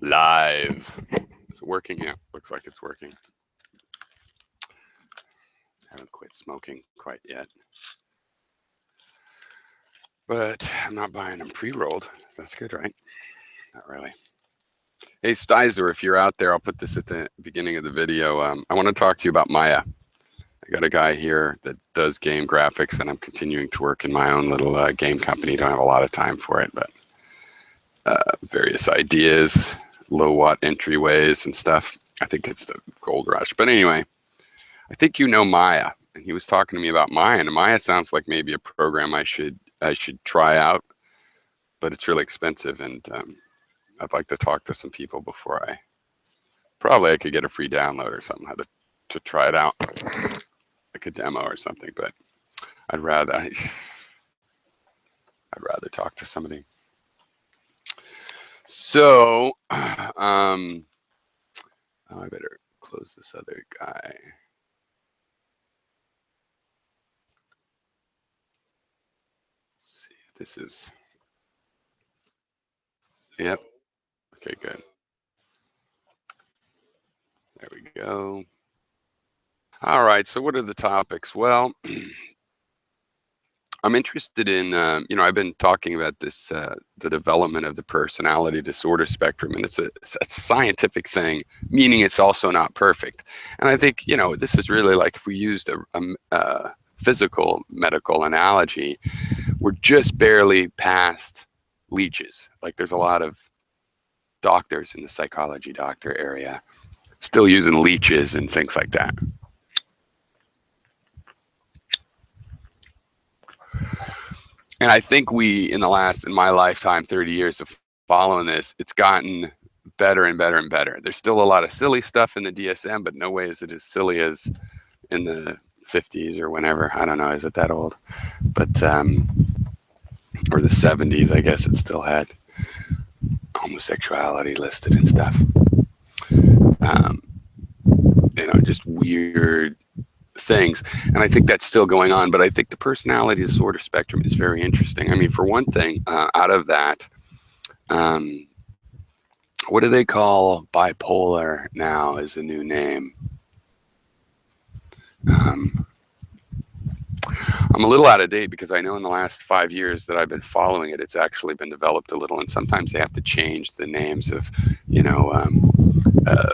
Live. Is it working? Yeah, looks like it's working. Haven't quit smoking quite yet. But I'm not buying them pre-rolled. That's good, right? Not really. Hey, Stizer, if you're out there, I'll put this at the beginning of the video. I want to talk to you about Maya. I got a guy here that does game graphics, and I'm continuing to work in my own little game company. Don't have a lot of time for it, but various ideas, low watt entryways and stuff. I think it's the gold rush. But anyway, I think you know Maya, and he was talking to me about Maya, and Maya sounds like maybe a program I should try out, but it's really expensive, and I'd like to talk to some people before I could get a free download or something, how to try it out, like a demo or something. But I'd rather I'd rather talk to somebody. So, oh, I better close this other guy. Let's see if this is. Yep. Okay, good. There we go. All right. So, what are the topics? Well, I'm interested in, I've been talking about this, the development of the personality disorder spectrum, and it's a scientific thing, meaning it's also not perfect. And I think, this is really like if we used a physical medical analogy, we're just barely past leeches. Like there's a lot of doctors in the psychology doctor area still using leeches and things like that. And I think in my lifetime, 30 years of following this, it's gotten better and better and better. There's still a lot of silly stuff in the DSM, but no way is it as silly as in the 50s or whenever. I don't know, is it that old? But, or the 70s, I guess it still had homosexuality listed and stuff. Um, just weird things. And I think that's still going on. But I think the personality disorder spectrum is very interesting. I mean, for one thing, out of that, um, what do they call bipolar now as a new name? Um, I'm a little out of date because I know in the last 5 years that I've been following it, it's actually been developed a little. And sometimes they have to change the names of, uh,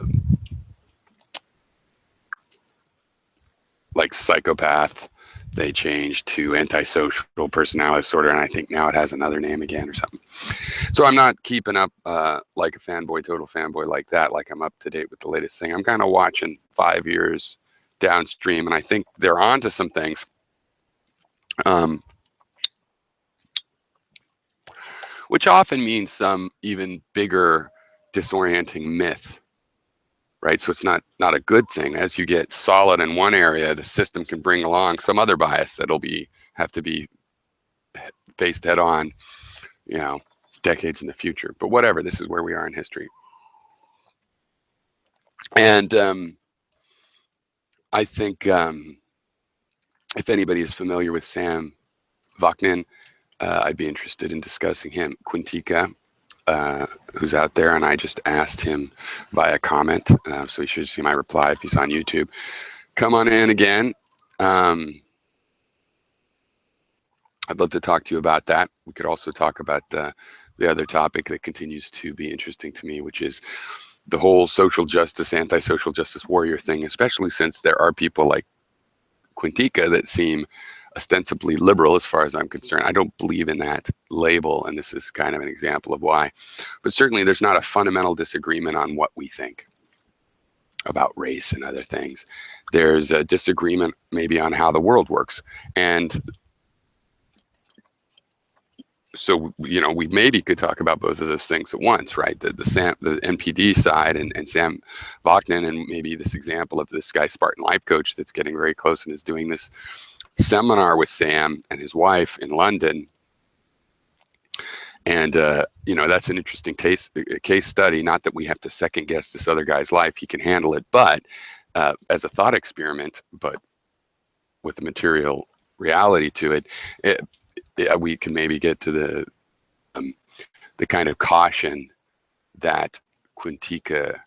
like psychopath. They changed to antisocial personality disorder, and I think now it has another name again or something. So I'm not keeping up like a fanboy, total fanboy like that, like I'm up to date with the latest thing. I'm kind of watching 5 years downstream, and I think they're onto some things. Um, which often means some even bigger disorienting myth, right? So it's not a good thing. As you get solid in one area, the system can bring along some other bias that'll have to be faced head on, you know, decades in the future. But whatever, this is where we are in history. And I think if anybody is familiar with Sam Vaknin, I'd be interested in discussing him. Quintica, who's out there, and I just asked him via comment, so he should see my reply if he's on YouTube. Come on in again. I'd love to talk to you about that. We could also talk about the other topic that continues to be interesting to me, which is the whole social justice, anti-social justice warrior thing, especially since there are people like Quintica that seem ostensibly liberal as far as I'm concerned. I don't believe in that label, and this is kind of an example of why. But certainly there's not a fundamental disagreement on what we think about race and other things. There's a disagreement maybe on how the world works. And so, we maybe could talk about both of those things at once, right? The NPD side and Sam Vaknin, and maybe this example of this guy, Spartan Life Coach, that's getting very close and is doing this seminar with Sam and his wife in London. And, that's an interesting case study. Not that we have to second guess this other guy's life. He can handle it, but as a thought experiment, but with a material reality to it, we can maybe get to the kind of caution that Quintica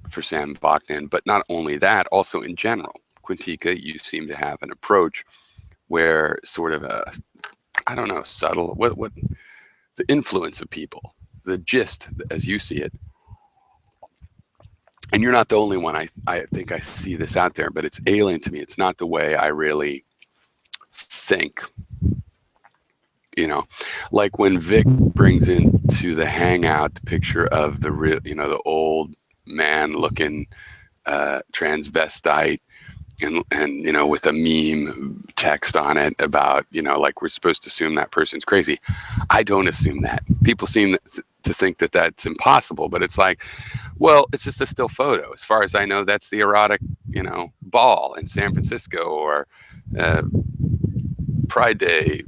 for Sam Bachman, but not only that, also in general. Quintica, you seem to have an approach where sort of a, I don't know, subtle, what the influence of people, the gist as you see it. And you're not the only one. I think I see this out there, but it's alien to me. It's not the way I really think. You know, like when Vic brings into the hangout the picture of the real, you know, the old man looking transvestite, and you know, with a meme text on it about, you know, like we're supposed to assume that person's crazy. I don't assume that. People seem to think that that's impossible, but it's like, well, it's just a still photo. As far as I know, that's the erotic, you know, ball in San Francisco, or Pride Day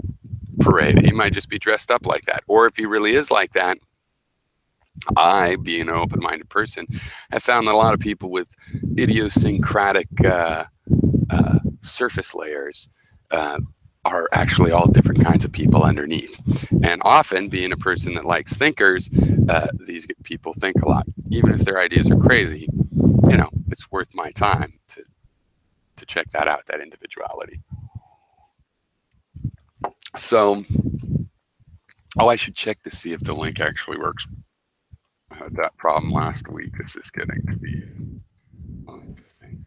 parade. He might just be dressed up like that. Or if he really is like that, I, being an open-minded person, have found that a lot of people with idiosyncratic surface layers are actually all different kinds of people underneath. And often, being a person that likes thinkers, these people think a lot. Even if their ideas are crazy, you know, it's worth my time to check that out, that individuality. So, oh, I should check to see if the link actually works. I had that problem last week. This is getting to be interesting.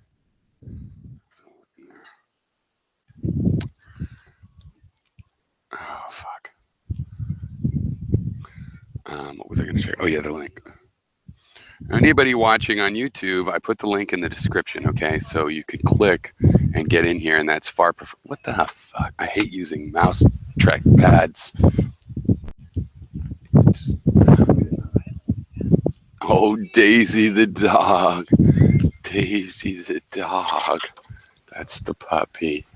Oh, fuck. What was I going to share? Oh, yeah, the link. Anybody watching on YouTube, I put the link in the description, okay? So you can click and get in here, and that's far prefer. What the fuck? I hate using mouse track pads. Oh, Daisy the dog. Daisy the dog. That's the puppy.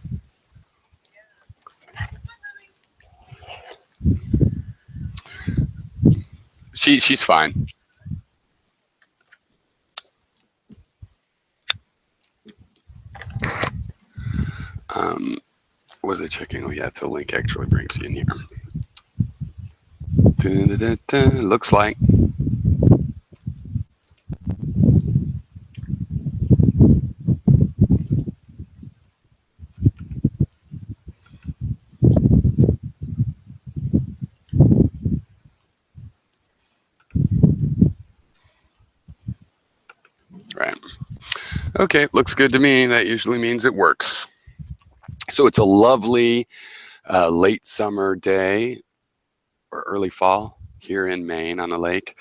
She's fine. What was I checking? Oh yeah, the link actually brings you in here. Looks like. Right. Okay, looks good to me. That usually means it works. So it's a lovely late summer day or early fall here in Maine on the lake.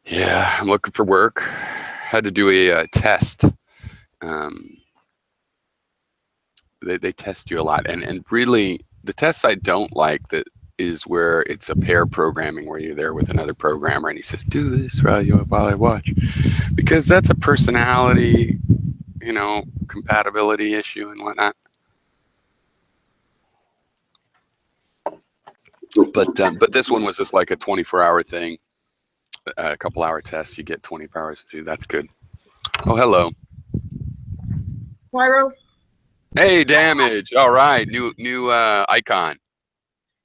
Yeah, I'm looking for work. Had to do a test. They test you a lot, and really the tests I don't like that is where it's a pair programming where you're there with another programmer and he says do this while I watch, because that's a personality, you know, compatibility issue and whatnot. But this one was just like a 24-hour thing, a couple-hour test. You get 24 hours to do. That's good. Oh, hello. Pyro? Hey, Damage. All right, new icon.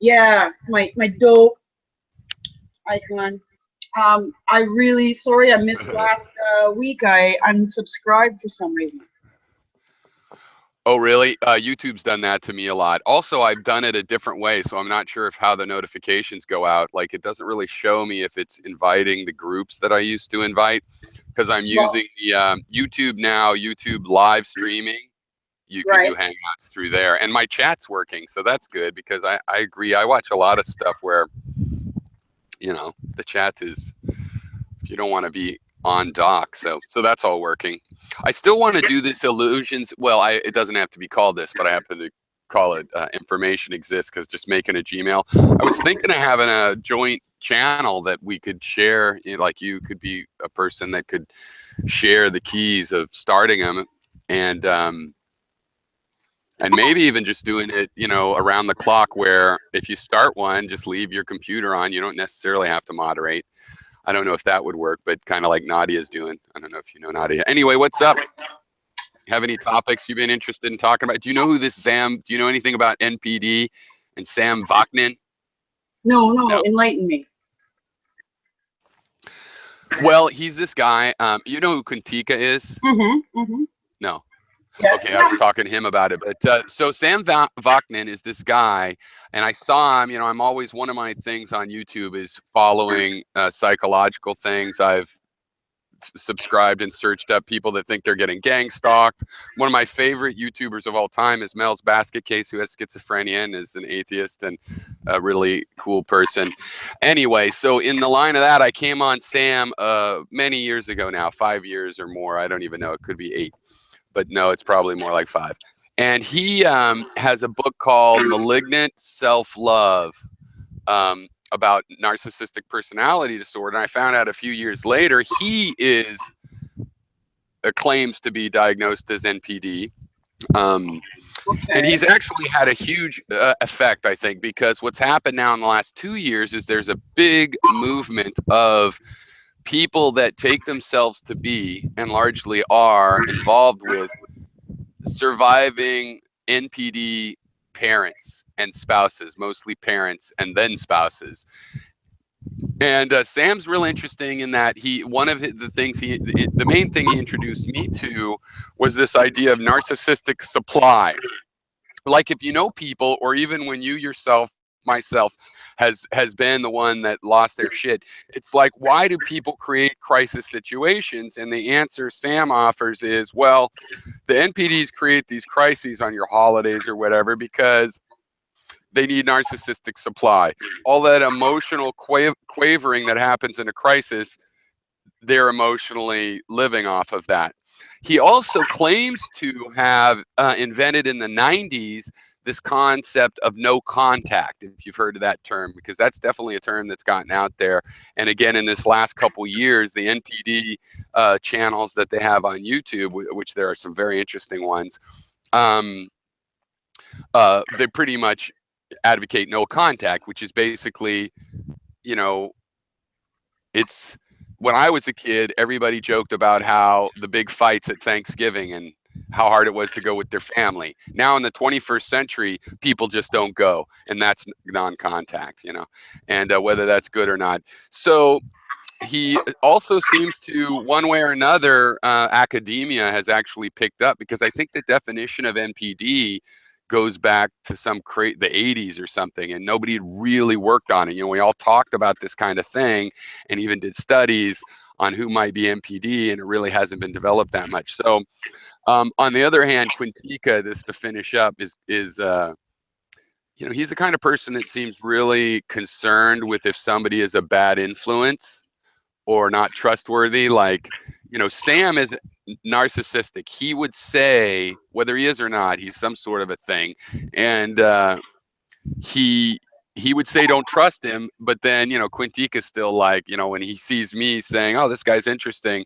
Yeah, my dope icon. I really sorry I missed last week. I unsubscribed for some reason. Oh, really? YouTube's done that to me a lot. Also, I've done it a different way, so I'm not sure if how the notifications go out. Like, it doesn't really show me if it's inviting the groups that I used to invite, because I'm using the YouTube now, YouTube live streaming. You can do Hangouts through there, and my chat's working, so that's good, because I agree. I watch a lot of stuff where, you know, the chat is, if you don't want to be on dock, so that's all working. I still want to do this illusions. Well, it doesn't have to be called this, but I happen to call it information exists, because just making a Gmail. I was thinking of having a joint channel that we could share. You know, like you could be a person that could share the keys of starting them, and maybe even just doing it, you know, around the clock, where if you start one, just leave your computer on. You don't necessarily have to moderate. I don't know if that would work, but kind of like Nadia's doing. I don't know if you know Nadia. Anyway, what's up? Have any topics you've been interested in talking about? Do you know who this Sam? Do you know anything about NPD and Sam Vaknin? No, no, No. enlighten me. Well, he's this guy. You know who Quintica is? Mm-hmm. Mm-hmm. No. Yes. Okay, I was talking to him about it. But so Sam Vaknin is this guy, and I saw him. You know, I'm always one of my things on YouTube is following psychological things. I've subscribed and searched up people that think they're getting gang stalked. One of my favorite YouTubers of all time is Mel's Basket Case, who has schizophrenia and is an atheist and a really cool person. Anyway, so in the line of that, I came on Sam many years ago now, 5 years or more. I don't even know. It could be 8, but no, it's probably more like 5. And he has a book called Malignant Self-Love. About narcissistic personality disorder. And I found out a few years later he claims to be diagnosed as NPD. Um, and Okay. he's actually had a huge effect, I think, because what's happened now in the last 2 years is there's a big movement of people that take themselves to be and largely are involved with surviving NPD parents and spouses, mostly parents and then spouses. And Sam's real interesting in that one of the things the main thing he introduced me to was this idea of narcissistic supply. Like if you know people, or even when you yourself, myself, has been the one that lost their shit, it's like, why do people create crisis situations? And the answer Sam offers is, well, the NPDs create these crises on your holidays or whatever because they need narcissistic supply. All that emotional quavering that happens in a crisis, they're emotionally living off of that. He also claims to have invented in the 90s this concept of no contact, if you've heard of that term, because that's definitely a term that's gotten out there. And again, in this last couple years, the NPD channels that they have on YouTube, which there are some very interesting ones, um, they pretty much advocate no contact, which is basically, you know, it's when I was a kid, everybody joked about how the big fights at Thanksgiving and how hard it was to go with their family. Now in the 21st century, people just don't go, and that's non-contact, and whether that's good or not. So he also seems to, one way or another, academia has actually picked up, because I think the definition of NPD goes back to the 80s or something, and nobody had really worked on it. We all talked about this kind of thing and even did studies on who might be NPD, and it really hasn't been developed that much. So on the other hand, Quintica, this to finish up, is he's the kind of person that seems really concerned with if somebody is a bad influence or not trustworthy. Like, Sam is narcissistic. He would say, whether he is or not, he's some sort of a thing. And he would say don't trust him, but then, Quintica's still like, when he sees me saying, oh, this guy's interesting,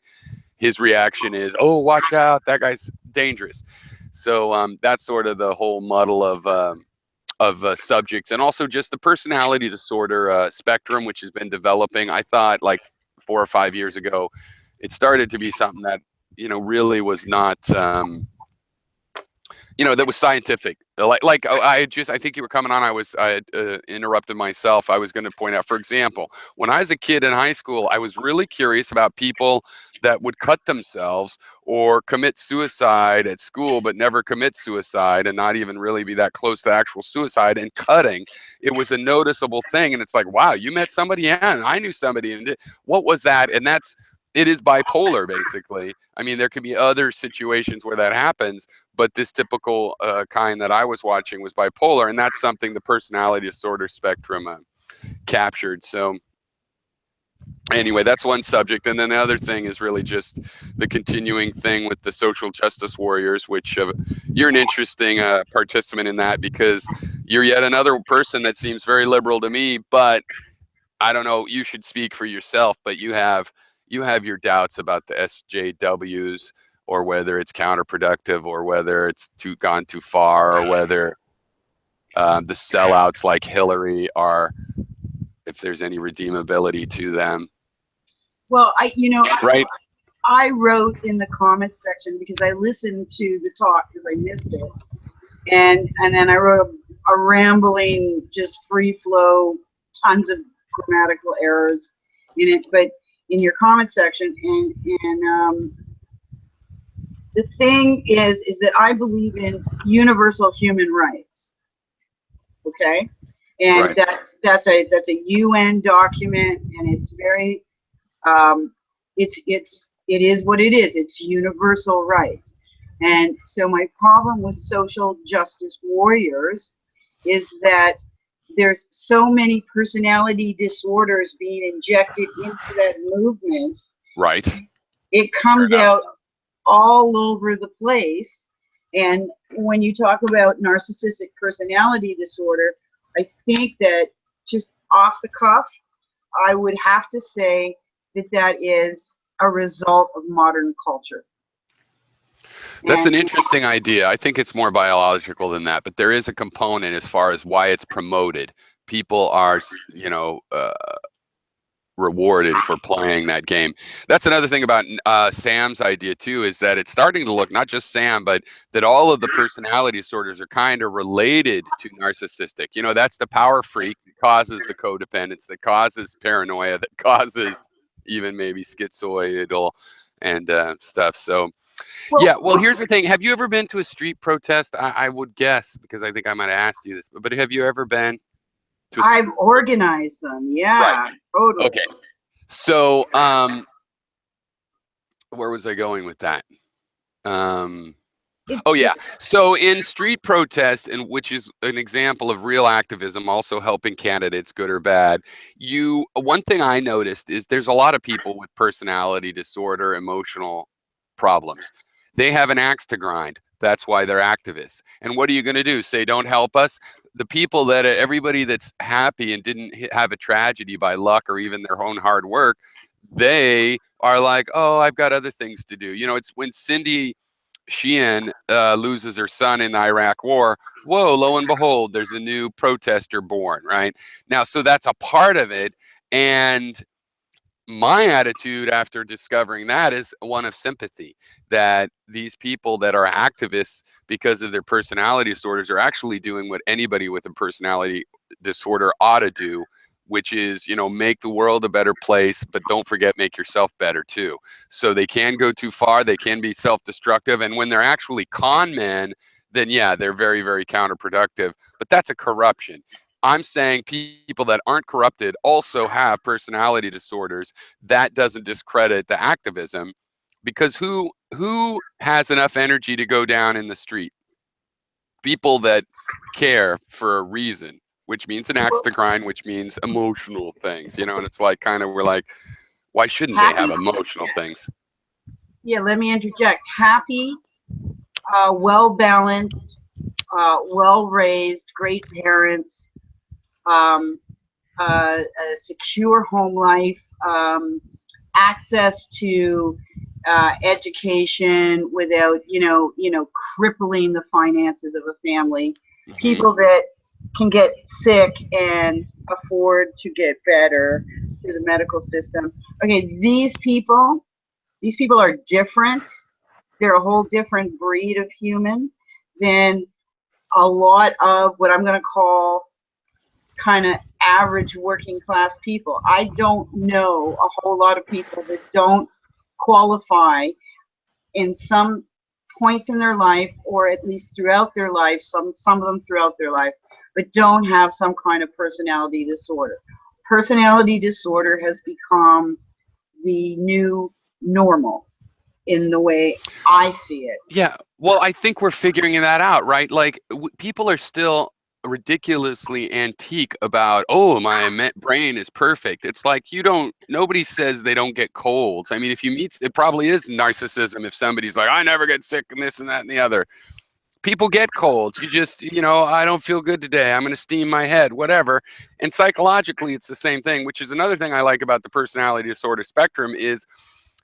his reaction is, oh, watch out, that guy's dangerous. So that's sort of the whole muddle of subjects, and also just the personality disorder spectrum, which has been developing. I thought like 4 or 5 years ago, it started to be something that really was not that was scientific. Like I think you were coming on. I interrupted myself. I was going to point out, for example, when I was a kid in high school, I was really curious about people that would cut themselves or commit suicide at school, but never commit suicide and not even really be that close to actual suicide. And cutting, it was a noticeable thing. And it's like, wow, you met somebody? Yeah, and I knew somebody. And what was that? And it is bipolar, basically. I mean, there can be other situations where that happens, but this typical kind that I was watching was bipolar, and that's something the personality disorder spectrum captured. So anyway, that's one subject. And then the other thing is really just the continuing thing with the social justice warriors, which you're an interesting participant in that, because you're yet another person that seems very liberal to me, but I don't know, you should speak for yourself, but you have your doubts about the SJWs, or whether it's counterproductive, or whether it's gone too far, or whether the sellouts like Hillary if there's any redeemability to them. Well, Right? I wrote in the comments section because I listened to the talk because I missed it, and then I wrote a rambling, just free flow, tons of grammatical errors in it, but in your comment section, and the thing is that I believe in universal human rights. Okay, and Right. that's a UN document, and it's very it is what it is. It's universal rights. And so my problem with social justice warriors is that there's so many personality disorders being injected into that movement. Right. It Fair comes enough. out all over the place. And when you talk about narcissistic personality disorder, I think that just off the cuff, I would have to say that that is a result of modern culture. That's And an interesting idea. I think it's more biological than that, but there is a component as far as why it's promoted. People are, rewarded for playing that game. That's another thing about Sam's idea too, is that it's starting to look, not just Sam, but that all of the personality disorders are kind of related to narcissistic. You know, that's the power freak that causes the codependence, that causes paranoia, that causes even maybe schizoidal and stuff. So well, yeah, well, here's the thing. Have you ever been to a street protest? I would guess, because I think I might have asked you this, but have you ever been to a I've street? organized them. Right. Yeah, totally. Okay. So, where was I going with that? Um, oh It's yeah. just, So in street protest, and which is an example of real activism, also helping candidates, good or bad. One thing I noticed is there's a lot of people with personality disorder, emotional problems. They have an axe to grind. That's why they're activists. And what are you going to do? Say, don't help us? The people that everybody that's happy and didn't have a tragedy by luck or even their own hard work, they are like, oh, I've got other things to do. You know, it's when Cindy Sheehan loses her son in the Iraq War. Whoa, lo and behold, there's a new protester born, right? Now, so that's a part of it. And my attitude after discovering that is one of sympathy, that these people that are activists because of their personality disorders are actually doing what anybody with a personality disorder ought to do, which is, make the world a better place, but don't forget, make yourself better too. So they can go too far, they can be self-destructive, and when they're actually con men, then yeah, they're very, very counterproductive, but that's a corruption. I'm saying people that aren't corrupted also have personality disorders. That doesn't discredit the activism, because who has enough energy to go down in the street? People that care for a reason, which means an axe to grind, which means emotional things, and it's like, kind of, we're like, why shouldn't they have happy. emotional things? Yeah, let me interject. Happy, well balanced, well raised, great parents, um, a secure home life, access to education without crippling the finances of a family. Hmm. People that can get sick and afford to get better through the medical system. Okay, these people are different. They're a whole different breed of human than a lot of what I'm going to call kind of average working class people. I don't know a whole lot of people that don't qualify in some points in their life, or at least throughout their life, some of them throughout their life, but don't have some kind of personality disorder. Personality disorder has become the new normal in the way I see it. Yeah, well, I think we're figuring that out, right? Like, people are still ridiculously antique about, oh, my brain is perfect. It's like, nobody says they don't get colds. I mean, if you meet, it probably is narcissism if somebody's like, I never get sick and this and that and the other. People get colds. You just, I don't feel good today. I'm going to steam my head, whatever. And psychologically, it's the same thing, which is another thing I like about the personality disorder spectrum, is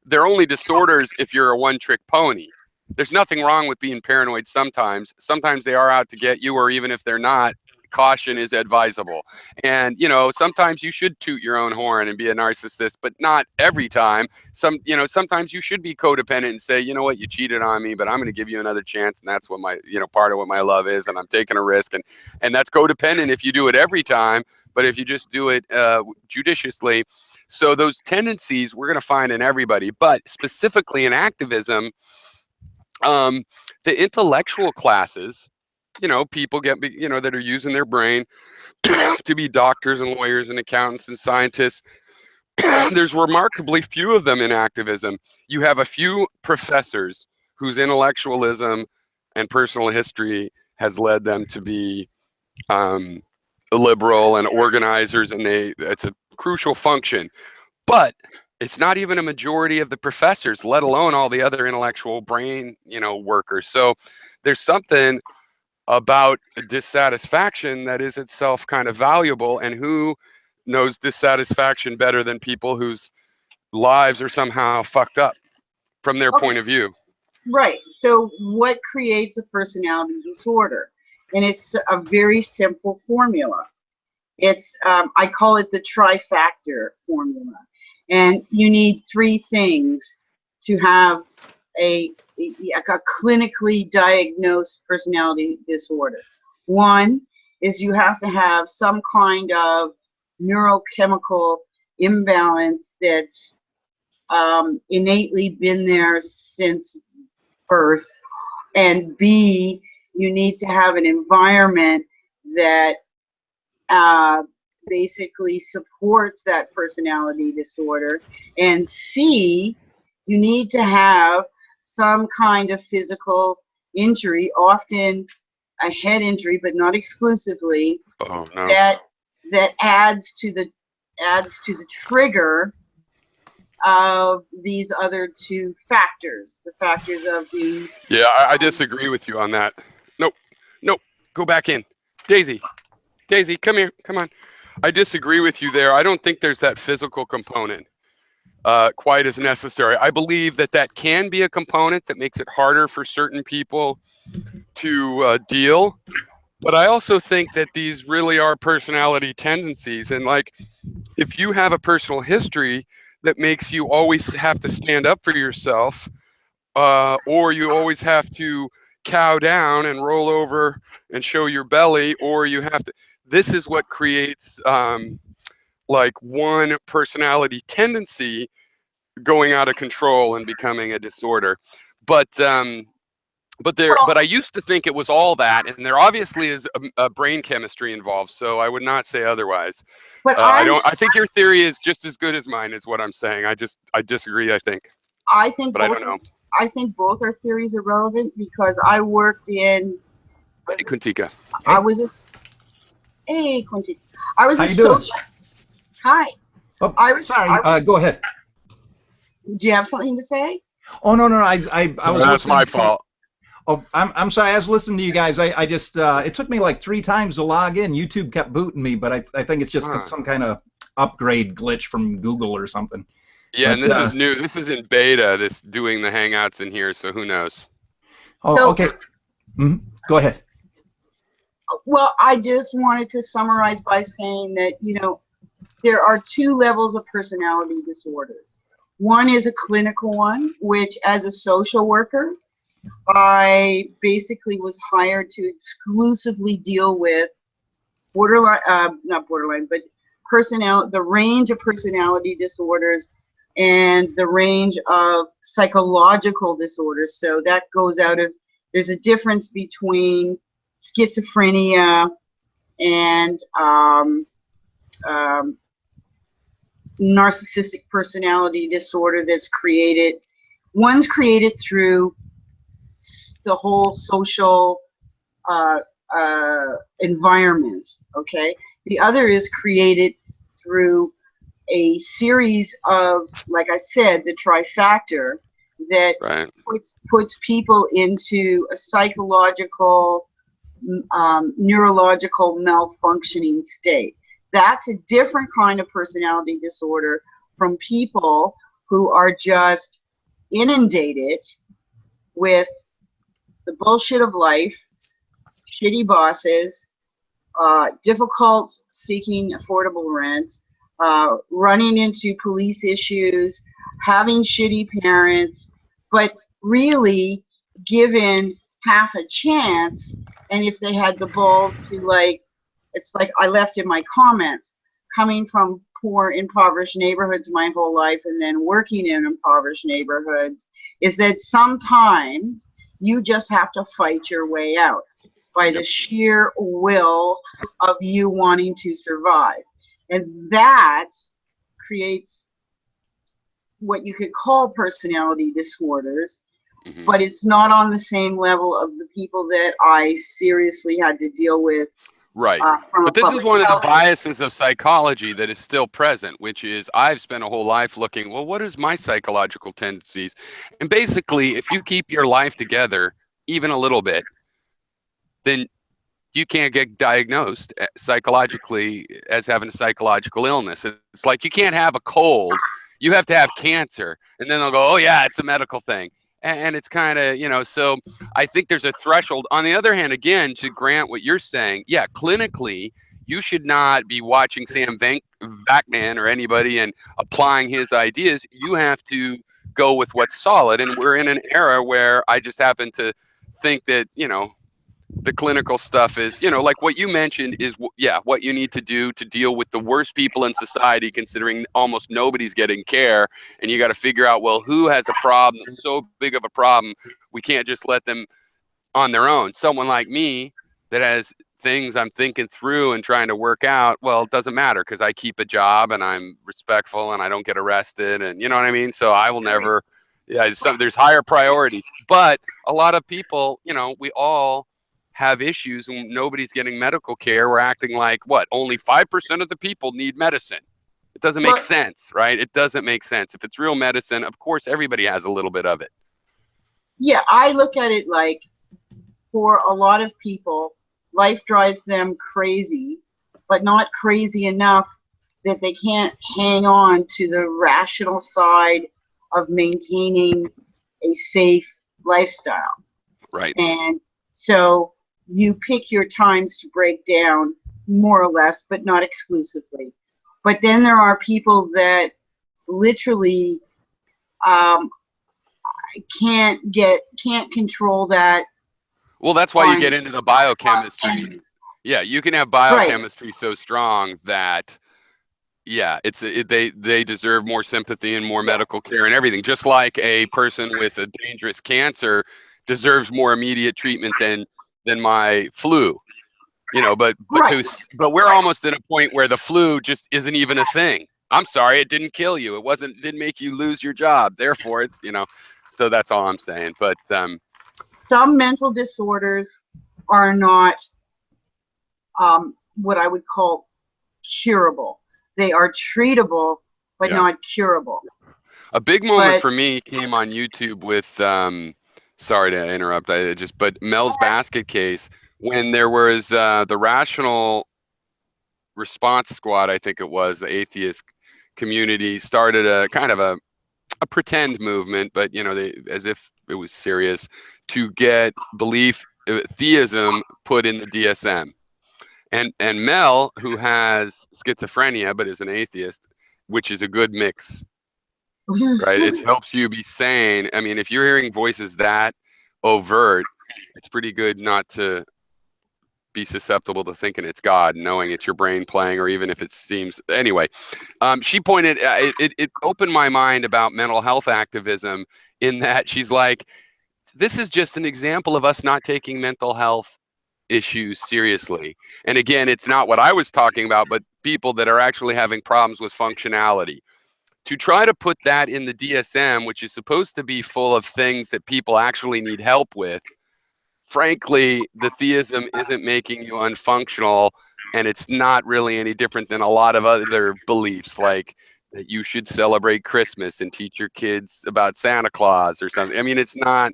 they're only disorders if you're a one-trick pony. There's nothing wrong with being paranoid sometimes. Sometimes they are out to get you, or even if they're not, caution is advisable. And, you know, sometimes you should toot your own horn and be a narcissist, but not every time. Sometimes you should be codependent and say, you know what, you cheated on me, but I'm going to give you another chance. And that's what my, part of what my love is. And I'm taking a risk. And that's codependent if you do it every time. But if you just do it judiciously. So those tendencies we're going to find in everybody, but specifically in activism, the intellectual classes, people that are using their brain to be doctors and lawyers and accountants and scientists. There's remarkably few of them in activism. You have a few professors whose intellectualism and personal history has led them to be liberal and organizers, and it's a crucial function. But it's not even a majority of the professors, let alone all the other intellectual brain, workers. So there's something about dissatisfaction that is itself kind of valuable. And who knows dissatisfaction better than people whose lives are somehow fucked up from their point of view? Right. So what creates a personality disorder? And it's a very simple formula. It's I call it the trifactor formula. And you need three things to have a clinically diagnosed personality disorder. One is you have to have some kind of neurochemical imbalance that's innately been there since birth. And B, you need to have an environment that basically supports that personality disorder. And C, you need to have some kind of physical injury, often a head injury, but not exclusively. Oh, no. That adds to the trigger of these other two factors, the factors of being. Yeah, I disagree with you on that. Nope, go back in. Daisy, come here, come on. I disagree with you there. I don't think there's that physical component quite as necessary. I believe that can be a component that makes it harder for certain people to deal. But I also think that these really are personality tendencies. And like, if you have a personal history that makes you always have to stand up for yourself, or you always have to cow down and roll over and show your belly, or you have to, this is what creates like one personality tendency going out of control and becoming a disorder. But I used to think it was all that, and there obviously is a brain chemistry involved. So I would not say otherwise. But I think your theory is just as good as mine, is what I'm saying. I disagree. I think. But I don't know. I think both our theories are relevant because I worked in. Hey, Quintica. I was a. Hey, Quintica. I was How a you doing? social. Hi. Oh, I was sorry. Go ahead. Do you have something to say? Oh no. I was. That's my fault. Oh, I'm sorry. I was listening to you guys. I just it took me like 3 times to log in. YouTube kept booting me, but I think it's just some kind of upgrade glitch from Google or something. Yeah, but, and this is new. This is in beta. This doing the Hangouts in here, so who knows? Oh, So, okay. Go ahead. Well, I just wanted to summarize by saying that there are 2 levels of personality disorders. One is a clinical one, which as a social worker, I basically was hired to exclusively deal with not borderline, but the range of personality disorders and the range of psychological disorders. So that goes out of, there's a difference between schizophrenia and narcissistic personality disorder that's created. One's created through the whole social environments, okay? The other is created through a series of, like I said, the trifactor that puts people into a psychological, neurological malfunctioning state. That's a different kind of personality disorder from people who are just inundated with the bullshit of life, shitty bosses, difficult seeking affordable rent, running into police issues, having shitty parents, but really given half a chance. And if they had the balls to, like, it's like I left in my comments, coming from poor, impoverished neighborhoods my whole life and then working in impoverished neighborhoods, is that sometimes you just have to fight your way out by the sheer will of you wanting to survive. And that creates what you could call personality disorders, but it's not on the same level of the people that I seriously had to deal with. Right. From But this is one of the biases of psychology that is still present, which is I've spent a whole life looking, well, what is my psychological tendencies? And basically, if you keep your life together, even a little bit, then you can't get diagnosed psychologically as having a psychological illness. It's like you can't have a cold, you have to have cancer. And then they'll go, oh, yeah, it's a medical thing. And it's kind of, you know, so I think there's a threshold. On the other hand, again, to grant what you're saying, yeah, clinically, you should not be watching Sam Vaknin or anybody and applying his ideas. You have to go with what's solid. And we're in an era where I just happen to think that, you know, the clinical stuff is, you know, like what you mentioned is, yeah, what you need to do to deal with the worst people in society, considering almost nobody's getting care. And you got to figure out, well, who has a problem that's so big of a problem, we can't just let them on their own. Someone like me that has things I'm thinking through and trying to work out, well, it doesn't matter because I keep a job and I'm respectful and I don't get arrested. And you know what I mean? So I will never, yeah, there's higher priorities. But a lot of people, you know, we all have issues and nobody's getting medical care. We're acting like, what, only 5% of the people need medicine. It doesn't make sense, right? It doesn't make sense. If it's real medicine, of course, everybody has a little bit of it. Yeah, I look at it like, for a lot of people, life drives them crazy, but not crazy enough that they can't hang on to the rational side of maintaining a safe lifestyle. Right. And so you pick your times to break down, more or less, but not exclusively. But then there are people that literally can't control that. Well, that's why you get into the biochemistry. Yeah, you can have biochemistry so strong that, yeah, they deserve more sympathy and more medical care and everything. Just like a person with a dangerous cancer deserves more immediate treatment than my flu. You know, but we're almost at a point where the flu just isn't even a thing. I'm sorry, it didn't kill you. It didn't make you lose your job. Therefore, you know, so that's all I'm saying. But some mental disorders are not what I would call curable. They are treatable, but not curable. A big moment for me came on YouTube with, sorry to interrupt, but Mel's Basket Case, when there was the Rational Response Squad, I think it was, the atheist community started a kind of a pretend movement, but you know, as if it was serious, to get theism put in the DSM. And Mel, who has schizophrenia but is an atheist, which is a good mix, right? It helps you be sane. I mean, if you're hearing voices that overt, it's pretty good not to be susceptible to thinking it's God, knowing it's your brain playing, or even if it seems, anyway. She pointed, it opened my mind about mental health activism, in that she's like, this is just an example of us not taking mental health issues seriously. And again, it's not what I was talking about, but people that are actually having problems with functionality. To try to put that in the DSM, which is supposed to be full of things that people actually need help with, frankly, the theism isn't making you unfunctional, and it's not really any different than a lot of other beliefs, like that you should celebrate Christmas and teach your kids about Santa Claus or something. I mean, it's not,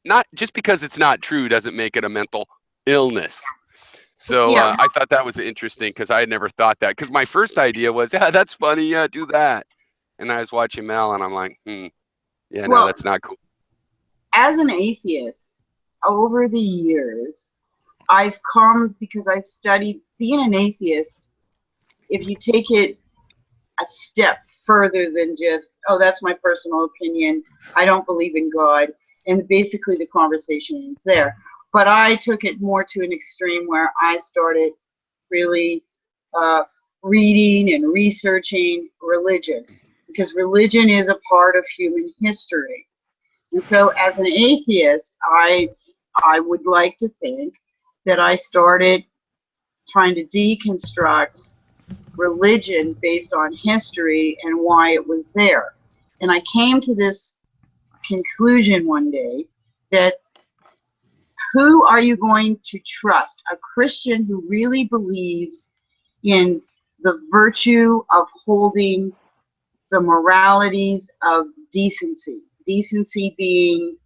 not just because it's not true doesn't make it a mental illness. So I thought that was interesting, because I had never thought that. Because my first idea was, yeah, that's funny, yeah, do that. And I was watching Mel, and I'm like, yeah, no, that's not cool. As an atheist, over the years, I've come because I've studied being an atheist. If you take it a step further than just, oh, that's my personal opinion, I don't believe in God, and basically the conversation is there. But I took it more to an extreme where I started really reading and researching religion, because religion is a part of human history. And so as an atheist, I would like to think that I started trying to deconstruct religion based on history and why it was there. And I came to this conclusion one day that who are you going to trust? A Christian who really believes in the virtue of holding the moralities of decency. Decency being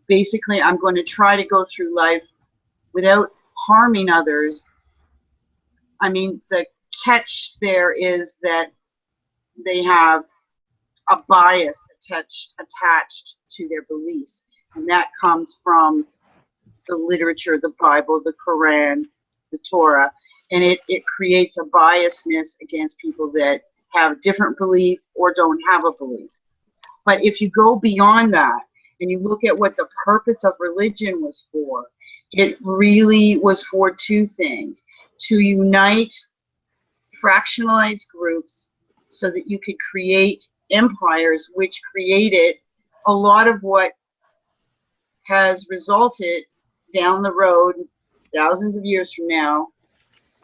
basically, I'm going to try to go through life without harming others. I mean, the catch there is that they have a bias attached to their beliefs, and that comes from the literature, the Bible, the Quran, the Torah, and it creates a biasness against people that have different belief or don't have a belief. But if you go beyond that and you look at what the purpose of religion was for, it really was for two things: to unite fractionalized groups so that you could create empires, which created a lot of what has resulted down the road, thousands of years from now,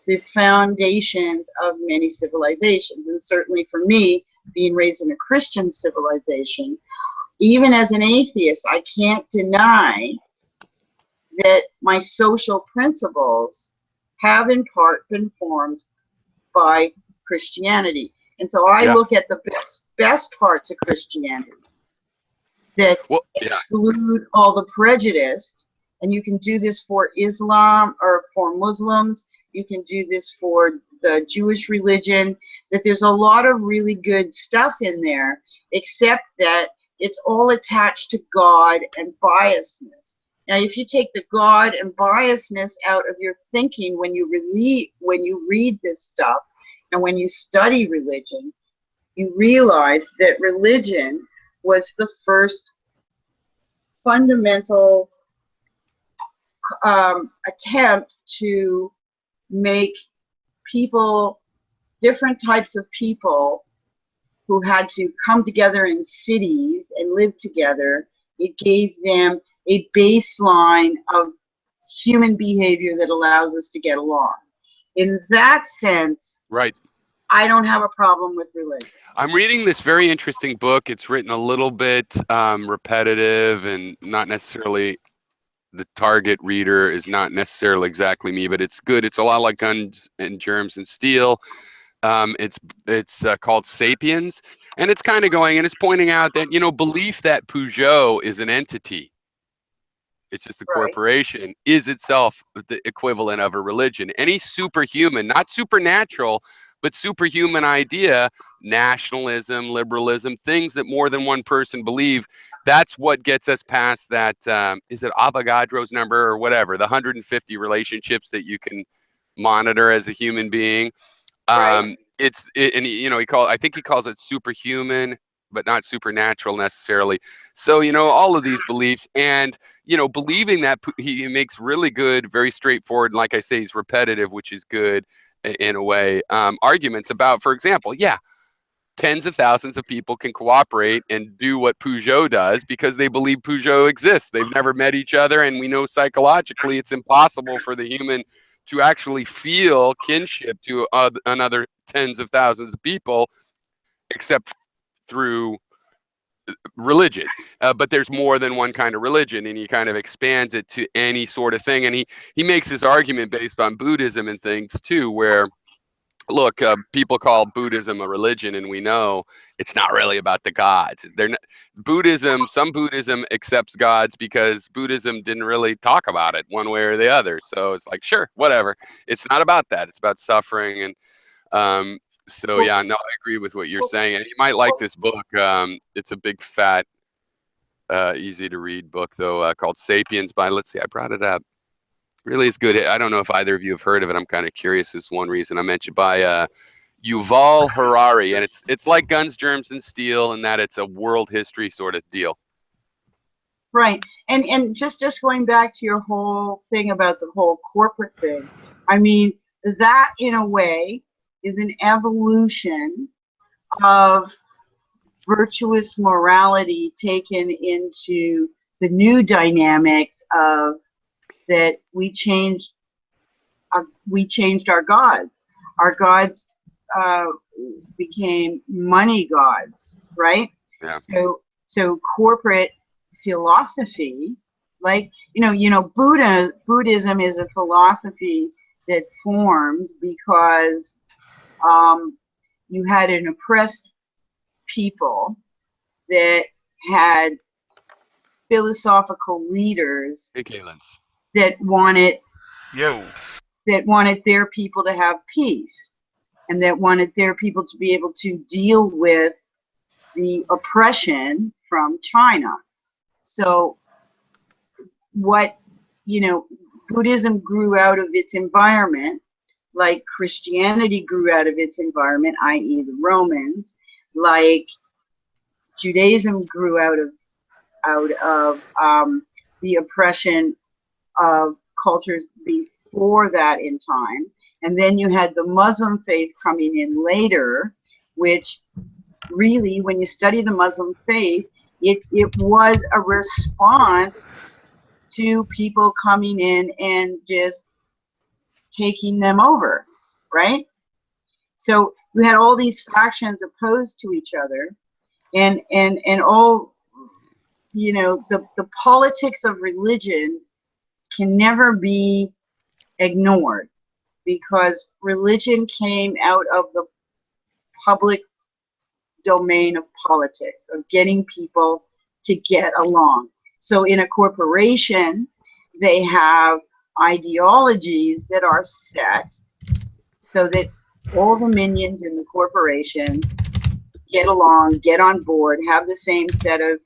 the foundations of many civilizations. And certainly for me, being raised in a Christian civilization, even as an atheist, I can't deny that my social principles have in part been formed by Christianity. And so I look at the best parts of Christianity that exclude all the prejudice. And you can do this for Islam or for Muslims. You can do this for the Jewish religion, that there's a lot of really good stuff in there, except that it's all attached to God and biasness. Now, if you take the God and biasness out of your thinking when you read this stuff and when you study religion, you realize that religion was the first fundamental attempt to make people, different types of people who had to come together in cities and live together. It gave them a baseline of human behavior that allows us to get along. In that sense, right, I don't have a problem with religion. I'm reading this very interesting book. It's written a little bit repetitive and not necessarily the target reader is not necessarily exactly me, but it's good. It's a lot like Guns and Germs and Steel. It's called Sapiens, and it's kind of going and it's pointing out that, you know, belief that Peugeot is an entity, it's just a corporation, is itself the equivalent of a religion. Any superhuman, not supernatural, but superhuman idea, nationalism, liberalism, things that more than one person believe, that's what gets us past that, is it Avogadro's number or whatever, the 150 relationships that you can monitor as a human being. And you know, I think he calls it superhuman, but not supernatural necessarily. So, you know, all of these beliefs, and, you know, believing that he makes really good, very straightforward, and like I say, he's repetitive, which is good in a way, arguments about, for example, tens of thousands of people can cooperate and do what Peugeot does because they believe Peugeot exists. They've never met each other, and we know psychologically it's impossible for the human to actually feel kinship to another tens of thousands of people except through religion. But there's more than one kind of religion, and he kind of expands it to any sort of thing. And he makes his argument based on Buddhism and things too, where, look, people call Buddhism a religion, and we know it's not really about the gods. They're not, some Buddhism accepts gods because Buddhism didn't really talk about it one way or the other. So it's like, sure, whatever. It's not about that. It's about suffering. And so, yeah, no, I agree with what you're saying. And you might like this book. It's a big, fat, easy to read book, though, called Sapiens by, let's see, I brought it up. Really is good. I don't know if either of you have heard of it. I'm kind of curious. Is one reason I mentioned by Yuval Harari, and it's like Guns, Germs, and Steel, in that it's a world history sort of deal. Right. And just going back to your whole thing about the whole corporate thing, I mean, that in a way is an evolution of virtuous morality taken into the new dynamics of that we changed our gods. Our gods became money gods, right? Yeah. So corporate philosophy, like Buddhism is a philosophy that formed because you had an oppressed people that had philosophical leaders Hey, Caitlin. that wanted Yo. their people to have peace, and that wanted their people to be able to deal with the oppression from China. So what, Buddhism grew out of its environment, like Christianity grew out of its environment, i.e. the Romans, like Judaism grew out of the oppression of cultures before that in time. And then you had the Muslim faith coming in later, which really, when you study the Muslim faith, it was a response to people coming in and just taking them over, right? So you had all these factions opposed to each other, and all, the politics of religion can never be ignored, because religion came out of the public domain of politics, of getting people to get along. So in a corporation, they have ideologies that are set so that all the minions in the corporation get along, get on board, have the same set of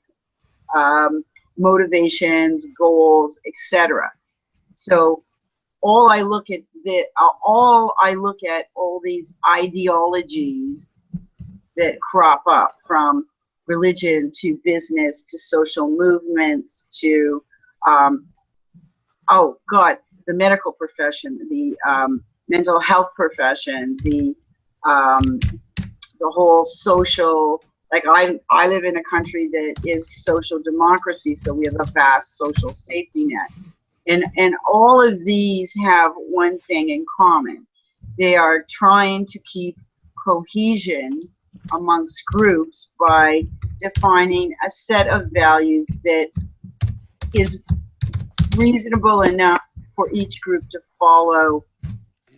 motivations, goals, etc. So all I look at all these ideologies that crop up, from religion to business to social movements to the medical profession, the mental health profession, the whole social, like I live in a country that is social democracy, so we have a vast social safety net. And all of these have one thing in common. They are trying to keep cohesion amongst groups by defining a set of values that is reasonable enough for each group to follow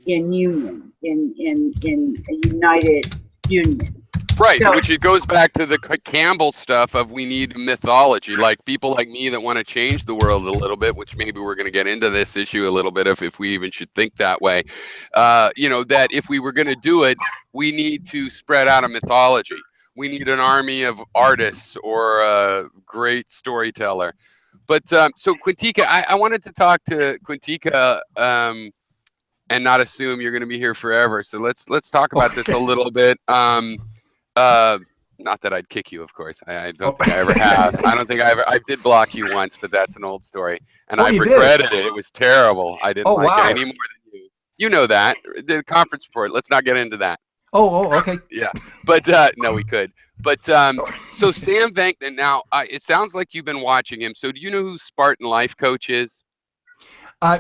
in union, in a united union. Right, So, which it goes back to the Campbell stuff of we need mythology, like people like me that want to change the world a little bit, which maybe we're going to get into this issue a little bit if we even should think that way. That if we were going to do it, we need to spread out a mythology. We need an army of artists or a great storyteller. But so Quintica, I wanted to talk to Quintica and not assume you're going to be here forever. So let's talk about this a little bit. Not that I'd kick you, of course. I don't think I ever have. I don't think I did block you once, but that's an old story. And I regretted it. It was terrible. I didn't like it any more than you. You know that. The conference report. Let's not get into that. Oh, okay. Yeah. But no, we could. But so Sam Bankman, now it sounds like you've been watching him. So do you know who Spartan Life Coach is?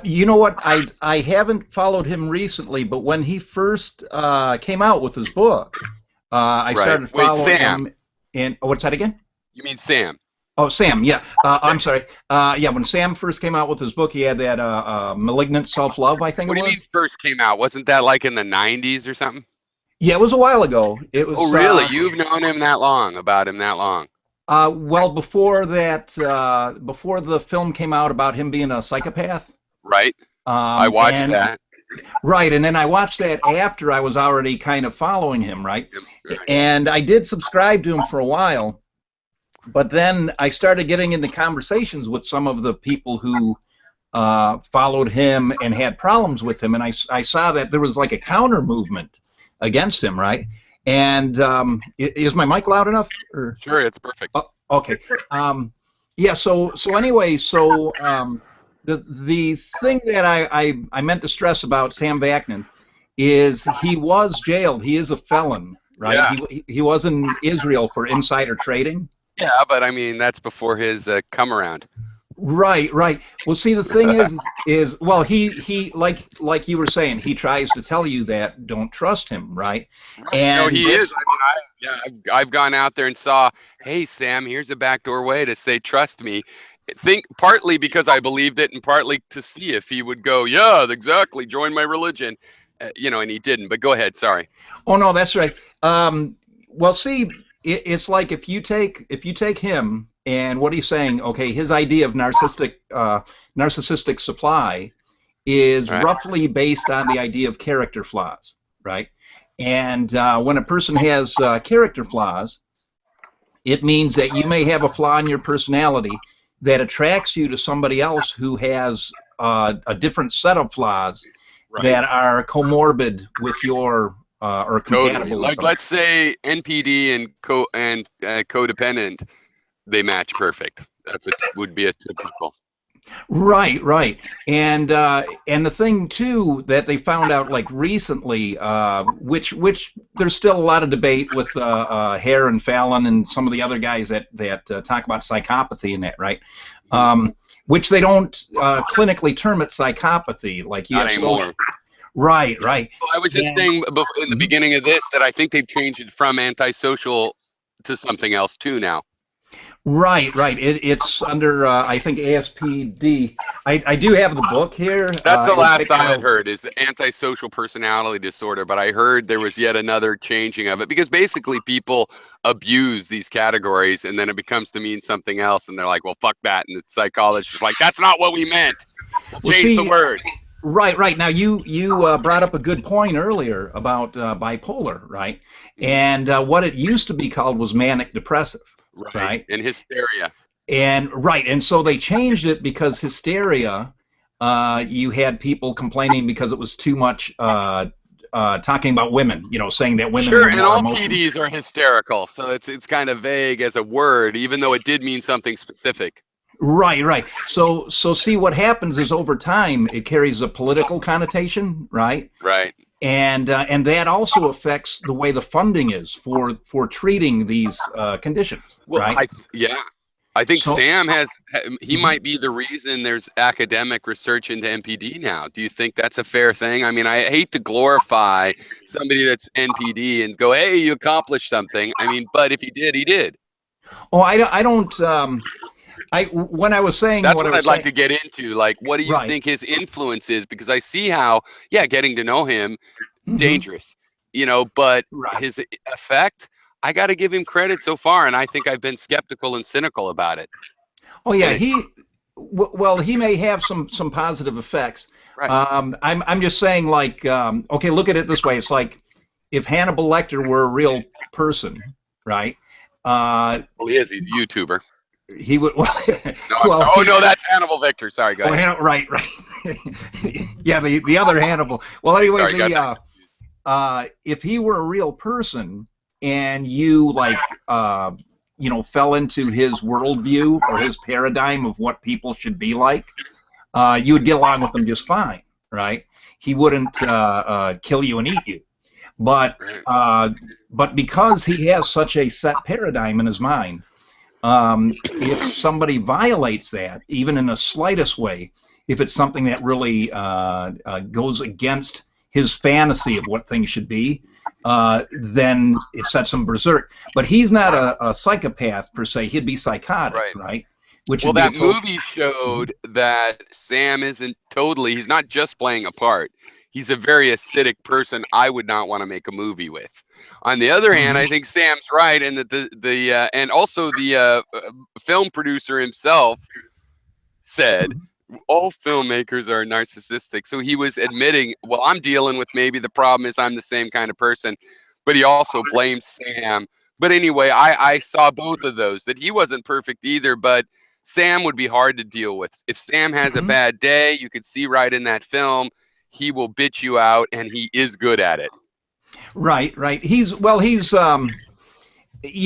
You know what? I haven't followed him recently, but when he first came out with his book, I started following him. And what's that again? You mean Sam? Oh, Sam. Yeah. I'm sorry. Yeah. When Sam first came out with his book, he had that Malignant Self-Love, I think it was. What do you mean first came out? Wasn't that like in the 90s or something? Yeah, it was a while ago. It was. Oh, really? You've known him that long? About him that long? Well, before that, before the film came out about him being a psychopath. Right. I watched that. Right, and then I watched that after I was already kind of following him, right? And I did subscribe to him for a while, but then I started getting into conversations with some of the people who followed him and had problems with him, and I saw that there was like a counter movement against him, right? And is my mic loud enough? Or? Sure, it's perfect. Okay. Yeah. So anyway, the thing that I meant to stress about Sam Vaknin is he was jailed. He is a felon, right? Yeah. He was in Israel for insider trading. Yeah, but I mean that's before his come around. Right, right. Well, see, the thing is well, he like you were saying, he tries to tell you that don't trust him, right? And no, he is. I mean, I've gone out there and saw, hey, Sam, here's a backdoor way to say trust me. Think partly because I believed it, and partly to see if he would go, yeah, exactly, join my religion, you know, and he didn't. But go ahead, sorry. Oh no, that's right. Well, see, it's like if you take him and what he's saying, okay, his idea of narcissistic supply is roughly based on the idea of character flaws, right? And when a person has character flaws, it means that you may have a flaw in your personality that attracts you to somebody else who has a different set of flaws that are comorbid with your or compatible. Totally. Like let's say NPD and codependent, they match perfect. Would be a typical. Right, right, and the thing too that they found out like recently, which there's still a lot of debate with Hare and Fallon and some of the other guys that talk about psychopathy and that, right? Which they don't clinically term it psychopathy, like you Not have anymore. Right, right. Well, I was just saying in the beginning of this that I think they've changed it from antisocial to something else too now. Right, right. It's under, I think, ASPD. I do have the book here. That's the last I had heard is the antisocial personality disorder, but I heard there was yet another changing of it because basically people abuse these categories and then it becomes to mean something else and they're like, well, fuck that. And the psychologist is like, that's not what we meant. We'll change the word. Right, right. Now you brought up a good point earlier about bipolar, right? And what it used to be called was manic depressive. Right, and hysteria, and so they changed it because hysteria, you had people complaining because it was too much talking about women, you know, saying that women sure, and all PDs are hysterical, so it's kind of vague as a word, even though it did mean something specific. Right, right. So see, what happens is over time it carries a political connotation, right? Right. And that also affects the way the funding is for treating these conditions, well, right? I think Sam he might be the reason there's academic research into NPD now. Do you think that's a fair thing? I mean, I hate to glorify somebody that's NPD and go, hey, you accomplished something. I mean, but if he did, he did. Oh, I don't. When I was saying that's what I'd like to get into. Like, what do you think his influence is? Because I see how, getting to know him, dangerous, you know, but his effect, I got to give him credit so far, and I think I've been skeptical and cynical about it. Oh yeah, he may have some positive effects. Right. I'm just saying, like, okay, look at it this way. It's like if Hannibal Lecter were a real person, right? Well, he is. He's a YouTuber. He would. No, no, that's Hannibal Lecter. Sorry, go ahead. Right. Yeah, the other Hannibal. Well, anyway, if he were a real person and you fell into his worldview or his paradigm of what people should be like, you would get along with him just fine, right? He wouldn't kill you and eat you. But because he has such a set paradigm in his mind, if somebody violates that, even in the slightest way, if it's something that really goes against his fantasy of what things should be, then it sets him berserk. But he's not a psychopath per se. He'd be psychotic, right? Well, that movie showed that Sam isn't totally, he's not just playing a part. He's a very acidic person I would not want to make a movie with. On the other hand, I think Sam's right, and that and also the film producer himself said all filmmakers are narcissistic. So he was admitting, well, I'm dealing with maybe the problem is I'm the same kind of person, but he also blames Sam. But anyway, I saw both of those, that he wasn't perfect either, but Sam would be hard to deal with. If Sam has a bad day, you could see right in that film, he will bitch you out, and he is good at it. Right. He's you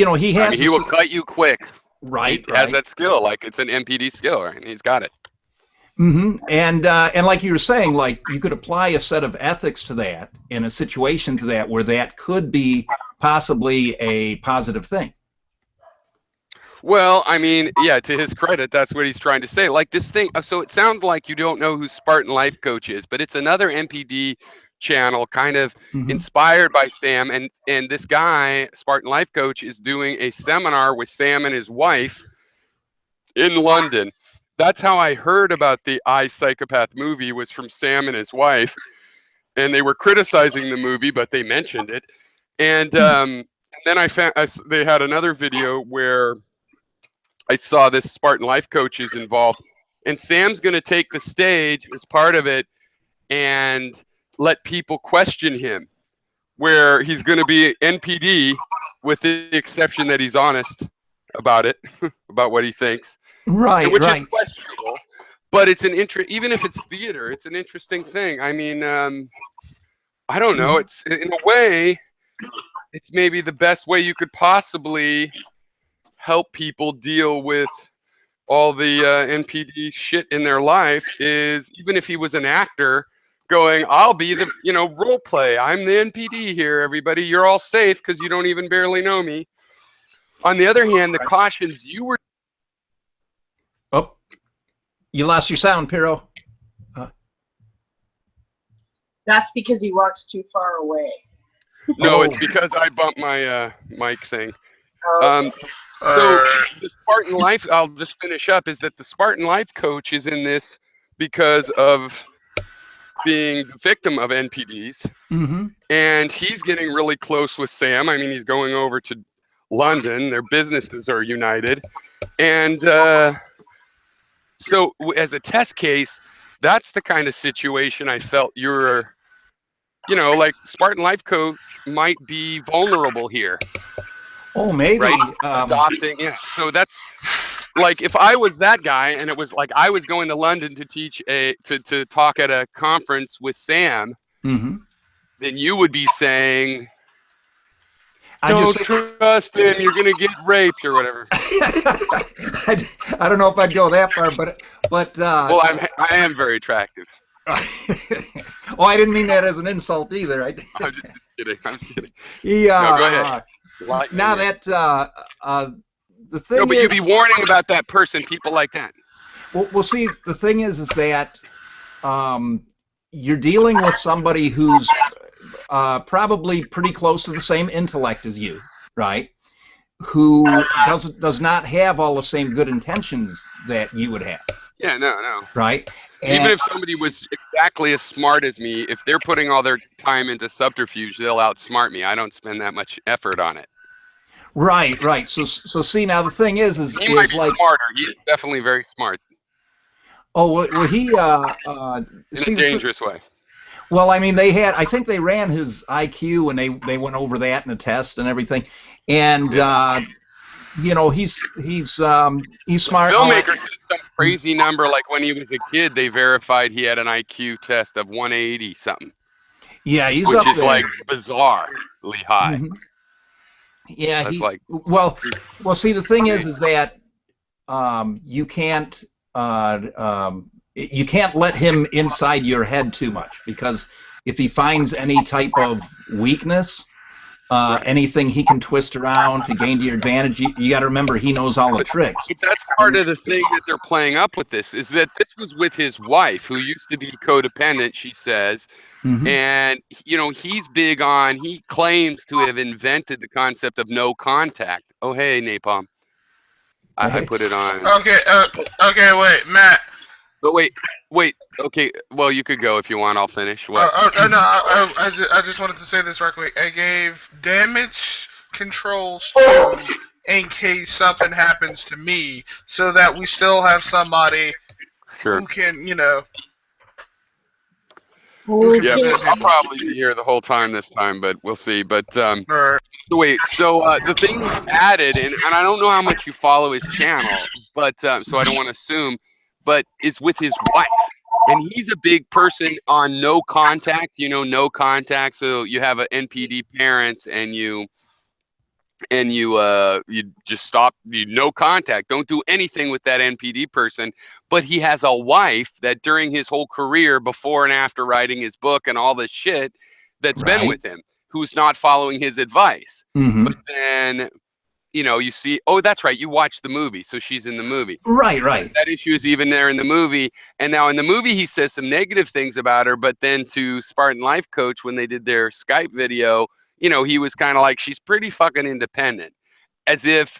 know, he has. I mean, he will cut you quick. Right. He has that skill, like it's an NPD skill, right? And he's got it. And like you were saying, like you could apply a set of ethics to that, in a situation to that, where that could be possibly a positive thing. Well, I mean, yeah, to his credit, that's what he's trying to say. Like this thing, so it sounds like you don't know who Spartan Life Coach is, but it's another NPD channel kind of inspired by Sam. And this guy, Spartan Life Coach, is doing a seminar with Sam and his wife in London. That's how I heard about the I, Psychopath movie, was from Sam and his wife. And they were criticizing the movie, but they mentioned it. And then I found they had another video where I saw this Spartan Life Coach is involved, and Sam's going to take the stage as part of it and let people question him, where he's going to be NPD with the exception that he's honest about it, about what he thinks. Right, which is questionable, but it's an even if it's theater, it's an interesting thing. I mean, I don't know. It's in a way, it's maybe the best way you could possibly help people deal with all the NPD shit in their life, is even if he was an actor going, I'll be the, role play. I'm the NPD here, everybody. You're all safe because you don't even barely know me. On the other hand, the cautions you were... Oh, you lost your sound, Piero. That's because he walks too far away. No, it's because I bumped my mic thing. Okay. So the Spartan Life, I'll just finish up, is that the Spartan Life Coach is in this because of being the victim of NPDs. And he's getting really close with Sam. I mean, he's going over to London. Their businesses are united. And so as a test case, that's the kind of situation I felt you're, like Spartan Life Coach might be vulnerable here. Oh, maybe. Right? Adopting, yeah. So that's like, if I was that guy and it was like I was going to London to teach to talk at a conference with Sam, then you would be saying, don't trust him, you're going to get raped or whatever. I don't know if I'd go that far, but well, I am very attractive. Oh, I didn't mean that as an insult either. I'm just kidding. I'm kidding. Yeah. No, go ahead. Now that the thing no, but you'd be warning about that person, people like that. Well, see, the thing is that you're dealing with somebody who's probably pretty close to the same intellect as you, right? Who does not have all the same good intentions that you would have. Yeah, no. Right? Even if somebody was exactly as smart as me, if they're putting all their time into subterfuge, they'll outsmart me. I don't spend that much effort on it. Right. So see, now the thing is he might be like smarter. He's definitely very smart. Oh, well, he in a dangerous way. Well, I mean, I think they ran his IQ and they went over that in a test and everything, and he's smart. Filmmakers said some crazy number, like when he was a kid, they verified he had an IQ test of 180 something. Yeah, he's which up is there. Like bizarrely high. Yeah, that's like well. See, the thing is that you can't let him inside your head too much, because if he finds any type of weakness, anything he can twist around to gain to your advantage, you got to remember he knows all the tricks. But that's part of the thing that they're playing up with this, is that this was with his wife, who used to be codependent, she says. And, he's big on, he claims to have invented the concept of no contact. Oh, hey, Napalm. I put it on. Okay, wait, Matt. But wait. Okay, well, you could go if you want. I'll finish. What? I just wanted to say this right quick. I gave damage controls to in case something happens to me, so that we still have somebody who can, Yeah, I'll probably be here the whole time this time, but we'll see. But Right. so wait, so the thing he added, and I don't know how much you follow his channel, but so I don't want to assume, but is with his wife. And he's a big person on no contact, no contact. So you have an NPD parents and you just stop, no contact, don't do anything with that NPD person. But he has a wife that during his whole career, before and after writing his book and all this shit, that's been with him, who's not following his advice. But then you see, oh, that's right, you watched the movie, so she's in the movie. Right. That issue is even there in the movie. And now in the movie, he says some negative things about her, but then to Spartan Life Coach, when they did their Skype video, he was kind of like, she's pretty fucking independent. As if,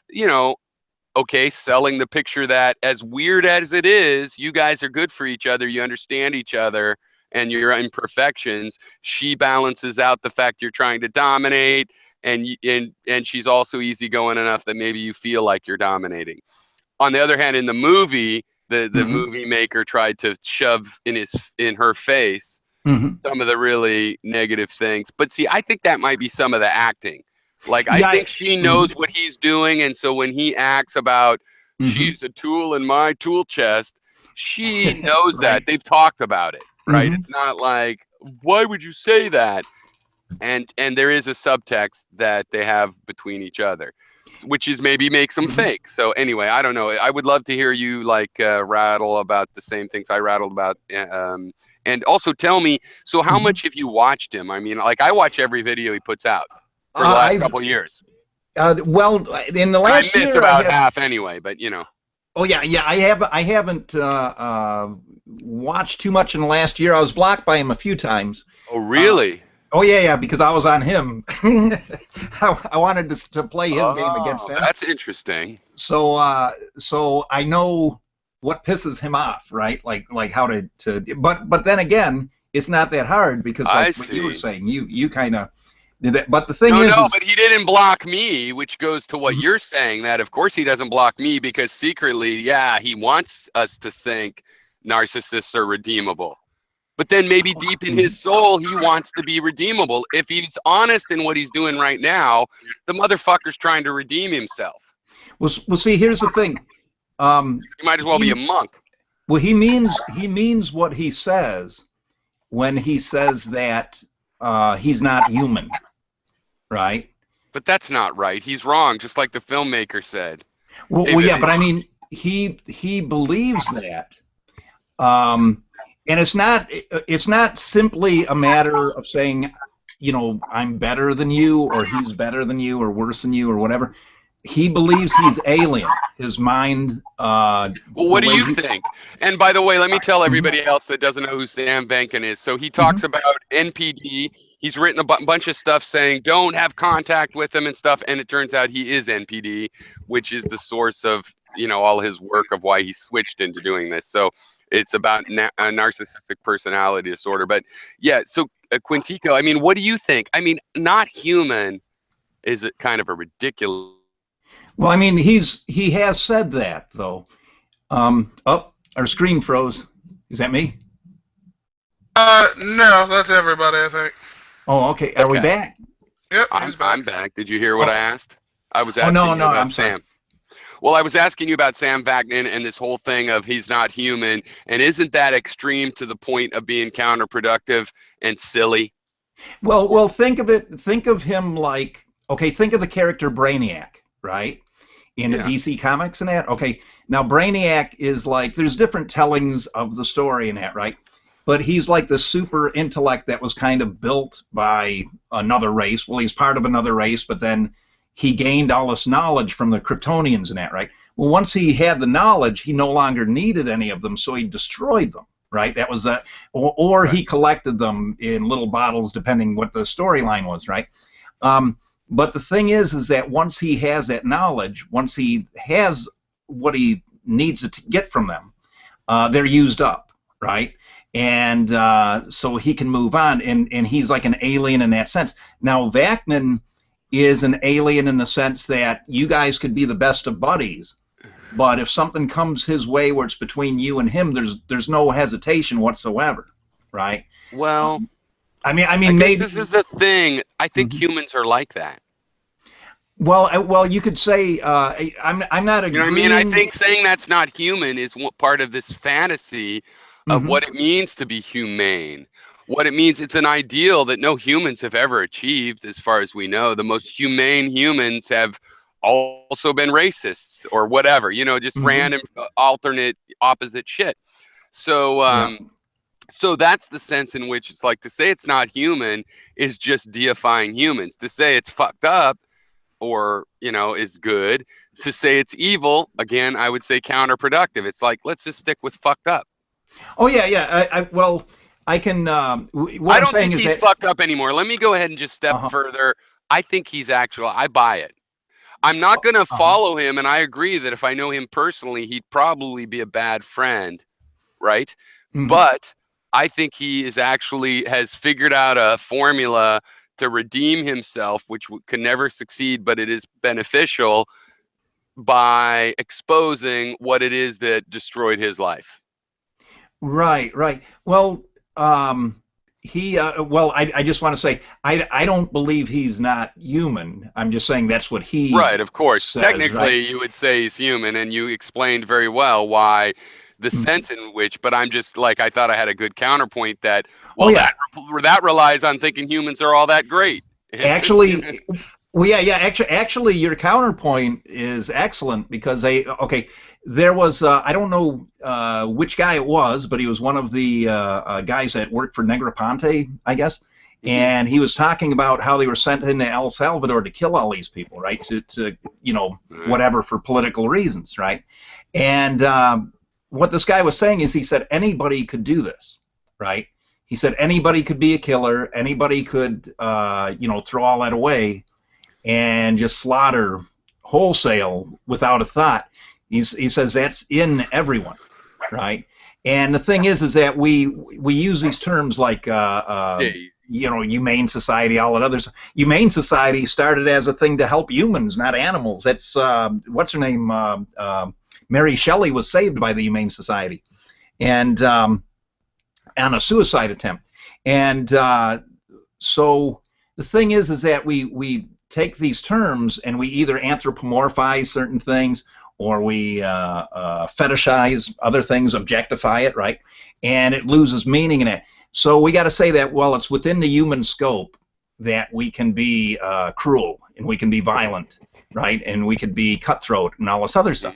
okay, selling the picture that as weird as it is, you guys are good for each other, you understand each other and your imperfections. She balances out the fact you're trying to dominate, and she's also easygoing enough that maybe you feel like you're dominating. On the other hand, in the movie, the movie maker tried to shove in her face some of the really negative things. But see, I think that might be some of the acting. Like, I think she knows what he's doing, and so when he acts about she's a tool in my tool chest, she knows that. They've talked about it, right? It's not like, why would you say that? And there is a subtext that they have between each other, which is maybe makes them fake. So anyway, I don't know. I would love to hear you rattle about the same things I rattled about. And also tell me, so how much have you watched him? I mean, like, I watch every video he puts out for the last couple of years. Well, in the last year, I miss about half anyway, but Oh yeah. I haven't watched too much in the last year. I was blocked by him a few times. Oh really? Oh yeah, because I was on him. I wanted to play his game against him. That's interesting. So I know what pisses him off, right? Like how to but then again, it's not that hard, because like what you were saying, you kind of did that. But the thing is, but he didn't block me, which goes to what you're saying, that of course he doesn't block me because secretly, yeah, he wants us to think narcissists are redeemable. But then maybe deep in his soul, he wants to be redeemable. If he's honest in what he's doing right now, the motherfucker's trying to redeem himself. Well, see, here's the thing. He might as well be a monk. Well, he means what he says when he says that he's not human, right? But that's not right. He's wrong, just like the filmmaker said. Well, yeah, but I mean, he believes that. And it's not simply a matter of saying, I'm better than you, or he's better than you, or worse than you, or whatever. He believes he's alien. His mind. Well, what do you think? And by the way, let me tell everybody else that doesn't know who Sam Benkin is. So he talks about NPD. He's written a bunch of stuff saying don't have contact with him and stuff. And it turns out he is NPD, which is the source of all his work of why he switched into doing this. So it's about a narcissistic personality disorder. But yeah, so Quintico, I mean, what do you think? I mean, not human is kind of a ridiculous. Well, I mean, he has said that, though. Oh, our screen froze. Is that me? No, that's everybody, I think. Oh, okay. Are we back? Yep, he's back. I'm back. Did you hear what I asked? I was asking you about I'm Sam. sorry. Well, I was asking you about Sam Vaknin and this whole thing of he's not human, and isn't that extreme to the point of being counterproductive and silly? Well, think of him like, okay, think of the character Brainiac, right? In the DC Comics and that. Okay, now Brainiac is like, there's different tellings of the story and that, right? But he's like the super intellect that was kind of built by another race. Well, he's part of another race, but then he gained all this knowledge from the Kryptonians and that, right? Well, once he had the knowledge, he no longer needed any of them, so he destroyed them, right? That was or he collected them in little bottles, depending what the storyline was, right? But the thing is that once he has that knowledge, once he has what he needs to get from them, they're used up, right? And so he can move on, and he's like an alien in that sense. Now, Vaknin is an alien in the sense that you guys could be the best of buddies, but if something comes his way where it's between you and him, there's no hesitation whatsoever. right? Well, I mean, I guess maybe this is the thing. I think Mhm. humans are like that. Well, you could say I'm not You know what I mean? I agreeing. think saying that's not human is part of this fantasy of Hmm. what it means to be humane. What it means, it's an ideal that no humans have ever achieved, as far as we know. The most humane humans have also been racists or whatever, you know, just Hmm. random, alternate, opposite shit. So, Yeah. so that's the sense in which it's like to say it's not human is just deifying humans. To say it's fucked up or, you know, is good. To say it's evil, again, I would say counterproductive. It's like, let's just stick with fucked up. Oh yeah, yeah. Well, I can. What I I'm don't saying think is he's that. fucked up anymore. Let me go ahead and just step Uh-huh. further. I think he's actual. I buy it. I'm not going to Uh-huh. follow him, and I agree that if I know him personally, he'd probably be a bad friend, right? Hmm. But I think he is actually has figured out a formula to redeem himself, which can never succeed, but it is beneficial by exposing what it is that destroyed his life. Right, right. Well, he. Well, I just want to say I don't believe he's not human. I'm just saying that's what he Right, of course. says, right? Technically, you would say he's human, and you explained very well why the Mhm. sense in which, but I'm just like, I thought I had a good counterpoint that, Oh well, yeah. that relies on thinking humans are all that great. Actually, well, yeah. Actually, your counterpoint is excellent because okay, there was I don't know which guy it was, but he was one of the guys that worked for Negroponte, I guess, Mhm. and he was talking about how they were sent into El Salvador to kill all these people, right? To Right. whatever for political reasons, right? And what this guy was saying is he said anybody could do this, right? He said anybody could be a killer, anybody could throw all that away and just slaughter wholesale without a thought. He says that's in everyone, right? And the thing is that we use these terms like Yeah. humane society, all that others. Humane society started as a thing to help humans, not animals. That's what's her name? Mary Shelley was saved by the Humane Society, and on a suicide attempt. And so the thing is that we take these terms and we either anthropomorphize certain things or we fetishize other things, objectify it, right? And it loses meaning in it. So we got to say that, well, it's within the human scope that we can be cruel and we can be violent, right? And we could be cutthroat and all this other stuff.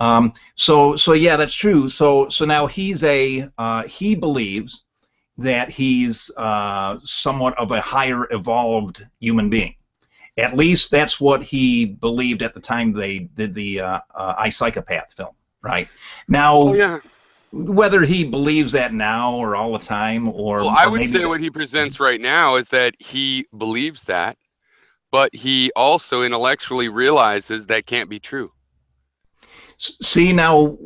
Mhm. So yeah, that's true. So now he believes that he's somewhat of a higher evolved human being. At least that's what he believed at the time they did the I, Psychopath film, right? Oh, Now, yeah. whether he believes that now or all the time, Well, I or would maybe say what he presents right now is that he believes that, but he also intellectually realizes that can't be true. see now,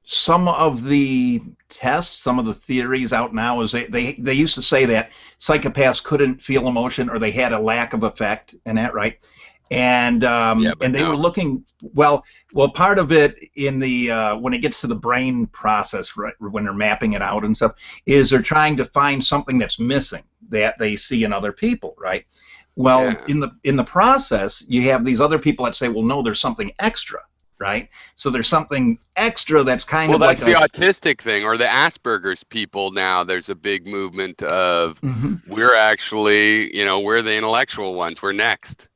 some of the tests, some of the theories out now is they used to say that psychopaths couldn't feel emotion or they had a lack of affect and that, right? And Yeah, but they were no. looking well part of it in the when it gets to the brain process, right, when they're mapping it out and stuff, is they're trying to find something that's missing that they see in other people, right? Well, Yeah. in the process, you have these other people that say, well, no, there's something extra, right? So there's something extra that's kind Well, of like that's the a. autistic thing, or the Asperger's people now. There's a big movement of Mhm. we're actually, you know, we're the intellectual ones. We're next.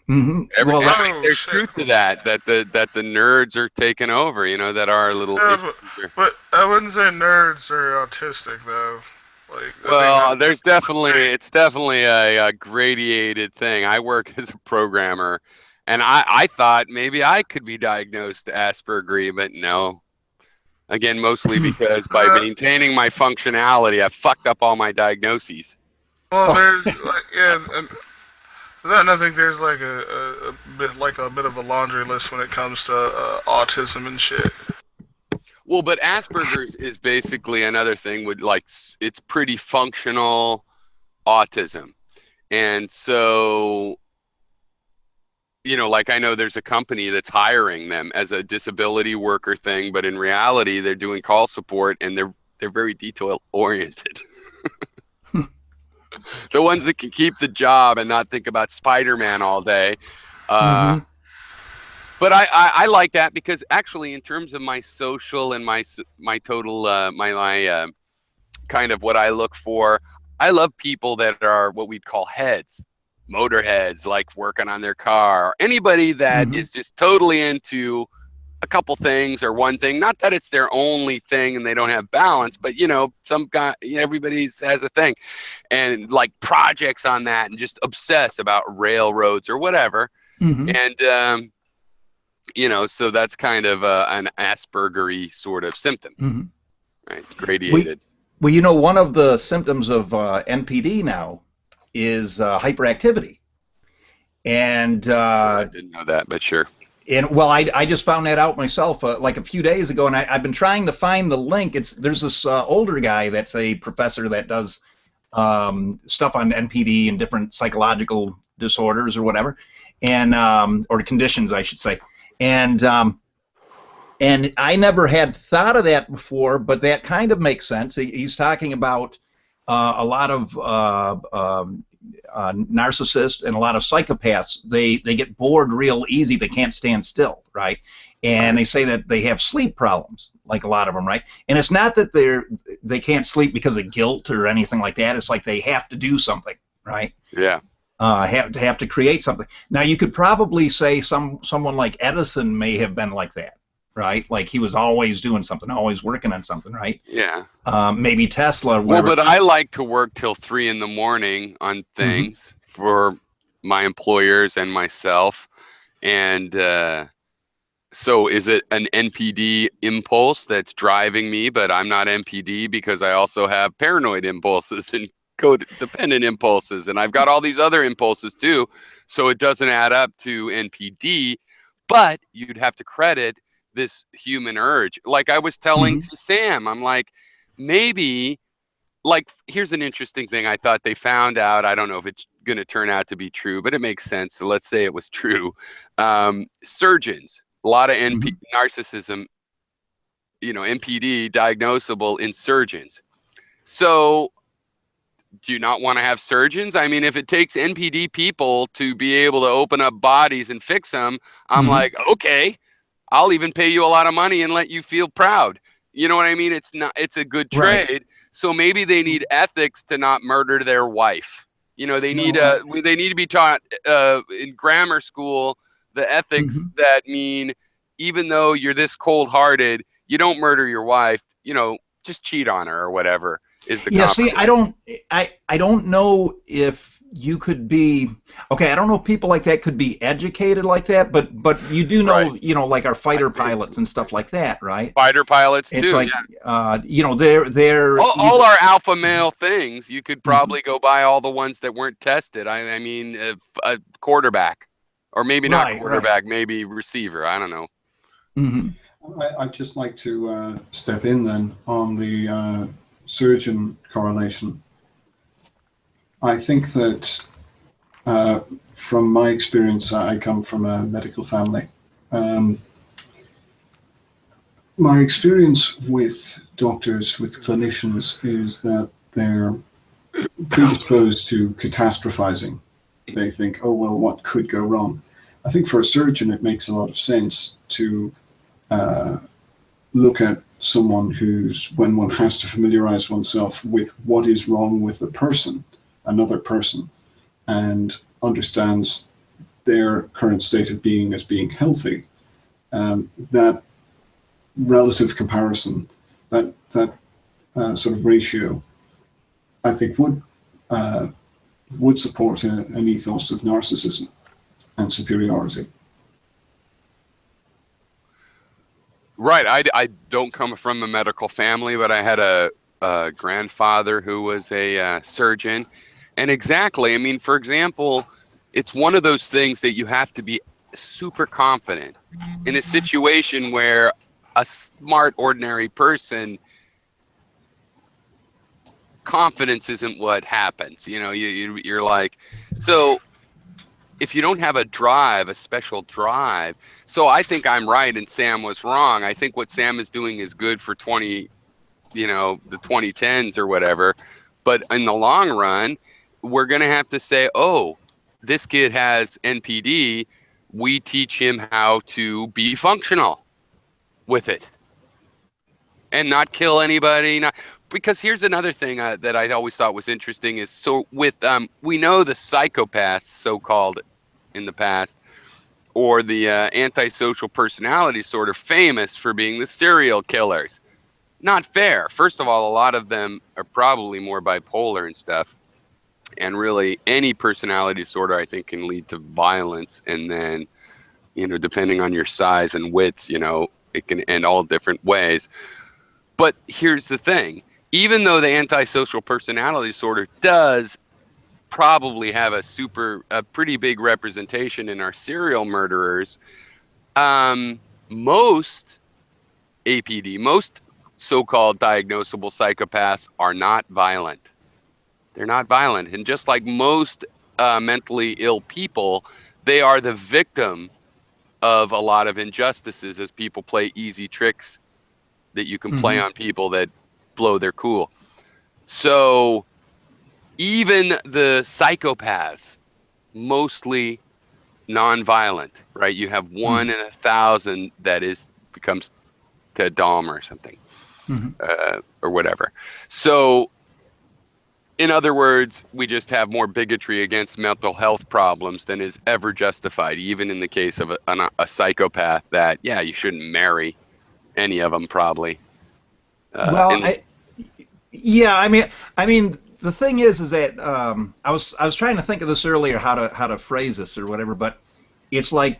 Well, And that. Oh there's shit. truth to that. That the nerds are taking over. You know, that our little Yeah, issues are. but I wouldn't say nerds are autistic though. Like I think Well, that. there's definitely it's definitely a gradated thing. I work as a programmer, and I thought maybe I could be diagnosed Aspergery, but no. Again, mostly because by Uh, maintaining my functionality, I fucked up all my diagnoses. well, Oh, there's like yeah, That's and then I think there's like a bit of a laundry list when it comes to autism and shit. well, but Asperger's is basically another thing with like it's pretty functional autism. And so, you know, like I know there's a company that's hiring them as a disability worker thing, but in reality, they're doing call support and they're They're very detail oriented. The ones that can keep the job and not think about Spider-Man all day. But I like that, because actually, in terms of my social and my total my kind of what I look for, I love people that are what we'd call heads, motorheads, like working on their car. Anybody that is just totally into a couple things or one thing. Not that it's their only thing and they don't have balance, but you know, some guy, everybody has a thing, and like projects on that, and just obsess about railroads or whatever. And you know, so that's kind of an Asperger-y sort of symptom, right? It's gradated. Well, you know, one of the symptoms of NPD now is hyperactivity. And I didn't know that, but sure. And well, I just found that out myself like a few days ago, and I've been trying to find the link. There's this older guy that's a professor that does stuff on NPD and different psychological disorders or whatever, and or conditions, I should say. And I never had thought of that before, but that kind of makes sense. He's talking about a lot of narcissists and a lot of psychopaths. They get bored real easy. They can't stand still, right? And they say that they have sleep problems, like a lot of them, right? And it's not that they can't sleep because of guilt or anything like that. It's like they have to do something, right? Yeah. Have to create something. Now you could probably say someone like Edison may have been like that, right? Like he was always doing something, always working on something, right? Yeah. Maybe Tesla. Well, but I like to work till 3 a.m. on things for my employers and myself. And so is it an NPD impulse that's driving me, but I'm not NPD because I also have paranoid impulses and codependent impulses, and I've got all these other impulses too, so it doesn't add up to NPD, but you'd have to credit this human urge. Like I was telling to Sam, I'm like, maybe, like, here's an interesting thing I thought they found out. I don't know if it's going to turn out to be true, but it makes sense. So let's say it was true. Surgeons, a lot of narcissism, you know, NPD diagnosable in surgeons. So do you not want to have surgeons? I mean, if it takes NPD people to be able to open up bodies and fix them, I'm like, okay, I'll even pay you a lot of money and let you feel proud. You know what I mean? It's a good trade. Right. So maybe they need ethics to not murder their wife. You know, they need to be taught in grammar school the ethics that mean, even though you're this cold-hearted, you don't murder your wife. You know, just cheat on her or whatever. See, I don't know if you could be okay. I don't know if people like that could be educated like that, but you do know, you know, like our fighter pilots and stuff like that, right? Fighter pilots too. It's like, you know, they're all our alpha male things. You could probably go buy all the ones that weren't tested. I mean, a quarterback, or maybe not quarterback, maybe receiver. I don't know. I'd just like to step in then on the surgeon correlation. I think that from my experience, I come from a medical family. My experience with doctors, with clinicians, is that they're predisposed to catastrophizing. They think, oh, well, what could go wrong? I think for a surgeon, it makes a lot of sense to look at someone when one has to familiarize oneself with what is wrong with the person, another person, and understands their current state of being as being healthy. That relative comparison, that sort of ratio, I think would support an ethos of narcissism and superiority. Right. I don't come from a medical family, but I had a grandfather who was a surgeon. And exactly, I mean, for example, it's one of those things that you have to be super confident in a situation where a smart, ordinary person, confidence isn't what happens. You know, you're like, so if you don't have a drive, a special drive. So I think I'm right and Sam was wrong. I think what Sam is doing is good for 20 you know, the 2010s or whatever. But in the long run, we're going to have to say, oh, this kid has NPD. We teach him how to be functional with it and not kill anybody. Because here's another thing that I always thought was interesting is, so with we know the psychopaths, so-called, in the past, or the antisocial personality sort of famous for being the serial killers. Not fair. First of all, a lot of them are probably more bipolar and stuff. And really, any personality disorder, I think, can lead to violence. And then, you know, depending on your size and wits, you know, it can end all different ways. But here's the thing. Even though the antisocial personality disorder does probably have a pretty big representation in our serial murderers, most APD, most so-called diagnosable psychopaths are not violent. They're not violent. And just like most mentally ill people, they are the victim of a lot of injustices as people play easy tricks that you can play on people that blow their cool. So even the psychopaths, mostly non-violent, right? You have 1 in 1,000 that becomes Ted Dahmer or something, or whatever. So in other words, we just have more bigotry against mental health problems than is ever justified, even in the case of a psychopath that, yeah, you shouldn't marry any of them probably. Well, I mean, the thing is that I was trying to think of this earlier, how to phrase this or whatever, but it's like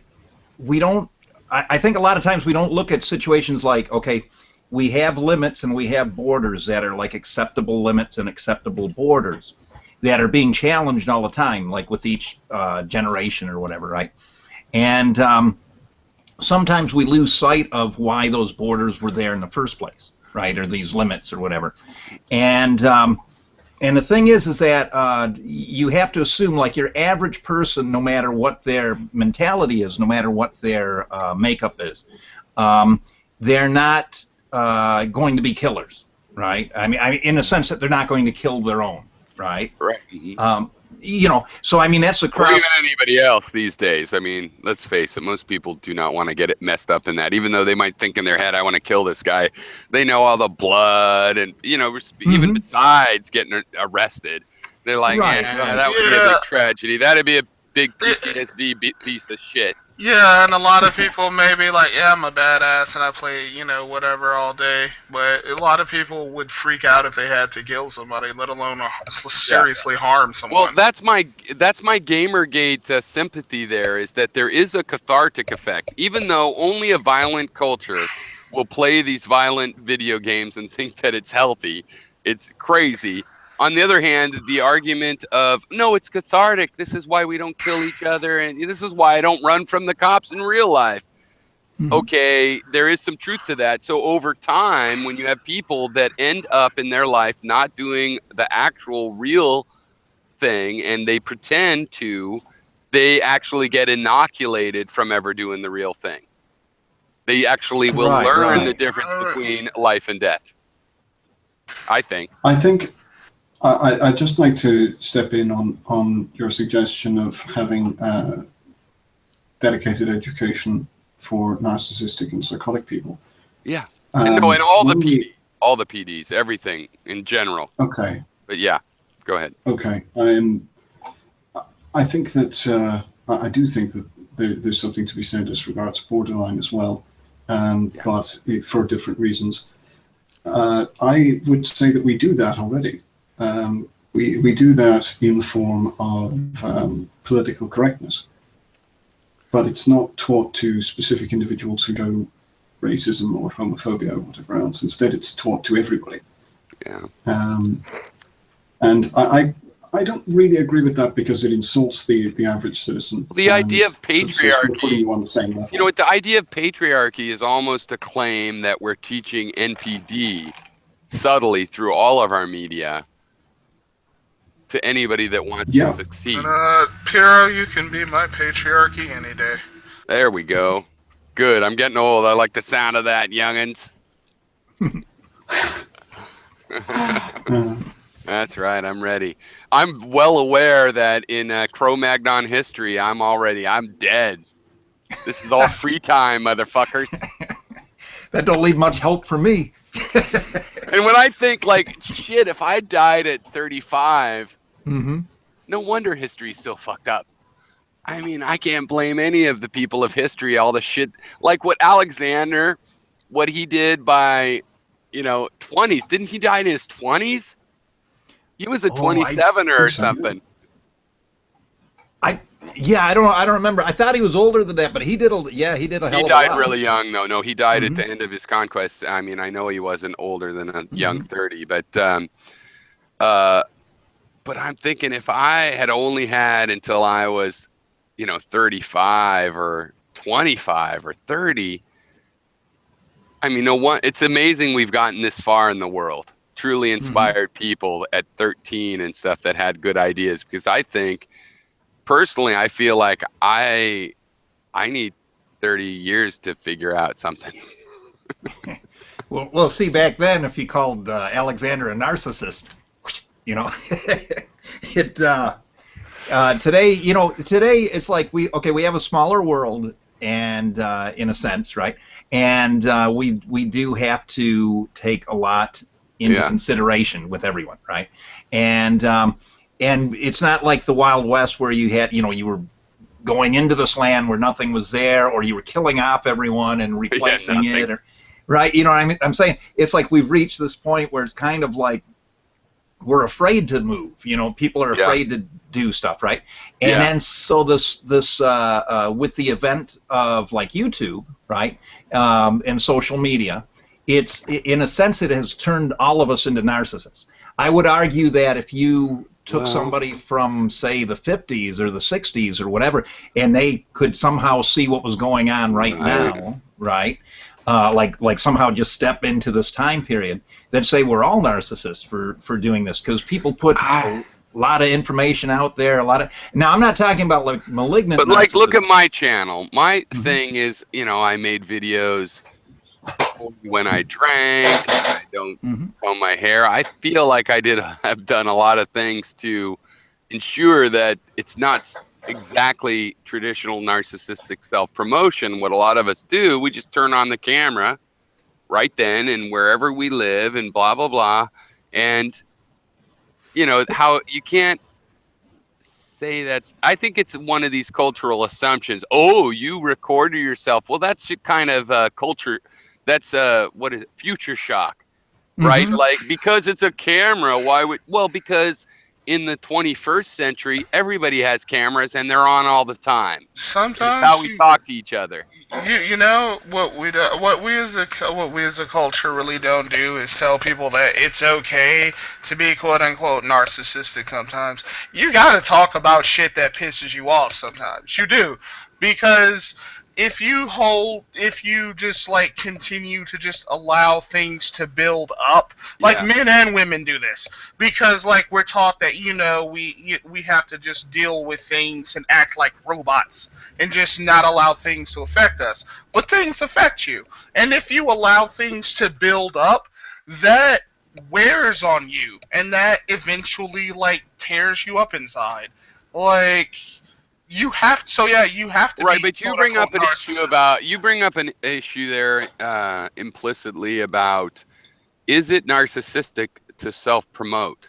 we don't. I think a lot of times we don't look at situations like, okay, we have limits and we have borders that are like acceptable limits and acceptable borders that are being challenged all the time, like with each generation or whatever, right? And sometimes we lose sight of why those borders were there in the first place, right? Or these limits or whatever. And the thing is that you have to assume, like, your average person, no matter what their mentality is, no matter what their makeup is, they're not going to be killers, right? I mean, in the sense that they're not going to kill their own, right? Right. You know, so I mean, that's across. Or even anybody else these days. I mean, let's face it, most people do not want to get it messed up in that. Even though they might think in their head, I want to kill this guy, they know all the blood and, you know, even besides getting arrested, they're like, that would be a big tragedy. That'd be a big PTSD piece of shit. Yeah, and a lot of people may be like, yeah, I'm a badass and I play, you know, whatever all day. But a lot of people would freak out if they had to kill somebody, let alone seriously harm someone. Well, that's my Gamergate sympathy there, is that there is a cathartic effect. Even though only a violent culture will play these violent video games and think that it's healthy, it's crazy. On the other hand, the argument of, no, it's cathartic, this is why we don't kill each other, and this is why I don't run from the cops in real life. Okay, there is some truth to that. So over time, when you have people that end up in their life not doing the actual real thing, and they pretend to, they actually get inoculated from ever doing the real thing. They actually will learn the difference between life and death, I think. I'd just like to step in on your suggestion of having dedicated education for narcissistic and psychotic people. Yeah. And all the PDs, everything in general. Okay. But yeah, go ahead. Okay. I think that I do think that there's something to be said as regards borderline as well, but for different reasons. I would say that we do that already. We do that in the form of political correctness, but it's not taught to specific individuals who show racism or homophobia or whatever else. Instead, it's taught to everybody. Yeah. And I don't really agree with that because it insults the average citizen. The idea of patriarchy, putting you on the same level. You know what, the idea of patriarchy is almost a claim that we're teaching NPD subtly through all of our media to anybody that wants to succeed. Piero, you can be my patriarchy any day. There we go. Good. I'm getting old. I like the sound of that, youngins. That's right. I'm ready. I'm well aware that in Cro-Magnon history, I'm dead. This is all free time, motherfuckers. That don't leave much hope for me. And when I think, like, shit, if I died at 35, no wonder history's still fucked up. I mean, I can't blame any of the people of history, all the shit, like what Alexander, what he did by, 20s. Didn't he die in his 20s? He was a 27 or something. I don't remember. I thought he was older than that, but he did a hell of a lot. He died really young, though. No, he died at the end of his conquest. I mean, I know he wasn't older than a young 30, but I'm thinking if I had only had until I was, 35 or 25 or 30, I mean, it's amazing we've gotten this far in the world. Truly inspired people at 13 and stuff that had good ideas, because I think personally, I feel like I need 30 years to figure out something. Well, see, back then, if you called Alexander a narcissist, today it's like we have a smaller world, and in a sense, right? And we do have to take a lot into consideration with everyone, right? And it's not like the Wild West where you had, you were going into this land where nothing was there, or you were killing off everyone and replacing it, right? You know what I mean? I'm saying it's like we've reached this point where it's kind of like we're afraid to move. People are afraid to do stuff, right? And then so this with the event of like YouTube, right, and social media, it's in a sense it has turned all of us into narcissists. I would argue that if you took somebody from, say, the 50s or the 60s or whatever, and they could somehow see what was going on right now, right? Like somehow just step into this time period, then say we're all narcissists for doing this, because people put a lot of information out there, now I'm not talking about like malignant, but like look at my channel. My thing is, I made videos when I drank, I don't comb my hair. I feel like I've done a lot of things to ensure that it's not exactly traditional narcissistic self-promotion. What a lot of us do, we just turn on the camera right then and wherever we live and blah, blah, blah. And, how you can't say I think it's one of these cultural assumptions. Oh, you recorded yourself. Well, that's kind of culture. That's what is it? Future shock, right? Like, because it's a camera, because in the 21st century, everybody has cameras and they're on all the time. Sometimes it's how we talk to each other. What we as a culture really don't do is tell people that it's okay to be quote unquote narcissistic. Sometimes you gotta talk about shit that pisses you off. Sometimes you do, because if you just like continue to just allow things to build up, like men and women do this, because like we're taught that we have to just deal with things and act like robots and just not allow things to affect us, but things affect you, and if you allow things to build up, that wears on you, and that eventually like tears you up inside, like. You have to right, be, but you bring up an issue there implicitly about, is it narcissistic to self-promote?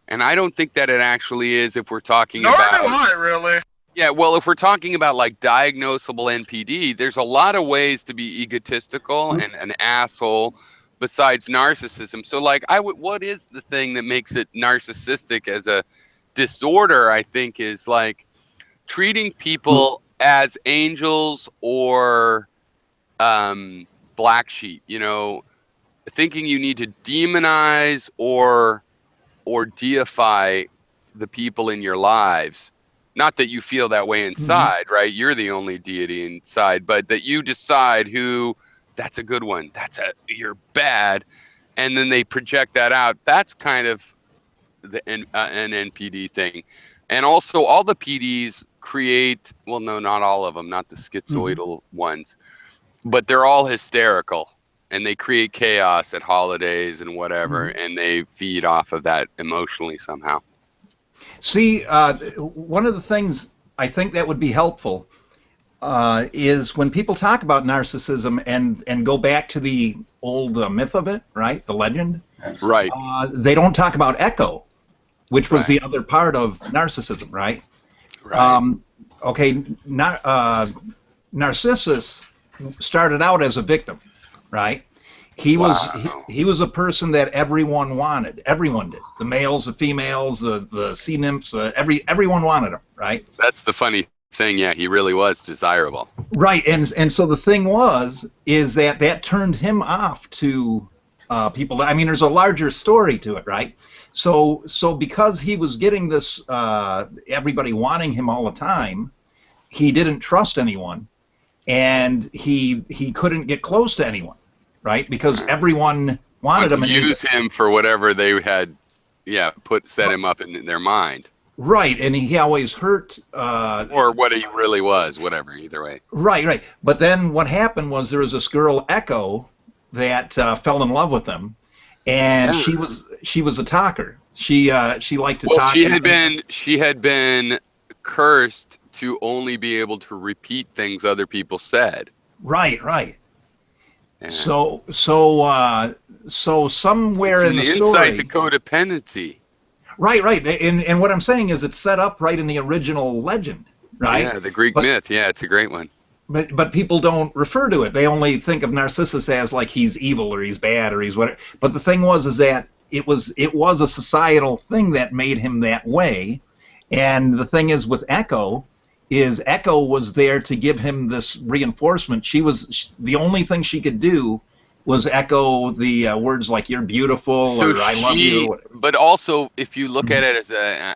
And I don't think that it actually is. If we're talking about, nor do I really. Yeah, well, if we're talking about like diagnosable NPD, there's a lot of ways to be egotistical and an asshole besides narcissism. So like, what is the thing that makes it narcissistic as a disorder? I think is like treating people as angels or black sheep, thinking you need to demonize or deify the people in your lives. Not that you feel that way inside, right? You're the only deity inside, but that you decide that's a good one, you're bad, and then they project that out. That's kind of an NPD thing. And also all the PDs create, well, no, not all of them, not the schizoidal ones, but they're all hysterical. and they create chaos at holidays and whatever, and they feed off of that emotionally somehow. See, one of the things I think that would be helpful is when people talk about narcissism and go back to the old myth of it, right? The legend. Right. They don't talk about echo, which was the other part of narcissism, right? Right. Okay, Narcissus started out as a victim, right? He was a person that everyone wanted. Everyone did. The males, the females, the sea nymphs, everyone wanted him, right? That's the funny thing. Yeah, he really was desirable. Right, and so the thing is that turned him off to people. I mean, there's a larger story to it, right? So because he was getting this, everybody wanting him all the time, he didn't trust anyone, and he couldn't get close to anyone, right? Because everyone wanted him and use him for whatever they had, set him up in their mind. Right, and he always hurt. Or what he really was, whatever, either way. Right. But then what happened was there was this girl, Echo, that fell in love with him, and she was a talker. She liked to talk. She had been cursed to only be able to repeat things other people said. Right. Yeah. So somewhere in the story, insight to codependency. Right. And what I'm saying is it's set up right in the original legend, right? Yeah, the Greek myth. Yeah, it's a great one. But people don't refer to it. They only think of Narcissus as like he's evil or he's bad or he's whatever. But the thing is that it was a societal thing that made him that way. And the thing is with Echo was there to give him this reinforcement. The only thing she could do was echo the words like "you're beautiful" or "I love you." But also, if you look at it as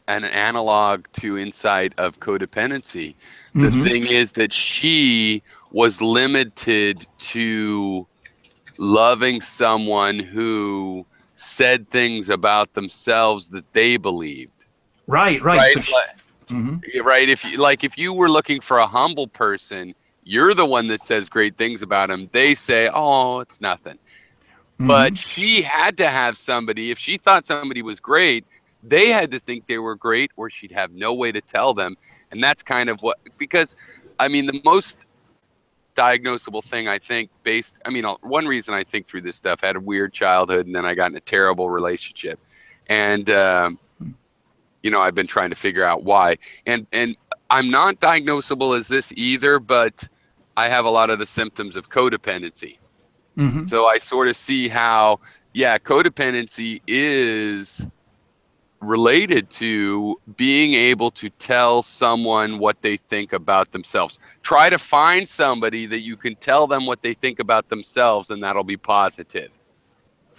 an analog to inside of codependency, the thing is that she was limited to loving someone who said things about themselves that they believed. Right. So right. If you were looking for a humble person, you're the one that says great things about him. They say, "Oh, it's nothing." But she had to have somebody. If she thought somebody was great, they had to think they were great, or she'd have no way to tell them. And that's kind of because, I mean, the most diagnosable thing I think one reason I think through this stuff, I had a weird childhood, and then I got in a terrible relationship. And, I've been trying to figure out why. And I'm not diagnosable as this either, but I have a lot of the symptoms of codependency. So I sort of see how, codependency is related to being able to tell someone what they think about themselves. Try to find somebody that you can tell them what they think about themselves, and that'll be positive.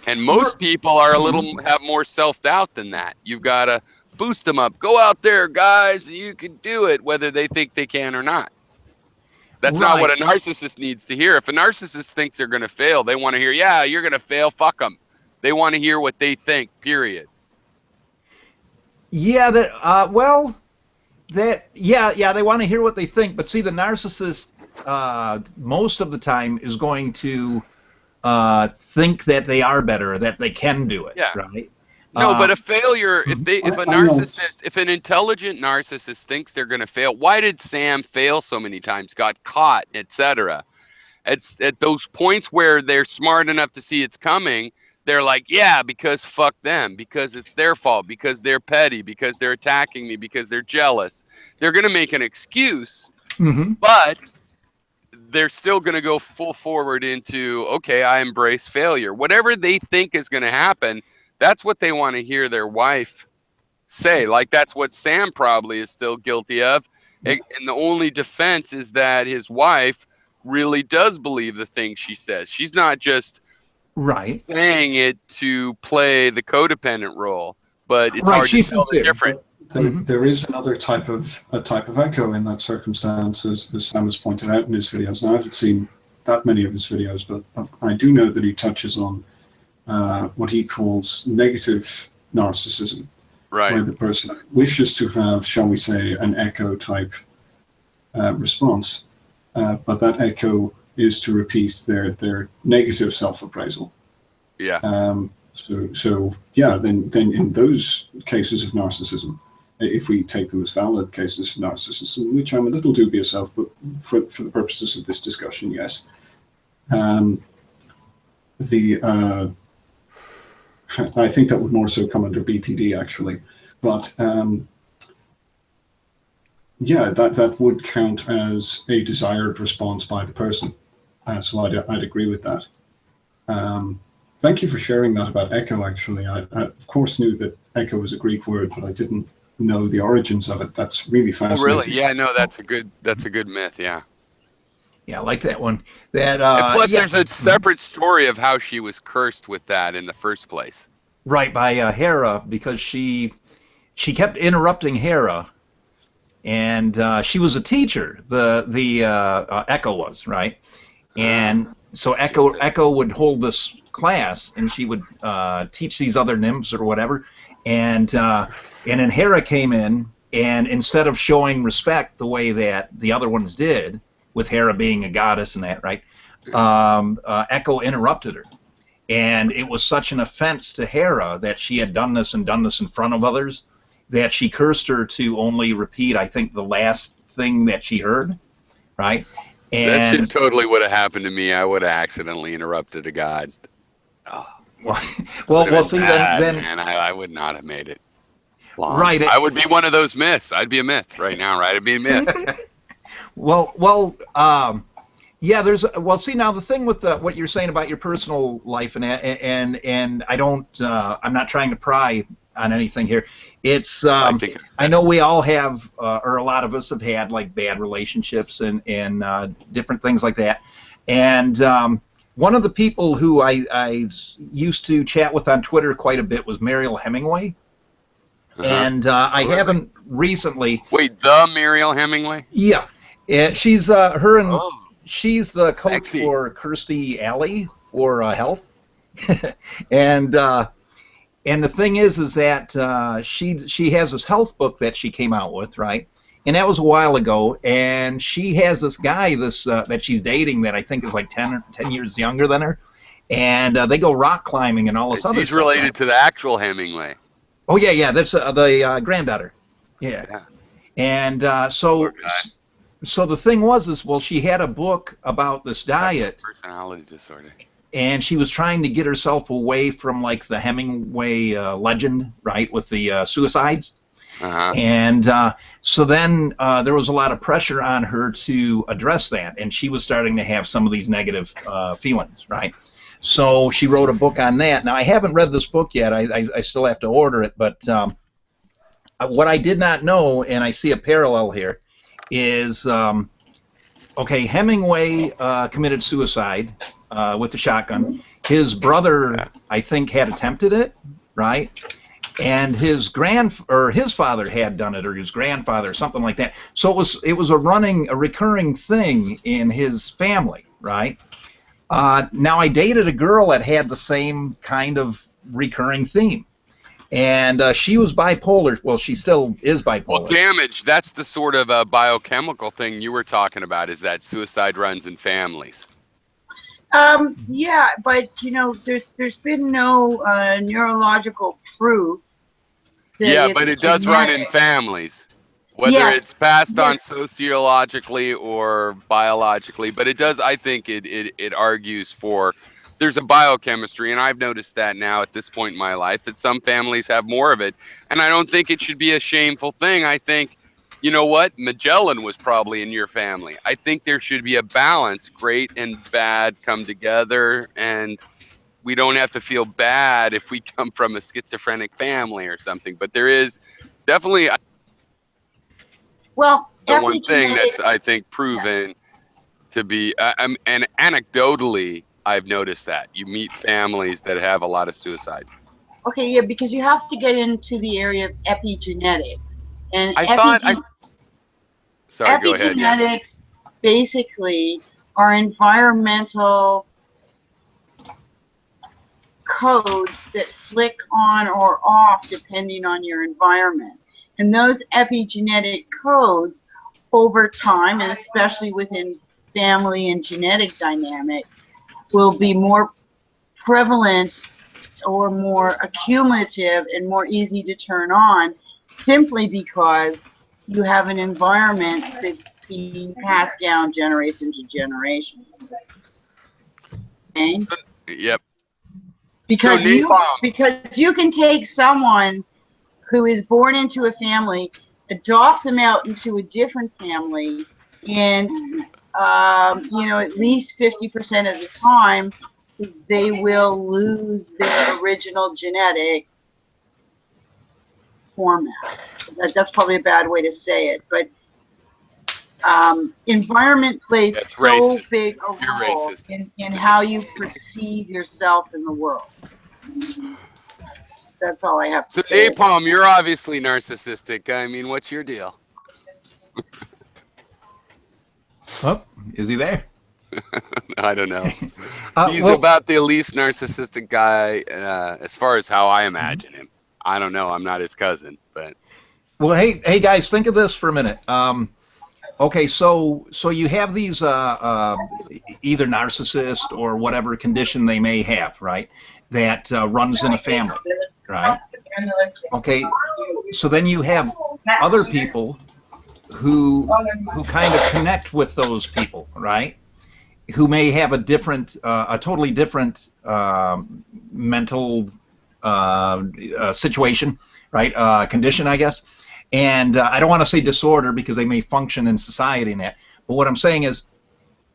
And most people are have more self-doubt than that. You've got to boost them up. Go out there, guys. You can do it, whether they think they can or not. That's not what a narcissist needs to hear. If a narcissist thinks they're going to fail, they want to hear, you're going to fail. Fuck them. They want to hear what they think, period. Yeah, they want to hear what they think. But see, the narcissist most of the time is going to think that they are better, that they can do it, right? No, but a failure, if an intelligent narcissist thinks they're going to fail, why did Sam fail so many times, got caught, etc.? It's at those points where they're smart enough to see it's coming, they're like, because fuck them, because it's their fault, because they're petty, because they're attacking me, because they're jealous. They're going to make an excuse, but they're still going to go full forward into, okay, I embrace failure. Whatever they think is going to happen, that's what they want to hear their wife say. Like, that's what Sam probably is still guilty of. And the only defense is that his wife really does believe the things she says. She's not just saying it to play the codependent role, but it's hard to tell the difference. There is another type of echo in that circumstance, as Sam has pointed out in his videos. Now, I haven't seen that many of his videos, but I do know that he touches on what he calls negative narcissism, where the person wishes to have, shall we say, an echo type response, but that echo is to repeat their negative self-appraisal. Yeah. So yeah, then in those cases of narcissism, if we take them as valid cases of narcissism, which I'm a little dubious of, but for the purposes of this discussion, yes. I think that would more so come under BPD actually, but yeah, that would count as a desired response by the person. So I'd agree with that. Thank you for sharing that about echo. Actually, I of course knew that echo was a Greek word, but I didn't know the origins of it. That's really fascinating. Oh, really? Yeah, no, that's a good myth. Yeah. Yeah, I like that one. That and plus, yeah. there's a separate story of how she was cursed with that in the first place. Right, by Hera, because she kept interrupting Hera, and she was a teacher. The Echo was, right, and so Echo would hold this class, and she would teach these other nymphs or whatever, and then Hera came in, and instead of showing respect the way that the other ones did, with Hera being a goddess and that, right, Echo interrupted her. And it was such an offense to Hera that she had done this in front of others that she cursed her to only repeat, I think, the last thing that she heard, right? And that shit totally would have happened to me. I would have accidentally interrupted a god. Oh, well, see, bad, then man, I would not have made it long. Right. I would be one of those myths. I'd be a myth right now, right? I'd be a myth. Yeah, see, now the thing with what you're saying about your personal life and I don't I'm not trying to pry on anything here. It's I know we all have or a lot of us have had like bad relationships and different things like that. And one of the people who I used to chat with on Twitter quite a bit was Mariel Hemingway. And I haven't recently. Wait, the Mariel Hemingway? Yeah, she's her and. Oh. She's the coach for Kirstie Alley for health, and the thing is that she has this health book that she came out with, right? And that was a while ago. And she has this guy that she's dating that I think is like 10 years younger than her, and they go rock climbing and all this other stuff. She's related to the actual Hemingway. Oh yeah, that's the granddaughter. Yeah. And So the thing was, well, she had a book about this diet. Personality disorder. And she was trying to get herself away from like the Hemingway legend, right, with the suicides. And so then there was a lot of pressure on her to address that, and she was starting to have some of these negative feelings, right? So she wrote a book on that. Now I haven't read this book yet. I still have to order it, but what I did not know, and I see a parallel here, is okay, Hemingway committed suicide with the shotgun. His brother, I think, had attempted it, right? And his father had done it, or his grandfather, or something like that. So it was a recurring thing in his family, right? Now I dated a girl that had the same kind of recurring theme. And she was bipolar. Well, she still is bipolar. Well, damage, that's the sort of biochemical thing you were talking about, is that suicide runs in families. Yeah, but, there's been no neurological proof that but it does run in families. Whether it's passed on sociologically or biologically. But it does, I think it argues for... There's a biochemistry, and I've noticed that now at this point in my life, that some families have more of it. And I don't think it should be a shameful thing. I think, you know what? Magellan was probably in your family. I think there should be a balance. Great and bad come together, and we don't have to feel bad if we come from a schizophrenic family or something. But there is definitely the one thing that's, I think, proven to be, and anecdotally, I've noticed that you meet families that have a lot of suicide. Okay, yeah, because you have to get into the area of epigenetics, and sorry, go ahead. Epigenetics basically are environmental codes that flick on or off depending on your environment, and those epigenetic codes, over time, and especially within family and genetic dynamics will be more prevalent or more accumulative and more easy to turn on, simply because you have an environment that's being passed down generation to generation. Okay? Yep. Because So you can take someone who is born into a family, adopt them out into a different family, and you know, at least 50% of the time, they will lose their original genetic format. That's probably a bad way to say it, but environment plays so big a role in how you perceive yourself in the world. That's all I have to say. So, Napalm, you're obviously narcissistic. I mean, what's your deal? Oh, is he there? I don't know. He's about the least narcissistic guy, as far as how I imagine him. I don't know. I'm not his cousin, but. Well, hey guys, think of this for a minute. Okay, so you have these either narcissist or whatever condition they may have, right? That runs in a family, right? Okay, so then you have other people who kind of connect with those people, right? Who may have a different, a totally different mental situation, right? Condition, I guess. And I don't want to say disorder because they may function in society in that. But what I'm saying is,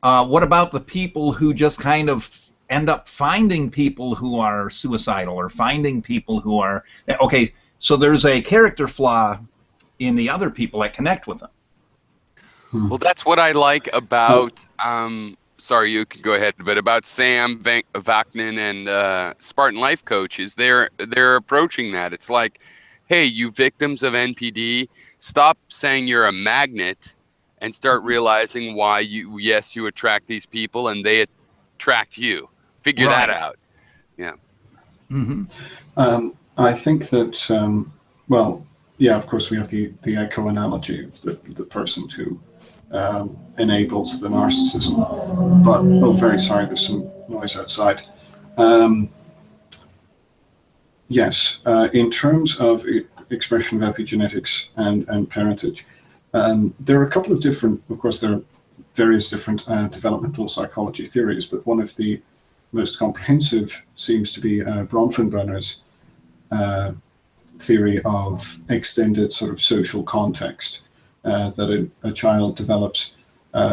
what about the people who just kind of end up finding people who are suicidal or finding people who are, okay, so there's a character flaw in the other people that connect with them. Well, that's what I like about, sorry, you can go ahead, but about Sam Vaknin and Spartan Life Coach is they're approaching that. It's like, hey, you victims of NPD, stop saying you're a magnet and start realizing why you attract these people and they attract you. Figure that out. Yeah. I think that, well, yeah, of course we have the echo analogy of the person who enables the narcissism. But, oh, very sorry, there's some noise outside. Yes, in terms of expression of epigenetics and parentage, there are a couple of different, of course, there are various different developmental psychology theories, but one of the most comprehensive seems to be Bronfenbrenner's theory of extended sort of social context that a child develops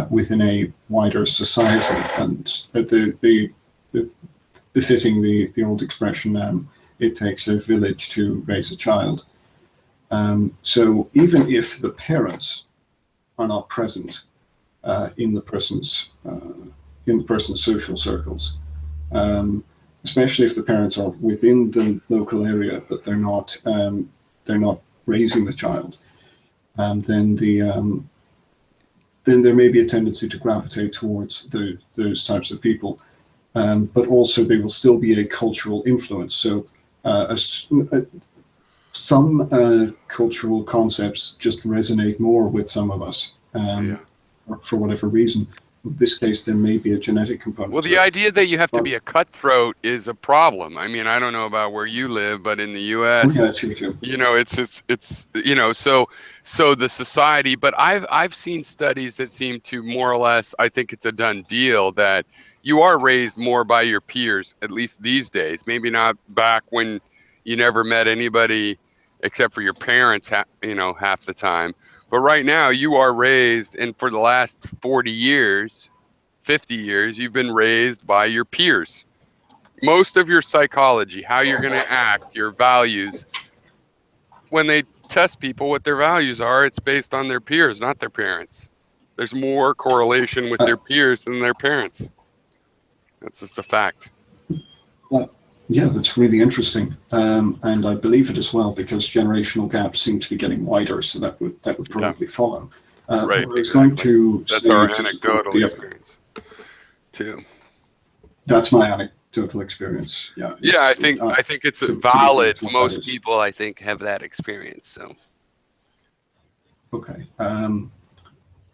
within a wider society, and befitting the old expression, it takes a village to raise a child. So even if the parents are not present in the person's social circles, especially if the parents are within the local area, but they're not raising the child, then there may be a tendency to gravitate towards those types of people, but also they will still be a cultural influence. So some cultural concepts just resonate more with some of us for whatever reason. In this case, there may be a genetic component. Well, the idea that you have to be a cutthroat is a problem. I mean, I don't know about where you live, but in the U.S., you know, it's you know, so the society. But I've seen studies that seem to more or less, I think it's a done deal that you are raised more by your peers, at least these days. Maybe not back when you never met anybody except for your parents, you know, half the time. But right now you are raised, and for the last 40 years, 50 years, you've been raised by your peers. Most of your psychology, how you're going to act, your values, when they test people what their values are, it's based on their peers, not their parents. There's more correlation with their peers than their parents. That's just a fact. Well, yeah, that's really interesting, and I believe it as well, because generational gaps seem to be getting wider, so that would probably follow. Right. I was going to That's our anecdotal experience too. That's my anecdotal experience. Yeah. Yeah, I think it's valid. Most people, I think, have that experience. So. Okay.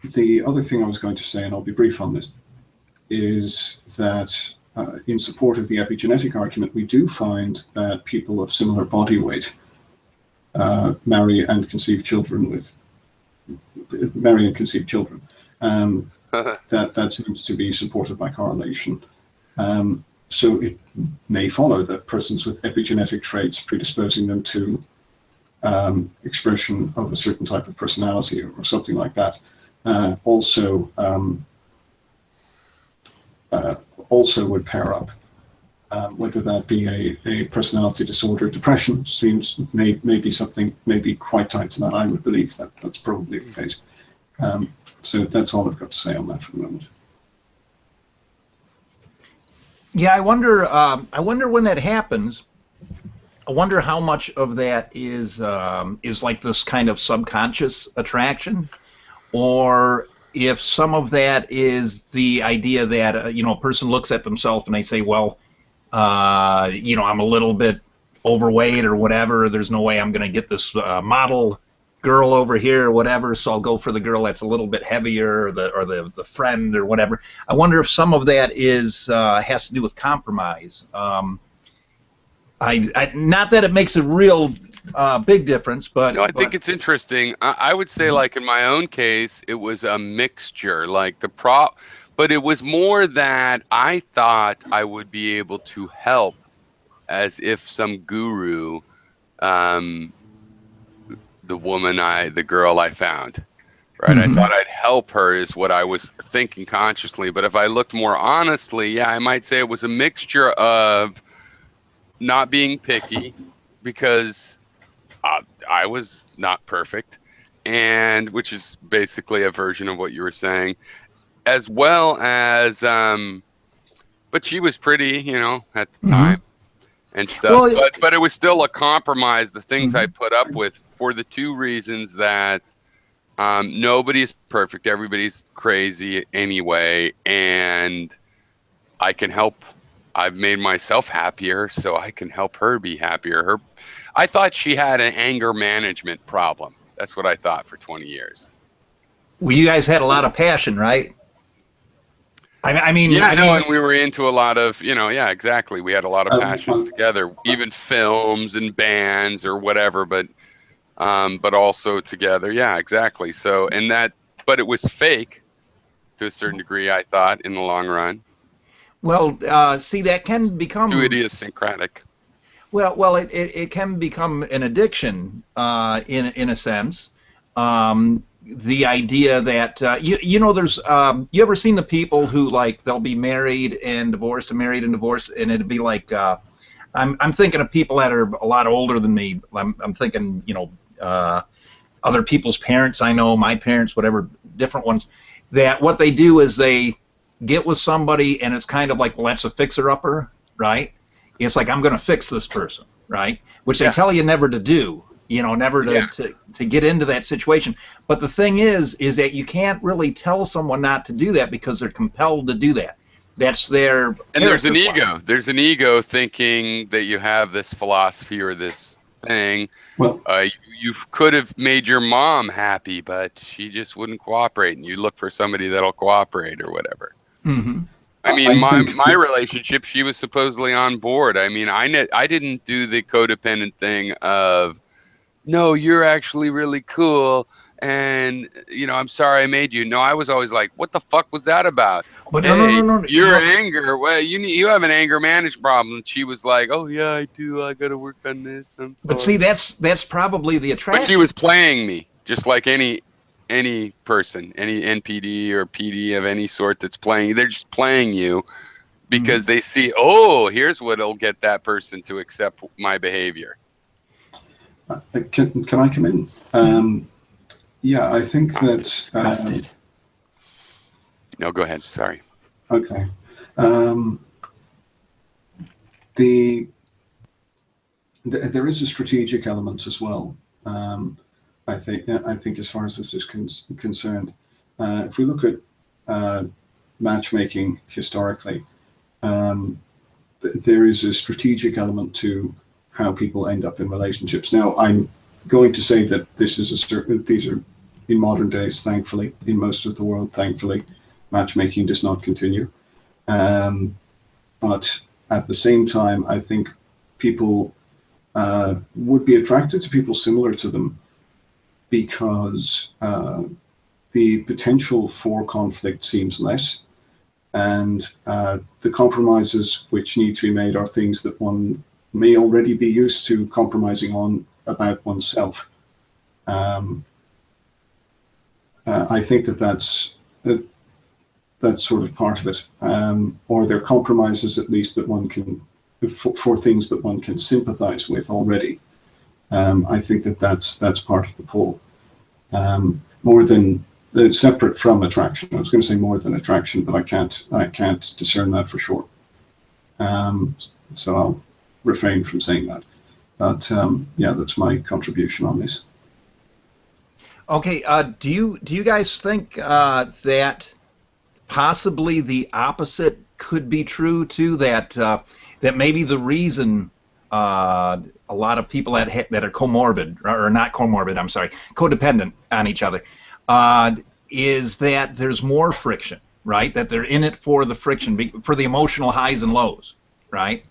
The other thing I was going to say, and I'll be brief on this, is that in support of the epigenetic argument, we do find that people of similar body weight marry and conceive children. That seems to be supported by correlation. So it may follow that persons with epigenetic traits predisposing them to expression of a certain type of personality or something like that also would pair up. Whether that be a personality disorder, depression seems may be something maybe quite tied to that. I would believe that that's probably the case. So that's all I've got to say on that for the moment. Yeah, I wonder when that happens. I wonder how much of that is like this kind of subconscious attraction, or if some of that is the idea that a person looks at themselves and they say, well, I'm a little bit overweight or whatever. There's no way I'm going to get this model girl over here or whatever, so I'll go for the girl that's a little bit heavier, or the friend or whatever. I wonder if some of that is has to do with compromise. Not that it makes a real big difference, but no, I think it's interesting. I would say, like in my own case, it was a mixture. Like but it was more that I thought I would be able to help, as if some guru, the girl I found, right? I thought I'd help her is what I was thinking consciously. But if I looked more honestly, yeah, I might say it was a mixture of not being picky, because I was not perfect, and which is basically a version of what you were saying, as well as but she was pretty, at the time and stuff. Well, but it was still a compromise, the things I put up with, for the two reasons that nobody's perfect, everybody's crazy anyway, and I can help. I've made myself happier, so I can help her be happier. I thought she had an anger management problem. That's what I thought for 20 years. Well, you guys had a lot of passion, right? I mean, and we were into a lot of, yeah, exactly. We had a lot of passions together, even films and bands or whatever, but also together. Yeah, exactly. So, but it was fake to a certain degree, I thought, in the long run. Well, see, that can become too idiosyncratic. Well, it can become an addiction, in a sense. The idea that there's you ever seen the people who, like, they'll be married and divorced and married and divorced, and it'd be like I'm thinking of people that are a lot older than me. I'm thinking other people's parents. I know my parents, whatever, different ones. That what they do is they get with somebody, and it's kind of like, well, that's a fixer-upper, right? It's like, I'm going to fix this person, right? Which they tell you never to do. Never to get into that situation. But the thing is that you can't really tell someone not to do that, because they're compelled to do that. That's their and there's an ego. There's an ego thinking that you have this philosophy or this thing. Well, you could have made your mom happy, but she just wouldn't cooperate, and you look for somebody that'll cooperate or whatever. I mean, my relationship, she was supposedly on board. I mean, I didn't do the codependent thing of, no, you're actually really cool, and I'm sorry I made you. No, I was always like, what the fuck was that about? But hey, no. Your anger. Well, you have an anger management problem. And she was like, oh yeah, I do. I got to work on this. But see, that's probably the attraction. But she was playing me, just like any person, any NPD or PD of any sort that's playing. They're just playing you because they see, oh, here's what'll get that person to accept my behavior. Can I come in? Yeah, I think that. No, go ahead. Sorry. Okay. There is a strategic element as well. I think as far as this is concerned, if we look at matchmaking historically, there is a strategic element to how people end up in relationships. Now, I'm going to say that these are in modern days, thankfully, in most of the world, thankfully, matchmaking does not continue. But at the same time, I think people would be attracted to people similar to them because the potential for conflict seems less, and the compromises which need to be made are things that one may already be used to compromising on about oneself. I think that's sort of part of it, or they're compromises at least that one can, for things that one can sympathize with already. I think that's part of the pull, more than separate from attraction. I was going to say more than attraction, but I can't discern that for sure. So I'll refrain from saying that. But yeah, that's my contribution on this. Okay, do you guys think that possibly the opposite could be true too? That maybe the reason a lot of people that are comorbid, or not comorbid, I'm sorry, codependent on each other, is that there's more friction, right? That they're in it for the friction, for the emotional highs and lows, right?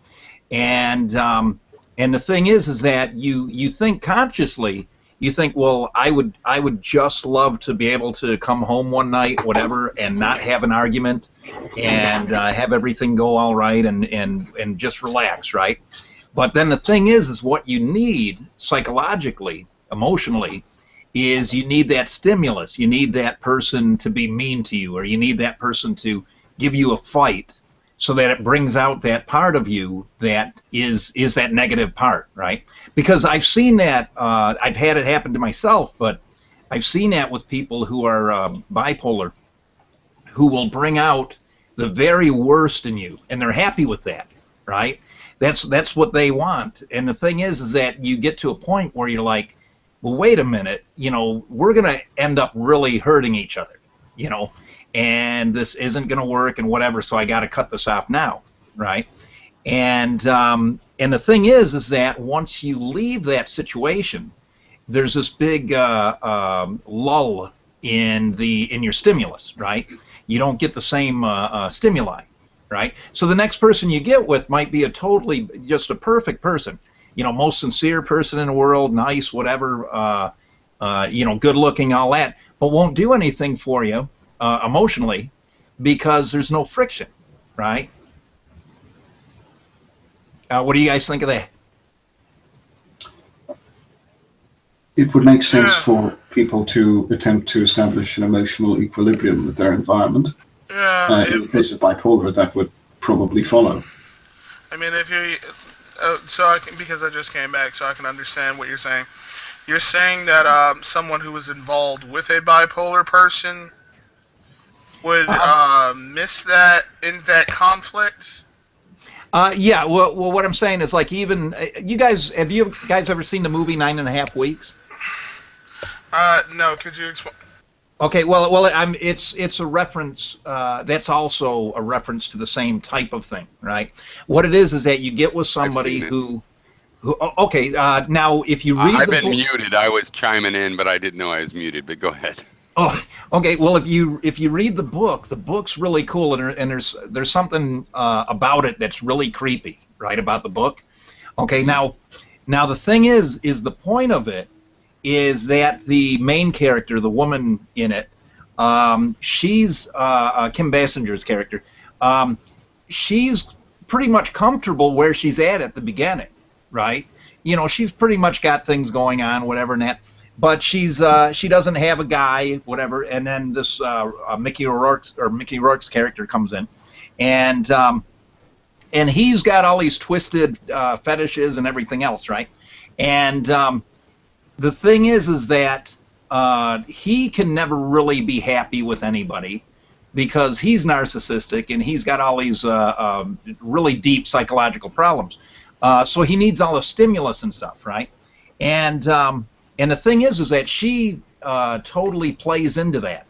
And the thing is that you think consciously. You think, well, I would just love to be able to come home one night, whatever, and not have an argument, and have everything go all right, and just relax, right? But then the thing is what you need psychologically, emotionally, is you need that stimulus. You need that person to be mean to you, or you need that person to give you a fight, so that it brings out that part of you that is that negative part, right? Because I've seen that, I've had it happen to myself, but I've seen that with people who are bipolar, who will bring out the very worst in you, and they're happy with that, right? That's what they want. And the thing is that you get to a point where you're like, well, wait a minute, we're going to end up really hurting each other, and this isn't going to work and whatever, so I got to cut this off now, right? And the thing is that once you leave that situation, there's this big lull in your stimulus, right? You don't get the same stimuli, right? So the next person you get with might be just a perfect person, most sincere person in the world, nice, whatever, good looking, all that, but won't do anything for you emotionally, because there's no friction, right? What do you guys think of that? It would make sense for people to attempt to establish an emotional equilibrium with their environment. In the case of bipolar, that would probably follow. I mean, if you, because I just came back, so I can understand what you're saying. You're saying that someone who was involved with a bipolar person would miss that in that conflict? Yeah. Well, what I'm saying is, like, even have you guys ever seen the movie 9.5 Weeks? No. Could you explain? Okay. Well, it's a reference. That's also a reference to the same type of thing, right? What it is that you get with somebody who. Okay. Now, if you read I've the been book, muted. I was chiming in, but I didn't know I was muted. But go ahead. Oh, okay. Well, if you read the book's really cool, and there's something about it that's really creepy, right? About the book. Okay, now the thing is the point of it is that the main character, the woman in it, she's Kim Basinger's character. She's pretty much comfortable where she's at the beginning, right? She's pretty much got things going on, whatever, and that. But she doesn't have a guy, whatever, and then this Mickey Rourke's character comes in, and he's got all these twisted fetishes and everything else, right? And the thing is that he can never really be happy with anybody, because he's narcissistic and he's got all these really deep psychological problems. So he needs all the stimulus and stuff, right? And the thing is that she totally plays into that.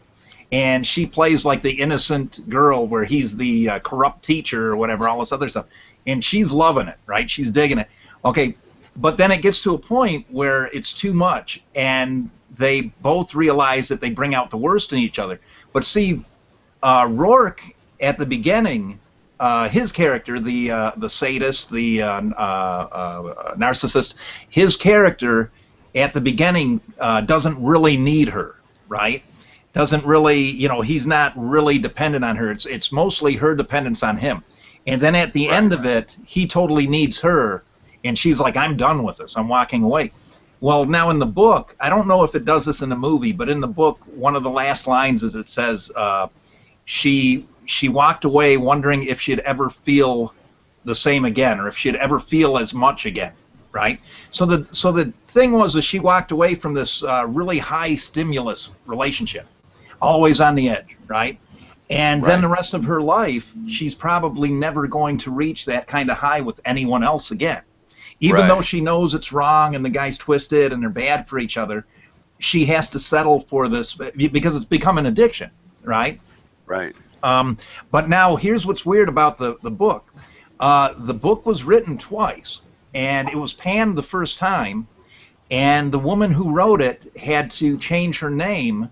And she plays like the innocent girl where he's the corrupt teacher or whatever, all this other stuff. And she's loving it, right? She's digging it. Okay, But then it gets to a point where it's too much, and they both realize that they bring out the worst in each other. But see, Rourke at the beginning, his character, the sadist, the narcissist, his character at the beginning doesn't really need her, right? Doesn't really, you know, he's not really dependent on her. It's mostly her dependence on him. And then at the end of it, he totally needs her, and she's like, I'm done with this. I'm walking away. Well, now in the book, I don't know if it does this in the movie, but in the book, one of the last lines is it says she walked away wondering if she'd ever feel the same again, or if she'd ever feel as much again, right? So the thing was that she walked away from this really high stimulus relationship, always on the edge, right? And then the rest of her life, she's probably never going to reach that kind of high with anyone else again. Even though she knows it's wrong and the guy's twisted and they're bad for each other, she has to settle for this because it's become an addiction, right? Right. But now here's what's weird about the book. The book was written twice, and it was panned the first time, and the woman who wrote it had to change her name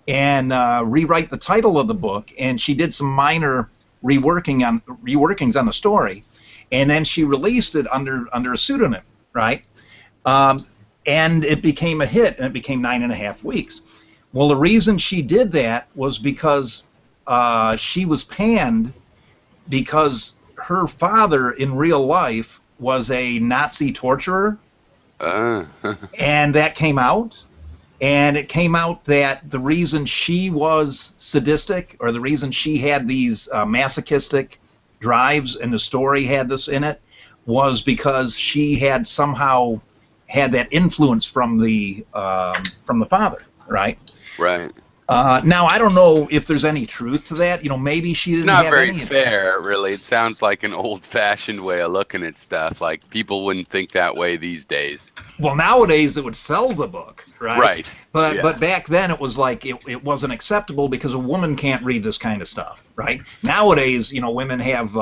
and rewrite the title of the book, and she did some minor reworkings on the story, and then she released it under a pseudonym, right? And it became a hit, and it became 9.5 weeks. Well, the reason she did that was because she was panned because her father in real life was a Nazi torturer, and that came out. And it came out that the reason she was sadistic, or the reason she had these masochistic drives, and the story had this in it, was because she had somehow had that influence from the father, right? Right. Now, I don't know if there's any truth to that. You know, maybe she didn't have any. It's not very fair, really. It sounds like an old-fashioned way of looking at stuff. Like, people wouldn't think that way these days. Well, nowadays it would sell the book, right? Right. But back then it was like it wasn't acceptable because a woman can't read this kind of stuff, right? Nowadays, you know, women have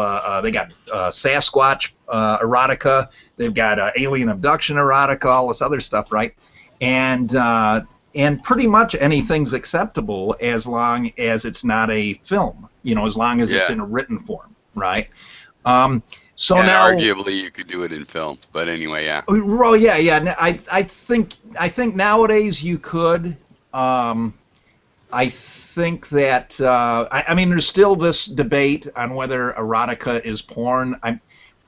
they got Sasquatch erotica, they've got alien abduction erotica, all this other stuff, right? And pretty much anything's acceptable as long as it's not a film, you know, as long as it's in a written form, right? So and now, arguably, you could do it in film, but anyway, yeah. Well, yeah. I think nowadays you could. I think that I mean, there's still this debate on whether erotica is porn.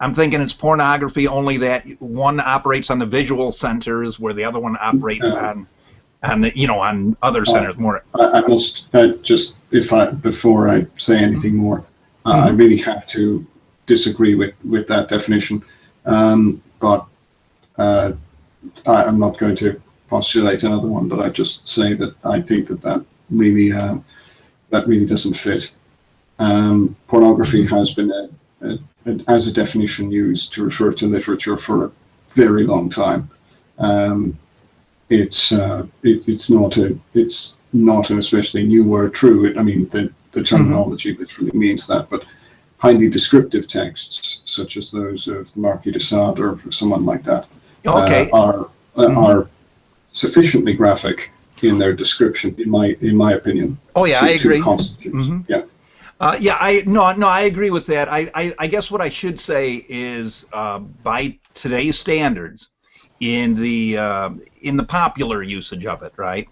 I'm thinking it's pornography, only that one operates on the visual centers where the other one operates on other centers more. I must just, before I say anything more, I really have to disagree with that definition. But I'm not going to postulate another one, but I just say that I think that really doesn't fit. Pornography has been as a definition used to refer to literature for a very long time. It's not an especially new word. True, I mean the terminology literally means that, but highly descriptive texts such as those of the Marquis de Sade or someone like that are sufficiently graphic in their description, in my opinion. Oh yeah, I agree. To constitute, yeah. I agree with that. I guess what I should say is by today's standards, in the popular usage of it, right?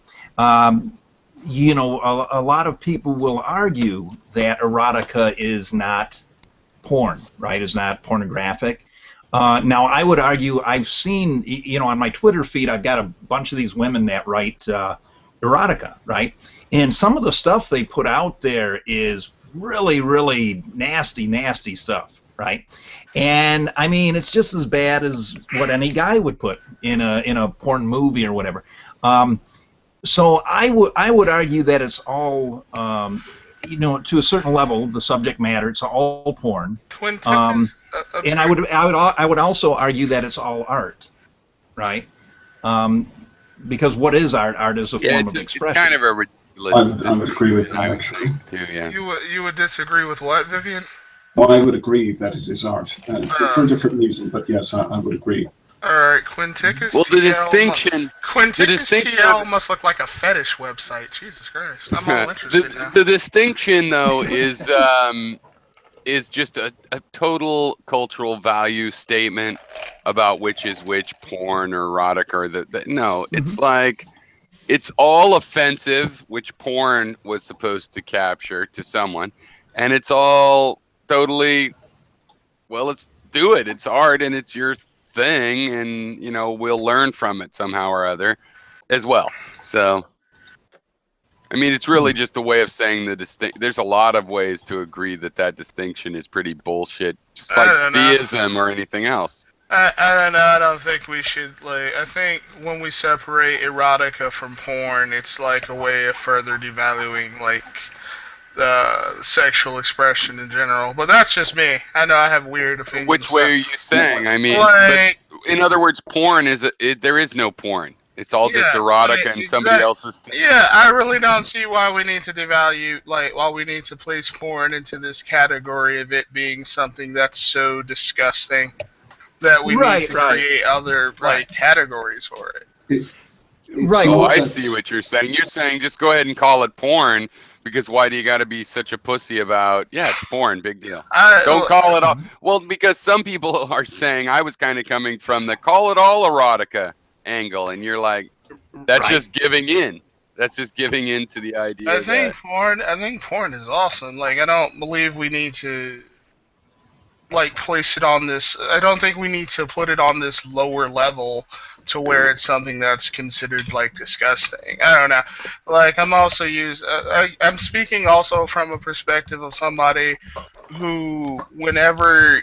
You know, a lot of people will argue that erotica is not porn, right? Is not pornographic. Now, I would argue, I've seen, you know, on my Twitter feed, I've got a bunch of these women that write erotica, right? And some of the stuff they put out there is really, really nasty stuff, right? And I mean, it's just as bad as what any guy would put in a porn movie or whatever. So I would argue that it's all, you know, to a certain level, the subject matter, it's all porn. And I would also argue that it's all art, right? Because what is art? Art is a form of expression. It's kind of a ridiculous. I would agree with that, actually. Yeah. You would disagree with what, Vivian? Well, I would agree that it is art for a different reason, but yes, I would agree. All right, Quinticus Well, the TL distinction. Quinticus TL must look like a fetish website. Jesus Christ, I'm all interested now. The distinction, though, is just a total cultural value statement about which is which, porn or erotic, or no. It's like it's all offensive, which porn was supposed to capture to someone, and it's all totally, well, let's do it. It's art and it's your thing, and you know, we'll learn from it somehow or other as well. So I mean, it's really just a way of saying there's a lot of ways to agree that distinction is pretty bullshit, just like theism or anything else. I don't know. I don't think we should, I think when we separate erotica from porn, it's like a way of further devaluing, sexual expression in general. But that's just me. I know I have weird opinions. Which way are you saying? I mean, in other words, porn there is no porn. It's all just erotica and somebody else's thing. Yeah, I really don't see why we need to devalue, why we need to place porn into this category of it being something that's so disgusting that we need to create other categories for it. Oh, I see what you're saying. You're saying just go ahead and call it porn, because why do you got to be such a pussy about, it's porn, big deal. Don't call it all. Well, because some people are saying, I was kind of coming from the call it all erotica angle, and you're like, that's just giving in. That's just giving in to the idea. I think porn is awesome. I don't believe we need to place it on this. I don't think we need to put it on this lower level to where it's something that's considered disgusting. I don't know. I'm also I'm speaking also from a perspective of somebody who, whenever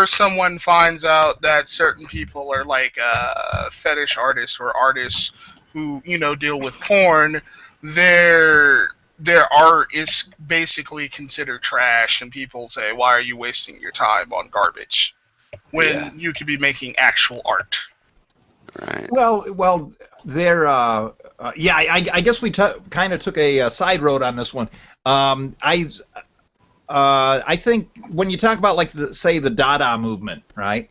someone finds out that certain people are fetish artists or artists who deal with porn, their art is basically considered trash, and people say, why are you wasting your time on garbage when you could be making actual art? Right. Well, there. I guess we kind of took a side road on this one. I think when you talk about say the Dada movement, right,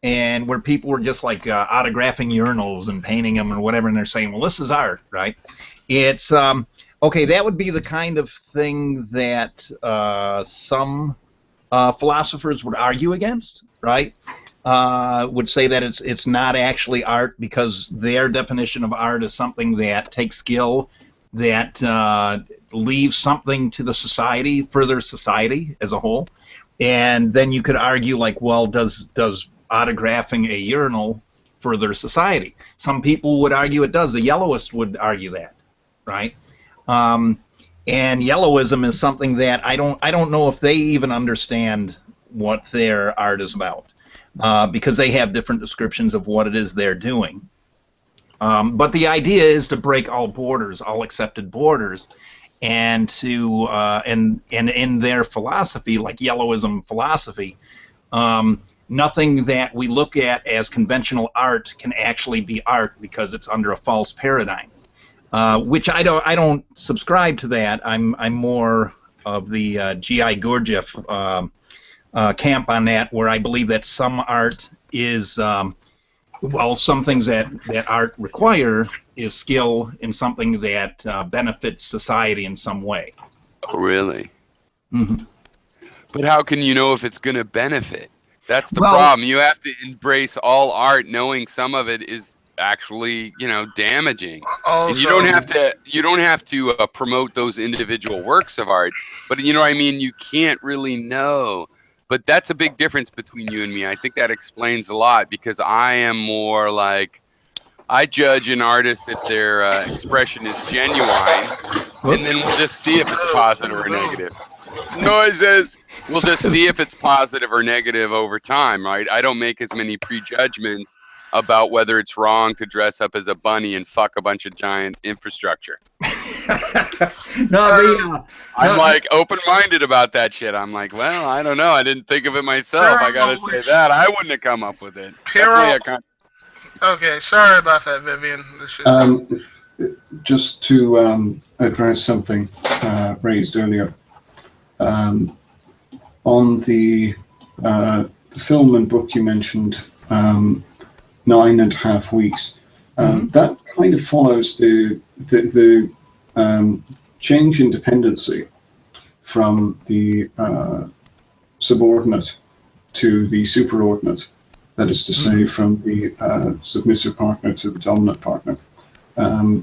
and where people were just autographing urinals and painting them or whatever, and they're saying, well, this is art, right? It's okay, that would be the kind of thing that some philosophers would argue against, right? Would say that it's not actually art, because their definition of art is something that takes skill, that leaves something to the society, further society as a whole. And then you could argue well, does autographing a urinal further society? Some people would argue it does. The Yellowists would argue that, right? And Yellowism is something that I don't know if they even understand what their art is about, because they have different descriptions of what it is they're doing. But the idea is to break all borders, all accepted borders, and to and in their philosophy, like Yellowism philosophy, nothing that we look at as conventional art can actually be art, because it's under a false paradigm. Which I don't subscribe to that. I'm more of the G.I. Gurdjieff camp on that, where I believe that some art is, some things that art require is skill in something that benefits society in some way. Oh, really? Mm-hmm. But how can you know if it's going to benefit? That's the problem. You have to embrace all art, knowing some of it is actually damaging. And you don't have to promote those individual works of art, but you can't really know. But that's a big difference between you and me. I think that explains a lot, because I am more I judge an artist if their expression is genuine, and then we'll just see if it's positive or negative. Noises. We'll just see if it's positive or negative over time, right? I don't make as many prejudgments about whether it's wrong to dress up as a bunny and fuck a bunch of giant infrastructure. I'm open-minded about that shit. I'm well, I don't know. I didn't think of it myself. I gotta say that. I wouldn't have come up with it. Okay, sorry about that, Vivian. Just to address something raised earlier. On the film and book you mentioned, 9.5 weeks. That kind of follows the change in dependency from the subordinate to the superordinate. That is to say, from the submissive partner to the dominant partner,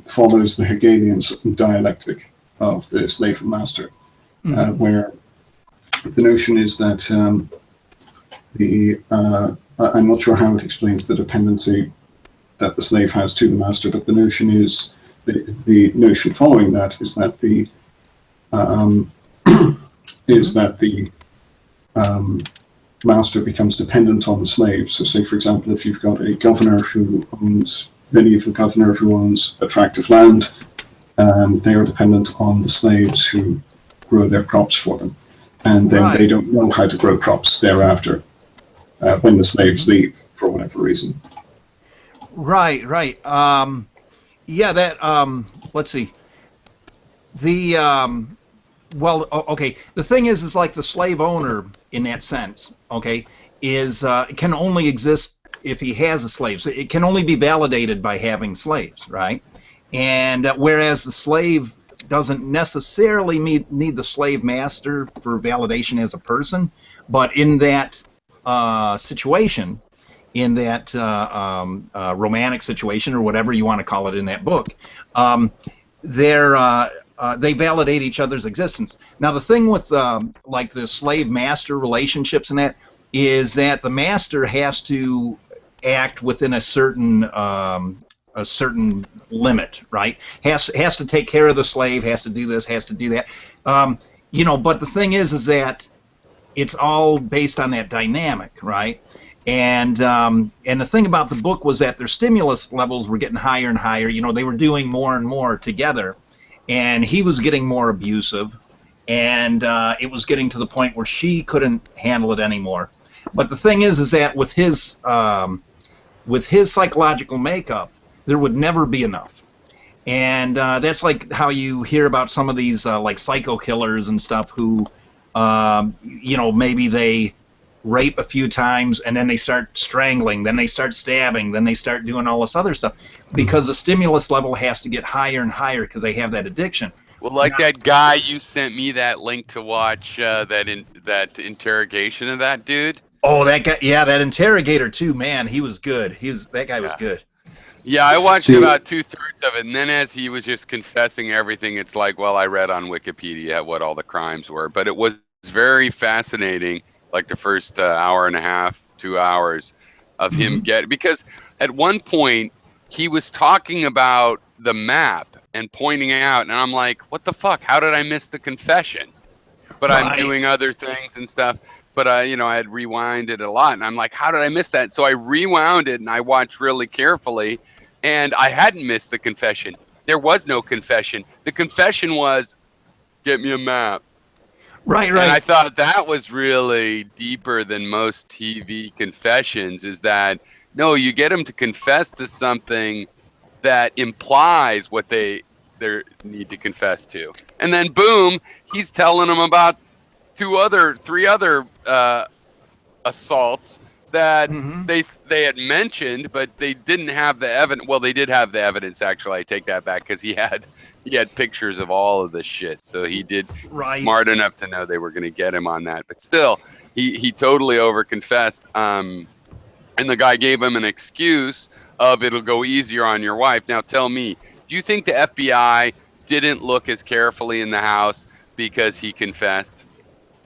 follows the Hegelian dialectic of the slave and master, where the notion is that I'm not sure how it explains the dependency that the slave has to the master, but the notion is, the notion following that is that the master becomes dependent on the slave. So say, for example, if you've got a governor who owns a tract of land, they are dependent on the slaves who grow their crops for them. And then they don't know how to grow crops thereafter when the slaves leave for whatever reason. Right. Yeah, that, let's see. Well, okay, the thing is like the slave owner in that sense, okay, can only exist if he has a slave. So it can only be validated by having slaves, right? And whereas the slave doesn't necessarily need the slave master for validation as a person, but in that situation, in that romantic situation, or whatever you want to call it in that book, they validate each other's existence. Now, the thing with like the slave-master relationships and that is that the master has to act within a certain limit, right? Has to take care of the slave, has to do this, has to do that. You know, but the thing is that it's all based on that dynamic, right? And the thing about the book was that their stimulus levels were getting higher and higher. You know, they were doing more and more together, and he was getting more abusive, and it was getting to the point where she couldn't handle it anymore. But the thing is that with his psychological makeup, there would never be enough. And that's like how you hear about some of these like psycho killers and stuff who, you know, maybe they rape a few times and then they start strangling, then they start stabbing, then they start doing all this other stuff because the stimulus level has to get higher and higher because they have that addiction. Well, like that guy you sent me that link to watch, that interrogation of that dude. Oh, that guy, yeah, that interrogator too, man, he was good. That guy was good. Yeah, I watched about 2/3 of it, and then as he was just confessing everything, it's like, well, I read on Wikipedia what all the crimes were, but it was very fascinating, like the first hour and a half, 2 hours of him because at one point he was talking about the map and pointing out, and I'm like, what the fuck? How did I miss the confession? But I'm doing other things and stuff. But you know, I had rewinded a lot, and I'm like, how did I miss that? So I rewound it and I watched really carefully, and I hadn't missed the confession. There was no confession. The confession was, get me a map. Right. And I thought that was really deeper than most TV confessions, is that, no, you get them to confess to something that implies what they need to confess to. And then, boom, he's telling them about 3 other assaults that they had mentioned, but they didn't have the evidence. Well, they did have the evidence, actually. I take that back, because he had pictures of all of this shit. So he did smart enough to know they were going to get him on that. But still, he totally overconfessed. And the guy gave him an excuse of, it'll go easier on your wife. Now tell me, do you think the FBI didn't look as carefully in the house because he confessed?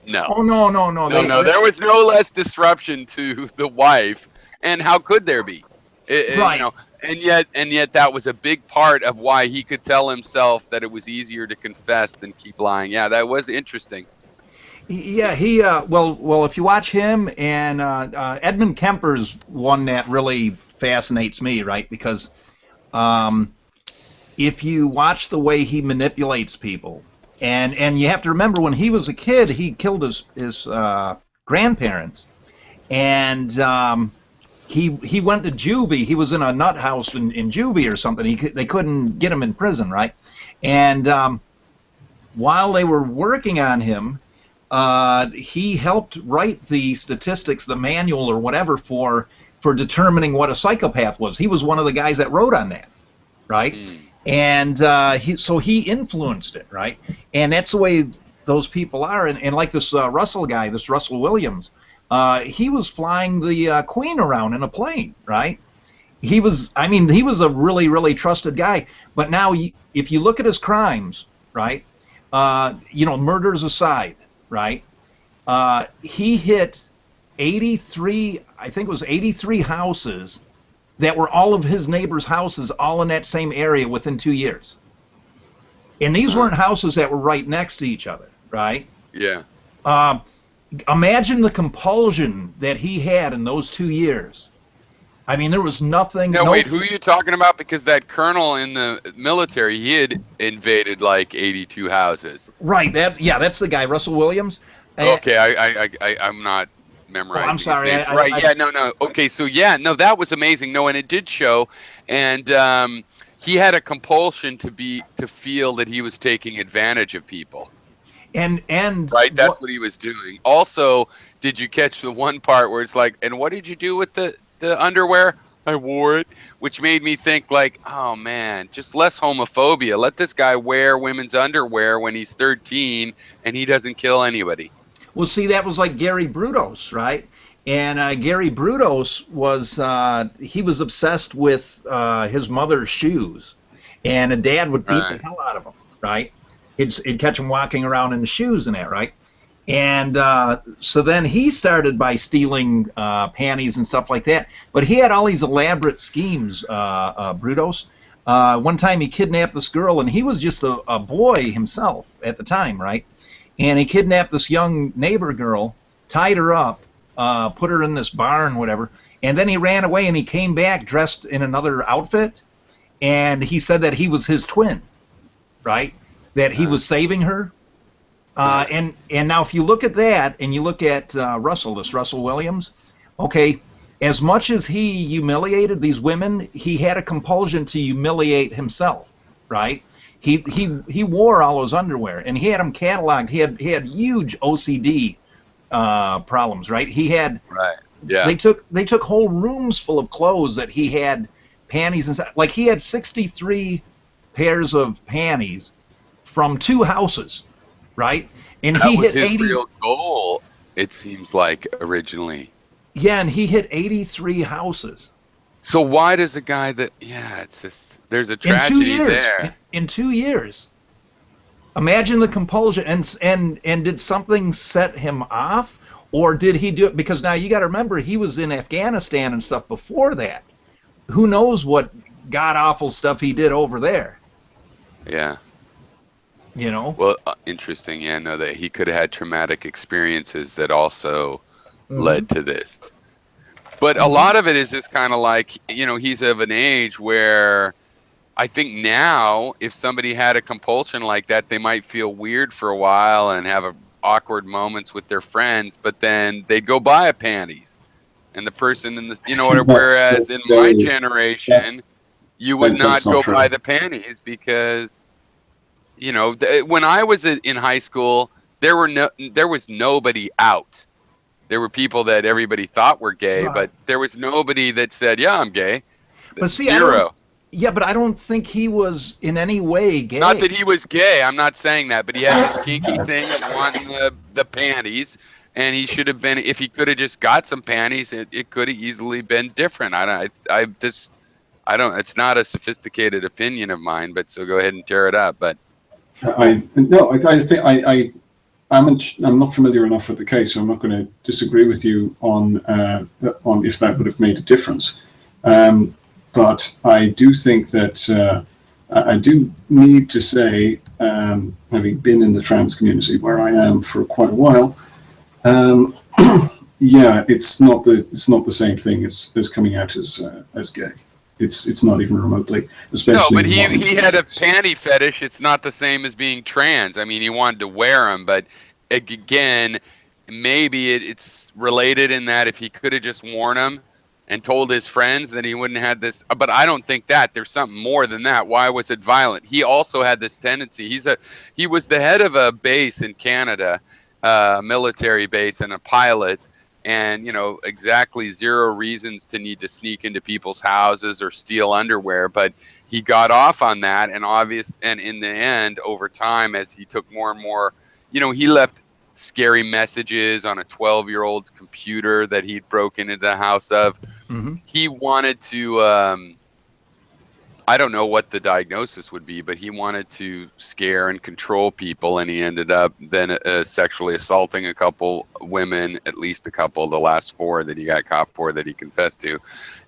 No. Oh, no. No. There was no less disruption to the wife, and how could there be? You know, and yet that was a big part of why he could tell himself that it was easier to confess than keep lying. Yeah, that was interesting. Yeah, he well, if you watch him and Edmund Kemper's one that really fascinates me, right? Because if you watch the way he manipulates people. And you have to remember, when he was a kid, he killed his grandparents, and he went to juvie. He was in a nut house in juvie or something. They couldn't get him in prison, right? And while they were working on him, he helped write the statistics, the manual or whatever, for for determining what a psychopath was. He was one of the guys that wrote on that, right? And so he influenced it, right? And that's the way those people are. And like this Russell guy, this Russell Williams, he was flying the Queen around in a plane, right? He was, I mean, he was a really, really trusted guy. But now, if you look at his crimes, right, you know, murders aside, right, he hit 83, I think it was 83 houses that were all of his neighbors' houses, all in that same area within 2 years. And these weren't houses that were right next to each other, right? Yeah. Imagine the compulsion that he had in those 2 years. I mean, there was nothing. No, wait, who are you talking about? Because that colonel in the military, he had invaded like 82 houses. Right. That's the guy, Russell Williams. Okay, I'm not memorizing. Oh, I'm sorry. No. Okay, so no, that was amazing. No, and it did show, and he had a compulsion to feel that he was taking advantage of people. And right, that's what he was doing. Also, did you catch the one part where it's like, and what did you do with the underwear? I wore it, which made me think like, oh man, just less homophobia. Let this guy wear women's underwear when he's 13 and he doesn't kill anybody. Well, see, that was like Gary Brudos, right? And Gary Brudos was, he was obsessed with his mother's shoes, and a dad would beat the hell out of him, right? He'd catch him walking around in the shoes and that, right? And so then he started by stealing panties and stuff like that. But he had all these elaborate schemes, Brudos. One time he kidnapped this girl, and he was just a boy himself at the time, right? And he kidnapped this young neighbor girl, tied her up, put her in this barn, whatever. And then he ran away, and he came back dressed in another outfit. And he said that he was his twin, right? That he was saving her. And now if you look at that and you look at Russell Williams, okay, as much as he humiliated these women, he had a compulsion to humiliate himself, right? He wore all those underwear, and he had them cataloged. He had huge OCD problems, right? He had They took whole rooms full of clothes that he had panties inside. Like he had 63 pairs of panties from 2 houses. Right, and that he was hit his 80. Real goal, it seems like originally. Yeah, and he hit 83 houses. So why does a guy that? Yeah, it's just there's a tragedy there. In 2 years, imagine the compulsion. And did something set him off, or did he do it? Because now you got to remember he was in Afghanistan and stuff before that. Who knows what god awful stuff he did over there? Yeah. You know. Well, interesting. Yeah, no, that he could have had traumatic experiences that also led to this. But a lot of it is just kind of like, you know, he's of an age where I think now if somebody had a compulsion like that, they might feel weird for a while and have awkward moments with their friends, but then they'd go buy a panties. And the person in the, you know, whereas in my generation, you would not go buy the panties because, you know, when I was in high school, there was nobody out. There were people that everybody thought were gay, but there was nobody that said, "Yeah, I'm gay." But see, zero. But I don't think he was in any way gay. Not that he was gay. I'm not saying that, but he had this kinky thing of wanting the panties, and he should have been. If he could have just got some panties, it could have easily been different. I don't. It's not a sophisticated opinion of mine, but so go ahead and tear it up. But I'm not familiar enough with the case, so I'm not going to disagree with you on if that would have made a difference. But I do think that I do need to say, having been in the trans community where I am for quite a while, yeah, it's not the same thing as coming out as gay. It's not even remotely, especially. No, but he had a panty fetish. It's not the same as being trans. I mean, he wanted to wear them, but again, maybe it's related in that if he could have just worn them and told his friends, then he wouldn't have had this. But I don't think that. There's something more than that. Why was it violent? He also had this tendency. He was the head of a base in Canada, a military base, and a pilot. and you know, exactly 0 reasons to need to sneak into people's houses or steal underwear, but he got off on that, and in the end, over time, as he took more and more, you know, he left scary messages on a 12-year-old's computer that he'd broken into the house of. He wanted to I don't know what the diagnosis would be, but he wanted to scare and control people, and he ended up then sexually assaulting a couple women, at least a couple, the last 4 that he got caught for that he confessed to,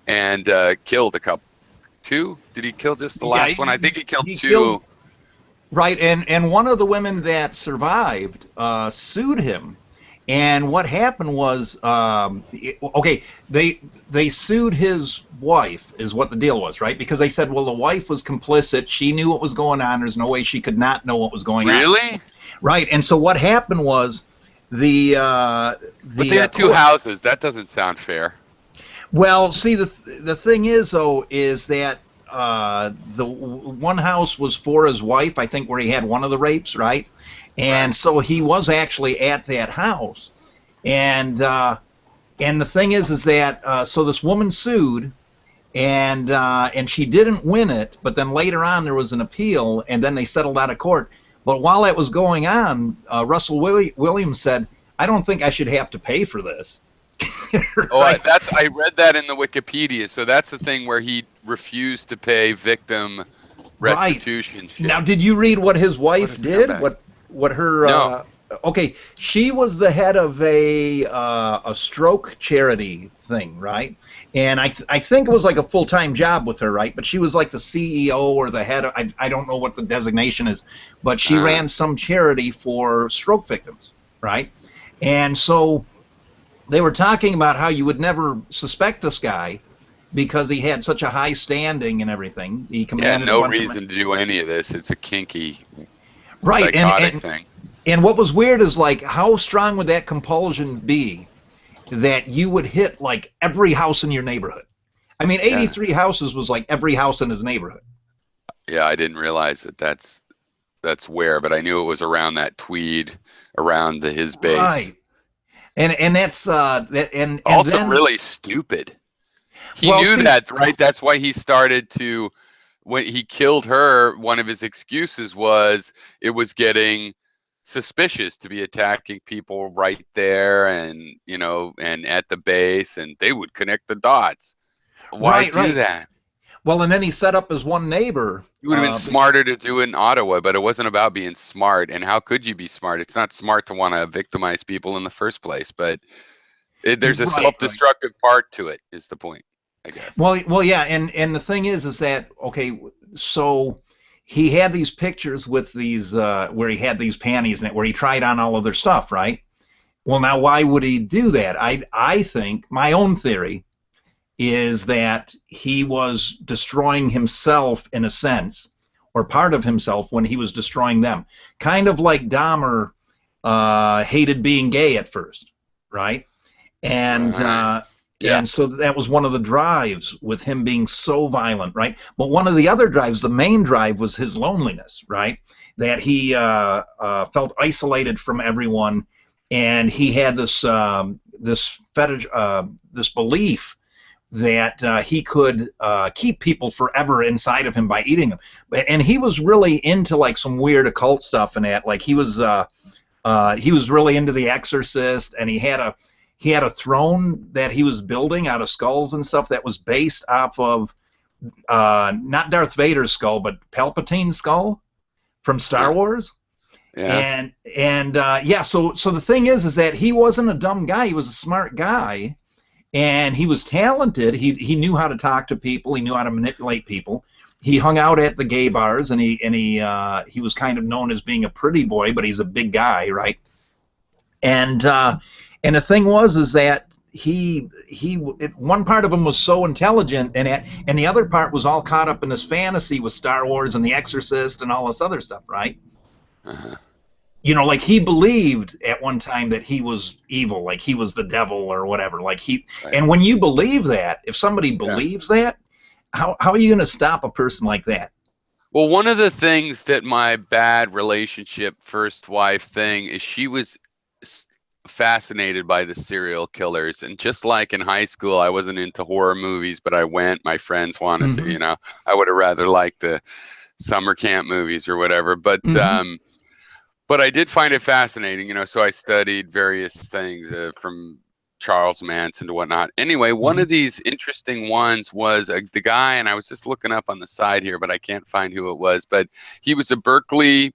and killed a couple. 2? Did he kill just the last one? I think he killed 2. Right, and one of the women that survived sued him. And what happened was, okay, they sued his wife, is what the deal was, right? Because they said, well, the wife was complicit. She knew what was going on. There's no way she could not know what was going on. Really? Right. And so what happened was but they had 2 houses. That doesn't sound fair. Well, see, the thing is, though, is that the one house was for his wife, I think, where he had one of the rapes, right? And so he was actually at that house, and the thing is that so this woman sued, and she didn't win it, but then later on there was an appeal, and then they settled out of court. But while that was going on, Russell Williams said, "I don't think I should have to pay for this." Right? Oh, I read that in the Wikipedia. So that's the thing where he refused to pay victim restitution. Right. Now, did you read what his wife did? What her? No. Okay, she was the head of a stroke charity thing, right? And I think it was like a full-time job with her, right? But she was like the CEO or the head of, I don't know what the designation is, but she ran some charity for stroke victims, right? And so they were talking about how you would never suspect this guy because he had such a high standing and everything. He commanded no reason to do any of this. It's a kinky, right, psychotic thing. And what was weird is, like, how strong would that compulsion be that you would hit like every house in your neighborhood? I mean, 83 houses was like every house in his neighborhood. Yeah, I didn't realize that that's where, but I knew it was around that Tweed, around his base. Right. And that's and also then, really stupid. He knew that, right? That's why he started to, when he killed her, one of his excuses was it was getting suspicious to be attacking people right there, and you know, and at the base, and they would connect the dots. Why do that? Well, and then he set up his one neighbor. It would have been smarter to do it in Ottawa, but it wasn't about being smart. And how could you be smart? It's not smart to want to victimize people in the first place, but there's a self-destructive part to it, is the point, I guess. Well, yeah, and the thing is that, okay, so he had these pictures with these where he had these panties in it, where he tried on all of their stuff, right? Well, now why would he do that? I think my own theory is that he was destroying himself in a sense, or part of himself, when he was destroying them. Kind of like Dahmer hated being gay at first, right? And and so that was one of the drives with him being so violent, right? But one of the other drives, the main drive, was his loneliness, right? That he felt isolated from everyone, and he had this this fetish, this belief that he could keep people forever inside of him by eating them. And he was really into like some weird occult stuff and that. Like he was really into The Exorcist, and he had a throne that he was building out of skulls and stuff that was based off of not Darth Vader's skull, but Palpatine's skull from Star Wars. Yeah. And so the thing is that he wasn't a dumb guy. He was a smart guy. And he was talented. He knew how to talk to people. He knew how to manipulate people. He hung out at the gay bars, and he was kind of known as being a pretty boy, but he's a big guy, right? And the thing is that one part of him was so intelligent, and the other part was all caught up in this fantasy with Star Wars and The Exorcist and all this other stuff, right? Uh-huh. You know, like he believed at one time that he was evil, like he was the devil or whatever. Like and when you believe that, if somebody believes that, how are you going to stop a person like that? Well, one of the things that my bad relationship, first wife thing is, she was fascinated by the serial killers, and just like in high school, I wasn't into horror movies, but I went. My friends wanted to, you know. I would have rather liked the summer camp movies or whatever, but I did find it fascinating, you know. So I studied various things from Charles Manson to whatnot. Anyway, one of these interesting ones was the guy, and I was just looking up on the side here, but I can't find who it was. But he was a Berkeley.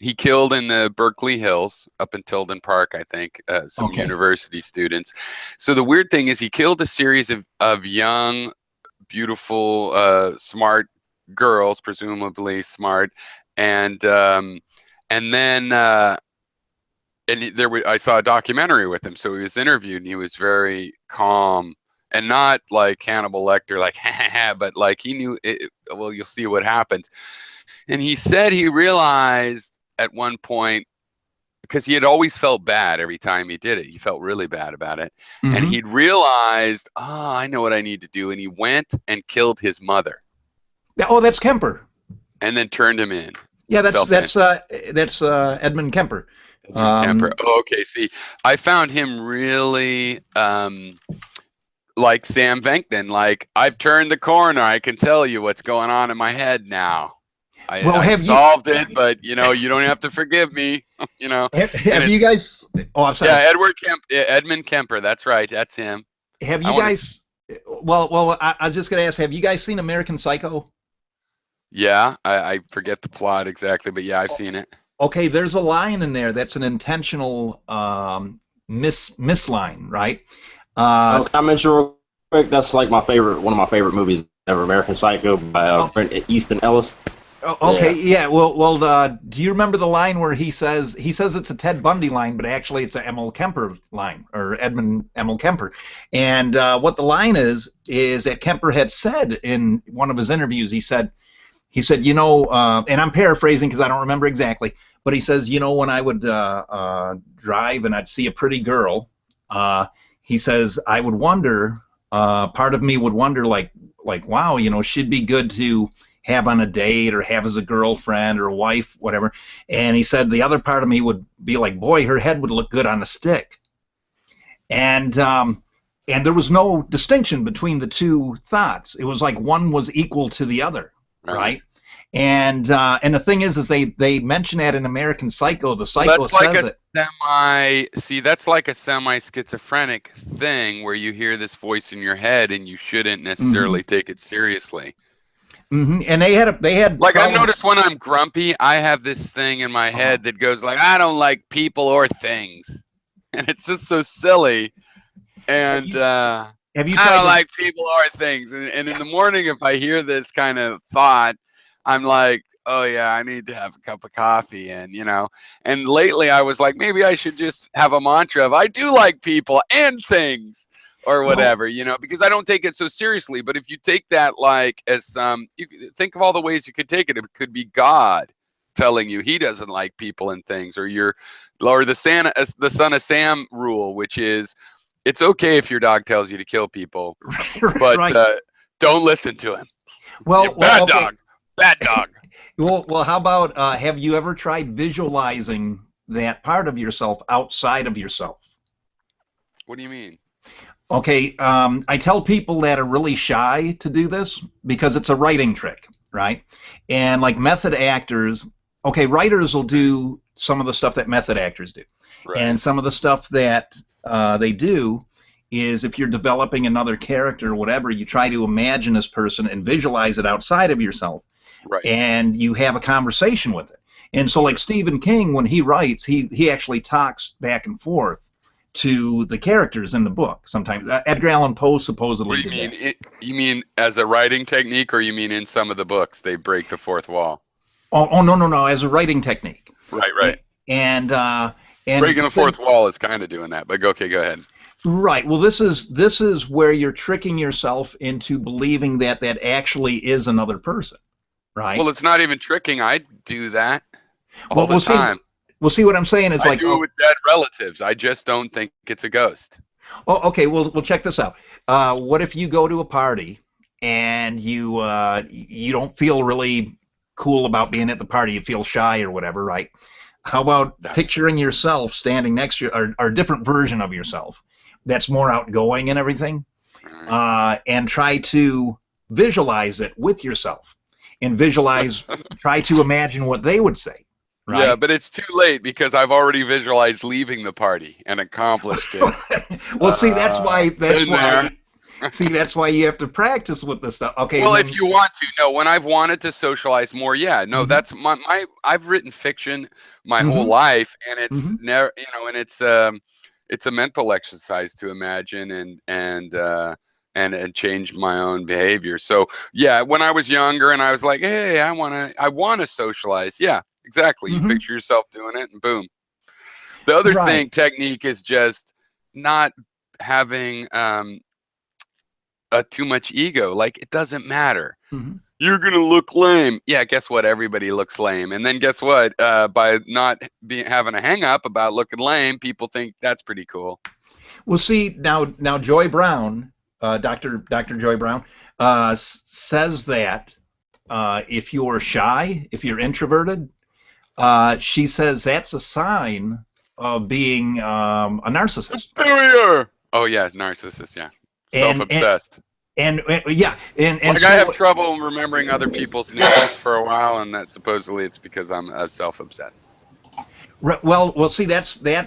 He killed in the Berkeley Hills up in Tilden Park, I think, some university students. So the weird thing is he killed a series of young, beautiful, smart girls, presumably smart, and then I saw a documentary with him, so he was interviewed, and he was very calm and not like Hannibal Lecter, like but like he knew it, well, you'll see what happened. And he said he realized at one point, because he had always felt bad every time he did it. He felt really bad about it. And he'd realized, I know what I need to do. And he went and killed his mother. Oh, that's Kemper. And then turned him in. Yeah, that's Edmund Kemper. Kemper. Oh, okay. See, I found him really like Sam Venkman. Like, I've turned the corner. I can tell you what's going on in my head now. I solved it, but you know, you don't have to forgive me. You know. Have you guys? Oh, I'm sorry. Yeah, Edmund Kemper. That's right. That's him. Have you guys? Well, I was just gonna ask. Have you guys seen American Psycho? Yeah, I forget the plot exactly, but yeah, I've seen it. Okay, there's a line in there that's an intentional misline, right? Can I mention real quick? That's like one of my favorite movies ever, American Psycho by Brent Easton Ellis. Okay, yeah. Well, do you remember the line where he says it's a Ted Bundy line, but actually it's a Emil Kemper line, or Edmund Emil Kemper. And what the line is that Kemper had said in one of his interviews. He said, you know, and I'm paraphrasing because I don't remember exactly, but he says, you know, when I would drive and I'd see a pretty girl, he says, I would wonder, part of me would wonder, like, wow, you know, she'd be good to have on a date or have as a girlfriend or a wife, whatever. And he said the other part of me would be like, boy, her head would look good on a stick. And there was no distinction between the two thoughts. It was like one was equal to the other, right? And the thing is they mention that in American Psycho. The Psycho says it. That's like a semi-schizophrenic thing where you hear this voice in your head and you shouldn't necessarily take it seriously. And they had like, I've noticed when I'm grumpy, I have this thing in my head that goes like, I don't like people or things, and it's just so silly. And I don't like people or things. And in the morning, if I hear this kind of thought, I'm like, oh yeah, I need to have a cup of coffee. And you know, and lately I was like, maybe I should just have a mantra of I do like people and things. Or whatever, you know, because I don't take it so seriously. But if you take that like as you think of all the ways you could take it. It could be God telling you He doesn't like people and things, or the son of Sam rule, which is it's okay if your dog tells you to kill people, but don't listen to him. Bad dog. Well, how about have you ever tried visualizing that part of yourself outside of yourself? What do you mean? Okay, I tell people that are really shy to do this because it's a writing trick, right? And like method actors, okay, writers will do some of the stuff that method actors do. Right. And some of the stuff that they do is if you're developing another character or whatever, you try to imagine this person and visualize it outside of yourself. Right. And you have a conversation with it. And so like Stephen King, when he writes, he actually talks back and forth to the characters in the book. Sometimes Edgar Allan Poe supposedly. What do you mean? You mean as a writing technique, or you mean in some of the books they break the fourth wall? Oh no, as a writing technique. Right. And breaking the fourth wall is kind of doing that. But okay, go ahead. Right. Well, this is where you're tricking yourself into believing that that is another person, right? Well, it's not even tricking. I do that all the time. Well, see what I'm saying is I do it with dead relatives. I just don't think it's a ghost. Oh, okay. Well, check this out. What if you go to a party and you don't feel really cool about being at the party? You feel shy or whatever, right? How about picturing yourself standing next to you, or a different version of yourself that's more outgoing and everything, and try to visualize it with yourself, and try to imagine what they would say. Right? Yeah, but it's too late because I've already visualized leaving the party and accomplished it. Well, see, that's why you have to practice with this stuff. Okay. Well, if you want to, no. When I've wanted to socialize more, yeah, no. That's my. I've written fiction my whole life, and it's never, and it's a mental exercise to imagine and change my own behavior. So yeah, when I was younger and I was like, hey, I wanna socialize. Yeah, exactly. You picture yourself doing it, and boom. The other technique is just not having too much ego. Like, it doesn't matter. You're gonna look lame. Yeah, guess what? Everybody looks lame. And then guess what? By not having a hang up about looking lame, people think that's pretty cool. Well, see, now Joy Brown, Dr. Joy Brown, says that if you're shy, if you're introverted, she says that's a sign of being a narcissist. Superior. Oh yeah, narcissist. Yeah. Self-obsessed. And like so, I have trouble remembering other people's names for a while, and that supposedly it's because I'm self-obsessed. Well, see, that's what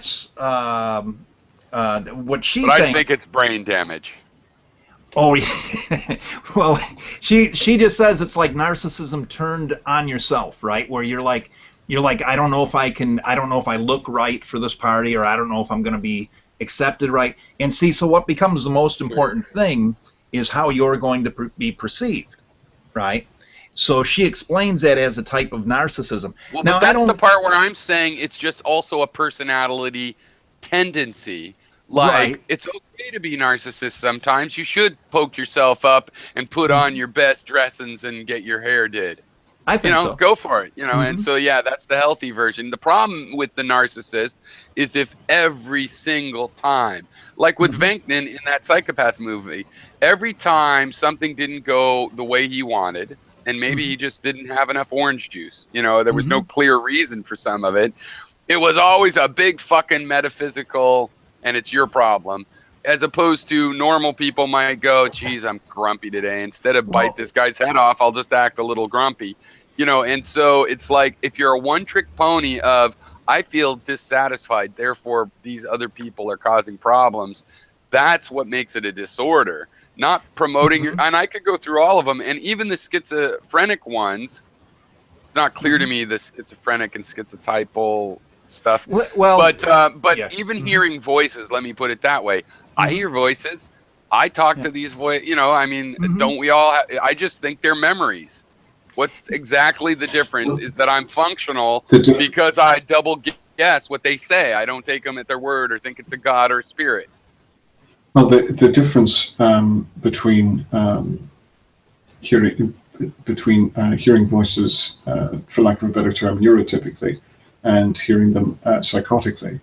she's saying. I think it's brain damage. Oh, yeah. Well, she just says it's like narcissism turned on yourself, right? Where you're like, I don't know if I look right for this party, or I don't know if I'm going to be accepted right. And see, so what becomes the most important thing is how you're going to be perceived, right? So she explains that as a type of narcissism. Well, now, but that's the part where I'm saying it's just also a personality tendency. Like, it's okay to be narcissist sometimes. You should poke yourself up and put on your best dressings and get your hair did. I think so. Go for it, and so, yeah, that's the healthy version. The problem with the narcissist is if every single time, like with Venkman in that Psychopath movie, every time something didn't go the way he wanted, and maybe he just didn't have enough orange juice, there was no clear reason for some of it, it was always a big fucking metaphysical, and it's your problem. As opposed to normal people might go, geez, I'm grumpy today. Instead of bite this guy's head off, I'll just act a little grumpy. And so it's like, if you're a one-trick pony of, I feel dissatisfied, therefore these other people are causing problems, that's what makes it a disorder. Not promoting and I could go through all of them, and even the schizophrenic ones, it's not clear to me the schizophrenic and schizotypal stuff. But even hearing voices, let me put it that way. I hear voices. I talk to these voices. Don't we all? I just think they're memories. What's exactly the difference is that I'm functional because I double guess what they say. I don't take them at their word or think it's a god or a spirit. Well, the difference between hearing voices, for lack of a better term, neurotypically, and hearing them psychotically,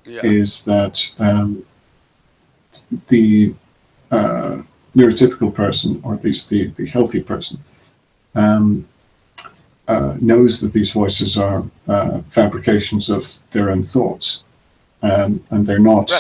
is that the neurotypical person, or at least the healthy person, knows that these voices are fabrications of their own thoughts, and they're not.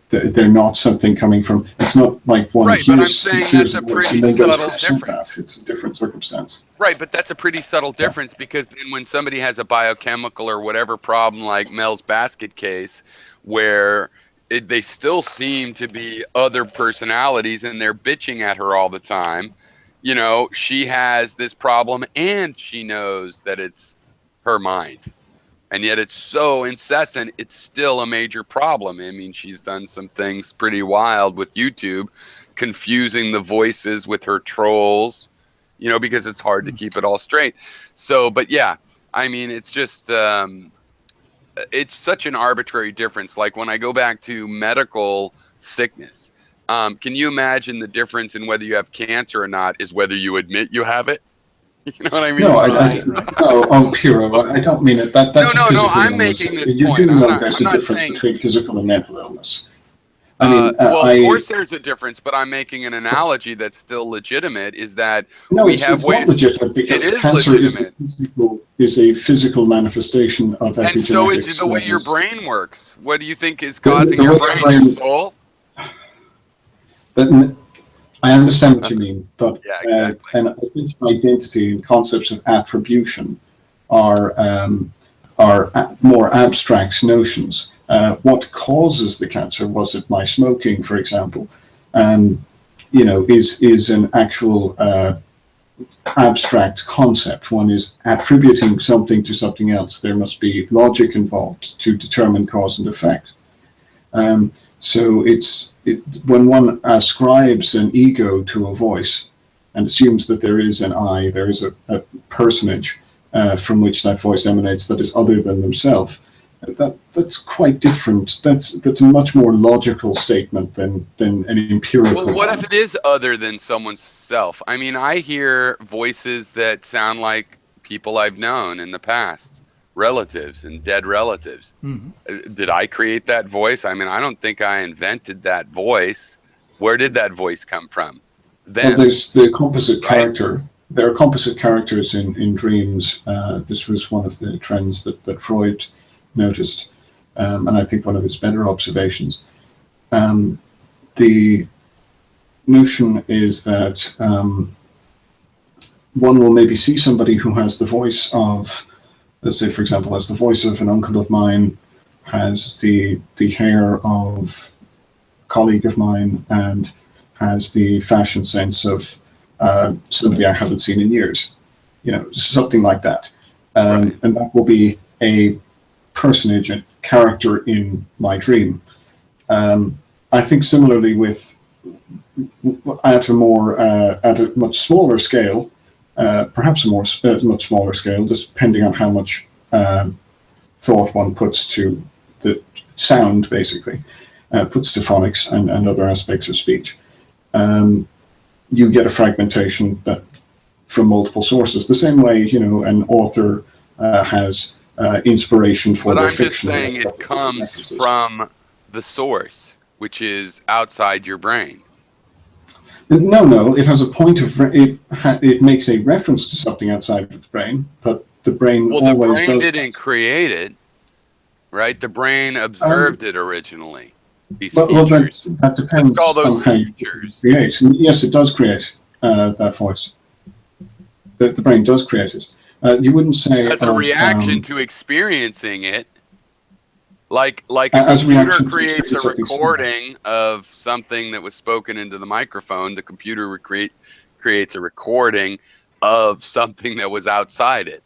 They're not something coming from. It's not like one hears a voice and then goes, that. It's a different circumstance. Right, but that's a pretty subtle difference, because then when somebody has a biochemical or whatever problem, like Mel's basket case, where they still seem to be other personalities and they're bitching at her all the time, she has this problem and she knows that it's her mind. And yet it's so incessant, it's still a major problem. I mean, she's done some things pretty wild with YouTube, confusing the voices with her trolls, because it's hard to keep it all straight. So, but yeah, I mean, it's just, it's such an arbitrary difference. Like when I go back to medical sickness, can you imagine the difference in whether you have cancer or not is whether you admit you have it? You know what I mean? No, Piero, I don't mean it. That's no, I'm making this you point. do know there's a difference between physical and mental illness. I mean, well, of course there's a difference, but I'm making an analogy that's still legitimate, is that no, we it's, have it's ways. not legitimate because It is cancer legitimate. is a physical manifestation of And so is epigenetics. the way your brain works. What do you think is The causing way your your brain? Your soul? But I understand what you mean, but Yeah, exactly. and I think identity and concepts of attribution are more abstract notions. What causes the cancer? Was it my smoking, for example? Is an actual abstract concept. One is attributing something to something else. There must be logic involved to determine cause and effect. So when one ascribes an ego to a voice and assumes that there is an I, there is a personage from which that voice emanates that is other than themselves, that's quite different. That's a much more logical statement than an empirical Well, what one. if it is other than someone's self? I mean, I hear voices that sound like people I've known in the past, relatives and dead relatives. Mm-hmm. Did I create that voice? I mean, I don't think I invented that voice. Where did that voice come from? Well, there's the composite character. There are composite characters in dreams. This was one of the trends that Freud noticed, and I think one of his better observations. The notion is that one will maybe see somebody who has the voice of, let's say, for example, has the voice of an uncle of mine, has the hair of a colleague of mine, and has the fashion sense of somebody I haven't seen in years, something like that. And that will be a personage, a character in my dream. I think similarly with at a much smaller scale, perhaps much smaller scale, just depending on how much thought one puts to the sound, basically, puts to phonics and other aspects of speech. You get a fragmentation from multiple sources. The same way, an author has inspiration for their fiction. But I'm just saying it comes from the source, which is outside your brain. No, it has a point of it makes a reference to something outside of the brain, but the brain always does. Well, the brain didn't create it, right? The brain observed it originally. Well, that depends on how you create. Yes, it does create that voice. The brain does create it. You wouldn't say as a reaction to experiencing it, like a computer creates a recording of something that was spoken into the microphone. The computer creates a recording of something that was outside it.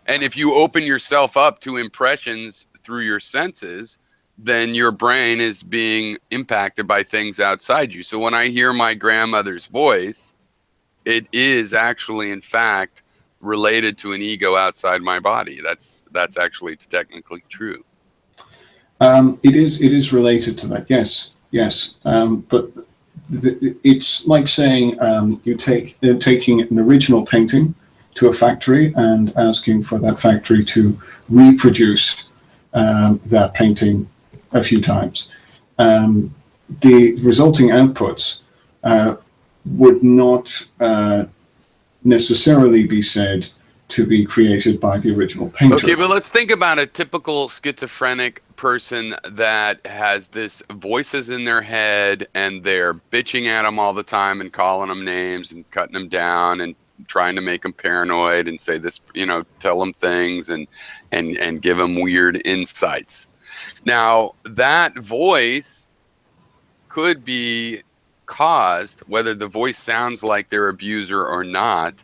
And if you open yourself up to impressions through your senses, then your brain is being impacted by things outside you. So when I hear my grandmother's voice, it is actually, in fact, related to an ego outside my body. That's actually technically true. It is related to that. Yes. But it's like saying taking an original painting to a factory and asking for that factory to reproduce that painting a few times. The resulting outputs would not necessarily be said to be created by the original painter. Okay, but let's think about a typical schizophrenic person that has this voices in their head and they're bitching at them all the time and calling them names and cutting them down and trying to make them paranoid and say this, tell them things and give them weird insights. Now, that voice could be caused, whether the voice sounds like their abuser or not,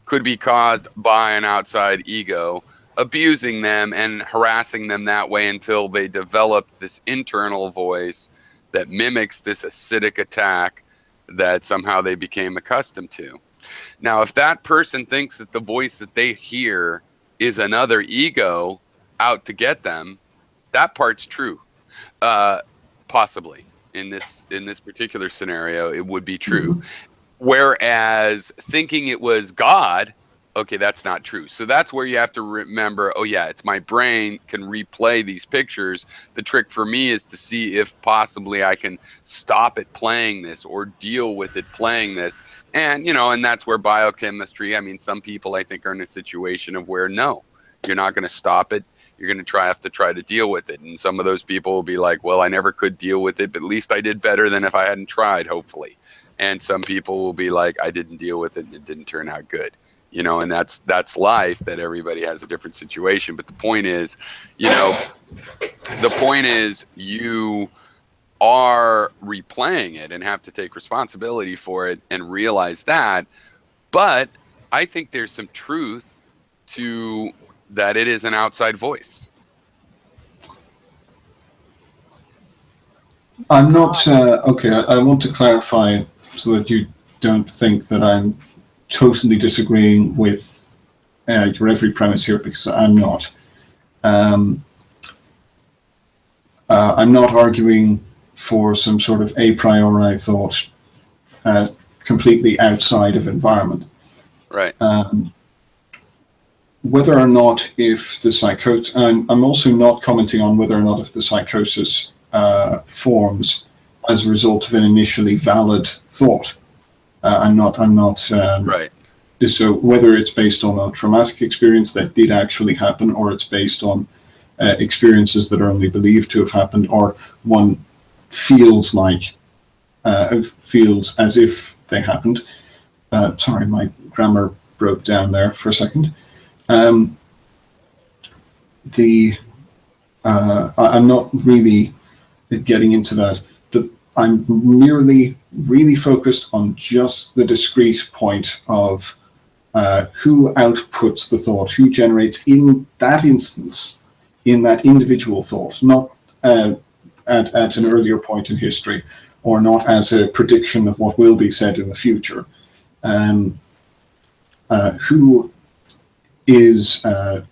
could be caused by an outside ego abusing them and harassing them that way until they develop this internal voice that mimics this acidic attack that somehow they became accustomed to. Now, if that person thinks that the voice that they hear is another ego out to get them, that part's true. Possibly in this particular scenario, it would be true. Mm-hmm. Whereas thinking it was God okay, that's not true. So that's where you have to remember, oh yeah, it's my brain can replay these pictures. The trick for me is to see if possibly I can stop it playing this or deal with it playing this. And, you know, and that's where biochemistry, I mean, some people I think are in a situation of where, no, you're not going to stop it. You're going to have to try to deal with it. And some of those people will be like, well, I never could deal with it, but at least I did better than if I hadn't tried, hopefully. And some people will be like, I didn't deal with it and it didn't turn out good. You know, and that's life, that everybody has a different situation. But the point is, you know, the point is you are replaying it and have to take responsibility for it and realize that. But I think there's some truth to that. It is an outside voice. I'm not, okay, I want to clarify so that you don't think that I'm totally disagreeing with your every premise here, because I'm not. I'm not arguing for some sort of a priori thought completely outside of environment. Right. Whether or not if the psychosis, I'm also not commenting on whether or not if the psychosis forms as a result of an initially valid thought. I'm not right. So whether it's based on a traumatic experience that did actually happen, or it's based on experiences that are only believed to have happened, or one feels as if they happened. Sorry, my grammar broke down there for a second. I'm not really getting into that. I'm merely really focused on just the discrete point of who outputs the thought, who generates in that instance, in that individual thought, not at an earlier point in history, or not as a prediction of what will be said in the future. Who is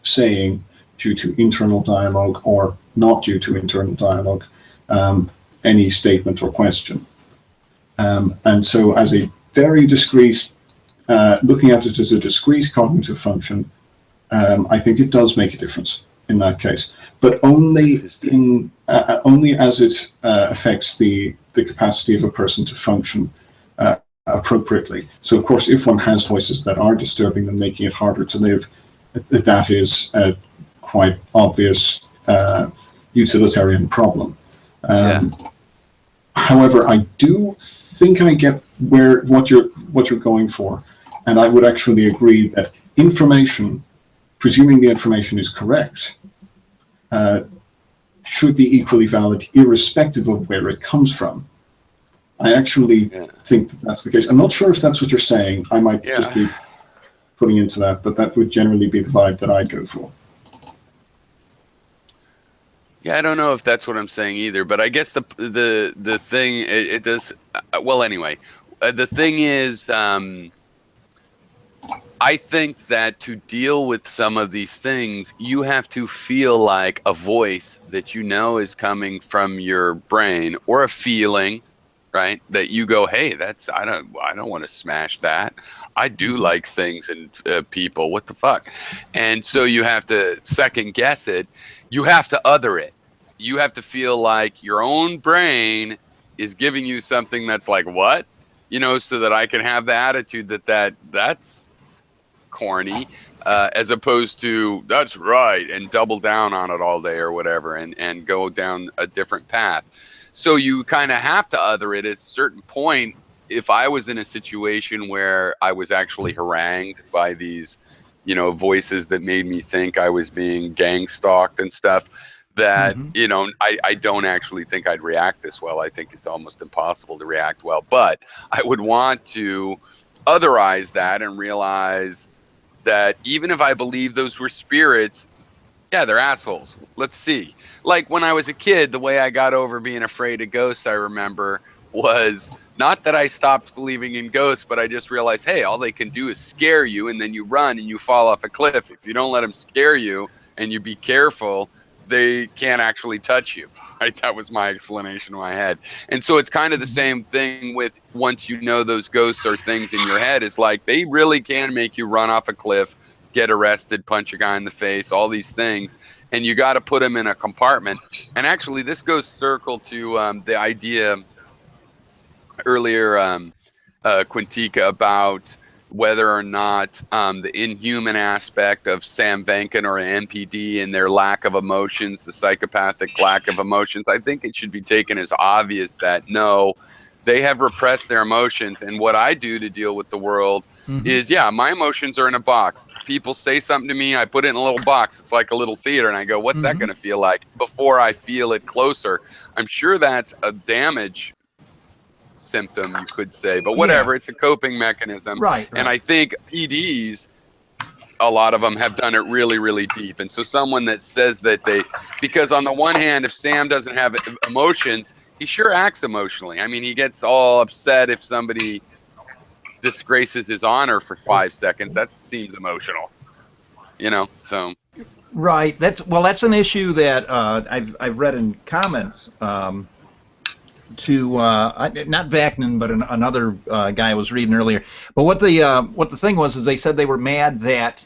saying, due to internal dialogue or not due to internal dialogue, any statement or question. And so as a very discrete, looking at it as a discrete cognitive function, I think it does make a difference in that case, but only as it affects the capacity of a person to function appropriately. So of course, if one has voices that are disturbing and making it harder to live, that is a quite obvious utilitarian problem. However, I do think I get what you're going for, and I would actually agree that information, presuming the information is correct, should be equally valid irrespective of where it comes from. I actually think that that's the case. I'm not sure if that's what you're saying. I might just be putting into that, but that would generally be the vibe that I'd go for. Yeah, I don't know if that's what I'm saying either, but I guess the thing, it does, well, anyway, the thing is, I think that to deal with some of these things, you have to feel like a voice that you know is coming from your brain, or a feeling, right? That you go, hey, I don't want to smash that. I do like things and people. What the fuck? And so you have to second guess it. You have to other it. You have to feel like your own brain is giving you something that's like, what? You know, so that I can have the attitude that's corny, as opposed to that's right, and double down on it all day or whatever, and go down a different path. So you kind of have to other it at a certain point. If I was in a situation where I was actually harangued by these, you know, voices that made me think I was being gang stalked and stuff, that, you know, I don't actually think I'd react this well. I think it's almost impossible to react well, but I would want to otherize that and realize that even if I believe those were spirits, yeah, they're assholes. Let's see. Like when I was a kid, the way I got over being afraid of ghosts, I remember, was not that I stopped believing in ghosts, but I just realized, hey, all they can do is scare you, and then you run and you fall off a cliff. If you don't let them scare you and you be careful, they can't actually touch you. Right? That was my explanation in my head. And so it's kind of the same thing with once you know those ghosts are things in your head. It's like they really can make you run off a cliff, get arrested, punch a guy in the face, all these things. And you got to put them in a compartment. And actually, this goes circle to the idea earlier, Quintica, about whether or not the inhuman aspect of Sam Venkin or an NPD and their lack of emotions, the psychopathic lack of emotions. I think it should be taken as obvious that no, they have repressed their emotions. And what I do to deal with the world is, yeah, my emotions are in a box. People say something to me, I put it in a little box. It's like a little theater, and I go, what's that going to feel like before I feel it closer? I'm sure that's a damage symptom, you could say, but whatever, it's a coping mechanism. Right. And I think PDs, a lot of them have done it really, really deep. And so someone that says that because on the one hand, if Sam doesn't have emotions, he sure acts emotionally. I mean, he gets all upset if somebody disgraces his honor for 5 seconds. That seems emotional, so. Right. That's an issue that I've read in comments to not Vaknin, but another guy I was reading earlier. But what the thing was is they said they were mad that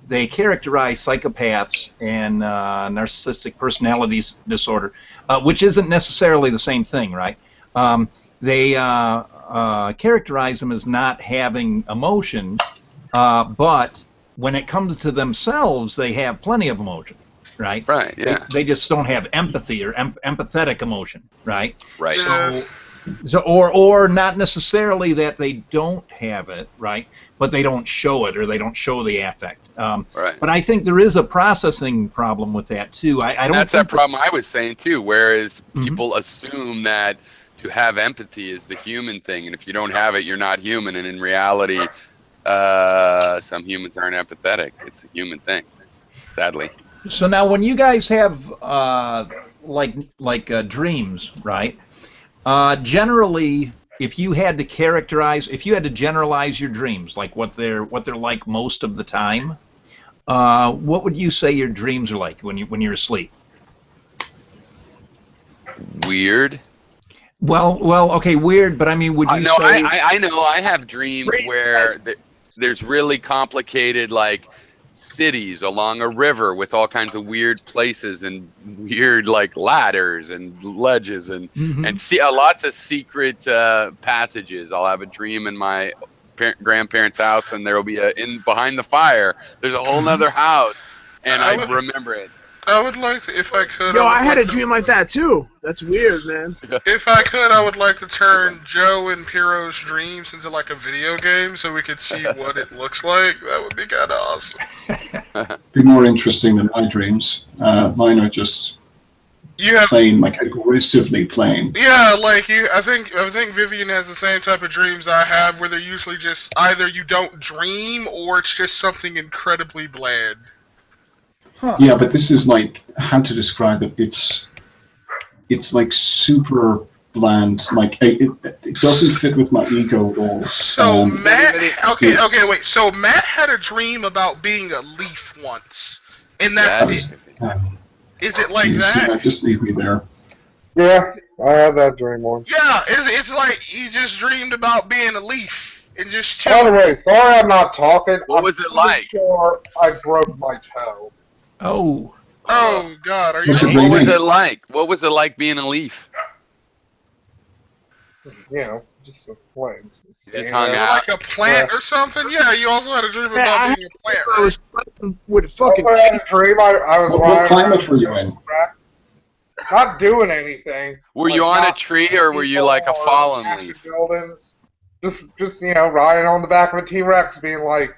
they characterized psychopaths and narcissistic personality disorder, which isn't necessarily the same thing, right? They characterize them as not having emotion, but when it comes to themselves, they have plenty of emotion. Right. Right. Yeah. They just don't have empathy or empathetic emotion. Right. Right. So or not necessarily that they don't have it. Right. But they don't show it or they don't show the affect. Right. But I think there is a processing problem with that too. I don't. That's that problem I was saying too. Whereas people assume that to have empathy is the human thing, and if you don't have it, you're not human. And in reality, some humans aren't empathetic. It's a human thing, sadly. So now, when you guys have dreams, right? Generally, if you had to generalize your dreams, like what they're like most of the time, what would you say your dreams are like when you're asleep? Weird. Well, okay, weird. But I mean, would you say? I know. I have dreams where there's really complicated, like, cities along a river with all kinds of weird places and weird, like, ladders and ledges and see lots of secret passages. I'll have a dream in my grandparents' house, and there'll be behind the fire there's a whole nother house, and I remember it. I would like to, if I could. Yo, I had a dream like that too. That's weird, man. If I could, I would like to turn Joe and Piro's dreams into like a video game so we could see what it looks like. That would be kind of awesome. Be more interesting than my dreams. Mine are just plain, like aggressively plain. Yeah, like I think Vivian has the same type of dreams I have, where they're usually just either you don't dream or it's just something incredibly bland. Huh. Yeah, but this is like, how to describe it? It's like super bland. Like it doesn't fit with my ego at all. So Matt, wait. So Matt had a dream about being a leaf once, and that's it. Is it like that? Yeah, just leave me there. Yeah, I had that dream once. Yeah, it's like you just dreamed about being a leaf and just chilling. Anyway, sorry I'm not talking. What was it like? Sure, I broke my toe. Oh. Oh God! Are you? What was it like? What was it like being a leaf? Just a plant. Just hung out like a plant or something. Yeah, you also had a dream about being a plant. I was with fucking. I had a dream. I was. What climate were you in? Not doing anything. Were you on a tree or were you like a fallen leaf? Buildings. Just riding on the back of a T-Rex, being like,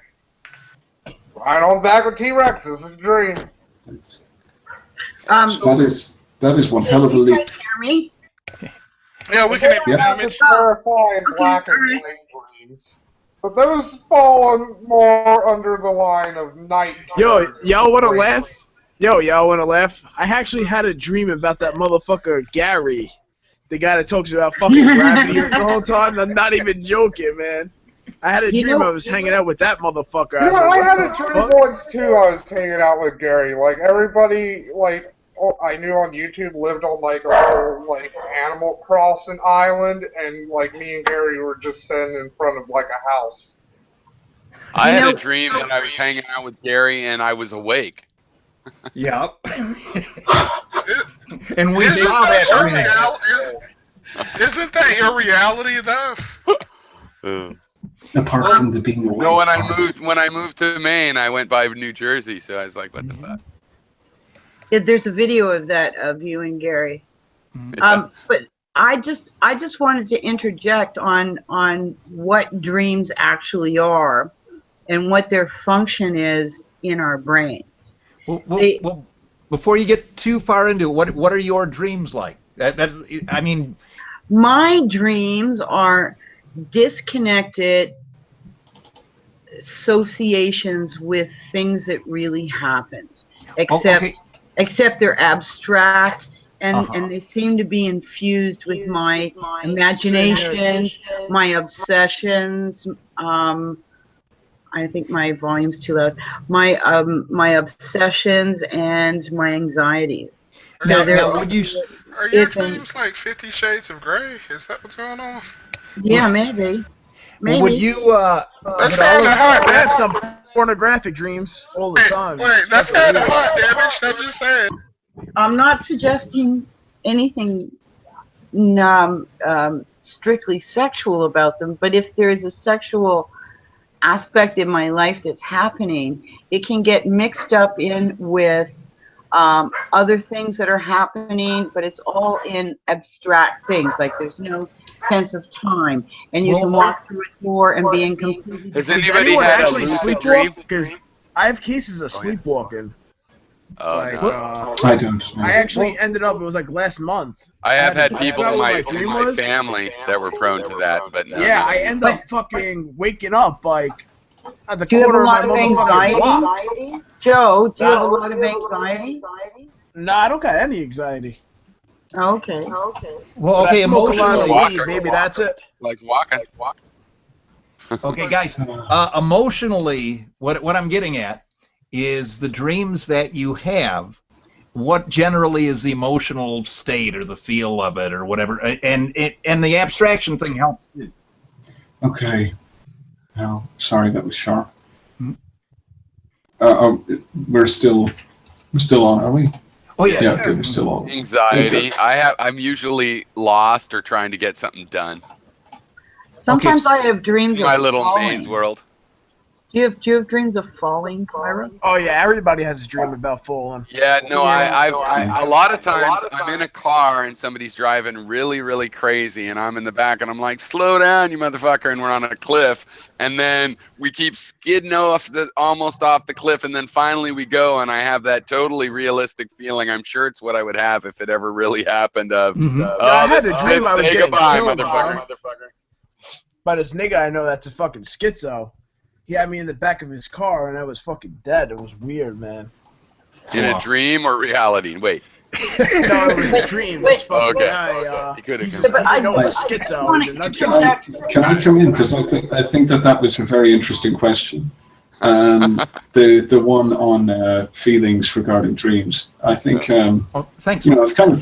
riding on the back of a T-Rex. This is a dream. That is one hell of a leap. Can you guys hear me? Yeah, we can. It's terrifying black and white dreams, but those fall more under the line of night. Yo, y'all wanna laugh? Y'all wanna laugh? I actually had a dream about that motherfucker Gary, the guy that talks about fucking gravity the whole time. I'm not even joking, man. I had a dream I was hanging out with that motherfucker. I had a dream once too. I was hanging out with Gary. Like everybody, like I knew on YouTube lived on like a little like Animal Crossing island, and like me and Gary were just sitting in front of like a house. I had a dream that I was hanging out with Gary and I was awake. Yep. And we saw that dream. Isn't that your reality though? Apart from the being awake. No, when I moved to Maine, I went by New Jersey, so I was like, what the fuck? Yeah, there's a video of that of you and Gary. But I just wanted to interject on what dreams actually are and what their function is in our brains. Well, before you get too far into it, what are your dreams like? I mean, my dreams are disconnected associations with things that really happened, except they're abstract and they seem to be infused with my imaginations, my obsessions. I think my volume's too loud. My obsessions and my anxieties. Now would you? Are your dreams like 50 Shades of Grey? Is that what's going on? Yeah, maybe. Well, would you? That's kind of hot. I have some pornographic dreams all the time. Wait, that's kind of hot, damage. I'm just saying. I'm not suggesting anything strictly sexual about them, but if there is a sexual aspect in my life that's happening, it can get mixed up in with other things that are happening, but it's all in abstract things. Like there's no sense of time, and you can walk through a door and be in complete. Has Does anybody anyone had actually a lucid dream? sleepwalk? Because I have cases of sleepwalking. Oh, Like, no. I don't know. I actually ended up. It was like last month. I have had I people forgot in what my dream was. family that were prone to that, but no, Yeah, no. I end up fucking waking up like at the Do you have a corner lot of of my motherfucking block. anxiety? Joe, do you have a lot of anxiety? No, I don't got any anxiety. Okay. Well, But I okay, smoke a lot of emotionally. weed. Maybe that's it. Like walking. Okay, guys. Emotionally, what I'm getting at is the dreams that you have. What generally is the emotional state or the feel of it or whatever, and the abstraction thing helps too. Okay. No, sorry, that was sharp. We're still on, are we? Oh yeah. Yeah, okay, we're still on. Anxiety. I'm usually lost or trying to get something done. Sometimes I have dreams of My little falling. maze world. Do you have dreams of falling, Kyra? Oh yeah, everybody has a dream about falling. Yeah, no, I a lot of times I'm in a car and somebody's driving really, really crazy, and I'm in the back, and I'm like, "Slow down, you motherfucker!" And we're on a cliff, and then we keep skidding almost off the cliff, and then finally we go, and I have that totally realistic feeling. I'm sure it's what I would have if it ever really happened. I had a dream I was say getting goodbye, killed, motherfucker. by this nigga I know that's a fucking schizo. He had me in the back of his car, and I was fucking dead. It was weird, man. In a dream or reality? Wait. No, it was a dream. This fucking guy, He could have. I know he's schizo. He's a nut job. Can I come in? Because I think that was a very interesting question. The one on feelings regarding dreams. I think thank you. I've kind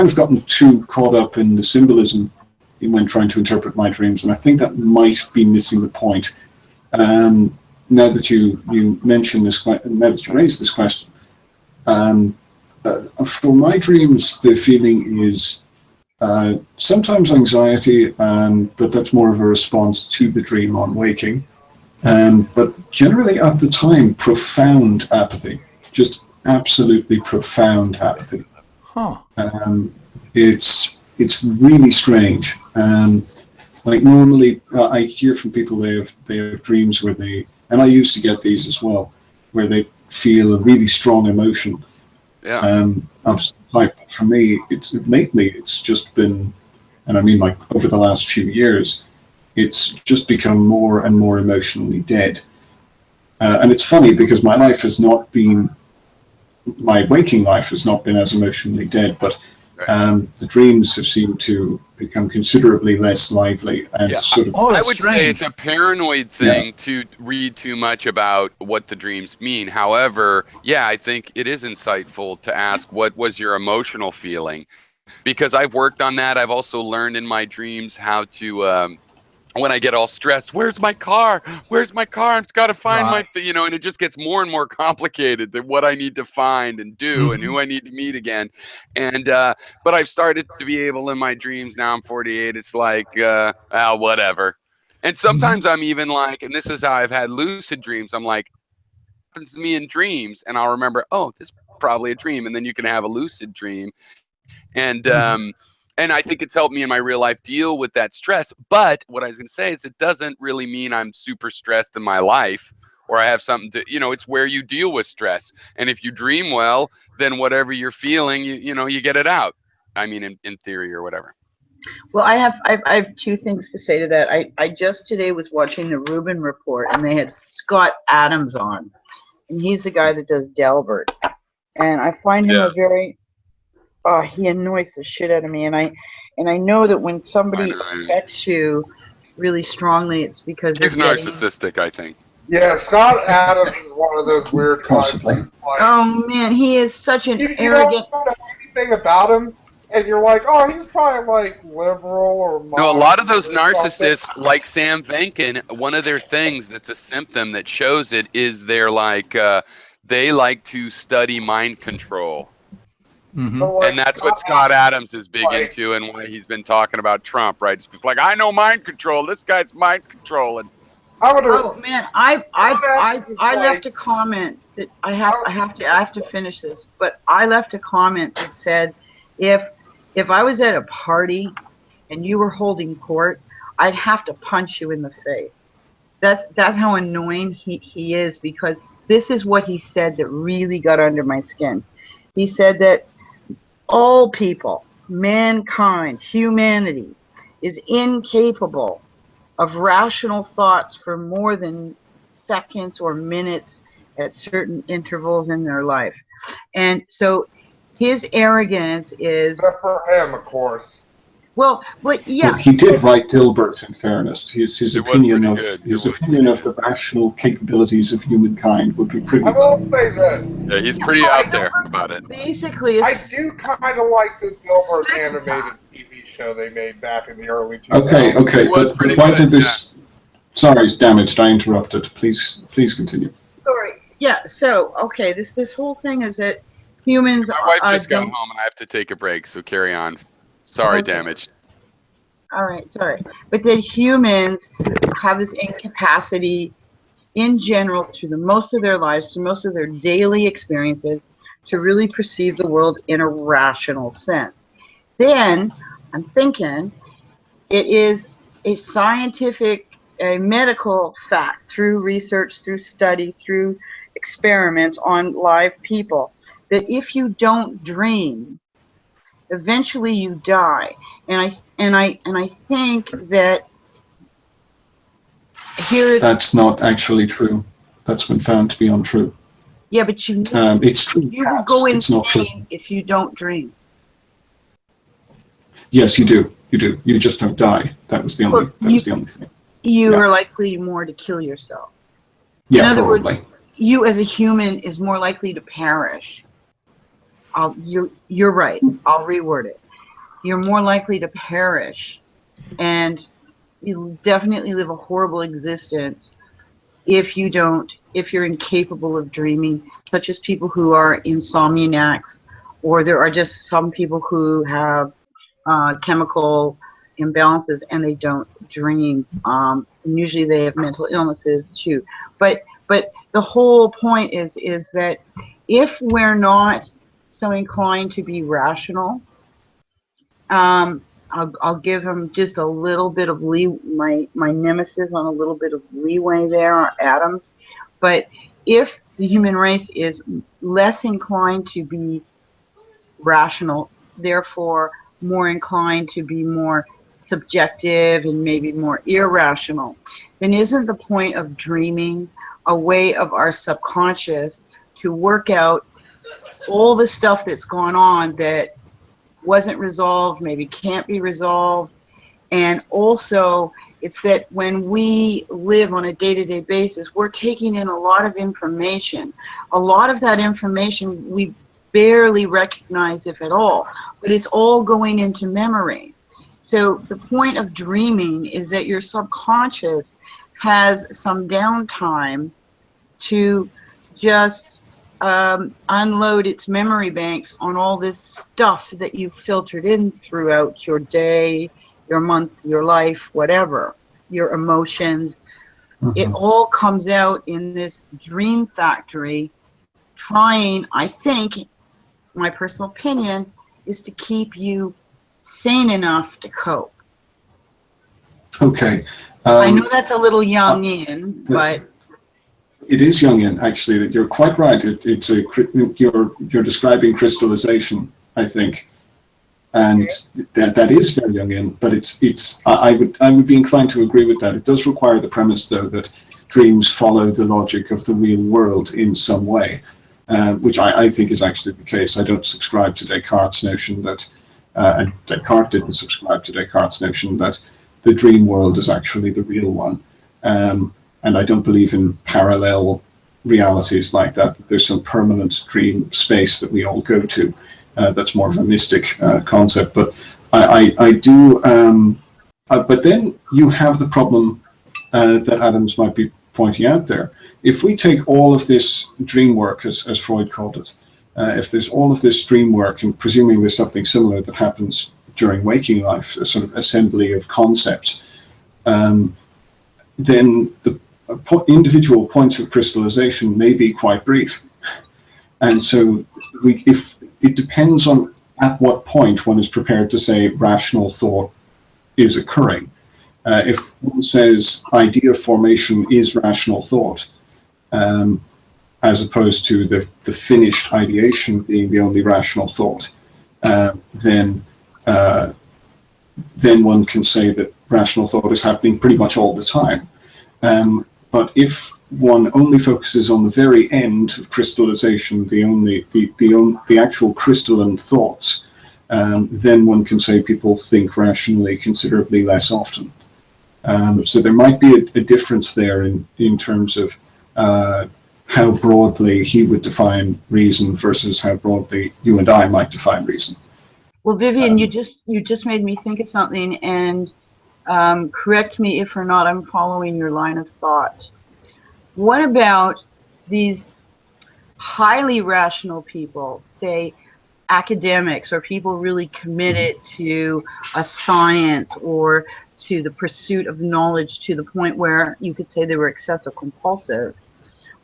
of gotten too caught up in the symbolism when trying to interpret my dreams, and I think that might be missing the point. Now that you mentioned this, now that you raised this question, for my dreams, the feeling is sometimes anxiety, but that's more of a response to the dream on waking. But generally at the time, profound apathy, just absolutely profound apathy. Huh. It's really strange. Like normally, I hear from people they have dreams where and I used to get these as well, where they feel a really strong emotion. Yeah. For me, it's just been, and I mean like over the last few years, it's just become more and more emotionally dead. And it's funny because my waking life has not been as emotionally dead, but the dreams have seemed to become considerably less lively and sort of. I would say it's a paranoid thing to read too much about what the dreams mean. However, I think it is insightful to ask, what was your emotional feeling? Because I've worked on that. I've also learned in my dreams how to, when I get all stressed, where's my car? Where's my car? I've got to find my, and it just gets more and more complicated than what I need to find and do and who I need to meet again. And, but I've started to be able in my dreams, now I'm 48, it's like, whatever. And sometimes I'm even like, and this is how I've had lucid dreams, I'm like, what happens to me in dreams? And I'll remember, oh, this is probably a dream. And then you can have a lucid dream. And I think it's helped me in my real life deal with that stress. But what I was going to say is it doesn't really mean I'm super stressed in my life or I have something to, it's where you deal with stress. And if you dream well, then whatever you're feeling, you get it out. I mean, in theory or whatever. Well, I have two things to say to that. I just today was watching the Rubin Report, and they had Scott Adams on, and he's the guy that does Delbert. And I find him a very... he annoys the shit out of me, and I know that when somebody affects you really strongly, it's because he's narcissistic, I think. Yeah, Scott Adams is one of those weird guys. Like, oh man, he is such an arrogant. You don't know anything about him, and you're like, oh, he's probably like liberal or. No, a lot of those narcissists, like Sam Venkin, one of their things that's a symptom that shows it is they're like they like to study mind control. And that's what Scott Adams is big into, and why he's been talking about Trump, right? It's just like, I know mind control. This guy's mind controlling. Oh man, I left a comment that I have to finish this, but I left a comment that said, if I was at a party and you were holding court, I'd have to punch you in the face. That's how annoying he is, because this is what he said that really got under my skin. He said that all people, mankind, humanity, is incapable of rational thoughts for more than seconds or minutes at certain intervals in their life. And so his arrogance is... Except for him, of course. Well, yeah. Well, he did write Dilbert, in fairness. His opinion of the rational capabilities of humankind would be pretty... I will say this. Yeah, he's pretty out there about it. Basically, I do kind of like the Dilbert animated TV show they made back in the early 2000s. Okay, but why did this... Sorry, it's damaged. I interrupted. Please continue. Sorry. Yeah, so, okay, this whole thing is that humans... My wife just got home and I have to take a break, so carry on. Sorry, damaged. All right, sorry. But that humans have this incapacity in general through most of their lives, through most of their daily experiences, to really perceive the world in a rational sense. Then, I'm thinking, it is a scientific, a medical fact through research, through study, through experiments on live people, that if you don't dream, eventually you die. And I think that that's not actually true. That's been found to be untrue. Yeah, but it's true. You will go insane if you don't dream. Yes, you do. You do. You just don't die. That was the only thing. You are likely more to kill yourself. Yeah, in other probably. words, you as a human is more likely to perish. You're right. I'll reword it. You're more likely to perish, and you definitely live a horrible existence if you're incapable of dreaming, such as people who are insomniacs, or there are just some people who have chemical imbalances and they don't dream. And usually they have mental illnesses too. But the whole point is that if we're not so inclined to be rational, I'll give him just a little bit of my nemesis on a little bit of leeway there, Adams. But if the human race is less inclined to be rational, therefore more inclined to be more subjective and maybe more irrational, then isn't the point of dreaming a way of our subconscious to work out all the stuff that's gone on that wasn't resolved, maybe can't be resolved. And also, it's that when we live on a day-to-day basis, we're taking in a lot of information. A lot of that information we barely recognize, if at all, but it's all going into memory. So the point of dreaming is that your subconscious has some downtime to just unload its memory banks on all this stuff that you've filtered in throughout your day, your month, your life, whatever, your emotions. It all comes out in this dream factory, trying, I think, my personal opinion, is to keep you sane enough to cope. Okay. I know that's a little Jungian, but it is Jungian, actually. That you're quite right. It's a you're describing crystallization, I think, and that is very Jungian. But I would be inclined to agree with that. It does require the premise, though, that dreams follow the logic of the real world in some way, which I think is actually the case. I don't subscribe to Descartes' notion that, and Descartes didn't subscribe to Descartes' notion that the dream world is actually the real one. And I don't believe in parallel realities like that. There's some permanent dream space that we all go to. That's more of a mystic concept. But I do. But then you have the problem that Adams might be pointing out there. If we take all of this dream work, as Freud called it, if there's all of this dream work, and presuming there's something similar that happens during waking life, a sort of assembly of concepts, then the individual points of crystallization may be quite brief. And so if it depends on at what point one is prepared to say rational thought is occurring. If one says idea formation is rational thought, as opposed to the finished ideation being the only rational thought, then one can say that rational thought is happening pretty much all the time. But if one only focuses on the very end of crystallization, the actual crystalline thoughts, then one can say people think rationally considerably less often. So there might be a difference there in terms of how broadly he would define reason versus how broadly you and I might define reason. Well, Vivian, you just made me think of something, and correct me if or not I'm following your line of thought. What about these highly rational people, say academics or people really committed to a science or to the pursuit of knowledge to the point where you could say they were excessive compulsive,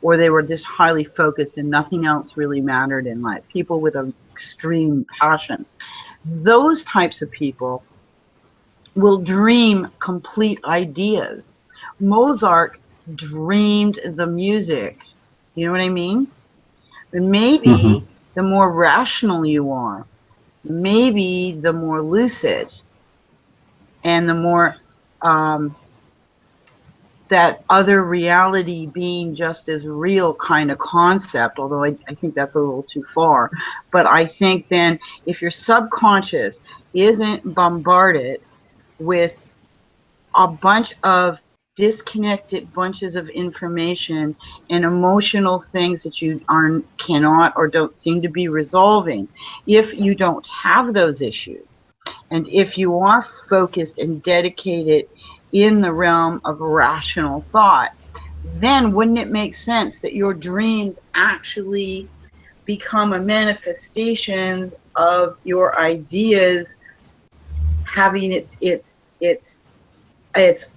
or they were just highly focused and nothing else really mattered in life, people with an extreme passion. Those types of people will dream complete ideas. Mozart dreamed the music. You know what I mean? And maybe the more rational you are, maybe the more lucid and the more that other reality being just as real kind of concept, although I think that's a little too far. But I think then if your subconscious isn't bombarded with a bunch of disconnected bunches of information and emotional things that you cannot or don't seem to be resolving, if you don't have those issues, and if you are focused and dedicated in the realm of rational thought, then wouldn't it make sense that your dreams actually become a manifestation of your ideas having its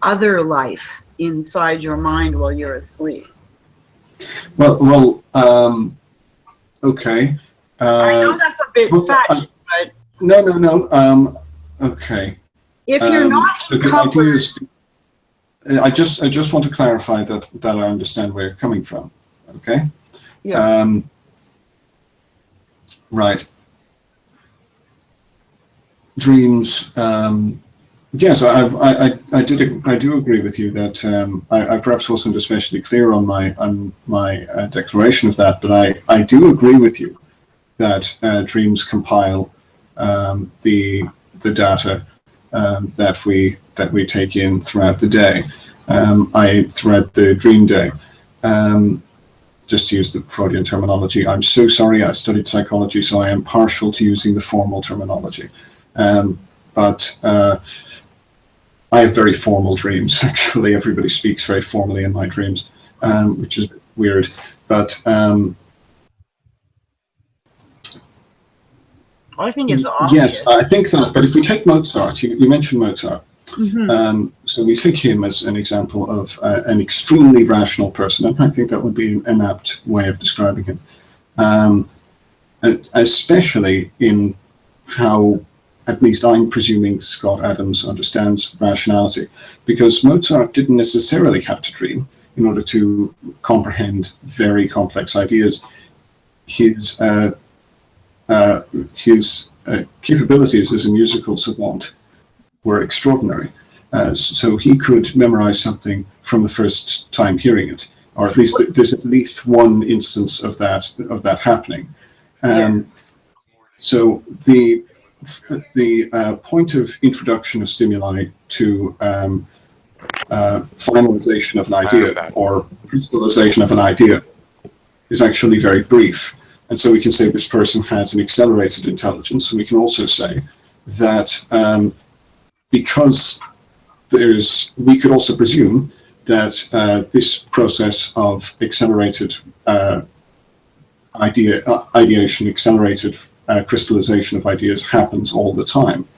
other life inside your mind while you're asleep? Well, okay. I know that's a bit fetched, but no. Okay. If you're not so the idea is, I just want to clarify that I understand where you're coming from. Okay. Yeah. Right. Dreams. Yes, I do agree with you that I perhaps wasn't especially clear on my declaration of that, but I do agree with you that dreams compile the data that we take in throughout the day, throughout the dream day. Just to use the Freudian terminology, I'm so sorry, I studied psychology, so I am partial to using the formal terminology. But I have very formal dreams, actually. Everybody speaks very formally in my dreams, which is weird. But I think it's obvious. Yes, I think that. But if we take Mozart, you mentioned Mozart. Mm-hmm. So we take him as an example of an extremely rational person, and I think that would be an apt way of describing him, especially in how, at least I'm presuming, Scott Adams understands rationality, because Mozart didn't necessarily have to dream in order to comprehend very complex ideas. His capabilities as a musical savant were extraordinary. So he could memorize something from the first time hearing it, or at least there's at least one instance of that happening. So the point of introduction of stimuli to finalization of an idea or crystallization of an idea is actually very brief. And so we can say this person has an accelerated intelligence, and we can also say that because we could also presume that this process of accelerated ideation, accelerated crystallization of ideas happens all the time.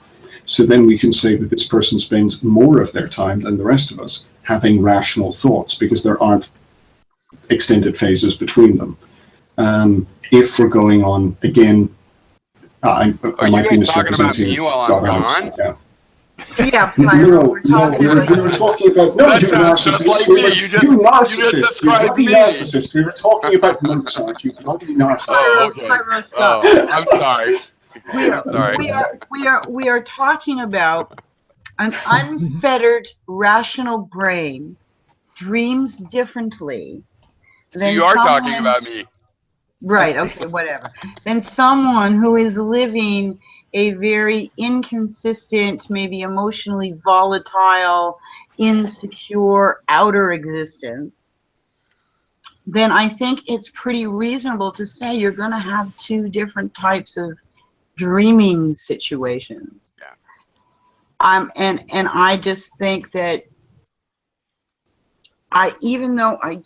So then we can say that this person spends more of their time than the rest of us having rational thoughts, because there aren't extended phases between them. If we're going on, again, I might be misrepresenting. Are you guys talking about me while I'm gone? Yeah, we're talking about you narcissist. You narcissist. You bloody narcissist. We were talking about Mozart. You bloody narcissist. Oh, okay. I'm sorry. We are talking about an unfettered, rational brain dreams differently than you are talking about me. Right, okay, whatever. Than someone who is living a very inconsistent, maybe emotionally volatile, insecure outer existence, then I think it's pretty reasonable to say you're going to have two different types of dreaming situations. Yeah. And I just think that even though I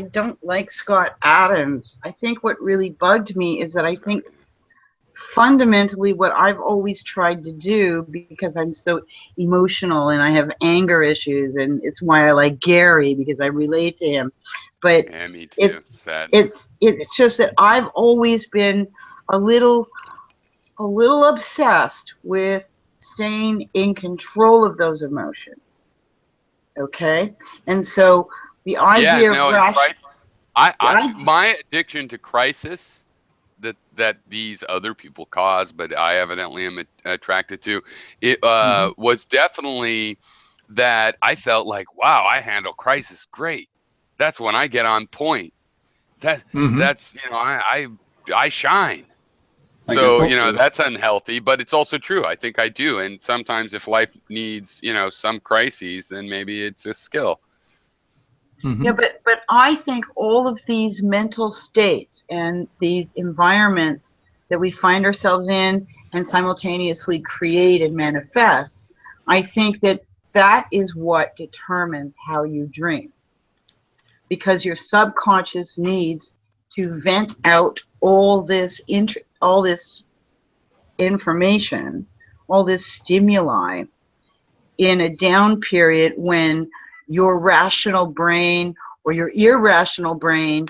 don't like Scott Adams, I think what really bugged me is that I think fundamentally what I've always tried to do, because I'm so emotional and I have anger issues, and it's why I like Gary, because I relate to him. But yeah, me too. it's just that I've always been a little obsessed with staying in control of those emotions. Okay? And so the idea of my addiction to crisis that these other people cause, but I evidently am attracted to, it was definitely that I felt like, wow, I handle crisis great. That's when I get on point. That's I shine. So that's unhealthy, but it's also true. I think I do, and sometimes if life needs some crises, then maybe it's a skill. Mm-hmm. Yeah, but I think all of these mental states and these environments that we find ourselves in and simultaneously create and manifest, I think that is what determines how you dream. Because your subconscious needs to vent out all this information, all this stimuli in a down period when your rational brain or your irrational brain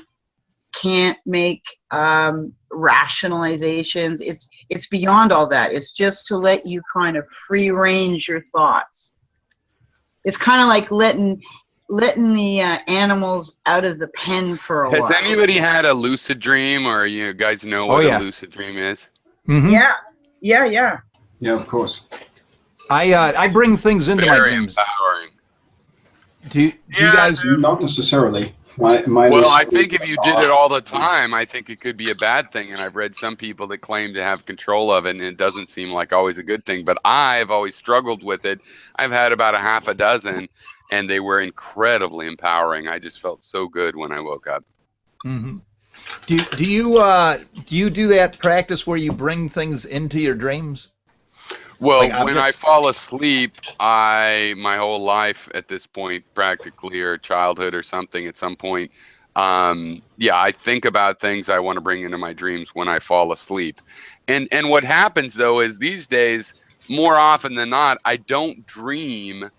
can't make rationalizations. It's beyond all that. It's just to let you kind of free range your thoughts. It's kind of like letting the animals out of the pen for a while. Has anybody had a lucid dream, or you guys know what a lucid dream is? Mm-hmm. Yeah, of course. I bring things into my dreams. Empowering. Do you guys? Not necessarily. Well, I think if you did it all the time, I think it could be a bad thing. And I've read some people that claim to have control of it, and it doesn't seem like always a good thing. But I've always struggled with it. I've had about a half a dozen, and they were incredibly empowering. I just felt so good when I woke up. Mm-hmm. Do you do that practice where you bring things into your dreams? Well, like when I fall asleep, my whole life at this point, practically, or childhood or something at some point, yeah, I think about things I want to bring into my dreams when I fall asleep. And what happens though is these days, more often than not, I don't dream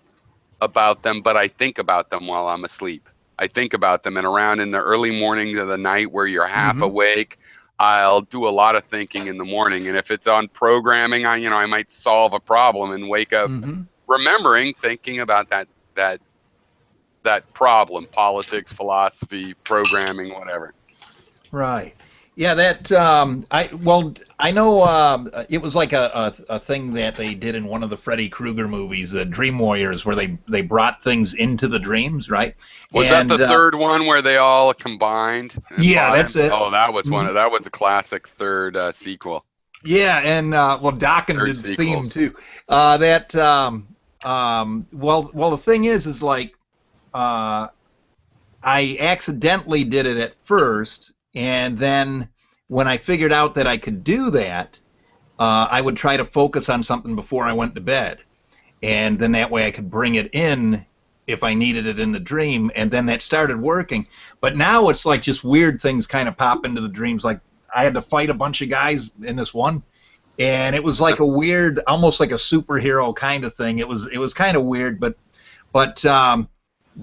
about them, but I think about them while I'm asleep. I think about them, and around in the early mornings of the night where you're half awake, I'll do a lot of thinking in the morning. And if it's on programming, I might solve a problem and wake up remembering thinking about that problem, politics, philosophy, programming, whatever. Right. Yeah, that I know it was like a thing that they did in one of the Freddy Krueger movies, the Dream Warriors, where they brought things into the dreams, right? Was that the third one where they all combined? Yeah, that's it. Oh, that was that was the classic third sequel. Yeah, and well, Dokken did the theme too. Well, the thing is like I accidentally did it at first. And then when I figured out that I could do that, I would try to focus on something before I went to bed. And then that way I could bring it in if I needed it in the dream. And then that started working. But now it's like just weird things kind of pop into the dreams. Like I had to fight a bunch of guys in this one. And it was like a weird, almost like a superhero kind of thing. It was kind of weird, but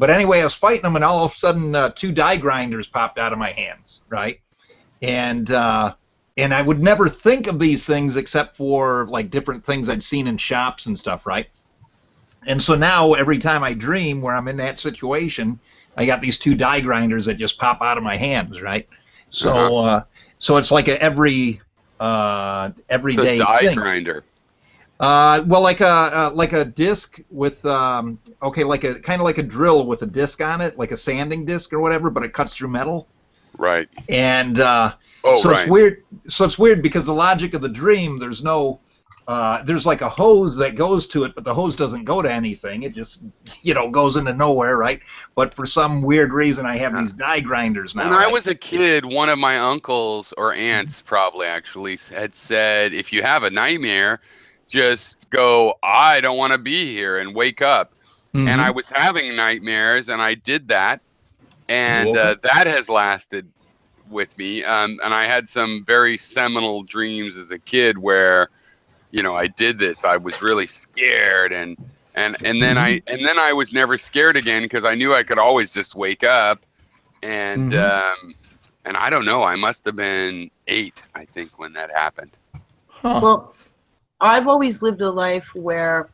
anyway, I was fighting them, and all of a sudden, 2 die grinders popped out of my hands, right? And I would never think of these things except for like different things I'd seen in shops and stuff, right? And so now every time I dream where I'm in that situation, I got these 2 die grinders that just pop out of my hands, right? So so it's like a everyday die grinder. Well, like a disc with like a kind of like a drill with a disc on it, like a sanding disc or whatever, but it cuts through metal. Right. And it's weird. So it's weird because the logic of the dream, there's no, there's like a hose that goes to it, but the hose doesn't go to anything. It just goes into nowhere, right? But for some weird reason, I have these die grinders now. When I was a kid, one of my uncles or aunts probably actually had said, if you have a nightmare, just go, I don't want to be here, and wake up. And I was having nightmares, and I did that, and that has lasted with me. And I had some very seminal dreams as a kid where, I did this. I was really scared, and then I was never scared again because I knew I could always just wake up, and I don't know. I must have been 8, I think, when that happened. Huh. Well, I've always lived a life where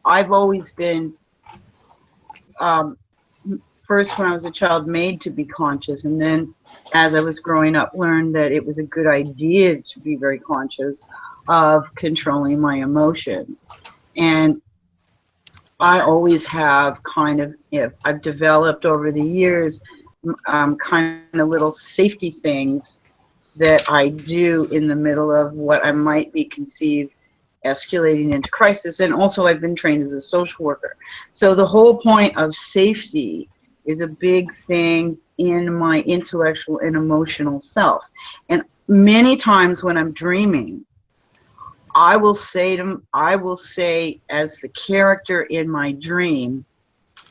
I've always been, first when I was a child, made to be conscious, and then as I was growing up, learned that it was a good idea to be very conscious of controlling my emotions. And I always have I've developed over the years kind of little safety things that I do in the middle of what I might be conceived escalating into crisis. And also I've been trained as a social worker. So the whole point of safety is a big thing in my intellectual and emotional self. And many times when I'm dreaming, I will say as the character in my dream,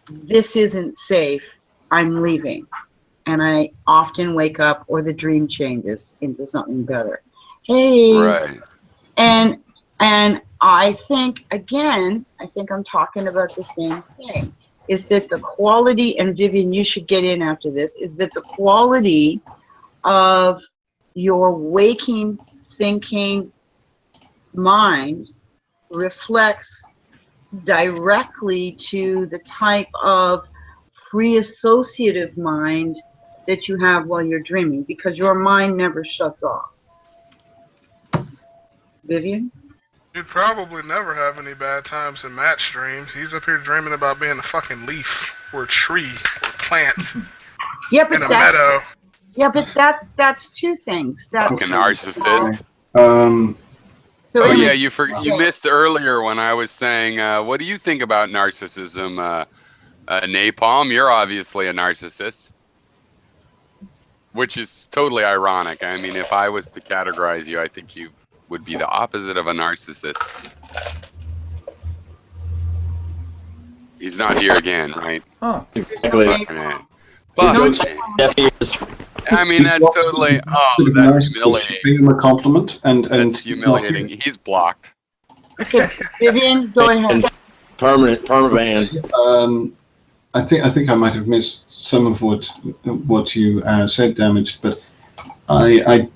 this isn't safe, I'm leaving. And I often wake up or the dream changes into something better. Hey. Right. And I think, again, I'm talking about the same thing, is that the quality, and Vivian, you should get in after this, is that the quality of your waking, thinking mind reflects directly to the type of free associative mind that you have while you're dreaming, because your mind never shuts off. Vivian? You'd probably never have any bad times in Matt's dreams. He's up here dreaming about being a fucking leaf, or a tree, or a plant, Yeah, but in a meadow. Yeah, but that's two things. That's Fucking narcissist. Um, so Oh in yeah, a- you missed earlier when I was saying, what do you think about narcissism? Napalm, you're obviously a narcissist, which is totally ironic. I mean, if I was to categorize you, I think you would be the opposite of a narcissist. He's not here again, right? Huh. Exactly. Fuck, man. Fuck, Jokes man. Jeff is. I mean, that's totally. Oh, sort of that's narcissist, humiliating. pay him a compliment, and That's humiliating. He's blocked. Okay, Vivian, go ahead. Permaban. I think I might have missed some of what you said, Damaged, but I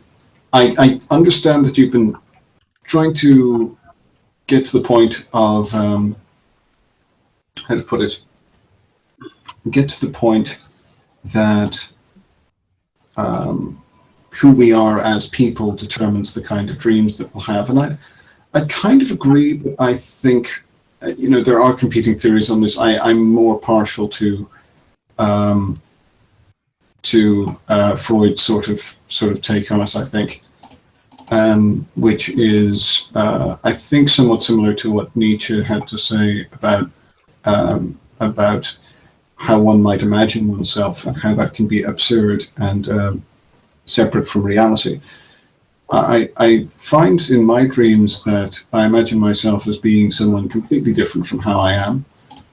understand that you've been trying to get to the point of how to put it. Get to the point that who we are as people determines the kind of dreams that we'll have, and I kind of agree, but I think there are competing theories on this. I'm more partial to Freud's sort of take on it, I think, which is I think somewhat similar to what Nietzsche had to say about how one might imagine oneself and how that can be absurd and separate from reality. I find in my dreams that I imagine myself as being someone completely different from how I am,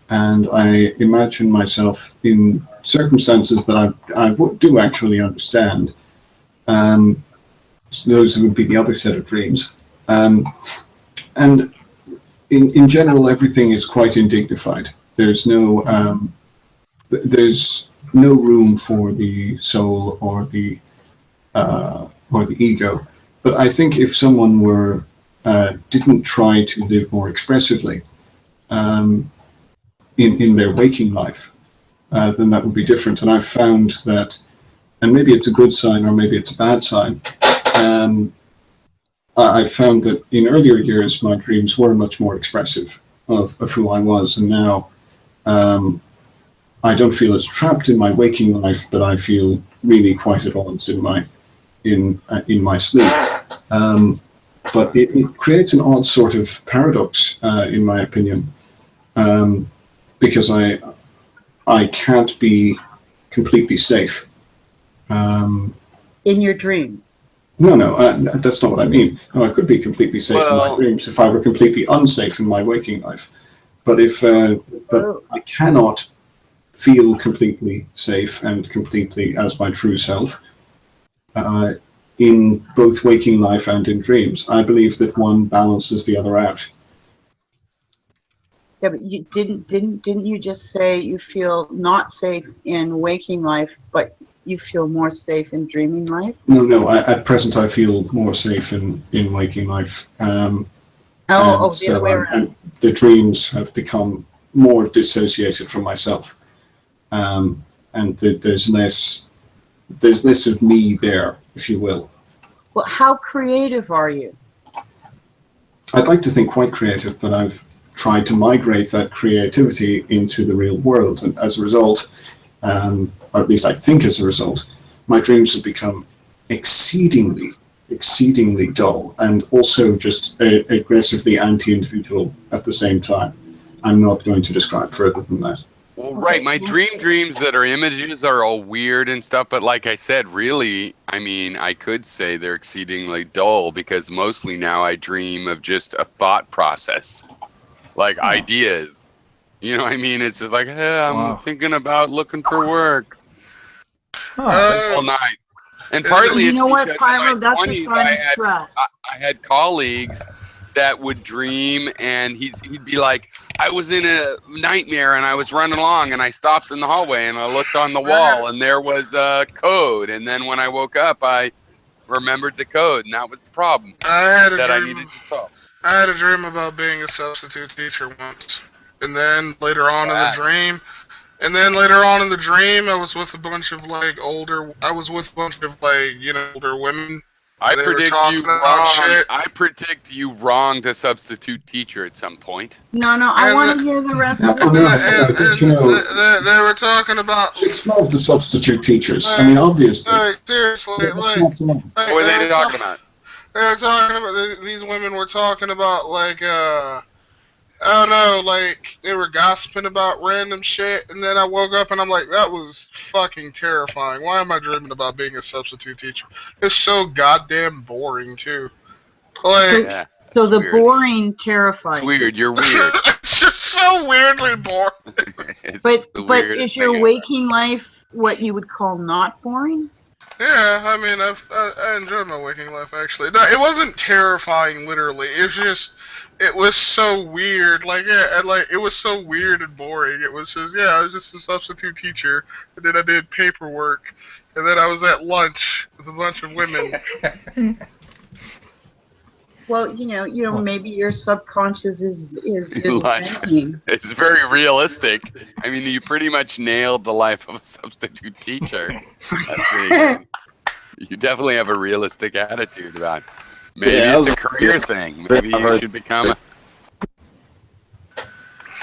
and I imagine myself in circumstances that I do actually understand. Those would be the other set of dreams. And in general, everything is quite indignified. There's no room for the soul or the ego. But I think if someone didn't try to live more expressively in their waking life, then that would be different. And I've found that, and maybe it's a good sign or maybe it's a bad sign, I found that in earlier years my dreams were much more expressive of who I was, and now I don't feel as trapped in my waking life, but I feel really quite at odds in my sleep. But it creates an odd sort of paradox, in my opinion, because I can't be completely safe. In your dreams? No, that's not what I mean. No, I could be completely safe in my dreams if I were completely unsafe in my waking life. But I cannot feel completely safe and completely as my true self in both waking life and in dreams. I believe that one balances the other out. Yeah, but you didn't you just say you feel not safe in waking life, but you feel more safe in dreaming life? No. At present, I feel more safe in waking life. The other way around. And the dreams have become more dissociated from myself, and there's less of me there, if you will. Well, how creative are you? I'd like to think quite creative, but I've tried to migrate that creativity into the real world, and as a result, or at least I think as a result, my dreams have become exceedingly dull and also just aggressively anti-individual at the same time. I'm not going to describe further than that. Well, right. My dreams that are images are all weird and stuff, but like I said, really, I mean, I could say they're exceedingly dull because mostly now I dream of just a thought process, like ideas. You know what I mean? It's just like, hey, I'm thinking about looking for work all night. And partly you it's know what, because Pyro, in my that's a 20s, sign of stress. I had colleagues that would dream, and he'd be like, I was in a nightmare and I was running along and I stopped in the hallway and I looked on the wall and there was a code, and then when I woke up I remembered the code, and that was the problem I needed to solve. I had a dream about being a substitute teacher once, and then later on in the dream, I was with a bunch of older women, I They were predict talking you about wrong. shit. I predict you wrong the substitute teacher at some point. No, I And want to hear the rest of Oh, it. no, don't you know? They were talking about. Chicks love the substitute teachers. I mean, obviously. Seriously, What's not to love? What were they talking about? They were talking about, these women were talking about, like, I don't know, like, they were gossiping about random shit, and then I woke up and I'm like, that was fucking terrifying. Why am I dreaming about being a substitute teacher? It's so goddamn boring, too. Like, Yeah, So the weird. boring terrifies It's weird. You're weird. it's just so weirdly boring. But the but weirdest is your thing waking life what you would call not boring? Yeah, I mean, I enjoyed my waking life, actually. No, it wasn't terrifying, literally. It was so weird. Like, yeah, and, like, it was so weird and boring. It was just, yeah, I was just a substitute teacher, and then I did paperwork, and then I was at lunch with a bunch of women. Well, maybe your subconscious is Lunch. venting. It's very realistic. I mean, you pretty much nailed the life of a substitute teacher. That's really good. You definitely have a realistic attitude about it. Maybe it's a career thing. Maybe you should become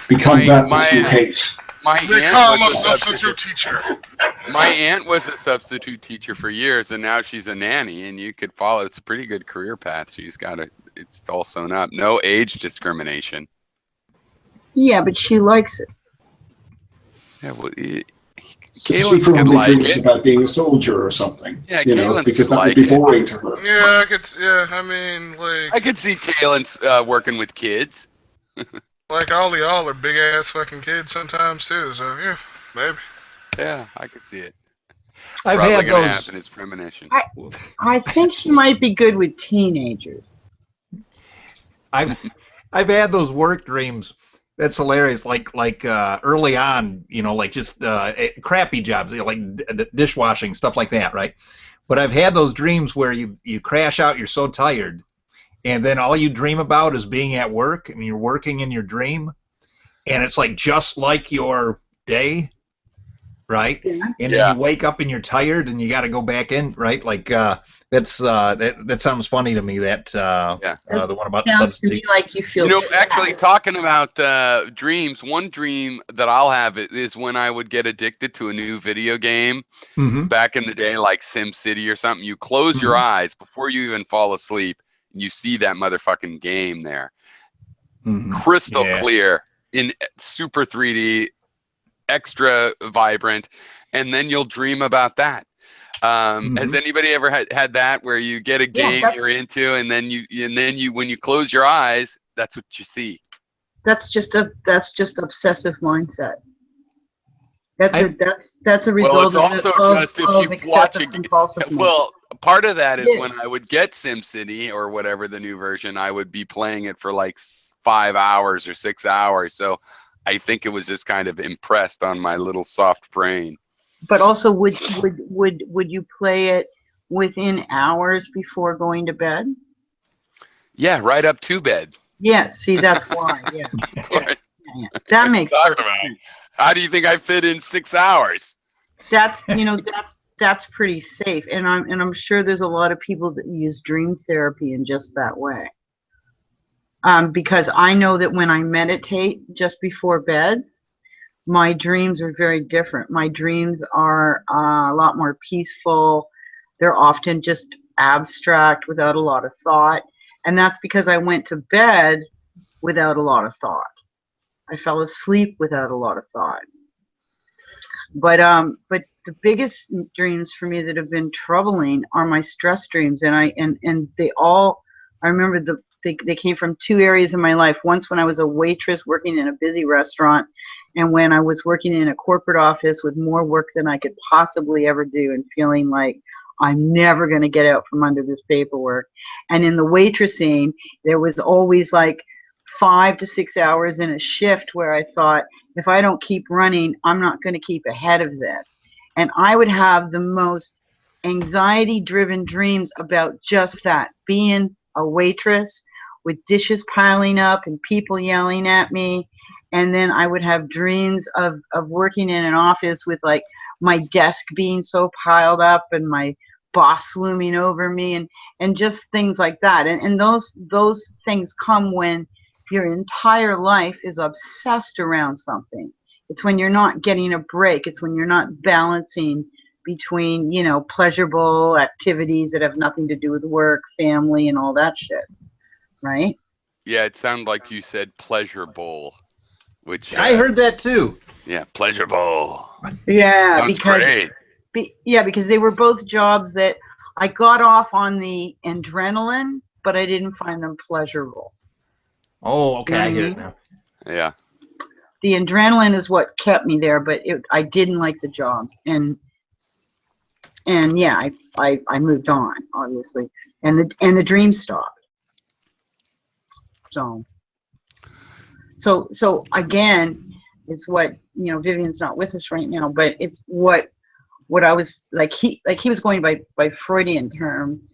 that which you hate. My aunt Become a was substitute teacher. My aunt was a substitute teacher for years, and now she's a nanny. And you could follow. It's a pretty good career path. She's got it. It's all sewn up. No age discrimination. Yeah, but she likes it. Yeah, well, So she probably dreams about being a soldier or something. Yeah, because that would be boring to her. Yeah, I mean, like... I could see Kaylin's working with kids. Like, all y'all are big-ass fucking kids sometimes, too, so, yeah, maybe. Yeah, I could see it. I've Probably had gonna those. happen is premonition. I think she might be good with teenagers. I've had those work dreams. That's hilarious. Like early on, like just crappy jobs, like dishwashing, stuff like that, right? But I've had those dreams where you crash out, you're so tired, and then all you dream about is being at work, and you're working in your dream, and it's like just like your day, right? Yeah. And then you wake up and you're tired, and you got to go back in, right? Like that sounds funny to me. That the one about the Sounds to substitute. me like you feel. Actually, talking about dreams, one dream that I'll have is when I would get addicted to a new video game back in the day, like SimCity or something. You close your eyes before you even fall asleep, and you see that motherfucking game there, crystal clear in super 3D, extra vibrant, and then you'll dream about that. Has anybody ever had that where you get a game you're into, and then you when you close your eyes, that's what you see? That's just obsessive mindset. That's a result well, it's also just if you watch a compulsive. Well, part of that is when I would get SimCity or whatever the new version, I would be playing it for like 5 hours or 6 hours. So I think it was just kind of impressed on my little soft brain. But also, would you play it within hours before going to bed? Yeah, right up to bed. Yeah, see, that's why. Yeah, yeah. That makes sense. How do you think I fit in 6 hours? That's pretty safe, and I'm sure there's a lot of people that use dream therapy in just that way. Because I know that when I meditate just before bed, my dreams are very different. My dreams are a lot more peaceful. They're often just abstract without a lot of thought. And that's because I went to bed without a lot of thought. I fell asleep without a lot of thought. But the biggest dreams for me that have been troubling are my stress dreams. And I remember they came from two areas of my life. Once when I was a waitress working in a busy restaurant, and when I was working in a corporate office with more work than I could possibly ever do and feeling like I'm never going to get out from under this paperwork. And in the waitressing, there was always like 5 to 6 hours in a shift where I thought, if I don't keep running, I'm not going to keep ahead of this. And I would have the most anxiety-driven dreams about just that, being a waitress with dishes piling up and people yelling at me. And then I would have dreams of working in an office with like my desk being so piled up and my boss looming over me, and just things like that. And those things come when your entire life is obsessed around something. It's when you're not getting a break. It's when you're not balancing between, you know, pleasurable activities that have nothing to do with work, family, and all that shit. Right? Yeah, it sounded like you said pleasurable, which I heard that too. Yeah, pleasurable. Yeah, Sounds great. Because they were both jobs that I got off on the adrenaline, but I didn't find them pleasurable. Oh, okay, You know I hear what I it now. Yeah. The adrenaline is what kept me there, but I didn't like the jobs, and yeah, I moved on, obviously, and the dream stopped. So again, it's what, you know, Vivian's not with us right now, but it's what I was like. He was going by Freudian terms,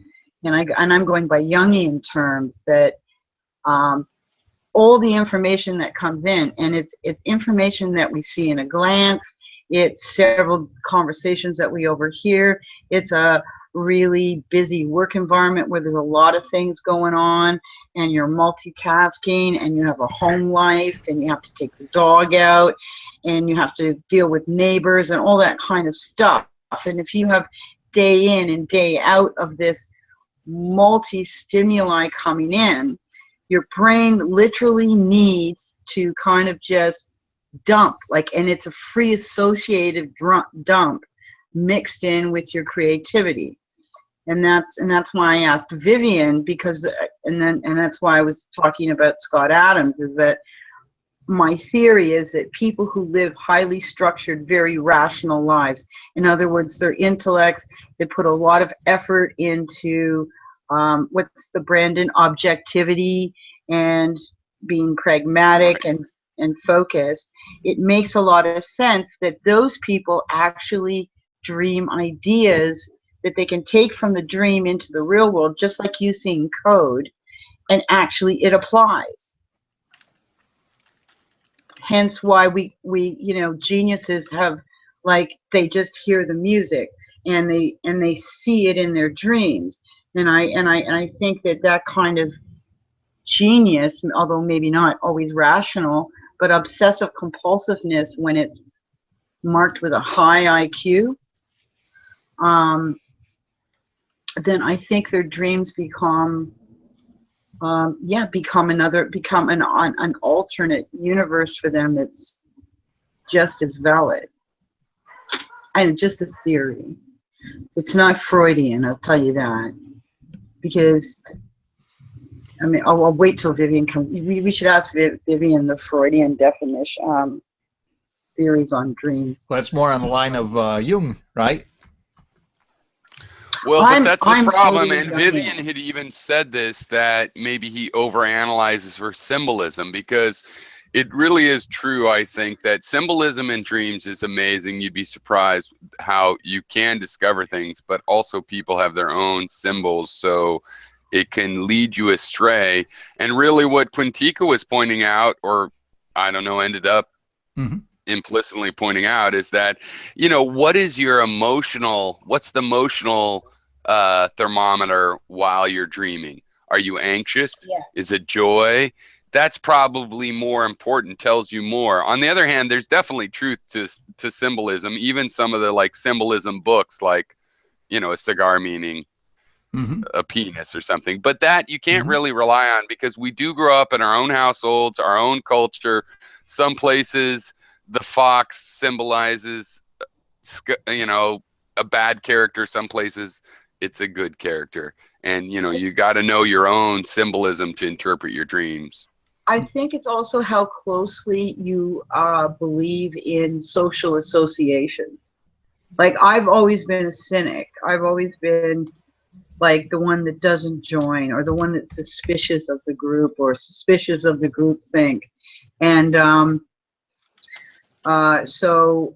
and I'm going by Jungian terms, that all the information that comes in, and it's information that we see in a glance, it's several conversations that we overhear, it's a really busy work environment where there's a lot of things going on, and you're multitasking, and you have a home life, and you have to take the dog out, and you have to deal with neighbors and all that kind of stuff. And if you have day in and day out of this multi-stimuli coming in, your brain literally needs to kind of just dump, like, and it's a free associative dump mixed in with your creativity. And that's why I asked Vivian, because and that's why I was talking about Scott Adams, is that my theory is that people who live highly structured, very rational lives, in other words, their intellects, they put a lot of effort into what's the Brandon, objectivity and being pragmatic and focused, it makes a lot of sense that those people actually dream ideas that they can take from the dream into the real world, just like you seeing code, and actually it applies. Hence why we you know, geniuses have, like, they just hear the music and they see it in their dreams. And I think that kind of genius, although maybe not always rational, but obsessive compulsiveness, when it's marked with a high IQ, then I think their dreams become become an alternate universe for them that's just as valid. And just a theory. It's not Freudian, I'll tell you that. Because, I mean, I'll wait till Vivian comes. We should ask Vivian the Freudian definition, theories on dreams. Well, that's more on the line of Jung, right? Well, but that's the problem, totally and Vivian had even said this, that maybe he overanalyzes for symbolism, because it really is true, I think, that symbolism in dreams is amazing. You'd be surprised how you can discover things, but also people have their own symbols, so it can lead you astray. And really what Quintica was pointing out, or I don't know, ended up implicitly pointing out, is that, you know, what's the emotional thermometer while you're dreaming? Are you anxious? Yeah. Is it joy? That's probably more important, tells you more. On the other hand, there's definitely truth to symbolism, even some of the, like, symbolism books, like, you know, a cigar meaning a penis or something, but that you can't really rely on, because we do grow up in our own households, our own culture. Some places the fox symbolizes, you know, a bad character. Some places it's a good character, and, you know, you got to know your own symbolism to interpret your dreams. I think it's also how closely you believe in social associations. Like, I've always been a cynic. I've always been like the one that doesn't join, or the one that's suspicious of the group, or suspicious of the group think. And so,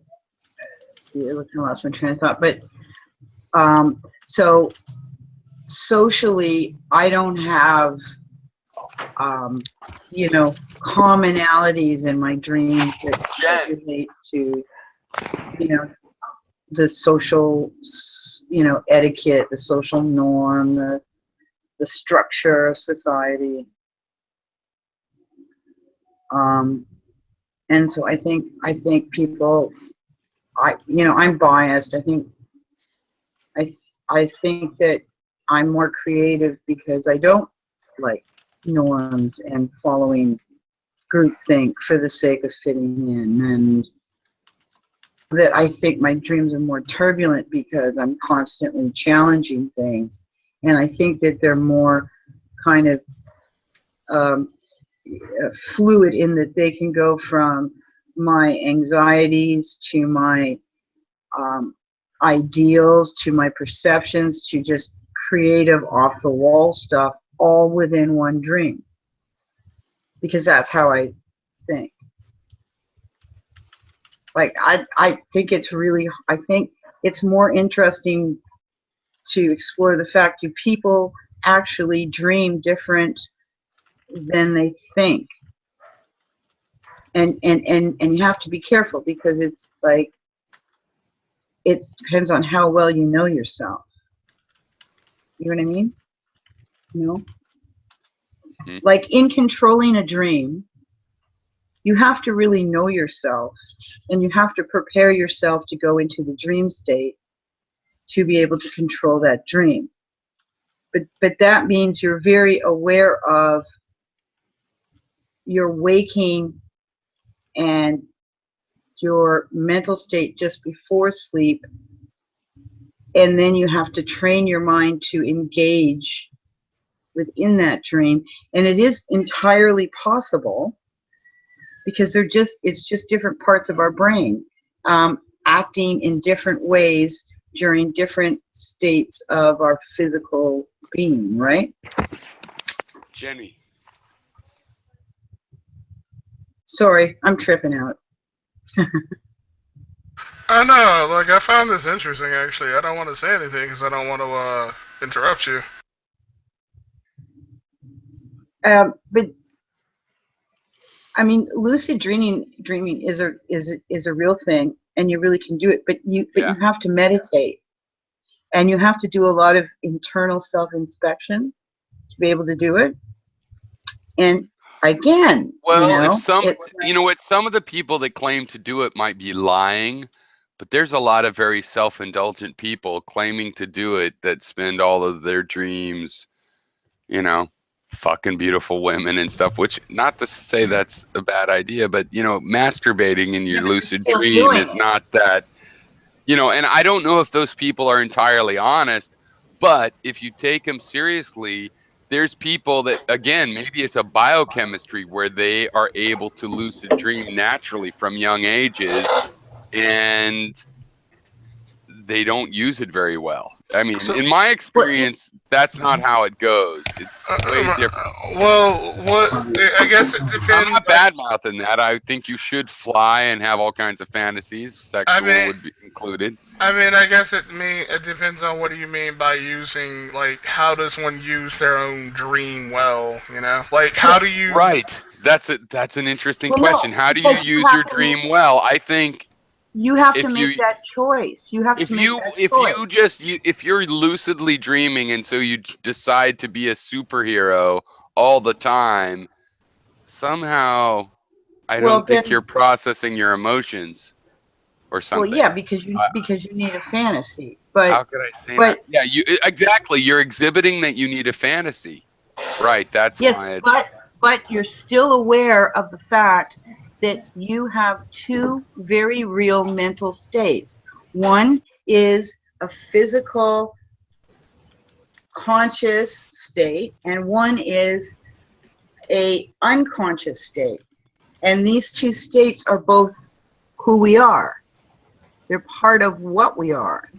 yeah, I lost my train of thought. But so socially, I don't have you know, commonalities in my dreams that relate to, you know, the social, you know, etiquette, the social norm, the structure of society. And so I think people, you know, I'm biased. I think that I'm more creative because I don't like norms and following groupthink for the sake of fitting in, and that I think my dreams are more turbulent because I'm constantly challenging things, and I think that they're more kind of fluid in that they can go from my anxieties to my ideals to my perceptions to just creative off the wall stuff all within one dream, because that's how I think. Like I think it's more interesting to explore the fact, do people actually dream different than they think? And you have to be careful, because it's like, it depends on how well you know yourself. You know what I mean? You know? Mm-hmm. Like in controlling a dream, you have to really know yourself, and you have to prepare yourself to go into the dream state to be able to control that dream. But that means you're very aware of your waking and your mental state just before sleep, and then you have to train your mind to engage within that dream. And it is entirely possible, because it's just different parts of our brain acting in different ways during different states of our physical being, right? Jenny. Sorry, I'm tripping out. I know, like, I found this interesting, actually. I don't want to say anything because I don't want to interrupt you. But I mean, lucid dreaming is a real thing, and you really can do it. But you have to meditate, and you have to do a lot of internal self-inspection to be able to do it. And again, well, you know, if some of the people that claim to do it might be lying, but there's a lot of very self-indulgent people claiming to do it that spend all of their dreams, you know, fucking beautiful women and stuff, which, not to say that's a bad idea, but, you know, masturbating in your lucid dream is not that, you know, and I don't know if those people are entirely honest, but if you take them seriously, there's people that, again, maybe it's a biochemistry where they are able to lucid dream naturally from young ages, and they don't use it very well. I mean, in my experience, that's not how it goes. It's way different. Well, I guess it depends. I'm not bad-mouthing that. I think you should fly and have all kinds of fantasies. Sexual would be included. I mean, I guess it depends on what do you mean by using, like, how does one use their own dream well, you know? Like, how do you... Right. That's an interesting question. How do you use your dream well? I think... You have to make that choice. You have to make that choice. If you're lucidly dreaming and so you decide to be a superhero all the time, somehow I don't think you're processing your emotions or something. Well, yeah, because you need a fantasy. But how could I say that? Yeah, exactly. You're exhibiting that you need a fantasy. Right. That's why it's... but you're still aware of the fact that you have two very real mental states. One is a physical, conscious state, and one is a unconscious state. And these two states are both who we are. They're part of what we are.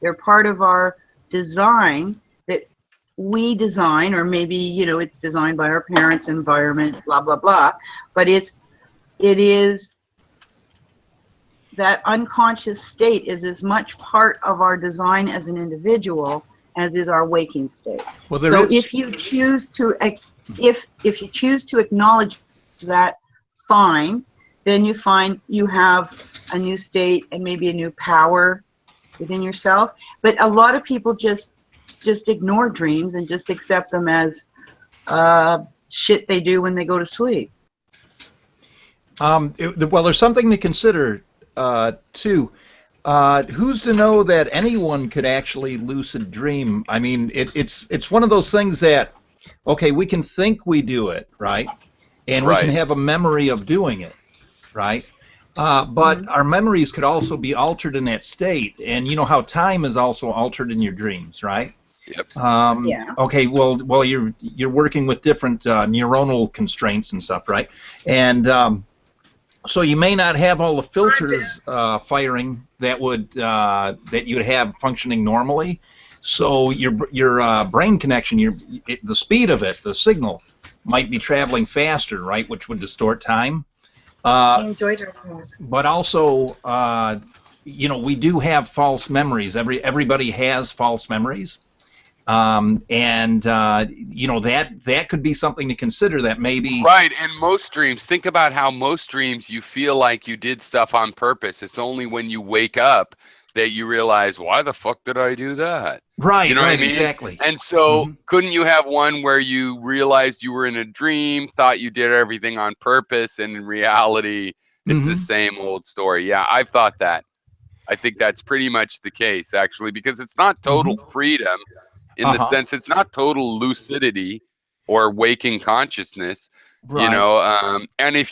They're part of our design that we design, or maybe, you know, it's designed by our parents, environment, blah, blah, blah. But it is that unconscious state is as much part of our design as an individual as is our waking state. Well, so if you choose to acknowledge that, fine, then you find you have a new state and maybe a new power within yourself. But a lot of people just ignore dreams and just accept them as shit they do when they go to sleep. Well, there's something to consider too. Who's to know that anyone could actually lucid dream? I mean, it's one of those things that, okay, we can think we do it, right? And we can have a memory of doing it, right? But our memories could also be altered in that state, and you know how time is also altered in your dreams, right? Yep. Yeah. Okay. Well, you're working with different neuronal constraints and stuff, right? And so you may not have all the filters firing that you'd have functioning normally. So your brain connection, the speed of it, the signal, might be traveling faster, right? Which would distort time. But also, you know, we do have false memories. Everybody has false memories. You know, that could be something to consider, that maybe right. And most dreams, think about how most dreams you feel like you did stuff on purpose. It's only when you wake up that you realize, why the fuck did I do that? Right, you know right, what I mean? Exactly. And so couldn't you have one where you realized you were in a dream, thought you did everything on purpose, and in reality it's the same old story? Yeah, I've thought that. I think that's pretty much the case, actually, because it's not total freedom in the sense it's not total lucidity or waking consciousness, you know. And if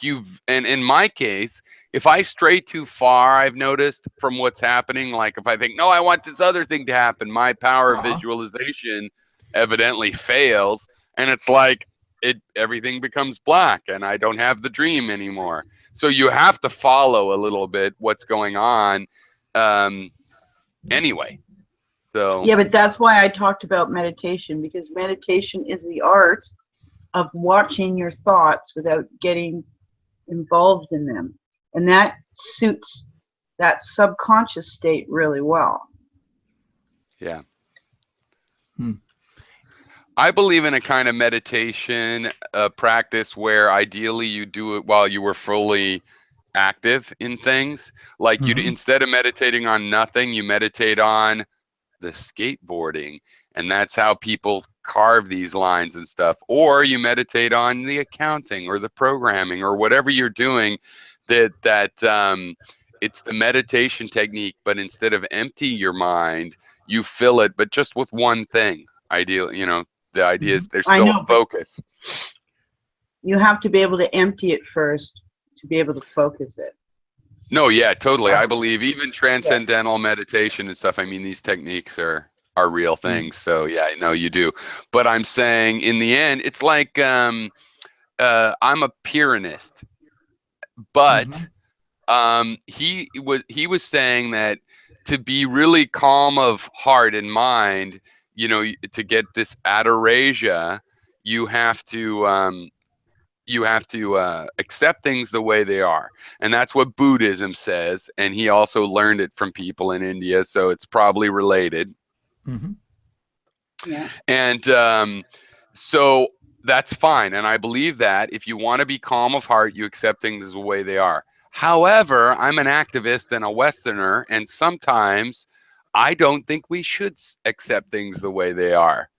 and in my case, if I stray too far, I've noticed from what's happening, like if I think, no, I want this other thing to happen, my power of visualization evidently fails, and it's like everything becomes black and I don't have the dream anymore. So you have to follow a little bit what's going on anyway. So yeah, but that's why I talked about meditation, because meditation is the art of watching your thoughts without getting involved in them, and that suits that subconscious state really well. Yeah. I believe in a kind of meditation practice where ideally you do it while you were fully active in things. Like you instead of meditating on nothing, you meditate on the skateboarding, and that's how people carve these lines and stuff. Or you meditate on the accounting or the programming or whatever you're doing, that it's the meditation technique, but instead of empty your mind, you fill it, but just with one thing. Ideal, you know, the idea is there's still a focus. You have to be able to empty it first to be able to focus it. No, yeah, totally. I believe even transcendental meditation and stuff, I mean, these techniques are real things. So yeah, I know you do. But I'm saying in the end, it's like I'm a Pyrrhonist, but he was saying that to be really calm of heart and mind, you know, to get this atarasia, you have to accept things the way they are, and that's what Buddhism says. And he also learned it from people in India, so it's probably related. Yeah. And so that's fine, and I believe that if you want to be calm of heart, you accept things the way they are. However, I'm an activist and a Westerner, and sometimes I don't think we should accept things the way they are.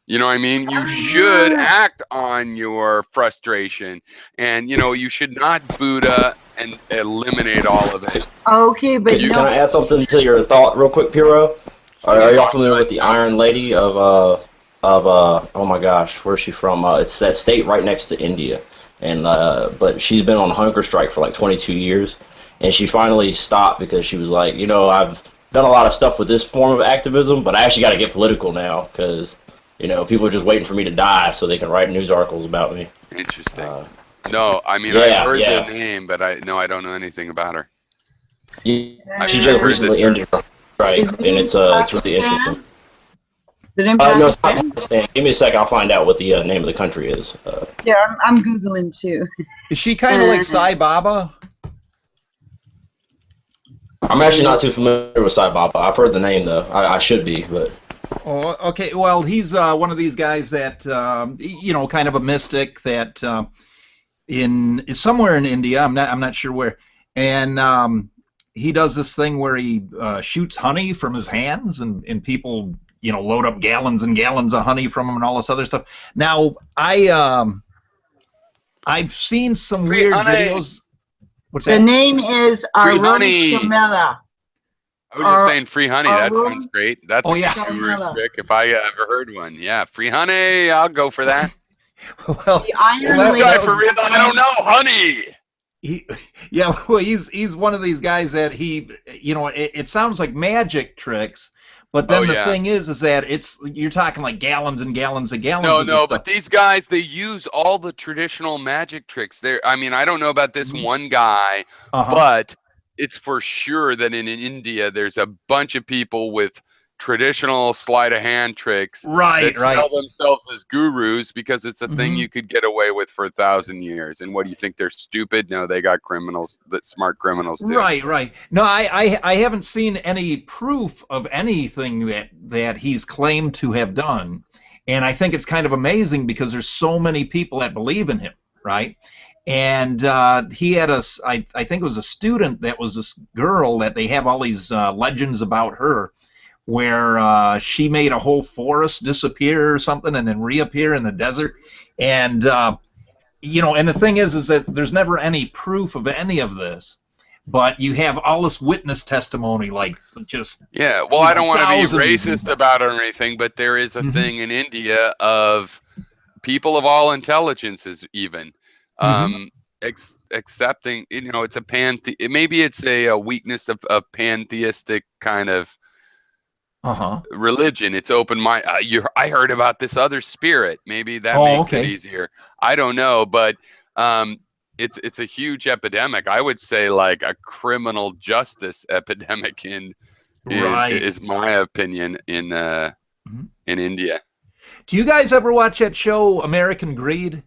You know what I mean? You should act on your frustration, and you know, you should not Buddha and eliminate all of it. Okay, but Can I add something to your thought real quick, Piro? Are y'all familiar with the Iron Lady of oh my gosh, where's she from? It's that state right next to India, and but she's been on hunger strike for like 22 years, and she finally stopped because she was like, you know, I've done a lot of stuff with this form of activism, but I actually got to get political now because, you know, people are just waiting for me to die so they can write news articles about me. Interesting. No, I mean, I've heard the name, but I don't know anything about her. Yeah, she just recently ended her strike, and it's really interesting. Is it in No, it's Pakistan? not Pakistan. Give me a sec, I'll find out what the name of the country is. Yeah, I'm Googling too. Is she kind of like Sai Baba? I'm actually not too familiar with Sai Baba. I've heard the name though. I should be, but. Oh, okay. Well, he's one of these guys that you know, kind of a mystic that is somewhere in India. I'm not sure where, and he does this thing where he shoots honey from his hands, and people, you know, load up gallons and gallons of honey from him and all this other stuff. Now, I've seen some Free weird honey. videos. What's The that? name is Free Arun honey. Shamela. I was just saying free honey. That Arun- sounds great. That's Oh, a yeah. good guru trick if I ever heard one. Yeah, free honey. I'll go for that. Well, The Iron that- Lady. Guy for real. I don't know. Honey. Well, he's one of these guys that he, you know, it sounds like magic tricks, but then the thing is that you're talking like gallons and gallons and gallons. No, of this but stuff. these guys, they use all the traditional magic tricks. I mean, I don't know about this one guy, but it's for sure that in India there's a bunch of people with traditional sleight of hand tricks that sell themselves as gurus because it's a thing you could get away with for 1,000 years. And what do you think? They're stupid? No, they got criminals, that smart criminals do. Right. No, I haven't seen any proof of anything that he's claimed to have done, and I think it's kind of amazing because there's so many people that believe in him, right? And he had I think it was a student that was this girl that they have all these legends about her, where she made a whole forest disappear or something and then reappear in the desert. And, you know, and the thing is that there's never any proof of any of this, but you have all this witness testimony, like just... Yeah, well, I don't want to be racist about it or anything, but there is a thing in India of people of all intelligences even accepting, you know, it's a maybe it's a weakness of pantheistic kind of religion. It's open mind. I heard about this other spirit. Maybe that makes it easier. I don't know, but it's a huge epidemic. I would say like a criminal justice epidemic is my opinion in India. Do you guys ever watch that show American Greed?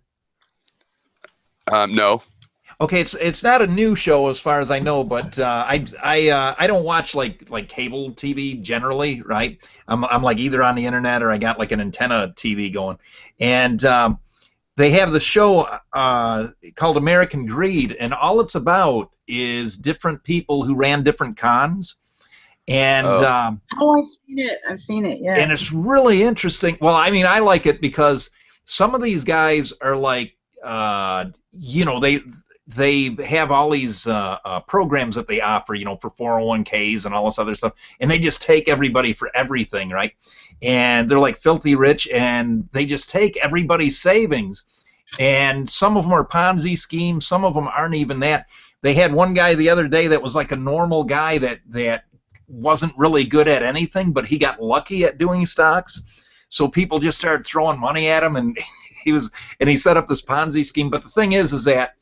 No. Okay, it's not a new show as far as I know, but I don't watch like cable TV generally, right? I'm like either on the internet or I got like an antenna TV going, and they have the show called American Greed, and all it's about is different people who ran different cons, and I've seen it, yeah. And it's really interesting. Well, I mean, I like it because some of these guys are like, you know, they have all these programs that they offer, you know, for 401ks and all this other stuff, and they just take everybody for everything, right? And they're like filthy rich, and they just take everybody's savings, and some of them are Ponzi schemes, some of them aren't even that. They had one guy the other day that was like a normal guy that wasn't really good at anything, but he got lucky at doing stocks, so people just started throwing money at him, and he set up this Ponzi scheme. But the thing is that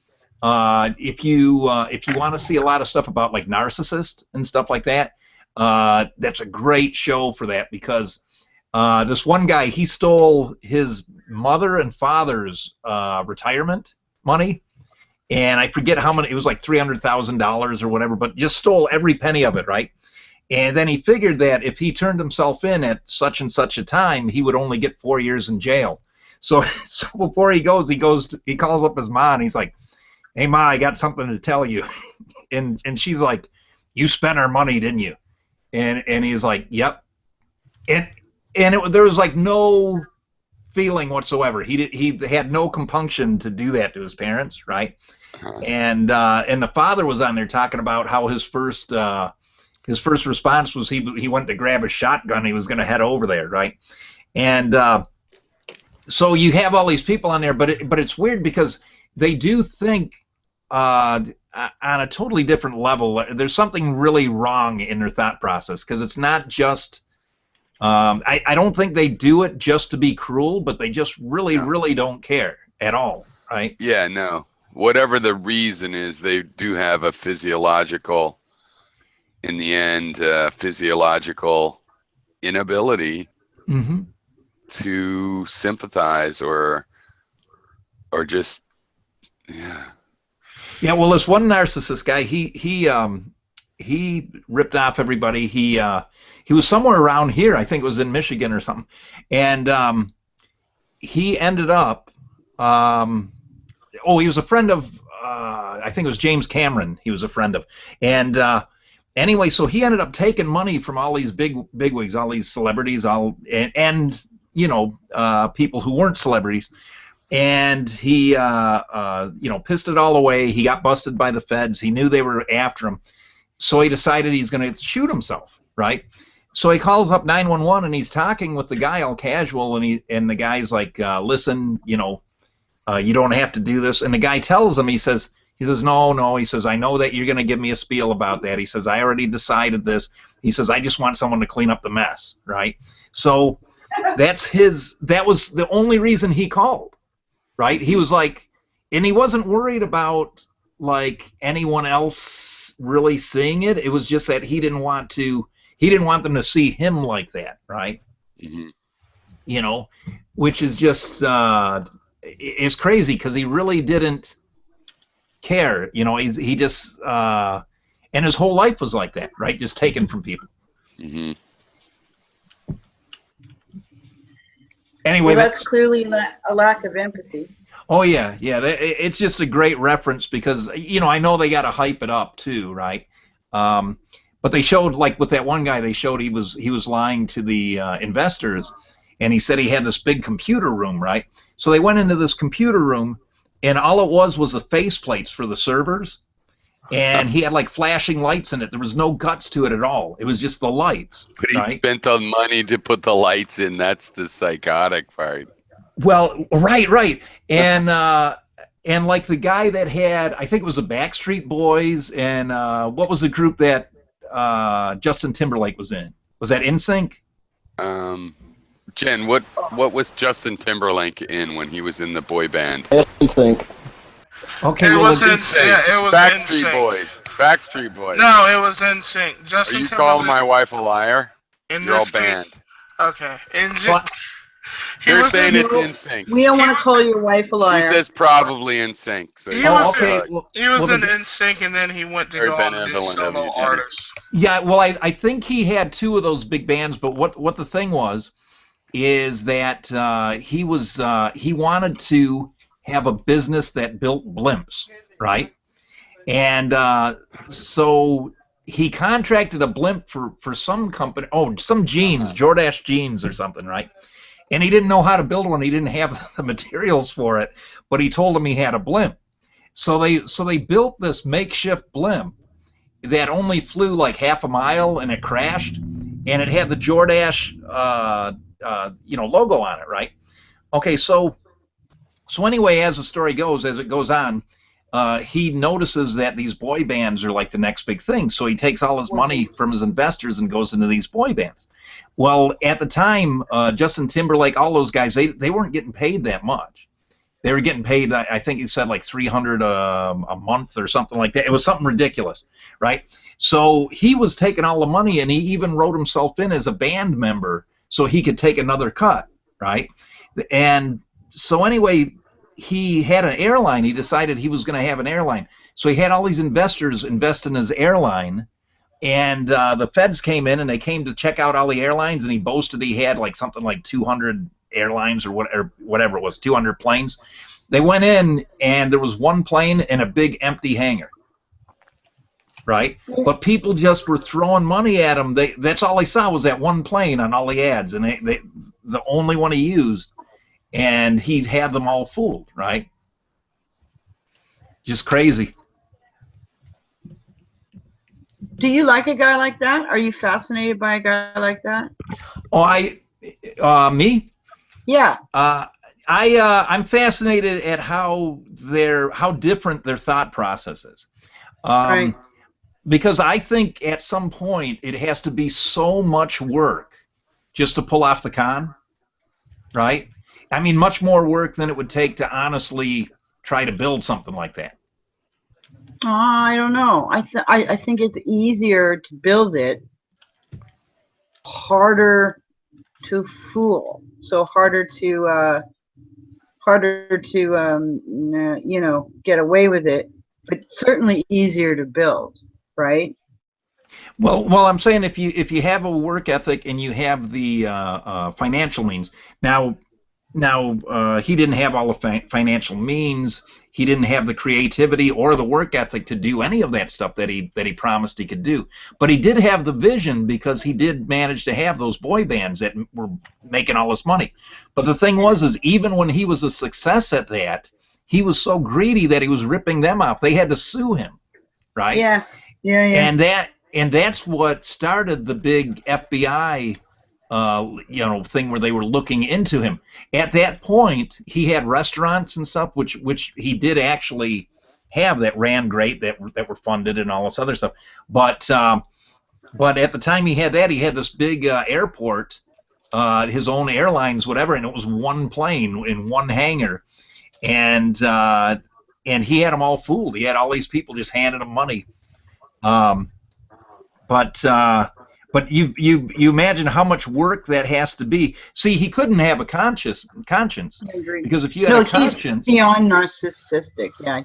if you want to see a lot of stuff about like narcissists and stuff like that, that's a great show for that, because this one guy, he stole his mother and father's retirement money, and I forget how many, it was like $300,000 or whatever, but just stole every penny of it, right? And then he figured that if he turned himself in at such and such a time, he would only get 4 years in jail. So before he calls up his mom, and he's like, "Hey, Ma, I got something to tell you." And she's like, "You spent our money, didn't you?" And he's like, "Yep." And there was like no feeling whatsoever. He had no compunction to do that to his parents, right? And the father was on there talking about how his first response was he went to grab a shotgun. He was going to head over there, right? And so you have all these people on there, but it's weird because they do think on a totally different level. There's something really wrong in their thought process, because it's not just I don't think they do it just to be cruel, but they just really don't care at all, right? Yeah, no. Whatever the reason is, they do have a physiological, in the end, physiological inability to sympathize or just Yeah, well, this one narcissist guy, he ripped off everybody. He was somewhere around here. I think it was in Michigan or something, and he ended up. He was a friend of. I think it was James Cameron. He was a friend of, and anyway, so he ended up taking money from all these bigwigs, all these celebrities, and you know, people who weren't celebrities, and he you know, pissed it all away. He got busted by the feds. He knew they were after him, so he decided he's going to shoot himself, right? So he calls up 911 and he's talking with the guy all casual, and the guy's like, listen, you know, you don't have to do this. And the guy tells him, he says, no. He says, I know that you're going to give me a spiel about that. He says, I already decided this. He says, I just want someone to clean up the mess, right? So that was the only reason he called, right? He was like, and he wasn't worried about like anyone else really seeing it. It was just that he didn't want them to see him like that, right? Mm-hmm. You know, which is just it's crazy because he really didn't care. You know, he just and his whole life was like that, right? Just taken from people. Mm-hmm. Anyway, well, that's clearly a lack of empathy. Oh yeah. It's just a great reference because, you know, I know they got to hype it up too, right? But they showed, like with that one guy, they showed he was lying to the investors, and he said he had this big computer room, right? So they went into this computer room, and all it was the faceplates for the servers, and he had like flashing lights in it. There was no guts to it at all. It was just the lights. But he right? spent the money to put the lights in. That's the psychotic part. Well, right, and like the guy that had, I think it was the Backstreet Boys, and what was the group that Justin Timberlake was in? Was that NSYNC? Jen, what was Justin Timberlake in when he was in the boy band? NSYNC. Okay, It well, was NSYNC. Yeah, it was Backstreet NSYNC. Boys. Backstreet Boys. No, it was NSYNC. Justin Are you Timberlake calling my wife a liar? in You're all this case. banned. Okay. You're saying it's in sync. We don't want to call your wife a liar. She says probably in sync. So He was well, in NSYNC, and then he went to Very go on and be a benevolent of you, solo Jenny. artist. Yeah, well, I think he had two of those big bands, but what the thing was is that he wanted to have a business that built blimps, right? And so he contracted a blimp for some company, some jeans, Jordache jeans or something, right? And he didn't know how to build one. He didn't have the materials for it, but he told him he had a blimp. So they built this makeshift blimp that only flew like half a mile, and it crashed, and it had the Jordache logo on it, right? Okay, so anyway, as the story goes, as it goes on, he notices that these boy bands are like the next big thing. So he takes all his money from his investors and goes into these boy bands. Well, at the time, Justin Timberlake, all those guys, they weren't getting paid that much. They were getting paid, I think he said like $300 a month or something like that. It was something ridiculous, right? So he was taking all the money, and he even wrote himself in as a band member so he could take another cut, right? And so anyway, he had an airline. He decided he was going to have an airline. So he had all these investors invest in his airline, and the feds came in, and they came to check out all the airlines, and he boasted he had like something like 200 airlines or whatever it was, 200 planes. They went in, and there was one plane and a big empty hangar, right? But people just were throwing money at him. That's all they saw was that one plane on all the ads, and they the only one he used, and he had them all fooled, right? Just crazy. Do you like a guy like that? Are you fascinated by a guy like that? Oh, me? Yeah. I'm fascinated at how different their thought process is. Right. Because I think at some point it has to be so much work just to pull off the con, right? I mean, much more work than it would take to honestly try to build something like that. I don't know. I think it's easier to build it, harder to fool. So harder to get away with it, but certainly easier to build, right? Well, I'm saying if you have a work ethic and you have the financial means. Now, Now, he didn't have all the financial means. He didn't have the creativity or the work ethic to do any of that stuff that he promised he could do. But he did have the vision, because he did manage to have those boy bands that were making all this money. But the thing was, is even when he was a success at that, he was so greedy that he was ripping them off. They had to sue him, right? Yeah. And that's what started the big FBI thing where they were looking into him. At that point, he had restaurants and stuff, which he did actually have, that ran great, that were funded and all this other stuff. But at the time he had that, he had this big airport, his own airlines, whatever, and it was one plane in one hangar, and he had them all fooled. He had all these people just handing him money. But you imagine how much work that has to be. See, he couldn't have a conscience, I agree. because if you had a conscience, he's beyond narcissistic. Yeah,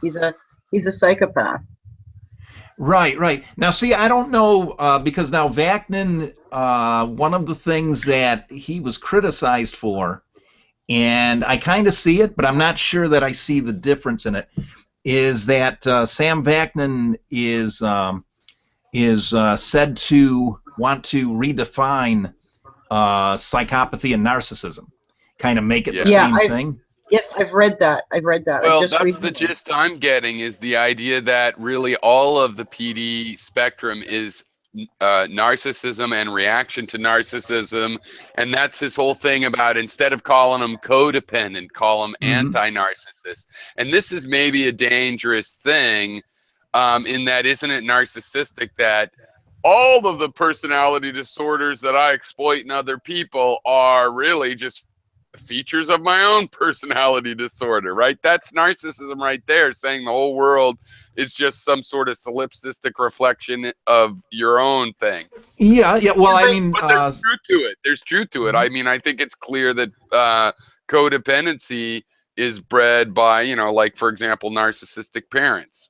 he's a psychopath. Right. Now, see, I don't know, because now Vaknin, one of the things that he was criticized for, and I kind of see it, but I'm not sure that I see the difference in it, is that Sam Vaknin is said to want to redefine psychopathy and narcissism, kind of make it the same thing. Yes, I've read that. Well, that's the gist I'm getting, is the idea that really all of the PD spectrum is narcissism and reaction to narcissism, and that's his whole thing about, instead of calling them codependent, call them anti-narcissist. And this is maybe a dangerous thing, in that, isn't it narcissistic that all of the personality disorders that I exploit in other people are really just features of my own personality disorder, right? That's narcissism right there, saying the whole world is just some sort of solipsistic reflection of your own thing. Yeah. Well, I mean, but there's truth to it. There's truth to it. I mean, I think it's clear that codependency is bred by, like, for example, narcissistic parents.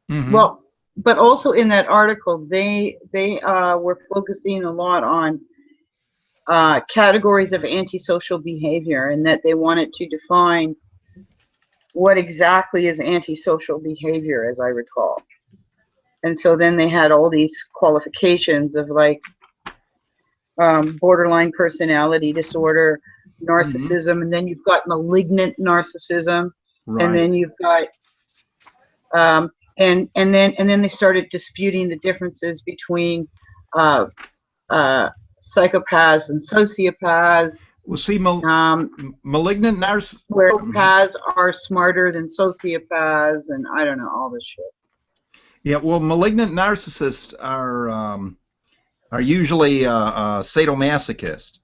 Well, but also in that article, they were focusing a lot on categories of antisocial behavior, and that they wanted to define what exactly is antisocial behavior, as I recall. And so then they had all these qualifications of, like, borderline personality disorder, narcissism, and then you've got malignant narcissism, and then you've got and then they started disputing the differences between psychopaths and sociopaths. Well, see, malignant narcissists, where psychopaths are smarter than sociopaths, and I don't know, all this shit. Yeah, well, malignant narcissists are usually sadomasochist.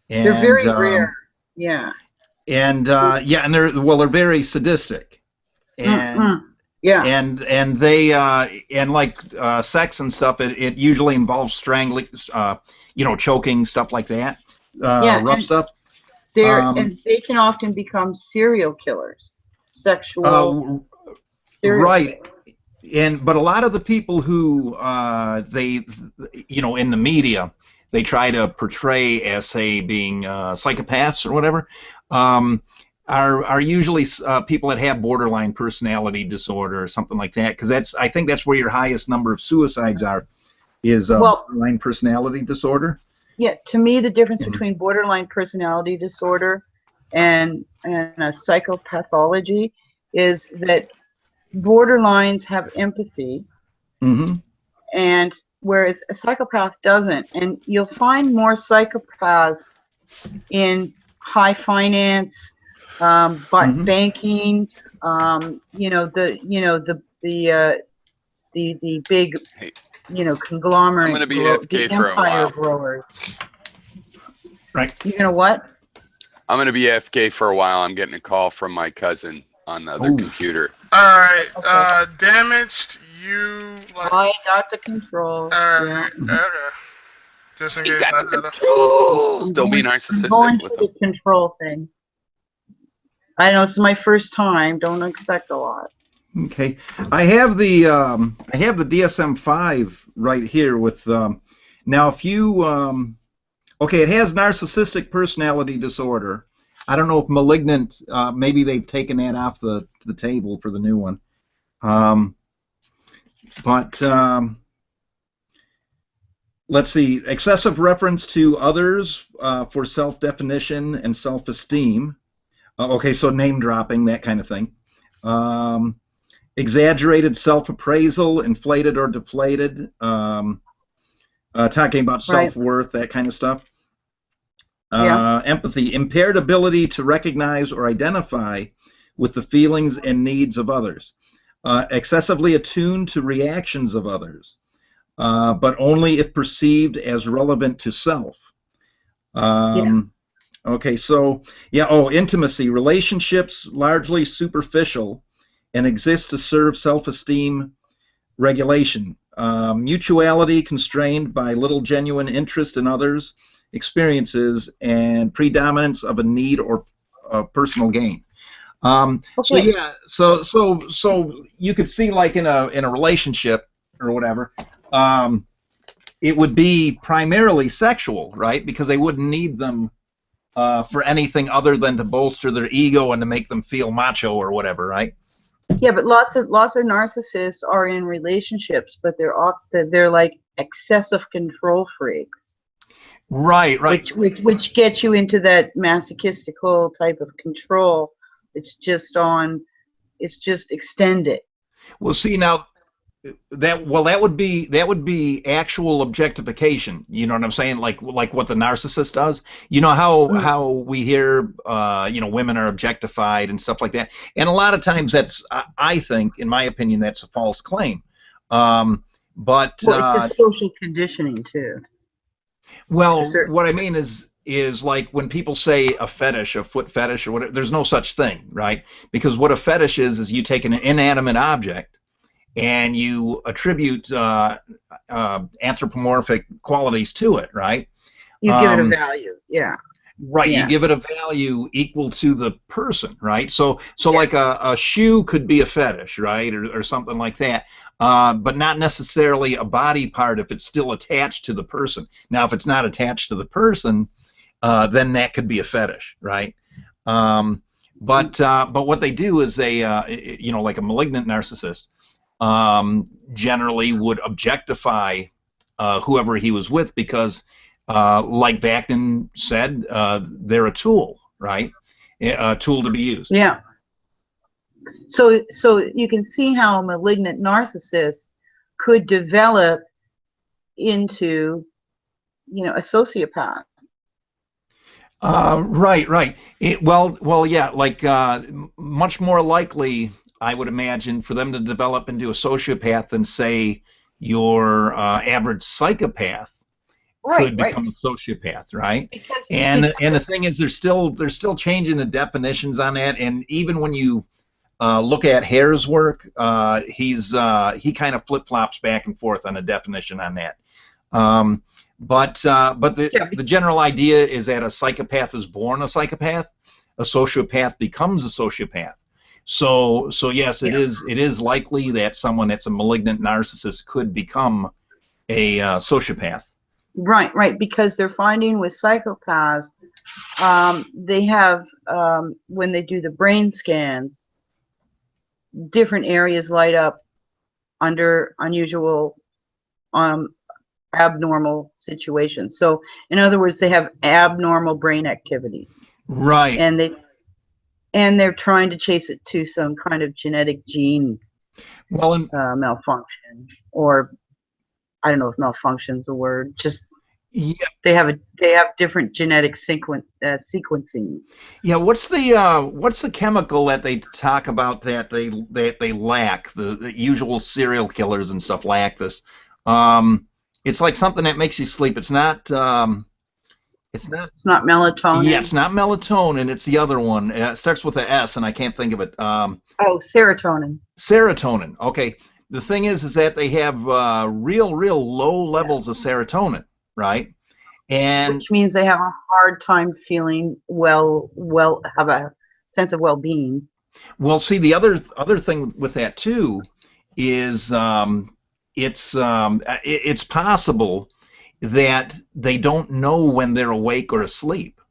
And, they're very rare. Yeah. And and they're very sadistic. And yeah. And they and like sex and stuff, it usually involves strangling, choking, stuff like that. Rough stuff. And they can often become serial killers, sexual. Right. But a lot of the people who they in the media, they try to portray as, say, being psychopaths or whatever, are usually people that have borderline personality disorder or something like that, because I think that's where your highest number of suicides is borderline personality disorder. Yeah, to me, the difference between borderline personality disorder and a psychopathology is that borderlines have empathy, and whereas a psychopath doesn't. And you'll find more psychopaths in high finance, banking, the big, conglomerate. I'm going to be AFK for a while. Growers. Right. You're gonna what? I'm going to be AFK for a while. I'm getting a call from my cousin on the other computer. All right. Okay. Damaged. You. I got the control. Okay. Just in case. Don't be narcissistic. I'm going to the control thing. I know, it's my first time. Don't expect a lot. Okay, I have the DSM-5 right here with now if you it has narcissistic personality disorder, I don't know if malignant. Maybe they've taken that off the table for the new one. But let's see. Excessive reference to others for self-definition and self-esteem. Okay, so name dropping, that kind of thing. Exaggerated self-appraisal, inflated or deflated. Talking about self-worth, that kind of stuff. Empathy, impaired ability to recognize or identify with the feelings and needs of others. Excessively attuned to reactions of others, but only if perceived as relevant to self. Okay, so, intimacy, relationships largely superficial and exist to serve self-esteem regulation. Mutuality constrained by little genuine interest in others' experiences and predominance of a need or personal gain. So you could see, like in a relationship or whatever, it would be primarily sexual, right? Because they wouldn't need them for anything other than to bolster their ego and to make them feel macho or whatever, right? Yeah, but lots of narcissists are in relationships, but they're like excessive control freaks. Right. Which gets you into that masochistical type of control. It's just extended. Well, see, now that would be actual objectification. You know what I'm saying? Like what the narcissist does. You know how we hear women are objectified and stuff like that. And a lot of times that's, I think, in my opinion, that's a false claim. But it's just social conditioning too. Well, what I mean is like when people say a fetish, a foot fetish or whatever, there's no such thing, right? Because what a fetish is you take an inanimate object and you attribute anthropomorphic qualities to it, right? You give it a value, yeah. Right, you give it a value equal to the person, right? So like a shoe could be a fetish, right, or something like that, but not necessarily a body part if it's still attached to the person. Now, if it's not attached to the person, then that could be a fetish, right? But what they do is they, like a malignant narcissist, generally would objectify whoever he was with because, like Vaknin said, they're a tool, right? A tool to be used. Yeah. So you can see how a malignant narcissist could develop into, a sociopath. Right. Yeah, like much more likely, I would imagine, for them to develop into a sociopath than, say, your average psychopath could become a sociopath, right? Because the thing is, they're still changing the definitions on that, and even when you look at Hare's work, he kind of flip-flops back and forth on a definition on that. But the general idea is that a psychopath is born a psychopath, a sociopath becomes a sociopath. So yes, it is likely that someone that's a malignant narcissist could become a sociopath. Right, because they're finding with psychopaths, they have, when they do the brain scans, different areas light up under unusual, abnormal situations. So, in other words, they have abnormal brain activities. Right. And they're trying to chase it to some kind of genetic gene malfunction, or I don't know if malfunction's a word. Just they have different genetic sequencing. Yeah, what's the chemical that they talk about that they lack? The usual serial killers and stuff lack this. It's like something that makes you sleep. It's not melatonin. Yeah, it's not melatonin. It's the other one. It starts with an S, and I can't think of it. Serotonin. Serotonin. Okay. The thing is that they have real low levels of serotonin, right? And which means they have a hard time feeling have a sense of well-being. Well, see, the other thing with that too is it's possible that they don't know when they're awake or asleep.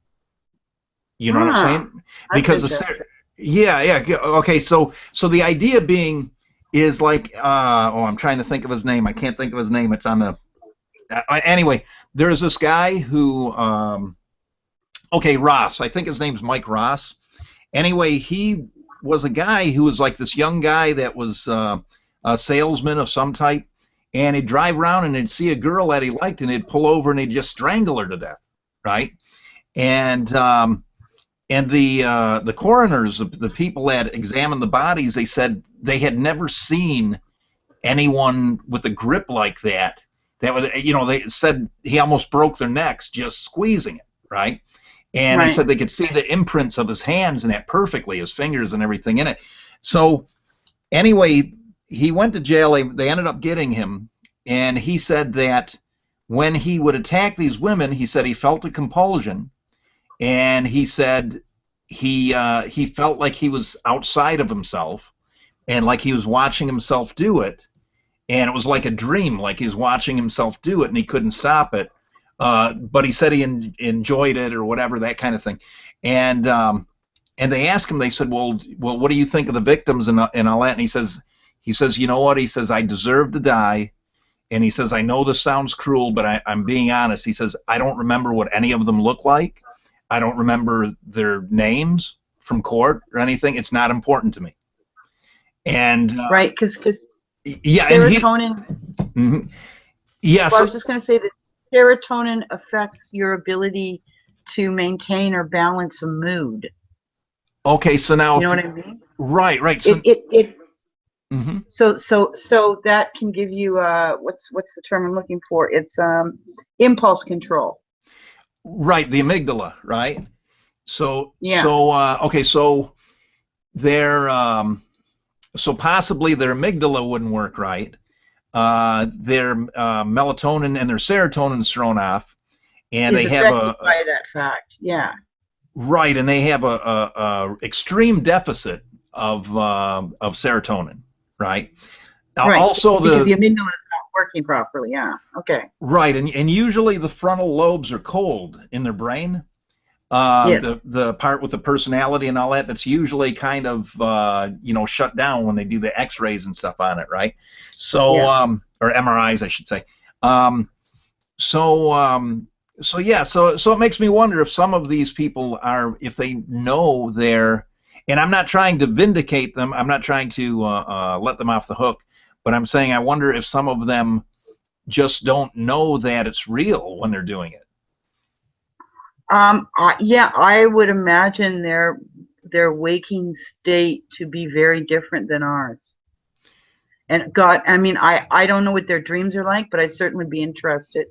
You know what I'm saying? Because yeah. Okay, so the idea being is like, I'm trying to think of his name. I can't think of his name. It's on the. Anyway, there's this guy who. Okay, Ross. I think his name's Mike Ross. Anyway, he was a guy who was like this young guy that was a salesman of some type, and he'd drive around and he'd see a girl that he liked, and he'd pull over and he'd just strangle her to death, right? And the coroners, the people that examined the bodies, they said they had never seen anyone with a grip like that. That would, they said he almost broke their necks just squeezing it, right? And they said they could see the imprints of his hands in that perfectly, his fingers and everything in it. So anyway, he went to jail. They ended up getting him, and he said that when he would attack these women, he said he felt a compulsion, and he said he felt like he was outside of himself, and like he was watching himself do it, and it was like a dream, like he was watching himself do it, and he couldn't stop it. But he said he enjoyed it or whatever, that kind of thing. And they asked him, they said, well, what do you think of the victims and all that? And he says, you know what? He says, I deserve to die. And he says, I know this sounds cruel, but I'm being honest. He says, I don't remember what any of them look like. I don't remember their names from court or anything. It's not important to me. And right, because yeah, serotonin. Yeah, I was just going to say that serotonin affects your ability to maintain or balance a mood. Okay, so now you know what I mean? Right. So so that can give you what's the term I'm looking for? It's impulse control. Right, the amygdala, right? So yeah. Okay, so so possibly their amygdala wouldn't work right. Their melatonin and their serotonin is thrown off, and they have by that fact, yeah. Right, and they have a extreme deficit of serotonin, right? Right. Also, because the amygdala is not working properly. Yeah. Okay. Right, and usually the frontal lobes are cold in their brain. Yes. The part with the personality and all that, that's usually kind of shut down when they do the X-rays and stuff on it, right? So or MRIs, I should say. So it makes me wonder if some of these people if they know and I'm not trying to vindicate them, I'm not trying to let them off the hook, but I'm saying I wonder if some of them just don't know that it's real when they're doing it. Yeah, I would imagine their waking state to be very different than ours. And God, I mean, I don't know what their dreams are like, but I'd certainly be interested.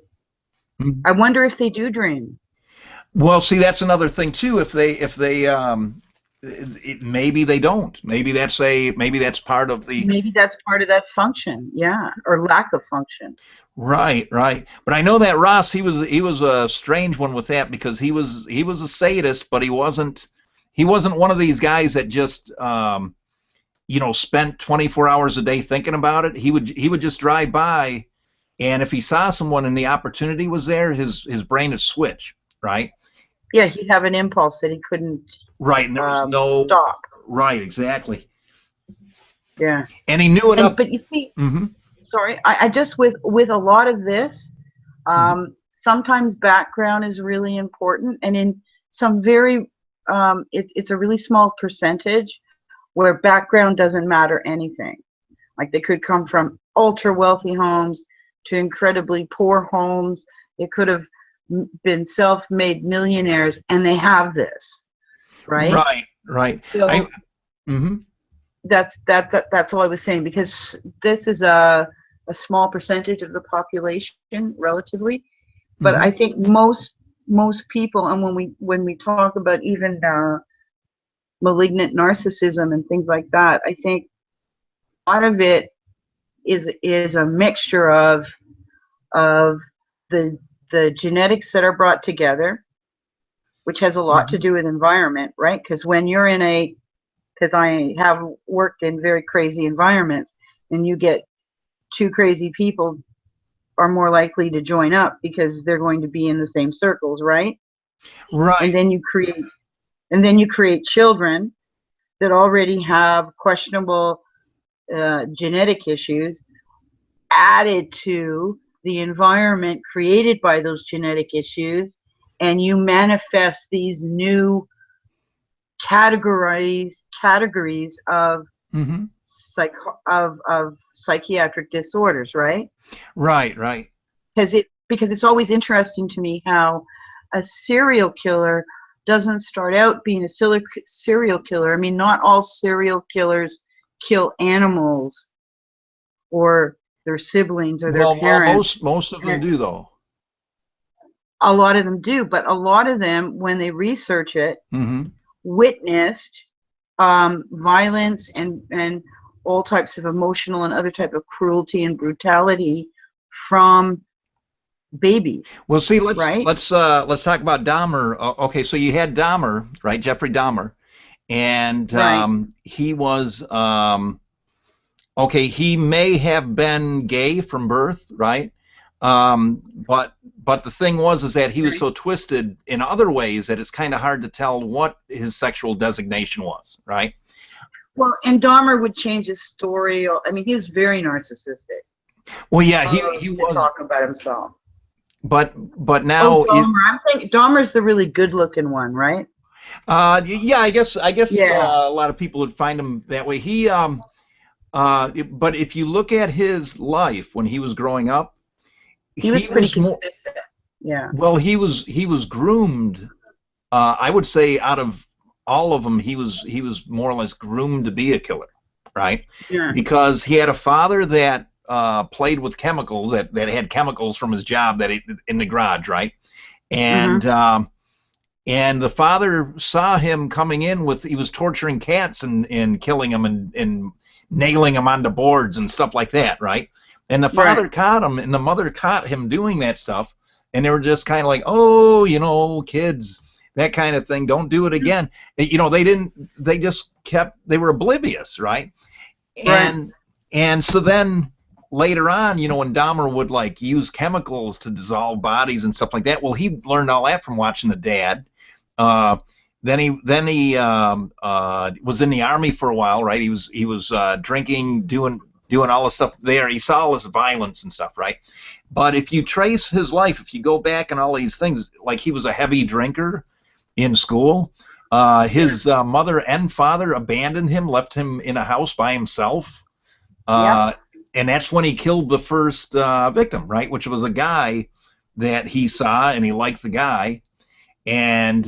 Mm-hmm. I wonder if they do dream. Well, see, that's another thing too. If they maybe they don't. Maybe that's part of the. Maybe that's part of that function, yeah, or lack of function. Right. But I know that Ross, he was a strange one with that, because he was a sadist, but he wasn't one of these guys that just spent 24 hours a day thinking about it. He would just drive by, and if he saw someone and the opportunity was there, his brain would switch, right? Yeah, he'd have an impulse that he couldn't. Right, and there was no stop. Right, exactly. Yeah. And he knew it But you see. Mm-hmm. Sorry, I just with a lot of this, sometimes background is really important, and in some very, it's a really small percentage where background doesn't matter anything. Like they could come from ultra wealthy homes to incredibly poor homes. They could have been self-made millionaires, and they have this, right? Right. So, that's all I was saying, because this is a small percentage of the population relatively, but I think most people, and when we talk about even malignant narcissism and things like that, I think a lot of it is a mixture of the genetics that are brought together, which has a lot to do with environment, right? Because when you're because I have worked in very crazy environments, and you get two crazy people are more likely to join up because they're going to be in the same circles, right? Right. And then you create And then you create children that already have questionable genetic issues added to the environment created by those genetic issues, and you manifest these new categories of psychiatric disorders, right? Right. Because it's always interesting to me how a serial killer doesn't start out being a serial killer. I mean, not all serial killers kill animals or their siblings or their parents. Well, most of them do, though. A lot of them do, but a lot of them, when they research it, witnessed violence and all types of emotional and other type of cruelty and brutality from babies. Well, see, let's talk about Dahmer. Okay, so you had Dahmer, right? Jeffrey Dahmer, and he was okay. He may have been gay from birth, right? But the thing is that he was so twisted in other ways that it's kind of hard to tell what his sexual designation was, right? Well, and Dahmer would change his story. I mean, he was very narcissistic. Well, yeah, he was talking about himself. But now I'm thinking Dahmer's the really good-looking one, right? Yeah, I guess a lot of people would find him that way. But if you look at his life when he was growing up, he was pretty consistent. Yeah. Well, he was groomed. I would say out of all of them, he was more or less groomed to be a killer, right? Yeah. Because he had a father that played with chemicals that had chemicals from his job in the garage, right? And and the father saw him coming in he was torturing cats and killing them and nailing them onto boards and stuff like that, right? And the father caught him, and the mother caught him doing that stuff, and they were just kind of like, oh, kids, that kind of thing, don't do it again. They were oblivious, right? And so then later on, when Dahmer would use chemicals to dissolve bodies and stuff like that, well, he learned all that from watching the dad. Then he was in the army for a while, right? He was drinking, doing all the stuff there. He saw all this violence and stuff, right? But if you trace his life, if you go back and all these things, like he was a heavy drinker in school. His mother and father abandoned him, left him in a house by himself. And that's when he killed the first victim, right? Which was a guy that he saw, and he liked the guy. And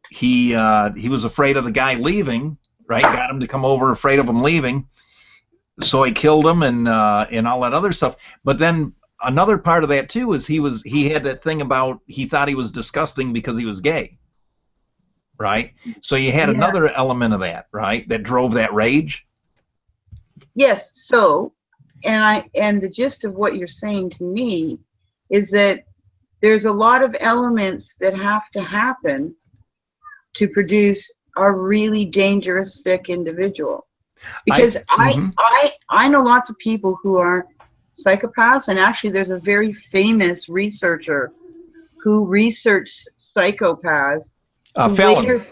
he was afraid of the guy leaving, right? Got him to come over, afraid of him leaving. So he killed him and all that other stuff. But then another part of that too is he had that thing about he thought he was disgusting because he was gay, right? So you had another element of that, right? That drove that rage. Yes. So, and the gist of what you're saying to me is that there's a lot of elements that have to happen to produce a really dangerous, sick individual. Because I know lots of people who are psychopaths, and actually there's a very famous researcher who researched psychopaths. Fallon.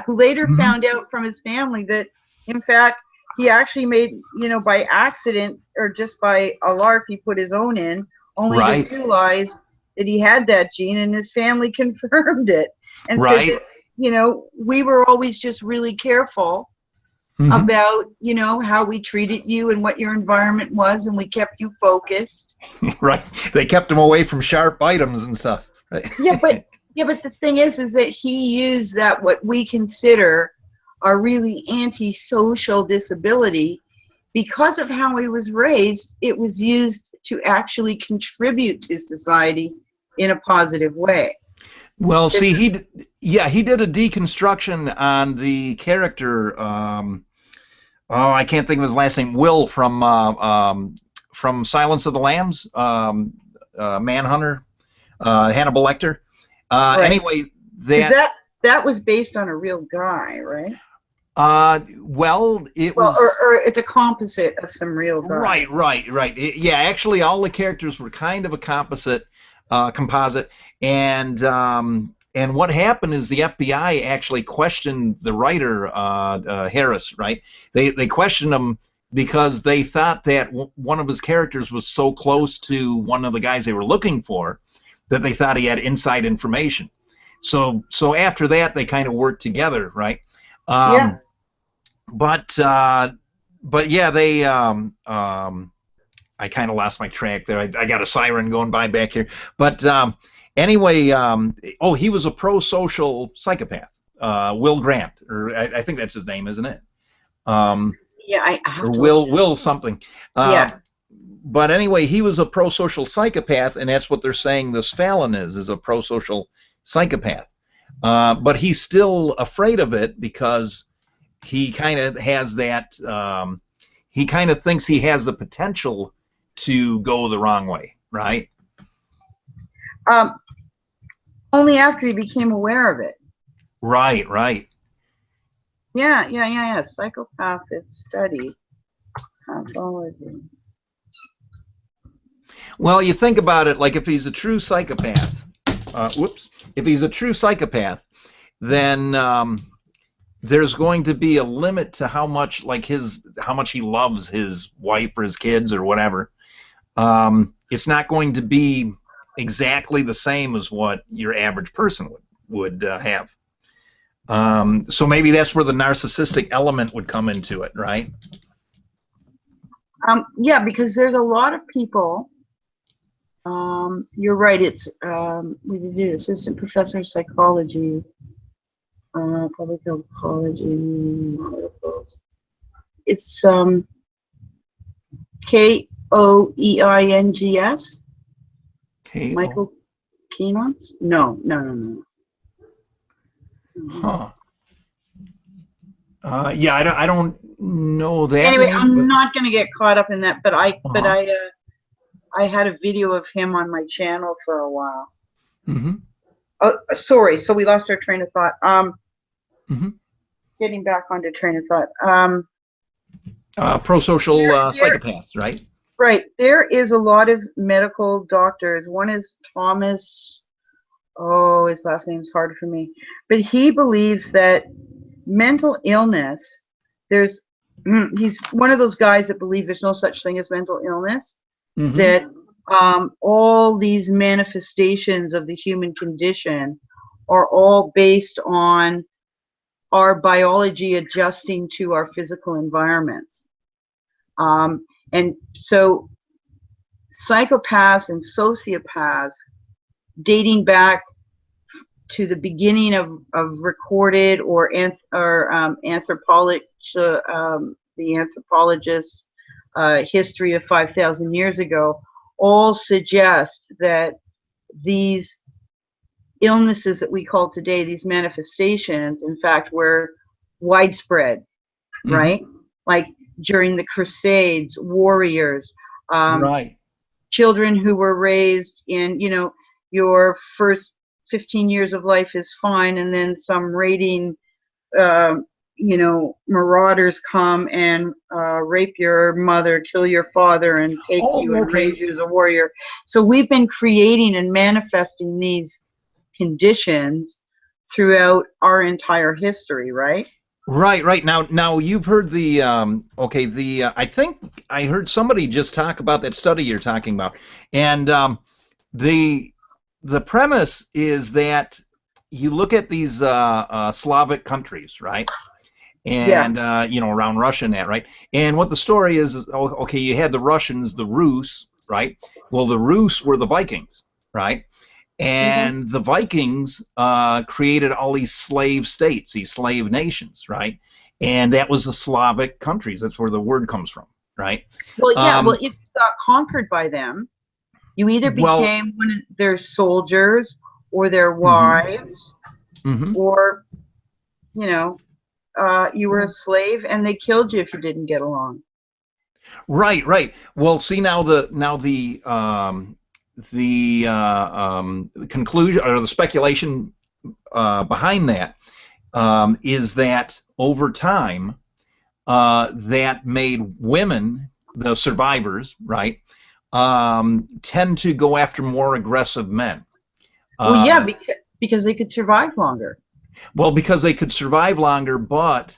Who later found out from his family that, in fact, he actually made, by accident or just by a lark, he put his own in, only to realize that he had that gene, and his family confirmed it. And said that, we were always just really careful about, how we treated you and what your environment was, and we kept you focused. Right. They kept him away from sharp items and stuff. Right? But the thing is that he used that what we consider a really antisocial disability. Because of how he was raised, it was used to actually contribute to society in a positive way. Well, see, he did a deconstruction on the character. I can't think of his last name. Will from Silence of the Lambs, Manhunter, Hannibal Lecter. Anyway, that was based on a real guy, right? Well, or it's a composite of some real guy. Right. Actually, all the characters were kind of a composite, and what happened is the FBI actually questioned the writer Harris, right? They questioned him because they thought that one of his characters was so close to one of the guys they were looking for that they thought he had inside information. So after that, they kind of worked together, right? Yeah. But yeah, they I kind of lost my track there. I got a siren going by back here. But anyway, oh, he was a pro-social psychopath, Will Grant, or I think that's his name, isn't it? Yeah, I have or to Will something. Yeah. But anyway, he was a pro-social psychopath, and that's what they're saying this Fallon is a pro-social psychopath. But he's still afraid of it because he kind of has that, he kind of thinks he has the potential to go the wrong way, right? Only after he became aware of it. Right, right. Yeah. Psychopathic study. Pathology. Well, you think about it, like if he's a true psychopath, if he's a true psychopath, then there's going to be a limit to how much, like how much he loves his wife or his kids or whatever. It's not going to be exactly the same as what your average person would have. So maybe that's where the narcissistic element would come into it, right? Yeah, because there's a lot of people. You're right. It's we did assistant professor of psychology, public health psychology articles. It's Koeings. Michael Keenans? No. Huh. Yeah, I don't know that. Anyway, name, I'm not going to get caught up in that, but I had a video of him on my channel for a while. Mm-hmm. Oh, sorry. So we lost our train of thought. Getting back onto train of thought. Pro-social psychopaths, right? Right. There is a lot of medical doctors. One is Thomas. Oh, his last name's hard for me. But he believes that mental illness, he's one of those guys that believe there's no such thing as mental illness. Mm-hmm. That all these manifestations of the human condition are all based on our biology adjusting to our physical environments. And so psychopaths and sociopaths, dating back to the beginning of recorded or the anthropologist's history of 5,000 years ago, all suggest that these illnesses that we call today, these manifestations, in fact, were widespread, right? Like during the Crusades, warriors, right. Children who were raised in, your first 15 years of life is fine, and then some raiding, marauders come and rape your mother, kill your father, and take you and raise you as a warrior. So we've been creating and manifesting these conditions throughout our entire history, right? Right. Now you've heard the I think I heard somebody just talk about that study you're talking about, and the premise is that you look at these Slavic countries, right? And around Russia and that, right? And what the story is okay, you had the Russians, the Rus, right? Well, the Rus were the Vikings, right? And the Vikings created all these slave states, these slave nations, right? And that was the Slavic countries. That's where the word comes from, right? Well, yeah. Well, if you got conquered by them, you either became one of their soldiers or their wives, or, you were a slave, and they killed you if you didn't get along. Right. Well, see, now the conclusion or the speculation behind that is that over time that made women, the survivors, right, tend to go after more aggressive men. Well, yeah, Because they could survive longer. Well, because they could survive longer, but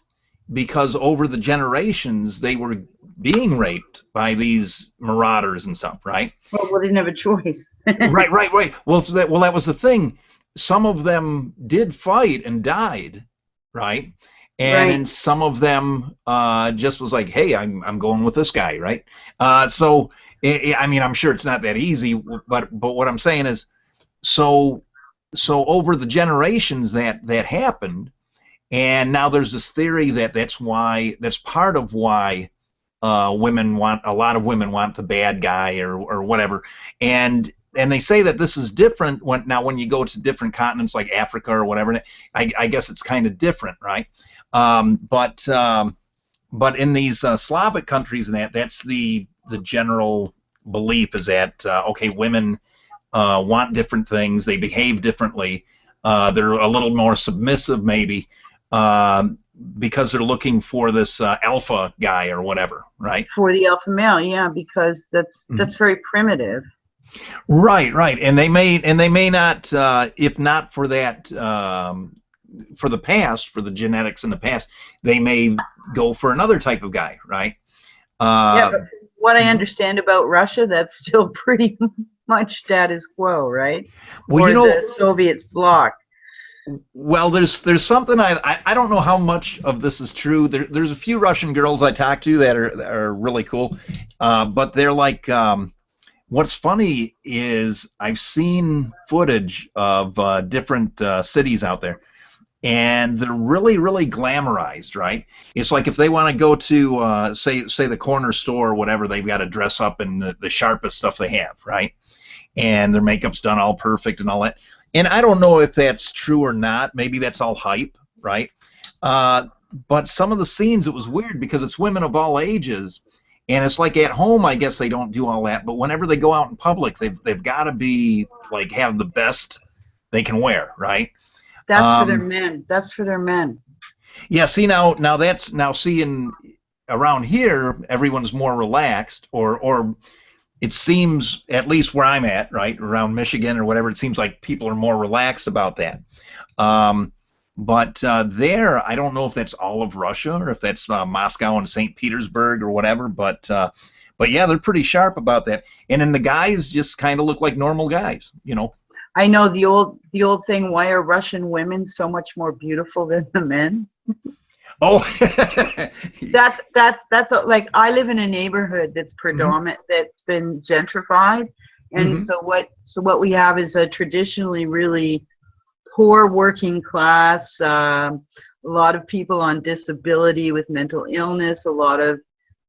because over the generations they were being raped by these marauders and stuff, right? Well, they didn't have a choice. Right. Well, that was the thing. Some of them did fight and died, right? And then some of them just was like, hey, I'm going with this guy, right? So I mean, I'm sure it's not that easy, but what I'm saying is, so over the generations that happened, and now there's this theory that that's part of why a lot of women want the bad guy or whatever, and they say that this is different when you go to different continents like Africa or whatever. I guess it's kind of different, right? But in these Slavic countries and that's the general belief is that okay, women want different things, they behave differently, they're a little more submissive maybe, because they're looking for this alpha guy or whatever, right? For the alpha male, yeah, because that's very primitive. Right, and they may not, if not for that, for the past, for the genetics in the past, they may go for another type of guy, right? Yeah, but what I understand about Russia, that's still pretty much status quo, right? Well, or the Soviets bloc. Well, there's something I don't know how much of this is true. There's a few Russian girls I talk to that are really cool, but they're like, what's funny is I've seen footage of different cities out there, and they're really, really glamorized, right? It's like if they want to go to say the corner store or whatever, they've got to dress up in the sharpest stuff they have, right? And their makeup's done all perfect and all that. And I don't know if that's true or not. Maybe that's all hype, right? But some of the scenes, it was weird because it's women of all ages, and it's like at home, I guess they don't do all that. But whenever they go out in public, they've got to be like have the best they can wear, right? That's for their men. That's for their men. Yeah. See now seeing around here, everyone's more relaxed, or it seems, at least where I'm at, right, around Michigan or whatever, it seems like people are more relaxed about that. But there, I don't know if that's all of Russia or if that's Moscow and St. Petersburg or whatever. But yeah, they're pretty sharp about that. And then the guys just kind of look like normal guys, you know. I know the old thing. Why are Russian women so much more beautiful than the men? Oh, that's like I live in a neighborhood that's predominant, that's been gentrified, and so what we have is a traditionally really poor working class, a lot of people on disability with mental illness, a lot of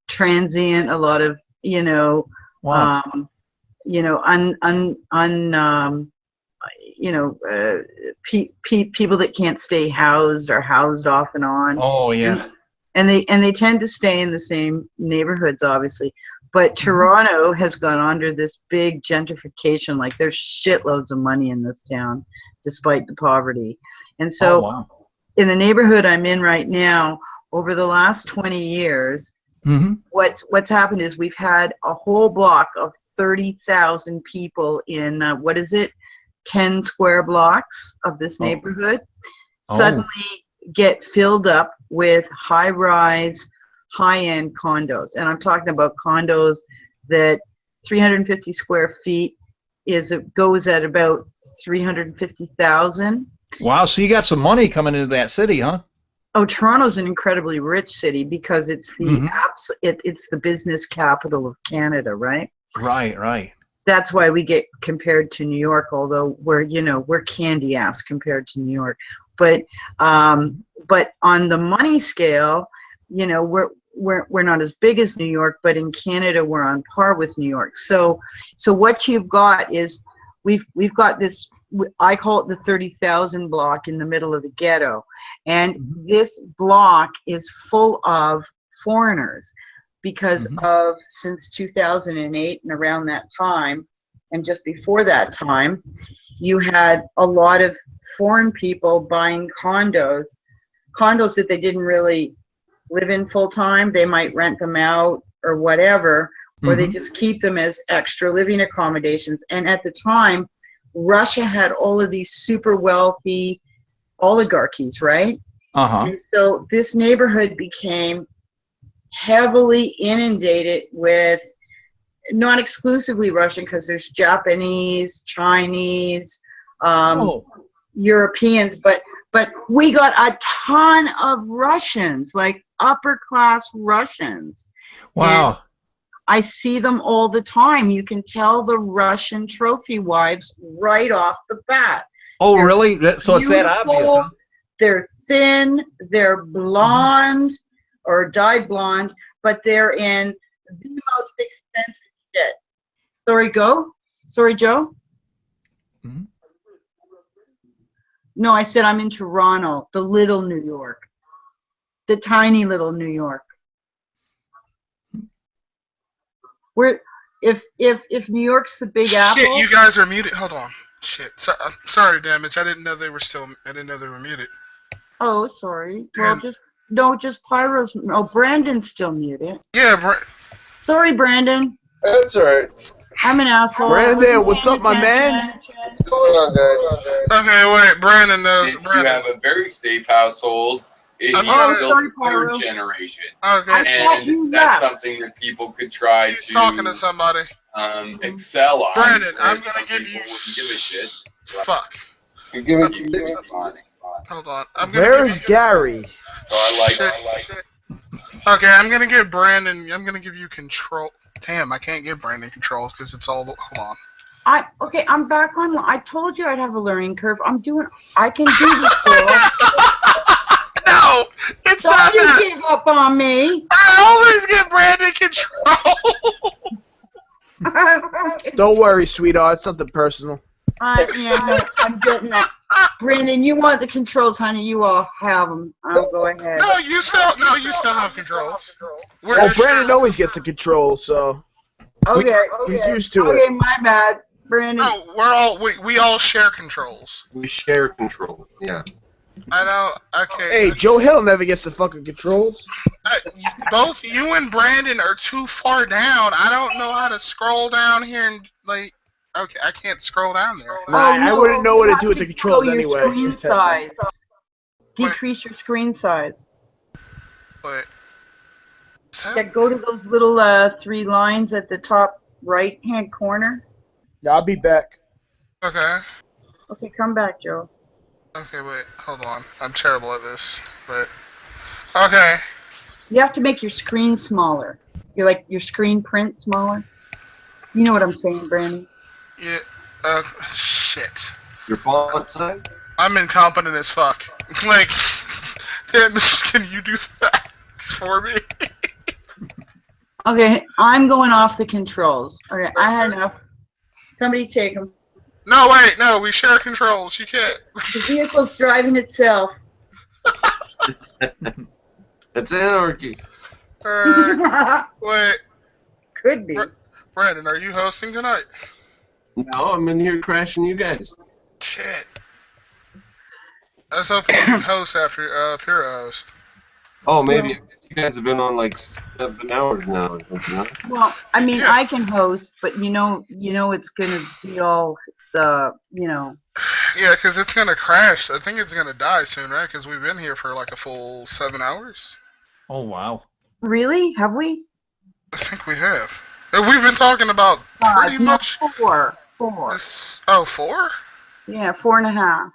transient, a lot of people that can't stay housed are housed off and on. Oh yeah. And they tend to stay in the same neighborhoods, obviously. But Toronto has gone under this big gentrification. Like there's shitloads of money in this town, despite the poverty. And so, in the neighborhood I'm in right now, over the last 20 years, what's happened is we've had a whole block of 30,000 people in 10 square blocks of this neighborhood suddenly get filled up with high-rise, high-end condos. And I'm talking about condos that 350 square feet goes at about $350,000. Wow, so you got some money coming into that city, huh? Oh, Toronto's an incredibly rich city because it's the it's the business capital of Canada, right? Right. That's why we get compared to New York, although we're candy ass compared to New York. But on the money scale, we're not as big as New York, but in Canada we're on par with New York. So what you've got is we've got this, I call it the 30,000 block in the middle of the ghetto, and this block is full of foreigners. Because of since 2008 and around that time, and just before that time, you had a lot of foreign people buying condos that they didn't really live in full time. They might rent them out or whatever, or they just keep them as extra living accommodations. And at the time, Russia had all of these super wealthy oligarchies, right? And so this neighborhood became heavily inundated with, not exclusively Russian, because there's Japanese, Chinese, Europeans, but we got a ton of Russians, like upper class Russians. Wow. And I see them all the time. You can tell the Russian trophy wives right off the bat. Oh, They're really? So it's that beautiful, obvious, huh? They're thin, they're blonde or dyed blonde, but they're in the most expensive shit. Sorry, go? Sorry, Joe? Mm-hmm. No, I said I'm in Toronto, the little New York. The tiny little New York. Where, if New York's the Big Apple. Shit, you guys are muted. Hold on. Shit. Sorry, Damage. I didn't know they were muted. Oh, sorry. Well, just Pyro's. Oh, Brandon's still muted. Yeah, Sorry, Brandon. That's alright. I'm an asshole. Brandon, what's up, my man? What's going on, guys? Okay, wait. Brandon knows. If you have a very safe household, it's still sorry, the Pyro. third generation. Okay. And that's something that people could try He's talking to somebody. Excel on. Brandon, I'm whereas gonna some give people you. wouldn't give a shit. Fuck. You're giving Keep it money. Hold on. Where's Gary? So I like it. Okay, I'm gonna give Brandon. I'm gonna give you control. Damn, I can't give Brandon controls because it's all. Hold on. Okay, I'm back on. I told you I'd have a learning curve. I can do this, girl. No, it's not Don't that. you give up on me. I always give Brandon control. Don't worry, sweetheart. It's nothing personal. I'm getting that. Brandon, you want the controls, honey? You all have them. I'll go ahead. No, you still have controls. Well, Brandon always gets the controls, so. Okay. He's used to it. Okay, my bad, Brandon. No, we all share controls. We share control. Yeah. I know. Okay. Hey, Joe Hill never gets the fucking controls. Both you and Brandon are too far down. I don't know how to scroll down here and like. Okay, I can't scroll down there. I wouldn't know what to do with the controls anyway. Screen size. Decrease your screen size. But. Yeah, go to those little 3 lines at the top right-hand corner. Yeah, I'll be back. Okay. Okay, come back, Joe. Okay, wait, hold on. I'm terrible at this, but okay. You have to make your screen smaller. Your screen print smaller. You know what I'm saying, Brandon? Yeah. Shit. Your font size? I'm incompetent as fuck. Like, damn, can you do that for me? Okay, I'm going off the controls. Okay, I had enough. Somebody take them. No, wait, no, we share controls. You can't. The vehicle's driving itself. That's anarchy. Wait. Could be. Brandon, are you hosting tonight? No, I'm in here crashing you guys. Shit. I was hoping you'd host after Pure host. Oh, maybe. I guess you guys have been on like 7 hours now or something, huh? Well, I mean, I can host, but you know it's gonna be all the, Yeah, because it's gonna crash. I think it's gonna die soon, right? Because we've been here for like a full 7 hours. Oh, wow. Really? Have we? I think we have. And we've been talking about pretty much. 4. This, 4? Yeah, 4.5.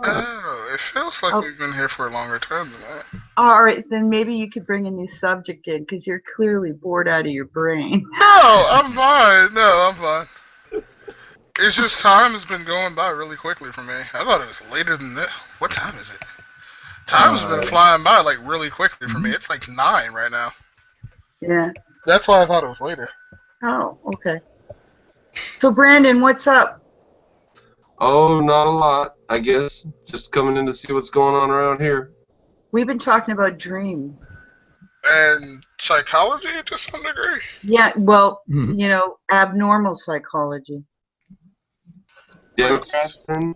Oh, it feels like we've been here for a longer time than that. All right, then maybe you could bring a new subject in, because you're clearly bored out of your brain. No, I'm fine. No, I'm fine. It's just time has been going by really quickly for me. I thought it was later than this. What time is it? Time's been flying by like really quickly for me. It's like 9 right now. Yeah. That's why I thought it was later. Oh, okay. So, Brandon, what's up? Oh, not a lot, I guess. Just coming in to see what's going on around here. We've been talking about dreams. And psychology to some degree? Yeah, well, abnormal psychology. Democrats, then?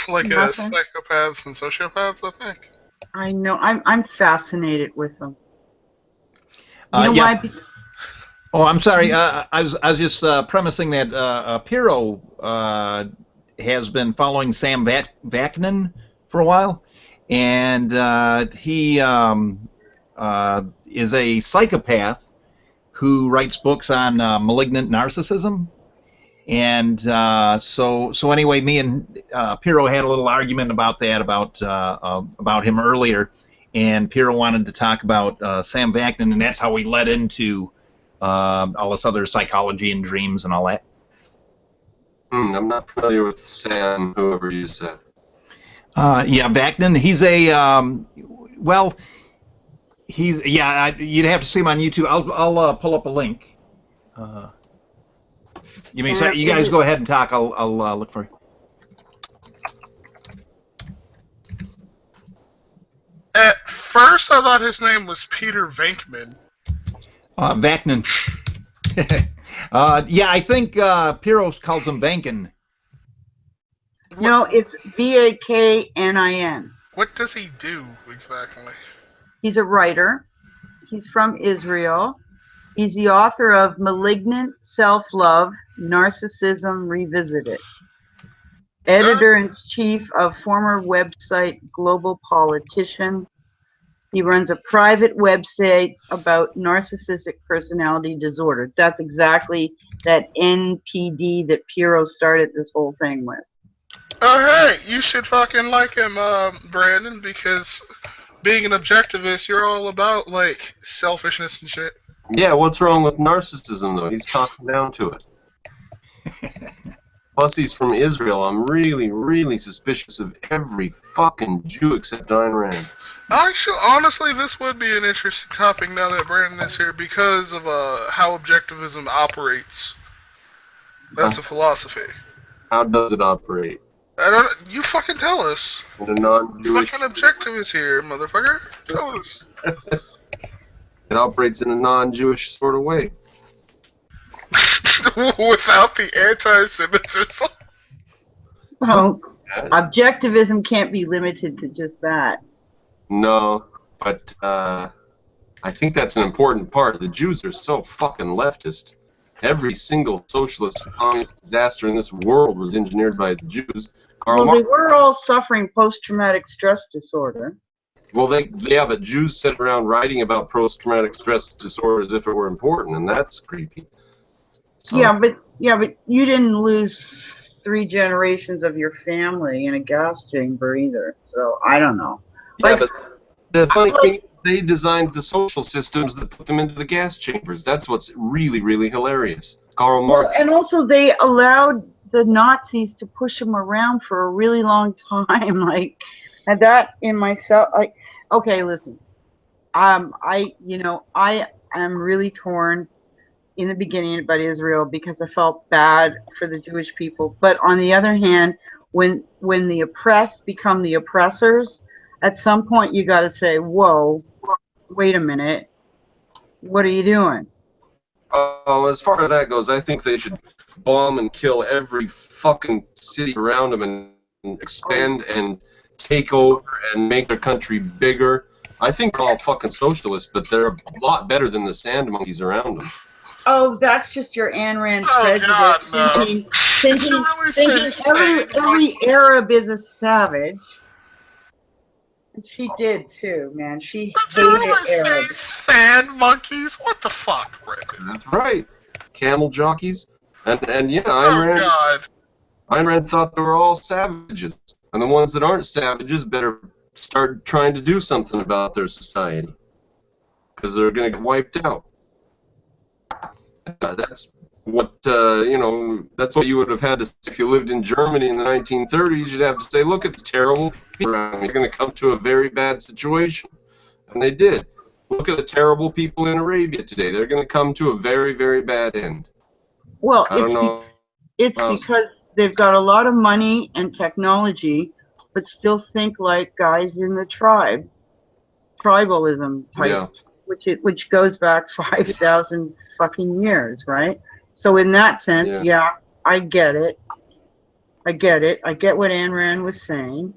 Like Nothing. psychopaths and sociopaths, I think. I know. I'm fascinated with them. You know why? Oh, I'm sorry. I was just premising that Piero has been following Sam Vaknin for a while, and he is a psychopath who writes books on malignant narcissism. And so anyway, me and Piero had a little argument about that, about him earlier, and Piero wanted to talk about Sam Vaknin, and that's how we led into all this other psychology and dreams and all that. I'm not familiar with Sam, whoever you said. Yeah, Vaknin. He's a well, he's you'd have to see him on YouTube. I'll pull up a link. You guys go ahead and talk. I'll look for it. At first, I thought his name was Peter Venkman. Vaknin. Yeah, I think Piero calls him Vankin. No, it's Vaknin. What does he do exactly? He's a writer. He's from Israel. He's the author of Malignant Self-Love, Narcissism Revisited. Editor-in-chief of former website Global Politician. He runs a private website about narcissistic personality disorder. That's exactly that NPD that Piero started this whole thing with. Oh, hey, you should fucking like him, Brandon, because being an objectivist, you're all about, like, selfishness and shit. Yeah, what's wrong with narcissism, though? He's talking down to it. Plus, he's from Israel. I'm really, really suspicious of every fucking Jew except Ayn Rand. Actually, honestly, this would be an interesting topic now that Brandon is here because of how objectivism operates. That's a philosophy. How does it operate? I don't. You fucking tell us. In a non-Jewish. Fucking objectivist here, motherfucker. Tell us. It operates in a non-Jewish sort of way. Without the anti-Semitism. Well, objectivism can't be limited to just that. No, but I think that's an important part. The Jews are so fucking leftist. Every single socialist communist disaster in this world was engineered by the Jews. Well, they were all suffering post-traumatic stress disorder. Well, but Jews sit around writing about post-traumatic stress disorder as if it were important, and that's creepy. So, yeah, but you didn't lose 3 generations of your family in a gas chamber either. So I don't know. Yeah, but the funny thing, they designed the social systems that put them into the gas chambers. That's what's really, really hilarious. Karl Marx. And also, they allowed the Nazis to push them around for a really long time. Like, and that in myself, like, okay, listen, I am really torn in the beginning about Israel because I felt bad for the Jewish people. But on the other hand, when the oppressed become the oppressors, at some point you got to say, whoa, wait a minute, what are you doing? As far as that goes, I think they should bomb and kill every fucking city around them and expand and take over and make their country bigger. I think they're all fucking socialists, but they're a lot better than the sand monkeys around them. Oh, that's just your Ayn Rand prejudice. God, no. Thinking every Arab is a savage. And she did too, man. She hated Arabs. Sand monkeys? What the fuck, Rick? That's right. Camel jockeys. And yeah, Ayn Rand thought they were all savages. And the ones that aren't savages better start trying to do something about their society. Because they're going to get wiped out. That's what, that's what you would have had to say if you lived in Germany in the 1930s. You'd have to say, look, it's terrible people around. You're going to come to a very bad situation. And they did. Look at the terrible people in Arabia today. They're going to come to a very, very bad end. Well, it's because they've got a lot of money and technology, but still think like guys in the tribalism type. Yeah. Which goes back 5,000 fucking years, right? So in that sense, yeah, I get it. I get what Ayn Rand was saying.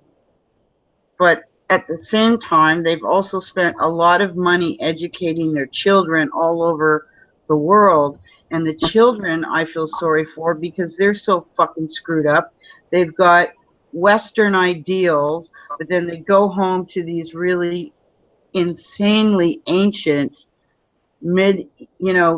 But at the same time, they've also spent a lot of money educating their children all over the world. And the children I feel sorry for because they're so fucking screwed up. They've got Western ideals, but then they go home to these really insanely ancient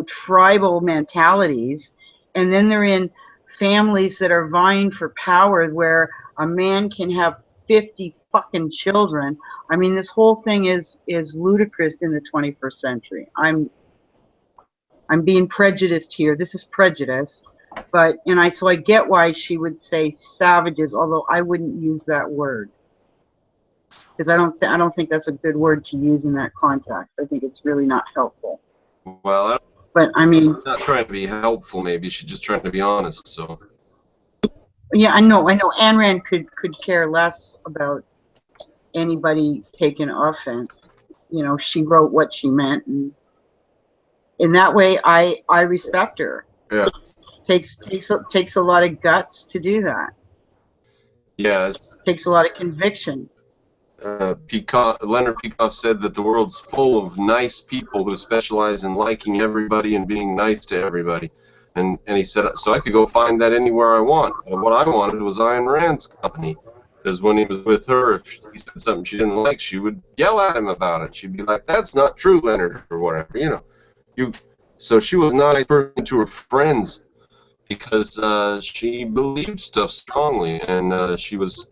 tribal mentalities, and then they're in families that are vying for power where a man can have 50 fucking children. I mean, this whole thing is ludicrous in the 21st century. I'm being prejudiced here. This is prejudice, but so I get why she would say savages, although I wouldn't use that word because I don't think that's a good word to use in that context. I think it's really not helpful. Well, but I mean, not trying to be helpful. Maybe she's just trying to be honest. So. Yeah, I know. Ayn Rand could care less about anybody taking offense. She wrote what she meant, and in that way, I respect her. Yeah. Takes a lot of guts to do that. Yeah. Takes a lot of conviction. Leonard Peikoff said that the world's full of nice people who specialize in liking everybody and being nice to everybody. And he said, so I could go find that anywhere I want. And what I wanted was Ayn Rand's company. Because when he was with her, if he said something she didn't like, she would yell at him about it. She'd be like, that's not true, Leonard, or whatever, So she was not a person to her friends because she believed stuff strongly, and she was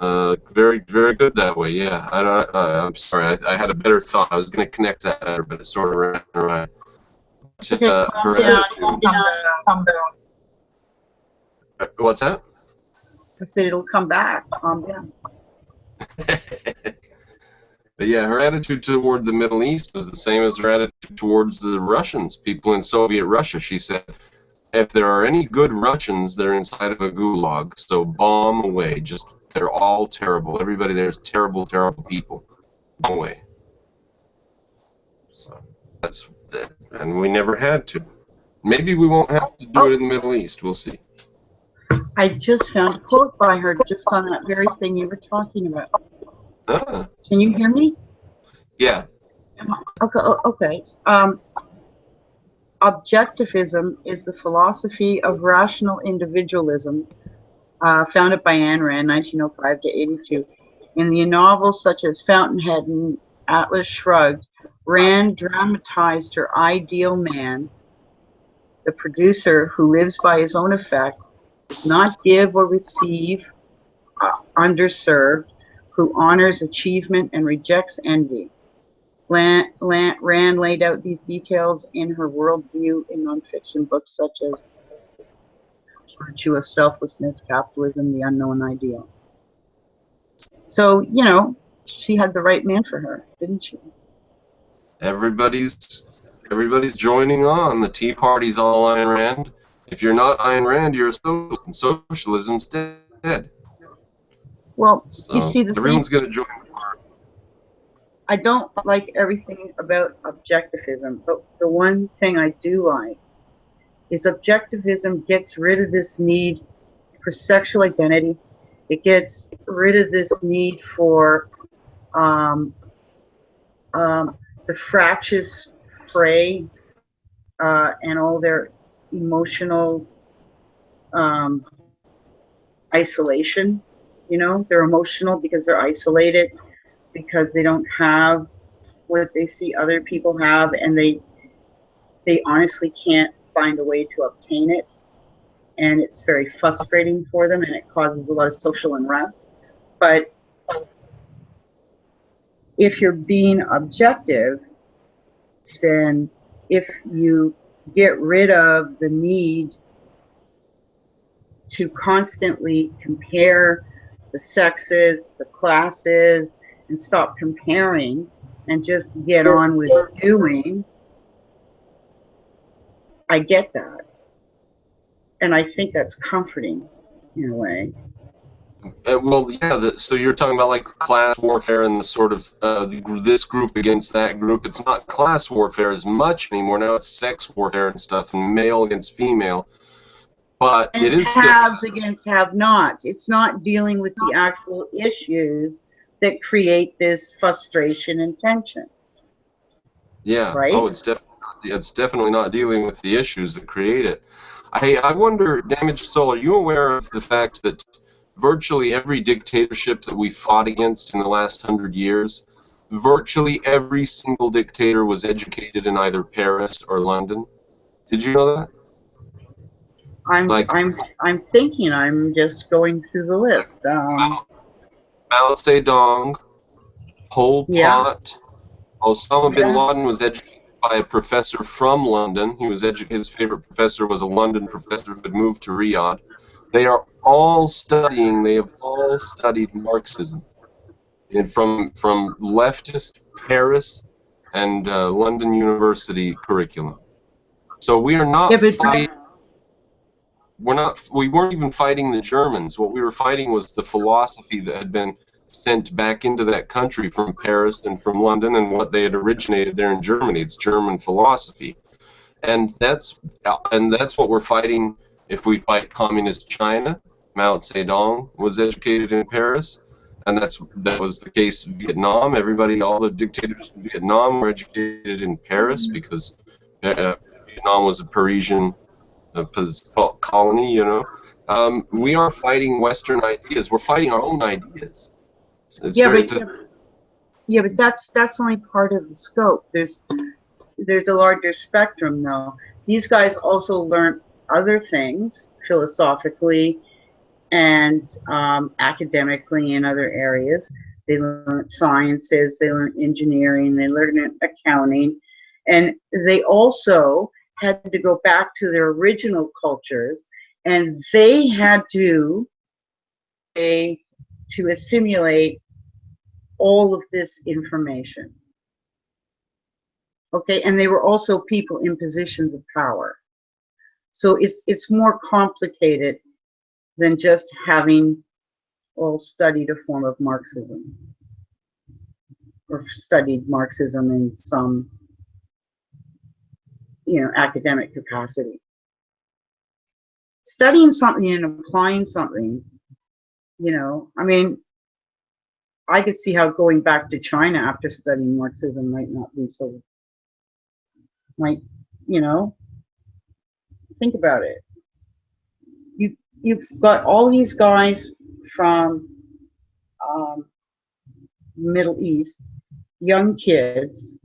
very, very good that way. Yeah, I'm sorry, I had a better thought. I was going to connect that better, but it sort of ran around. Calm down. What's that? I said it'll come back. Calm down. But yeah, her attitude toward the Middle East was the same as her attitude towards the Russians, people in Soviet Russia. She said, if there are any good Russians, they're inside of a gulag, so bomb away. They're all terrible. Everybody there's terrible, terrible people. Bomb away. So that's that. And we never had to. Maybe we won't have to do it in the Middle East. We'll see. I just found a quote by her just on that very thing you were talking about. Can you hear me? Yeah. Okay. Objectivism is the philosophy of rational individualism, founded by Ayn Rand, 1905 to 82. In the novels such as Fountainhead and Atlas Shrugged, Rand dramatized her ideal man, the producer who lives by his own effect, does not give or receive, underserved, who honors achievement and rejects envy. Rand laid out these details in her worldview in nonfiction books such as Virtue of Selflessness, Capitalism, The Unknown Ideal. So, she had the right man for her, didn't she? Everybody's joining on. The Tea Party's all Ayn Rand. If you're not Ayn Rand, you're a socialist, and socialism's dead. Well, so you see, everyone's going to join the party. I don't like everything about objectivism, but the one thing I do like is objectivism gets rid of this need for sexual identity. It gets rid of this need for the fractious fray and all their emotional isolation. They're emotional because they're isolated, because they don't have what they see other people have, and they honestly can't find a way to obtain it, and it's very frustrating for them, and it causes a lot of social unrest. But if you're being objective, then if you get rid of the need to constantly compare the sexes, the classes, and stop comparing and just get on with doing, I get that. And I think that's comforting in a way. Well, yeah, so you're talking about like class warfare and the sort of this group against that group. It's not class warfare as much anymore. Now it's sex warfare and stuff, and male against female. But and it is haves against have-nots. It's not dealing with the actual issues that create this frustration and tension. Yeah. Right? Oh, it's definitely not It's definitely not dealing with the issues that create it. I wonder, Damaged Soul, are you aware of the fact that virtually every dictatorship that we fought against in the last 100 years, virtually every single dictator was educated in either Paris or London? Did you know that? I'm thinking. I'm just going through the list. Mao Zedong, Pol Pot, Osama bin Laden was educated by a professor from London. His favorite professor was a London professor who had moved to Riyadh. They have all studied Marxism from leftist Paris and London University curriculum. So we are not fighting. We weren't even fighting the Germans. What we were fighting was the philosophy that had been sent back into that country from Paris and from London, and what they had originated there in Germany. It's German philosophy, and that's what we're fighting. If we fight communist China, Mao Zedong was educated in Paris, and that was the case in Vietnam. All the dictators in Vietnam were educated in Paris because Vietnam was a Parisian colony, you know. We are fighting Western ideas. We're fighting our own ideas. But that's only part of the scope. There's a larger spectrum, though. These guys also learn other things philosophically and academically in other areas. They learn sciences, they learn engineering, they learn accounting, and they also had to go back to their original cultures, and they had to assimilate all of this information. Okay, and they were also people in positions of power. So it's more complicated than just having all studied a form of Marxism or studied Marxism in some, academic capacity. Studying something and applying something, I could see how going back to China after studying Marxism might not be so, think about it. You've got all these guys from Middle East, young kids,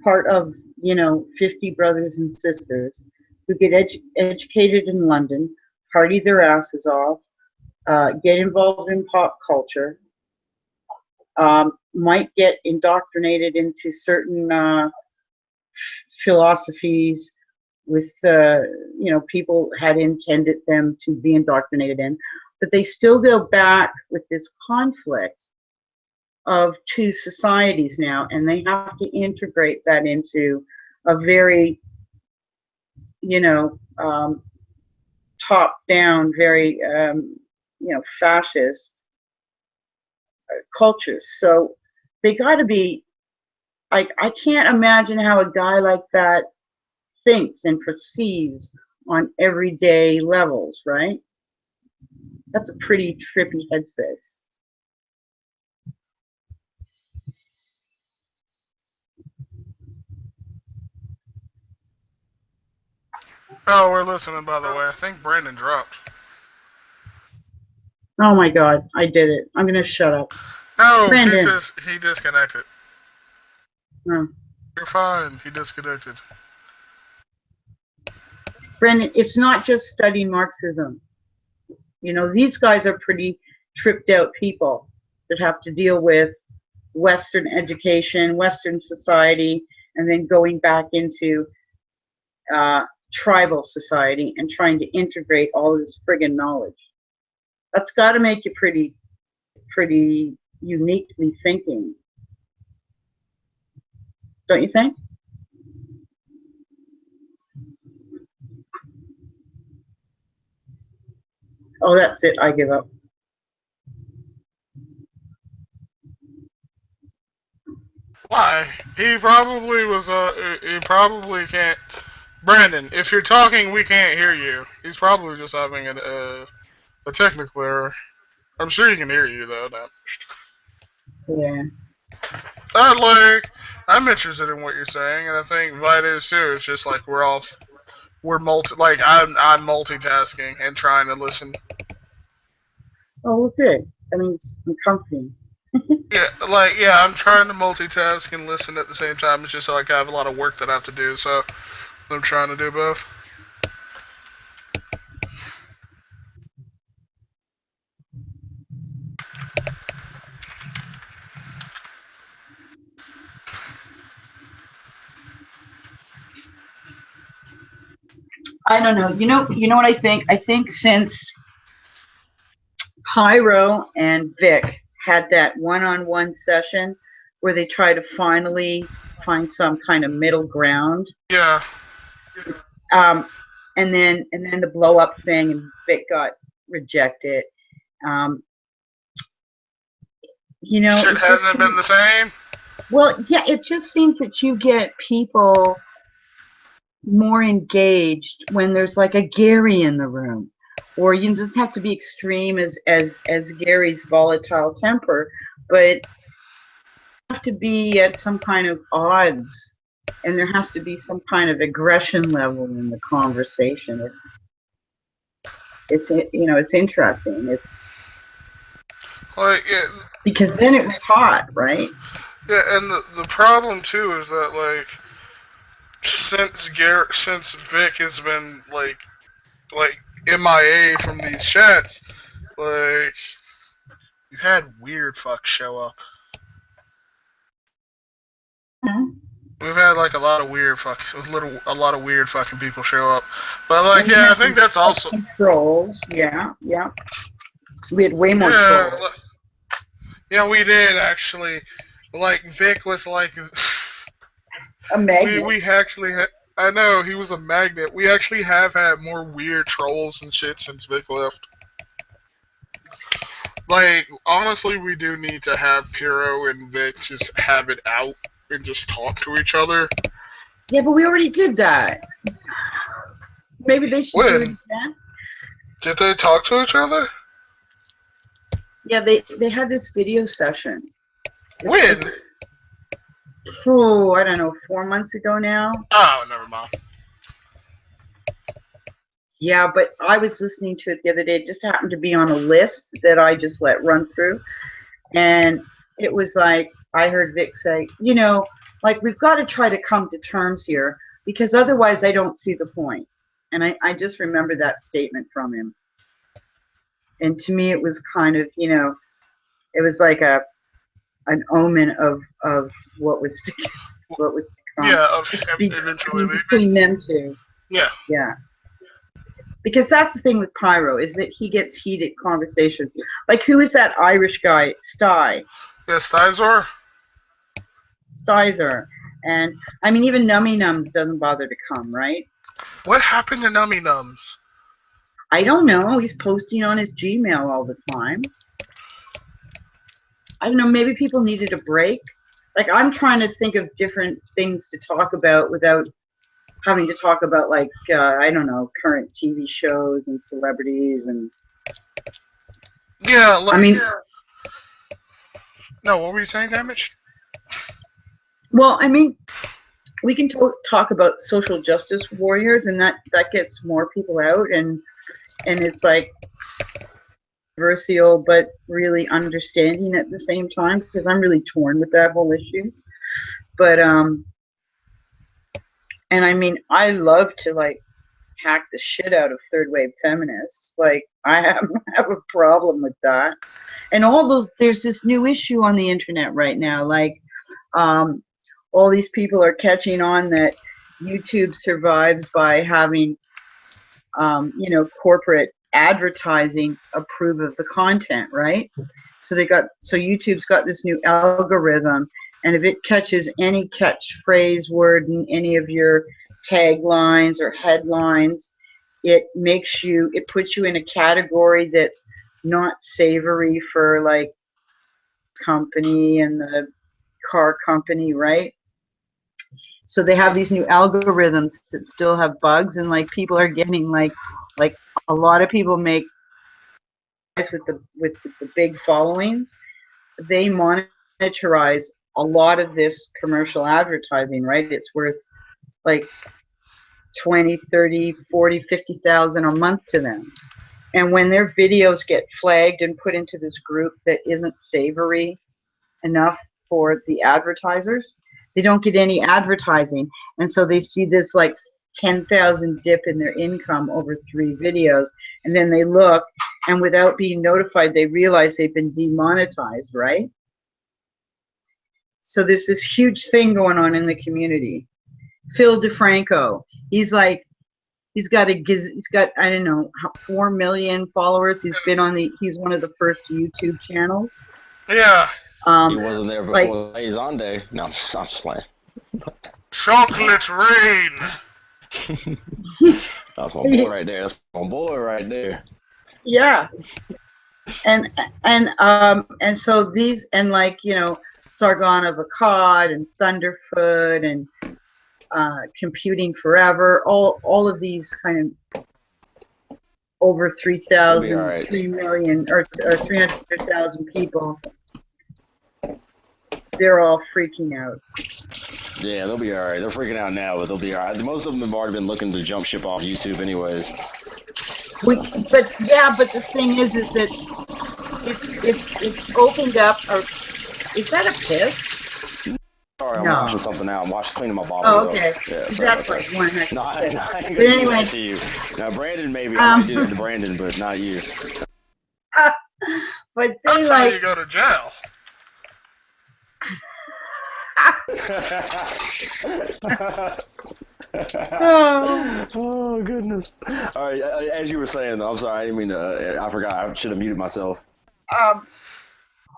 part of 50 brothers and sisters who get educated in London, party their asses off, get involved in pop culture, might get indoctrinated into certain philosophies with people had intended them to be indoctrinated in, but they still go back with this conflict of two societies now, and they have to integrate that into a very top down, very fascist cultures. So they got to be, I can't imagine how a guy like that thinks and perceives on everyday levels, right? That's a pretty trippy headspace. Oh, we're listening, by the way. I think Brandon dropped. Oh my God, I did it. I'm gonna shut up. No, Brandon. he disconnected. Oh. You're fine. He disconnected. Brandon, it's not just studying Marxism. These guys are pretty tripped out people that have to deal with Western education, Western society, and then going back into tribal society and trying to integrate all this friggin' knowledge. That's got to make you pretty uniquely thinking, don't you think? Oh, that's it. I give up. Why? He probably was. He probably can't. Brandon, if you're talking, we can't hear you. He's probably just having a technical error. I'm sure he can hear you though. Now. Yeah. That leg. I'm interested in what you're saying, and I think Vita is too. It's just like we're I'm multitasking and trying to listen. Oh, okay. I mean, it's comforting. Yeah, I'm trying to multitask and listen at the same time. It's just like I have a lot of work that I have to do, so I'm trying to do both. I don't know. You know what I think? I think since Pyro and Vic had that one-on-one session where they try to finally find some kind of middle ground. Yeah. And then the blow up thing, and Vic got rejected. You know, shit hasn't been the same. Well, yeah, it just seems that you get people more engaged when there's like a Gary in the room, or you just have to be extreme as Gary's volatile temper, but you have to be at some kind of odds, and there has to be some kind of aggression level in the conversation. It's you know, it's interesting. It's like because then it was hot, right? Yeah, and the problem too is that like since Vic has been like MIA from these chats, like you've had weird fucks show up. We've had like a lot of weird fucking people show up, but like I think that's also trolls. Yeah. We had way more trolls. Yeah, we did actually. Like Vic was like a magnet. We actually I know he was a magnet. We actually have had more weird trolls and shit since Vic left. Like honestly, we do need to have Piro and Vic just have it out and just talk to each other. Yeah, but we already did that. Maybe they should do it again. Did they talk to each other? Yeah, they had this video session. When? Oh, I don't know, 4 months ago now. Oh, never mind. Yeah, but I was listening to it the other day. It just happened to be on a list that I just let run through. And it was like, I heard Vic say, you know, like, we've got to try to come to terms here, because otherwise I don't see the point. And I just remember that statement from him. And to me, it was kind of, you know, it was like an omen of what was to come. Yeah, eventually between them two. Yeah. Yeah. Because that's the thing with Pyro, is that he gets heated conversation. Like, who is that Irish guy? Sty. Yeah, Stizer. Stizer. And, I mean, even Nummy Nums doesn't bother to come, right? What happened to Nummy Nums? I don't know. He's posting on his Gmail all the time. I don't know. Maybe people needed a break. Like, I'm trying to think of different things to talk about without having to talk about, like, I don't know, current TV shows and celebrities and. Yeah. I mean. No, what were you saying, Damage? Well, I mean, we can talk about social justice warriors, and that gets more people out, and it's like controversial, but really understanding at the same time, because I'm really torn with that whole issue. But and I mean, I love to like hack the shit out of third wave feminists. Like, I have a problem with that. And all those, there's this new issue on the internet right now. Like, all these people are catching on that YouTube survives by having, you know, corporate advertising approve of the content, right? So YouTube's got this new algorithm, and if it catches any catchphrase word in any of your taglines or headlines, it puts you in a category that's not savory for like company and the car company, right? So they have these new algorithms that still have bugs, and like people are getting like a lot of people make with the big followings, they monetize a lot of this commercial advertising, right? It's worth like 20, 30, 40, 50,000 a month to them. And when their videos get flagged and put into this group that isn't savory enough for the advertisers, they don't get any advertising. And so they see this like 10,000 dip in their income over 3 videos. And then they look, and without being notified, they realize they've been demonetized, right? So there's this huge thing going on in the community. Phil DeFranco, he's got I don't know 4 million followers. He's one of the first YouTube channels. Yeah. He wasn't there before Liaison Day. No, I'm just playing. Chocolate rain. That's my boy right there. That's my boy right there. Yeah. And so these, and like, you know, Sargon of Akkad and Thunderfoot and Computing Forever, all of these kind of over 3 million or 300,000 people, they're all freaking out. Yeah, they'll be alright. They're freaking out now, but they'll be alright. Most of them have already been looking to jump ship off YouTube anyways. But the thing is that it's opened up. Is that a piss? Sorry, I'm washing something out. I'm cleaning my bottle. Oh, okay. Yeah, that's like one heck. No, I ain't gonna but anyway, do that to you. Now, Brandon, maybe I might do that to Brandon, but not you. But That's how you go to jail. Oh goodness! All right, as you were saying, though, I'm sorry. I didn't mean to. I forgot. I should have muted myself.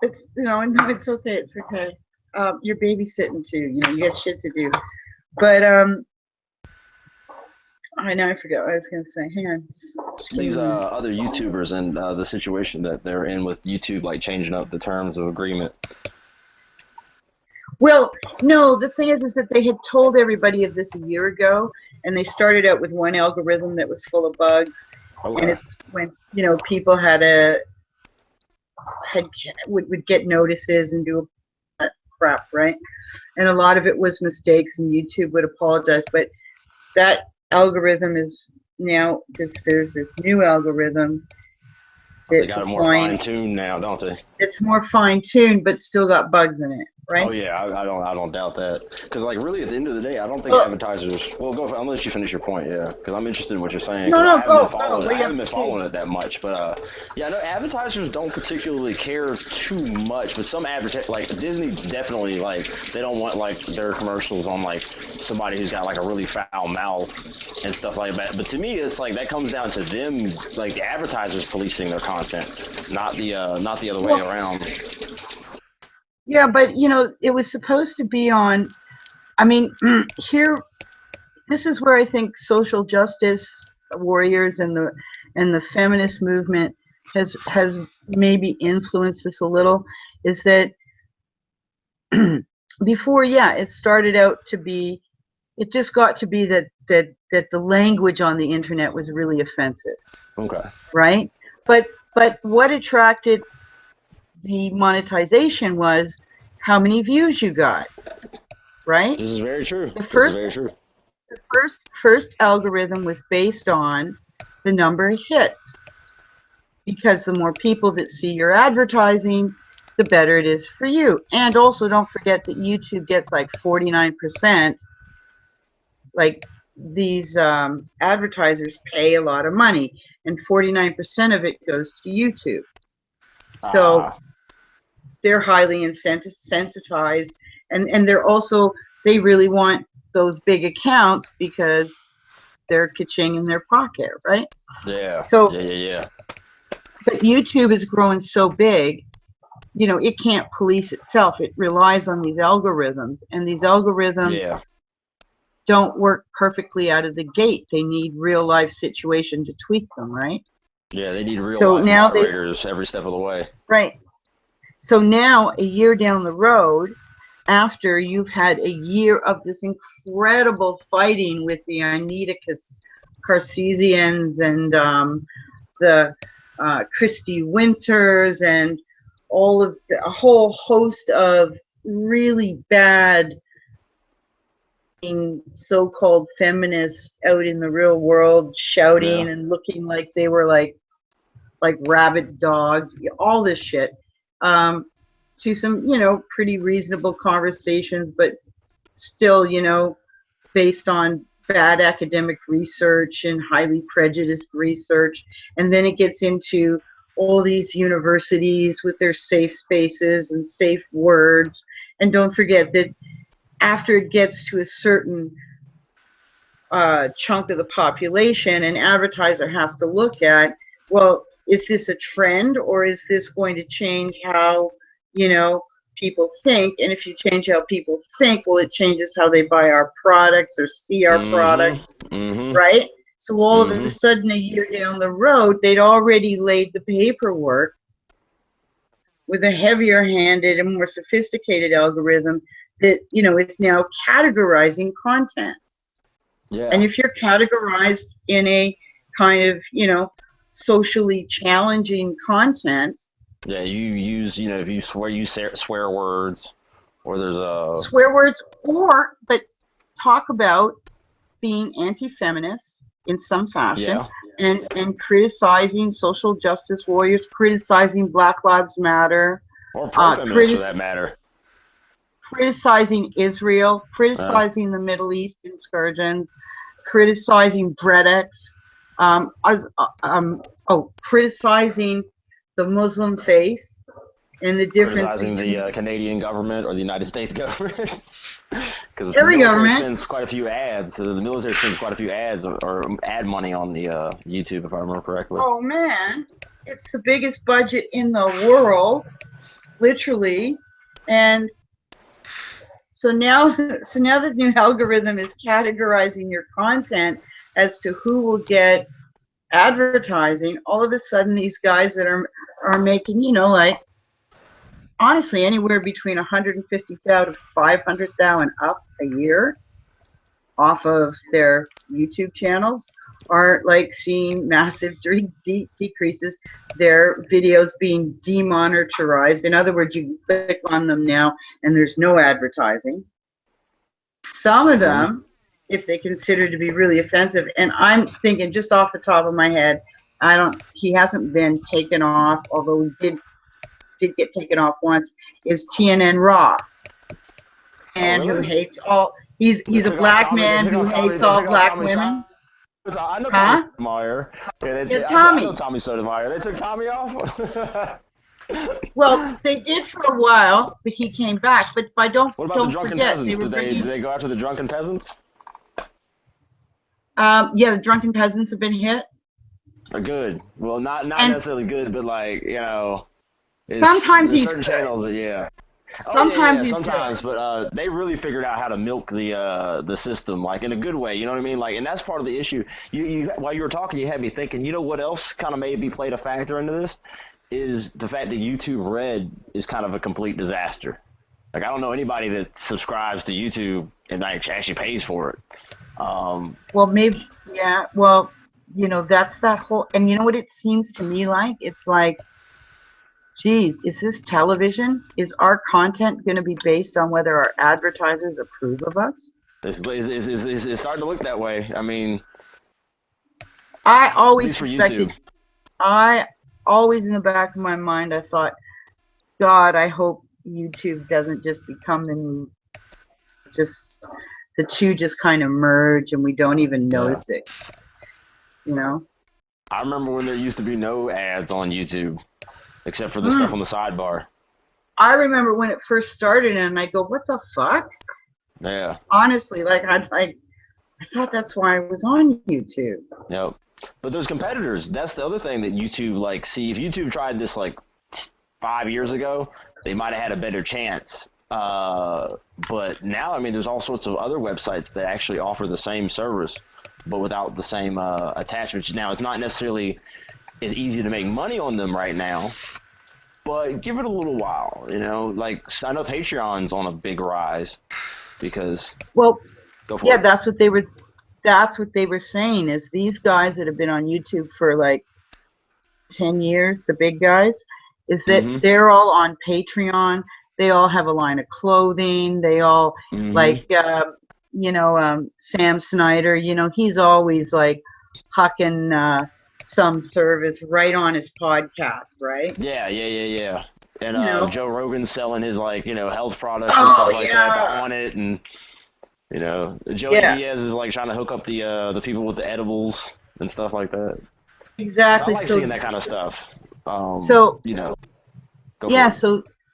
It's no, it's okay. It's okay. You're babysitting too. You know, you got shit to do. But I know I forgot what I was gonna say. Hang on. Just these other YouTubers and the situation that they're in with YouTube, like changing up the terms of agreement. Well, no, the thing is that they had told everybody of this a year ago, and they started out with one algorithm that was full of bugs, and it's when, you know, people would get notices and do crap, right? And a lot of it was mistakes, and YouTube would apologize, but that algorithm is now there's this new algorithm. They got it more fine-tuned now, don't they? It's more fine-tuned, but still got bugs in it, right? Oh yeah, I don't doubt that. Because like really, at the end of the day, I don't think advertisers. Well, go. I'll let you finish your point. Yeah, because I'm interested in what you're saying. No, go. I haven't been following it that much, but yeah, I know advertisers don't particularly care too much. But some like Disney, definitely like they don't want like their commercials on like somebody who's got like a really foul mouth and stuff like that. But to me, it's like that comes down to them, like the advertisers policing their content, not the other way around. Yeah, but you know, it was supposed to be on. I mean, this is where I think social justice warriors and the feminist movement has maybe influenced this a little. Is that before? Yeah, it started out to be. It just got to be that the language on the internet was really offensive. Okay. Right, but what attracted the monetization was how many views you got, right? This is very true. The first algorithm was based on the number of hits, because the more people that see your advertising, the better it is for you. And also don't forget that YouTube gets like 49%. Like these advertisers pay a lot of money, and 49% of it goes to YouTube. So they're highly sensitized, and they're also, they really want those big accounts because they're ka-ching in their pocket, right? Yeah. So yeah. But YouTube is growing so big, you know, it can't police itself. It relies on these algorithms, and these algorithms don't work perfectly out of the gate. They need real life situation to tweak them, right? Yeah, they need real life moderators every step of the way. Right. So now, a year down the road, after you've had a year of this incredible fighting with the Anita Carcesians and the Christy Winters and a whole host of really bad so-called feminists out in the real world shouting and looking like they were like rabid dogs, all this shit, to some, you know, pretty reasonable conversations, but still, you know, based on bad academic research and highly prejudiced research. And then it gets into all these universities with their safe spaces and safe words. And don't forget that after it gets to a certain chunk of the population, an advertiser has to look at, well, is this a trend, or is this going to change how, you know, people think? And if you change how people think, well, it changes how they buy our products or see our products, right? So all of a sudden, a year down the road, they'd already laid the paperwork with a heavier-handed and more sophisticated algorithm that, you know, is now categorizing content. Yeah. And if you're categorized in a kind of, you know, socially challenging content. Yeah, you use, you know, if you swear words, or there's a swear words, but talk about being anti-feminist in some fashion, and criticizing social justice warriors, criticizing Black Lives Matter, or pro-feminists for that matter, criticizing Israel, criticizing the Middle East insurgents, criticizing Bredex, criticizing the Muslim faith and the difference criticizing between the Canadian government or the United States government. Because every the military government spends quite a few ads. So the military spends quite a few ads or ad money on the YouTube, if I remember correctly. Oh man, it's the biggest budget in the world, literally, and so now the new algorithm is categorizing your content as to who will get advertising. All of a sudden, these guys that are making, you know, like, honestly, anywhere between 150,000 to 500,000 up a year off of their YouTube channels are like seeing massive decreases. Their videos being demonetized. In other words, you click on them now and there's no advertising. Some of them, if they consider to be really offensive, and I'm thinking just off the top of my head, he hasn't been taken off, although he did get taken off once, is TNN Raw. And who hates all, he's a black man who hates all black women. I know Tommy Sotomayor. I know Tommy Sotomayor. They took Tommy off? Well, they did for a while, but he came back. But don't what about the drunken forget, peasants? Did they go after the drunken peasants? Yeah, the drunken peasants have been hit. Good. Well, not necessarily good, but like, you know, sometimes he's certain good. Channels that, Sometimes sometimes, but they really figured out how to milk the system, like in a good way. You know what I mean? Like, and that's part of the issue. You while you were talking, you had me thinking. You know what else kind of maybe played a factor into this is the fact that YouTube Red is kind of a complete disaster. Like, I don't know anybody that subscribes to YouTube and actually pays for it. Well, maybe, yeah. Well, you know, that's that whole. And you know what it seems to me like? It's like, geez, is this television? Is our content going to be based on whether our advertisers approve of us? It's starting to look that way. I mean, I always suspected. I always, in the back of my mind, I thought, God, I hope YouTube doesn't just become the new, just the two just kind of merge and we don't even notice it. You know? I remember when there used to be no ads on YouTube. Except for the stuff on the sidebar. I remember when it first started, and I go, "What the fuck?" Yeah. Honestly, like I thought that's why I was on YouTube. Yep. But there's competitors. That's the other thing that YouTube, like, see, if YouTube tried this like 5 years ago, they might have had a better chance. But now, I mean, there's all sorts of other websites that actually offer the same service, but without the same attachments. Now, it's not necessarily as easy to make money on them right now, but give it a little while, you know. Like, I know Patreon's on a big rise because that's what they were saying, is these guys that have been on YouTube for like 10 years, the big guys, is that they're all on Patreon, they all have a line of clothing. They all like, Sam Snyder, he's always like hucking some service right on his podcast, right? Yeah. And Joe Rogan's selling his health products and Oh, stuff like that yeah. on it, and Joey Diaz is like trying to hook up the people with the edibles and stuff like that. Exactly. So I like seeing that kind of stuff. So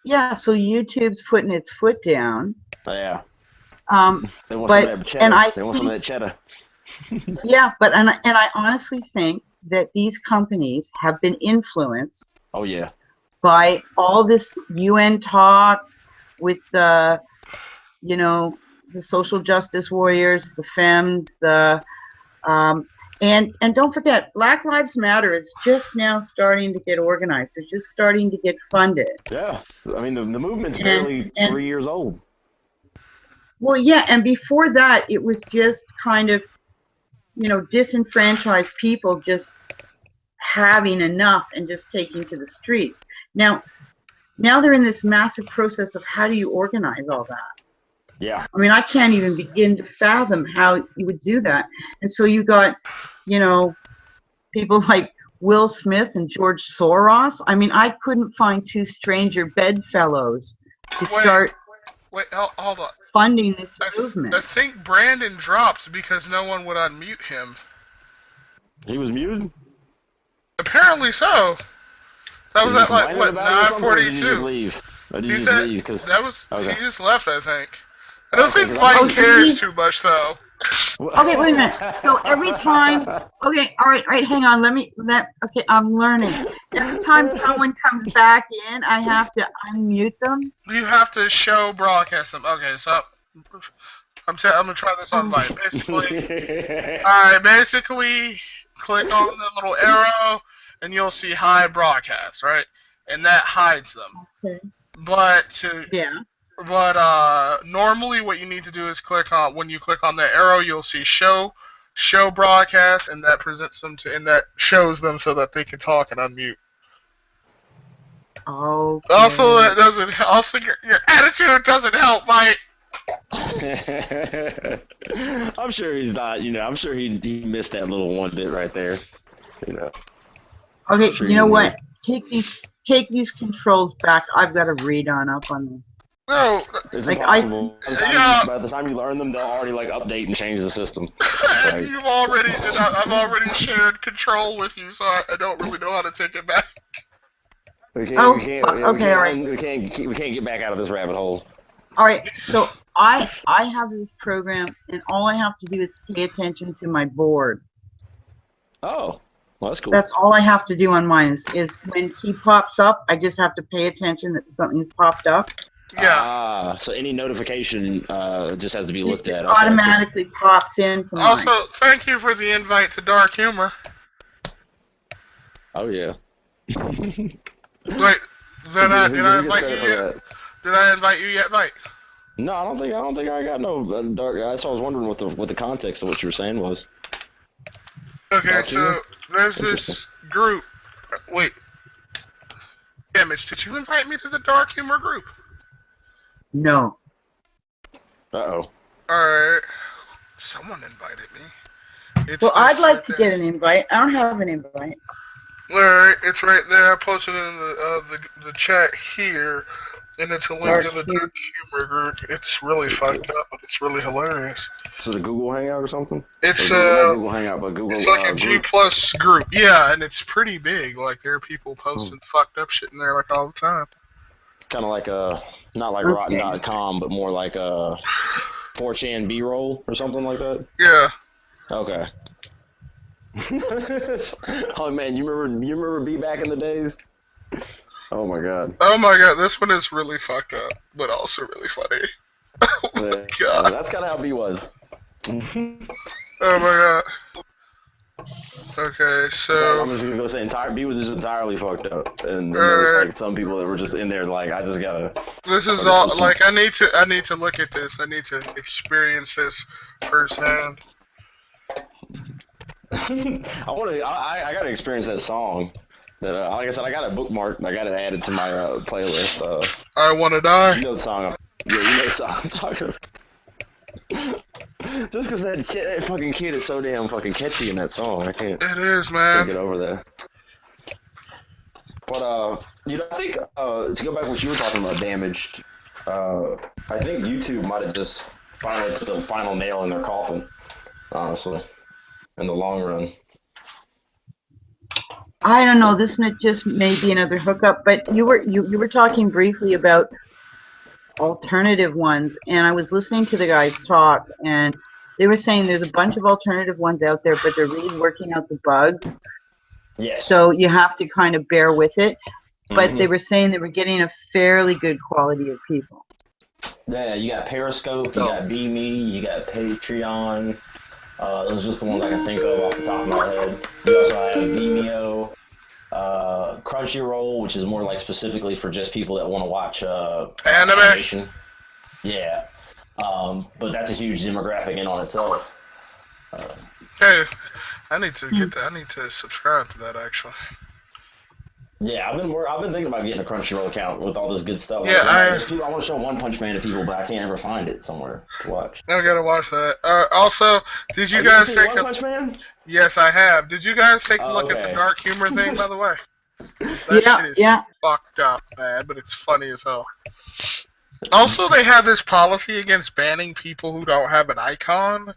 YouTube's putting its foot down. Yeah. They want But some of that cheddar. They want some of that cheddar. Yeah, but and I honestly think that these companies have been influenced. Oh yeah. By all this UN talk with the, the social justice warriors, the femmes, and don't forget, Black Lives Matter is just now starting to get organized. It's just starting to get funded. Yeah, I mean the movement's barely 3 years old. Well, yeah, and before that, it was just kind of, disenfranchised people just having enough and just taking to the streets. Now they're in this massive process of how do you organize all that? Yeah. I mean, I can't even begin to fathom how you would do that. And so you got, people like Will Smith and George Soros. I mean, I couldn't find two stranger bedfellows to start hold on. Funding this movement. I think Brandon dropped because no one would unmute him. He was muted? Apparently so. That was at like what, 9:42. He just left, I think. I don't think Mike cares too much though. Okay, wait a minute. So every time, okay, all right, hang on. Okay, I'm learning. Every time someone comes back in, I have to unmute them. You have to show broadcast them. Okay, so I'm gonna try this on Vine. Basically, click on the little arrow, and you'll see hide broadcast, right? And that hides them. Okay. But normally what you need to do is when you click on the arrow, you'll see show broadcast, and that presents them and that shows them so that they can talk and unmute. Oh. Okay. Also your attitude doesn't help, Mike. I'm sure he's not, I'm sure he missed that little one bit right there. Okay, you know what? Take these controls back. I've got to read up on this. No, it's impossible. By the time you learn them, they'll already update and change the system. I've already shared control with you, so I don't really know how to take it back. We can't get back out of this rabbit hole. All right, so I have this program, and all I have to do is pay attention to my board. Oh, well, that's cool. That's all I have to do on mine is when he pops up, I just have to pay attention that something's popped up. Yeah. So any notification just has to be looked at. It automatically pops in. Also, thank you for the invite to Dark Humor. Oh yeah. Wait, did I invite you yet? Did I invite you yet, Mike? No, I don't think I got no dark. That's why I was wondering what the context of what you were saying was. Okay, so there's this group. Wait, Damage, did you invite me to the Dark Humor group? No. Uh-oh. Alright. Someone invited me. I'd like to get an invite. I don't have an invite. Alright, it's right there. I posted it in the chat here. And it's a link to the Dark Humor group. It's really fucked up, but it's really hilarious. So the Google Hangout or something? It's Google Hangout, but Google. It's like a G Plus group. Yeah, and it's pretty big. Like there are people posting fucked up shit in there like all the time. It's kind of like not like Rotten.com, but more like a 4chan B-roll or something like that. Yeah. Okay. Oh man, you remember B back in the days? Oh my god. Oh my god, this one is really fucked up, but also really funny. Oh my god. That's kind of how B was. Oh my god. Okay, so I'm just gonna go say B was just entirely fucked up, and there's like some people that were just in there like I just gotta. This is all like I need to look at this. I need to experience this firsthand. I gotta experience that song. That like I said, I got it bookmarked. I got it added to my playlist. I Wanna Die. You know the song. Yeah, you know the song I'm talking about. Just because that fucking kid is so damn fucking catchy in that song, I can't. It is, Can't man. get over that. But I think to go back to what you were talking about, damaged. I think YouTube might have just finally put the final nail in their coffin. Honestly, in the long run. I don't know. This just may be another hookup, but you were talking briefly about alternative ones, and I was listening to the guys talk, and they were saying there's a bunch of alternative ones out there, but they're really working out the bugs. Yes. So you have to kind of bear with it. But they were saying they were getting a fairly good quality of people. Yeah, you got Periscope, you got BeMe, you got Patreon. Those are just the ones I can think of off the top of my head. You also have Vimeo, Crunchyroll, which is more like specifically for just people that want to watch animation. Yeah, but that's a huge demographic in on itself. Hey, I need to get that. I need to subscribe to that actually. Yeah, I've been thinking about getting a Crunchyroll account with all this good stuff. Yeah, I want to show One Punch Man to people, but I can't ever find it somewhere to watch. I gotta watch that. Also, did you guys take One Punch Man? Yes, I have. Did you guys take a look at the dark humor thing, by the way? That shit is fucked up, man, but it's funny as hell. Also, they have this policy against banning people who don't have an icon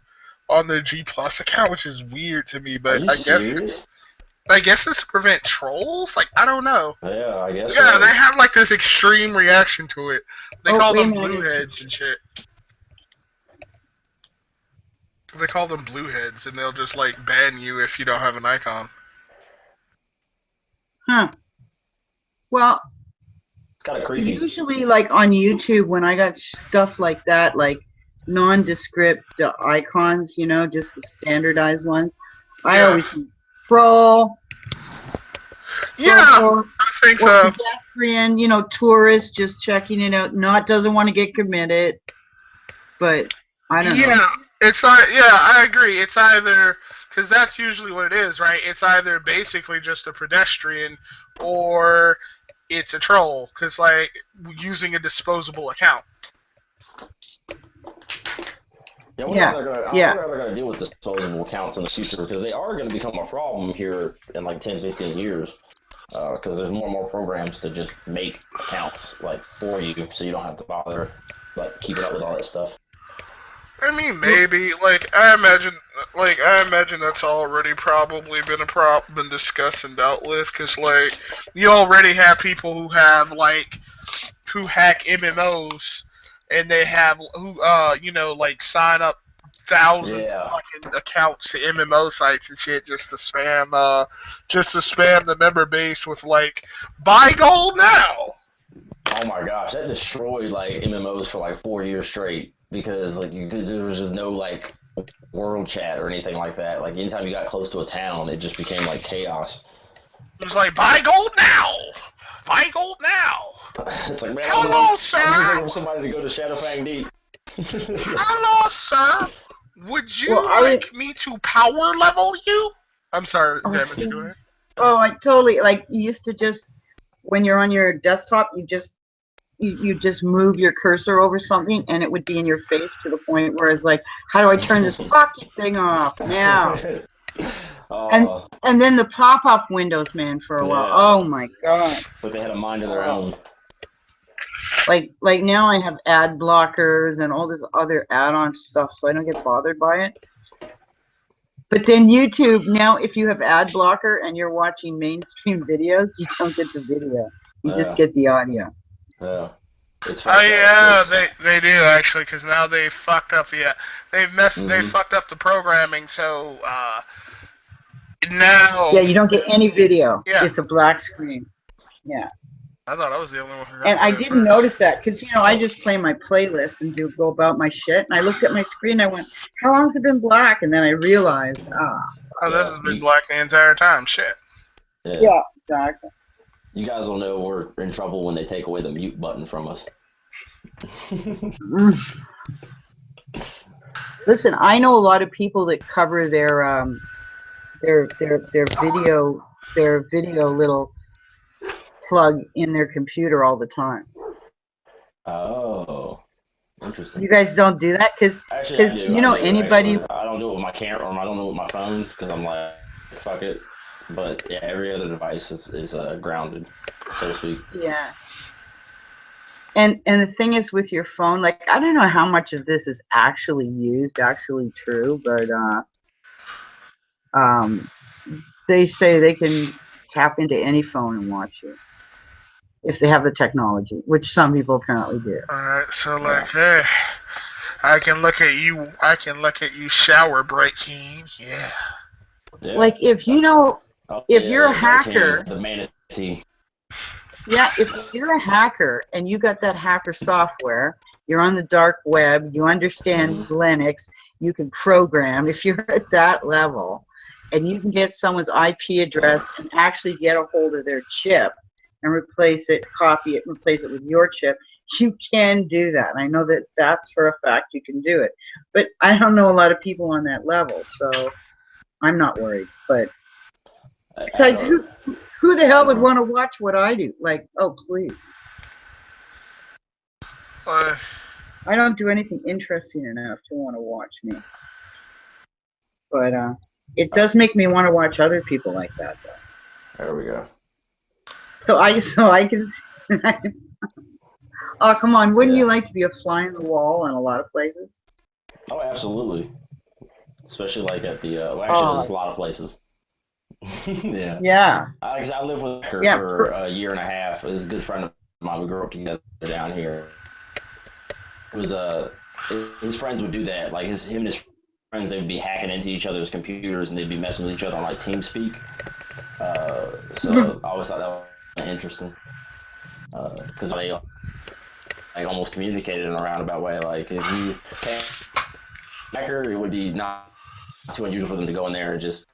on their G Plus account, which is weird to me, but I guess it's to prevent trolls? Like, I don't know. Yeah, I guess Yeah, so. they have, like, this extreme reaction to it. They call them blueheads and shit. They call them blueheads, and they'll just, like, ban you if you don't have an icon. Huh. Well, it's kind of creepy. Usually, like, on YouTube, when I got stuff like that, like, nondescript icons, you know, just the standardized ones, I always troll. Yeah, I think so. Pedestrian, you know, tourist just checking it out, doesn't want to get committed. But I don't know. Yeah, I agree. It's either because that's usually what it is, right? It's either basically just a pedestrian or it's a troll, because like using a disposable account. I wonder how they're going to deal with disposable accounts in the future, because they are going to become a problem here in like 10, 15 years. Because there's more and more programs to just make accounts like for you, so you don't have to bother like keeping up with all that stuff. I mean, maybe I imagine that's already probably been discussed and dealt with, because like you already have people who have who hack MMOs. And they have who sign up thousands of fucking accounts to MMO sites and shit just to spam the member base with like buy gold now. Oh my gosh, that destroyed like MMOs for like 4 years straight, because like there was just no like world chat or anything like that. Like anytime you got close to a town, it just became like chaos. It was like buy gold now. Buy gold now. It's like, man, hello, sir. I'm looking for somebody to go to Shadowfang Deep. Hello, sir. Would you like me to power level you? I'm sorry, Damage. Go ahead. Oh, I totally you used to just when you're on your desktop, you just move your cursor over something and it would be in your face to the point where it's like, how do I turn this fucking thing off now? And then the pop-up windows, man, for a while. Oh my god. So they had a mind of their own. Like now I have ad blockers and all this other add-on stuff, so I don't get bothered by it. But then YouTube, now if you have ad blocker and you're watching mainstream videos, you don't get the video. You just get the audio. Yeah. It's they do actually, because now they fucked up they fucked up the programming, so now you don't get any video. It's a black screen. Yeah. I thought I was the only one who got and I didn't notice that, because I just play my playlist and go about my shit, and I looked at my screen and I went, how long has it been black? And then I realized this has been black the entire time. Shit. Yeah, exactly. You guys will know we're in trouble when they take away the mute button from us. Listen, I know a lot of people that cover their video their video little plug in their computer all the time. Oh, interesting. You guys don't do that? Because you know, anybody... Actually. I don't do it with my camera, or I don't do it with my phone, because I'm like, fuck it. But yeah, every other device is grounded, so to speak. Yeah. And the thing is with your phone, like, I don't know how much of this is actually used, actually true, but they say they can tap into any phone and watch you if they have the technology, which some people apparently do. Alright, so like, hey, I can look at you shower breaking, yeah. Like, if you know, if you're a hacker, the manatee. yeah, if you're a hacker and you got that hacker software, you're on the dark web, you understand Linux, you can program. If you're at that level and you can get someone's IP address and actually get a hold of their chip and replace it, copy it, replace it with your chip, you can do that. And I know that that's for a fact you can do it. But I don't know a lot of people on that level, so I'm not worried. But besides, who the hell would want to watch what I do? Like, oh, please. I don't do anything interesting enough to want to watch me. But it does make me want to watch other people like that, though. There we go. So I can... Oh, come on. Wouldn't you like to be a fly on the wall in a lot of places? Oh, absolutely. Especially like at the... well, actually, there's a lot of places. Yeah. Yeah. I lived with her for a year and a half. It was a good friend of mine. We grew up together down here. It was his friends would do that. Like him and his friends, they would be hacking into each other's computers and they'd be messing with each other on like TeamSpeak. So I always thought that was interesting because they like almost communicated in a roundabout way. Like if you hacker, it would be not too unusual for them to go in there and just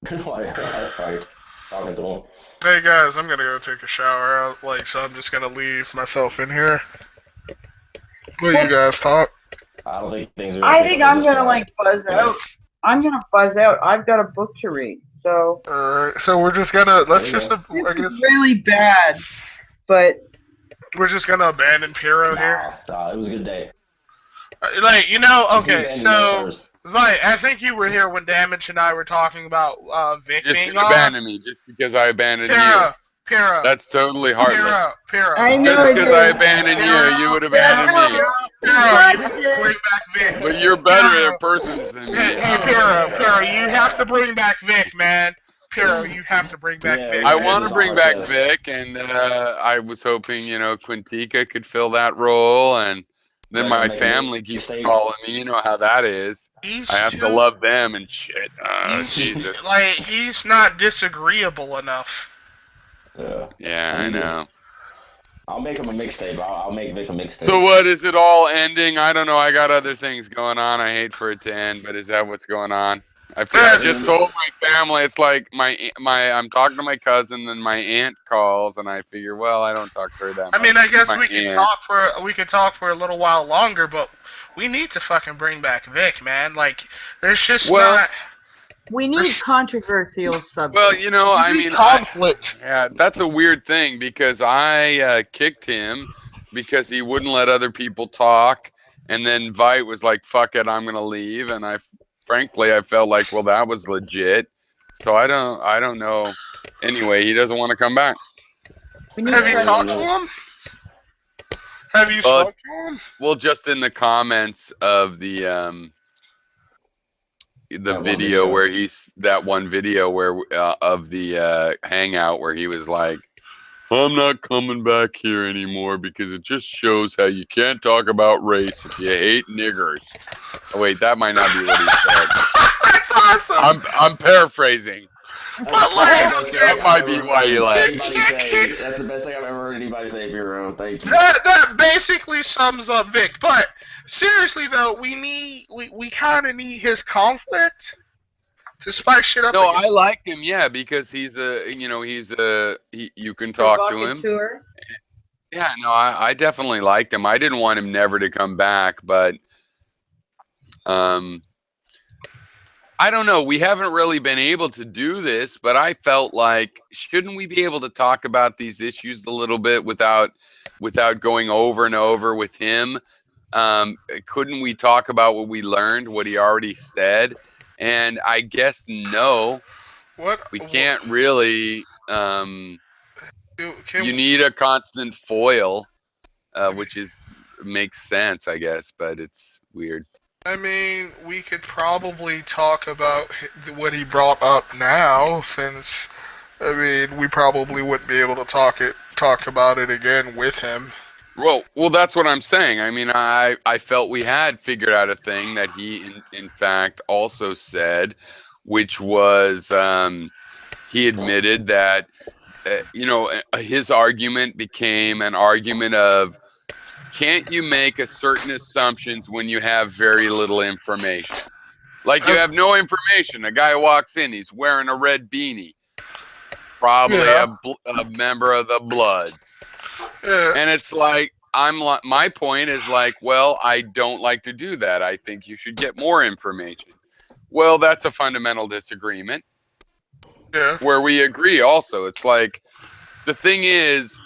talking to them. Hey guys, I'm gonna go take a shower. So I'm just gonna leave myself in here. What do you guys thought? I don't think things are. I think I'm gonna like buzz out. I'm gonna buzz out. I've got a book to read, so. Alright, so we're just gonna This is really bad, but. We're just gonna abandon Piero here. It was a good day. Like, you know, okay, so. Right, I think you were here when Damage and I were talking about Vic being on. Abandon me just because I abandoned you. Piero. That's totally heartless. Piero. Just because I abandoned you, you would abandon me. Piero, you bring back Vic. But you're better at persons than me. Hey, Piero, you have to bring back Vic, man. Piero, you have to bring back Vic. I want to bring back Vic, and I was hoping, Quintica could fill that role, and then my family keeps calling me. You know how that is. I have to love them and shit. Jesus. Like, he's not disagreeable enough. Yeah, I know. I'll make him a mixtape. I'll make Vic a mixtape. So what, is it all ending? I don't know. I got other things going on. I hate for it to end, but is that what's going on? I just told my family, it's like I'm talking to my cousin, and my aunt calls, and I figure, well, I don't talk to her that much. I mean, I guess we could talk for a little while longer, but we need to fucking bring back Vic, man. Like, there's just not. We need controversial subjects. Well, I mean, conflict. Yeah, that's a weird thing because I kicked him because he wouldn't let other people talk, and then Vite was like, "Fuck it, I'm gonna leave," and frankly, I felt like, well, that was legit. So I don't know. Anyway, he doesn't want to come back. Have you talked to him? Have you spoken to him? Well, just in the comments of the video where one video where of the hangout where he was like, I'm not coming back here anymore because it just shows how you can't talk about race if you hate niggers. Oh, wait, that might not be what he said. That's awesome. I'm paraphrasing. But like, that might be why you laugh. That's the best thing I've ever heard anybody say, Piero. Thank you. That basically sums up Vic. But seriously though, we kind of need his conflict to spice shit up. No, I like him, yeah, because you can talk to him. Yeah, no, I definitely liked him. I didn't want him never to come back, but I don't know. We haven't really been able to do this, but I felt like shouldn't we be able to talk about these issues a little bit without going over and over with him? Couldn't we talk about what we learned, what he already said? And I guess no, we can't really. You need a constant foil, which makes sense, I guess, but it's weird. I mean, we could probably talk about what he brought up now, since I mean, we probably wouldn't be able to talk about it again with him. Well, that's what I'm saying. I mean, I felt we had figured out a thing that he, in fact, also said, which was he admitted that his argument became an argument of can't you make a certain assumptions when you have very little information? Like you have no information. A guy walks in, he's wearing a red beanie, probably a member of the Bloods. Yeah. And it's like, my point is like, well, I don't like to do that. I think you should get more information. Well, that's a fundamental disagreement. Yeah. Where we agree also. It's like, the thing is,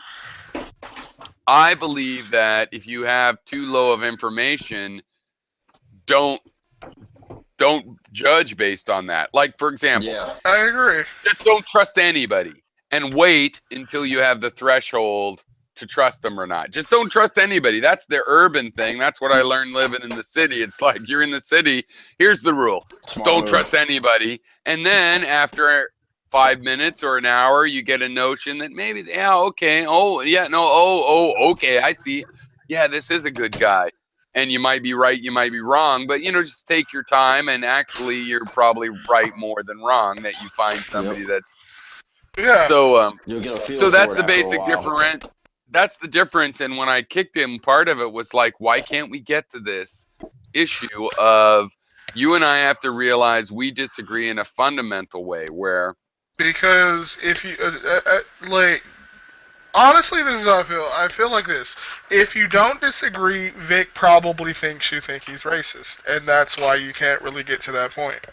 I believe that if you have too low of information, don't judge based on that. Like, for example, I agree. Just don't trust anybody and wait until you have the threshold to trust them or not. Just don't trust anybody. That's the urban thing. That's what I learned living in the city. It's like you're in the city. Here's the rule. Don't trust anybody. And then after 5 minutes or an hour, you get a notion that maybe, yeah, okay. Oh, yeah, no. Oh, okay. I see. Yeah, this is a good guy. And you might be right, you might be wrong, but just take your time, and actually you're probably right more than wrong that you find somebody that's so so that's the basic difference. That's the difference. And when I kicked him, part of it was like, why can't we get to this issue of you and I have to realize we disagree in a fundamental way where because if you like honestly, this is how I feel. I feel like this. If you don't disagree, Vic probably thinks you think he's racist, and that's why you can't really get to that point.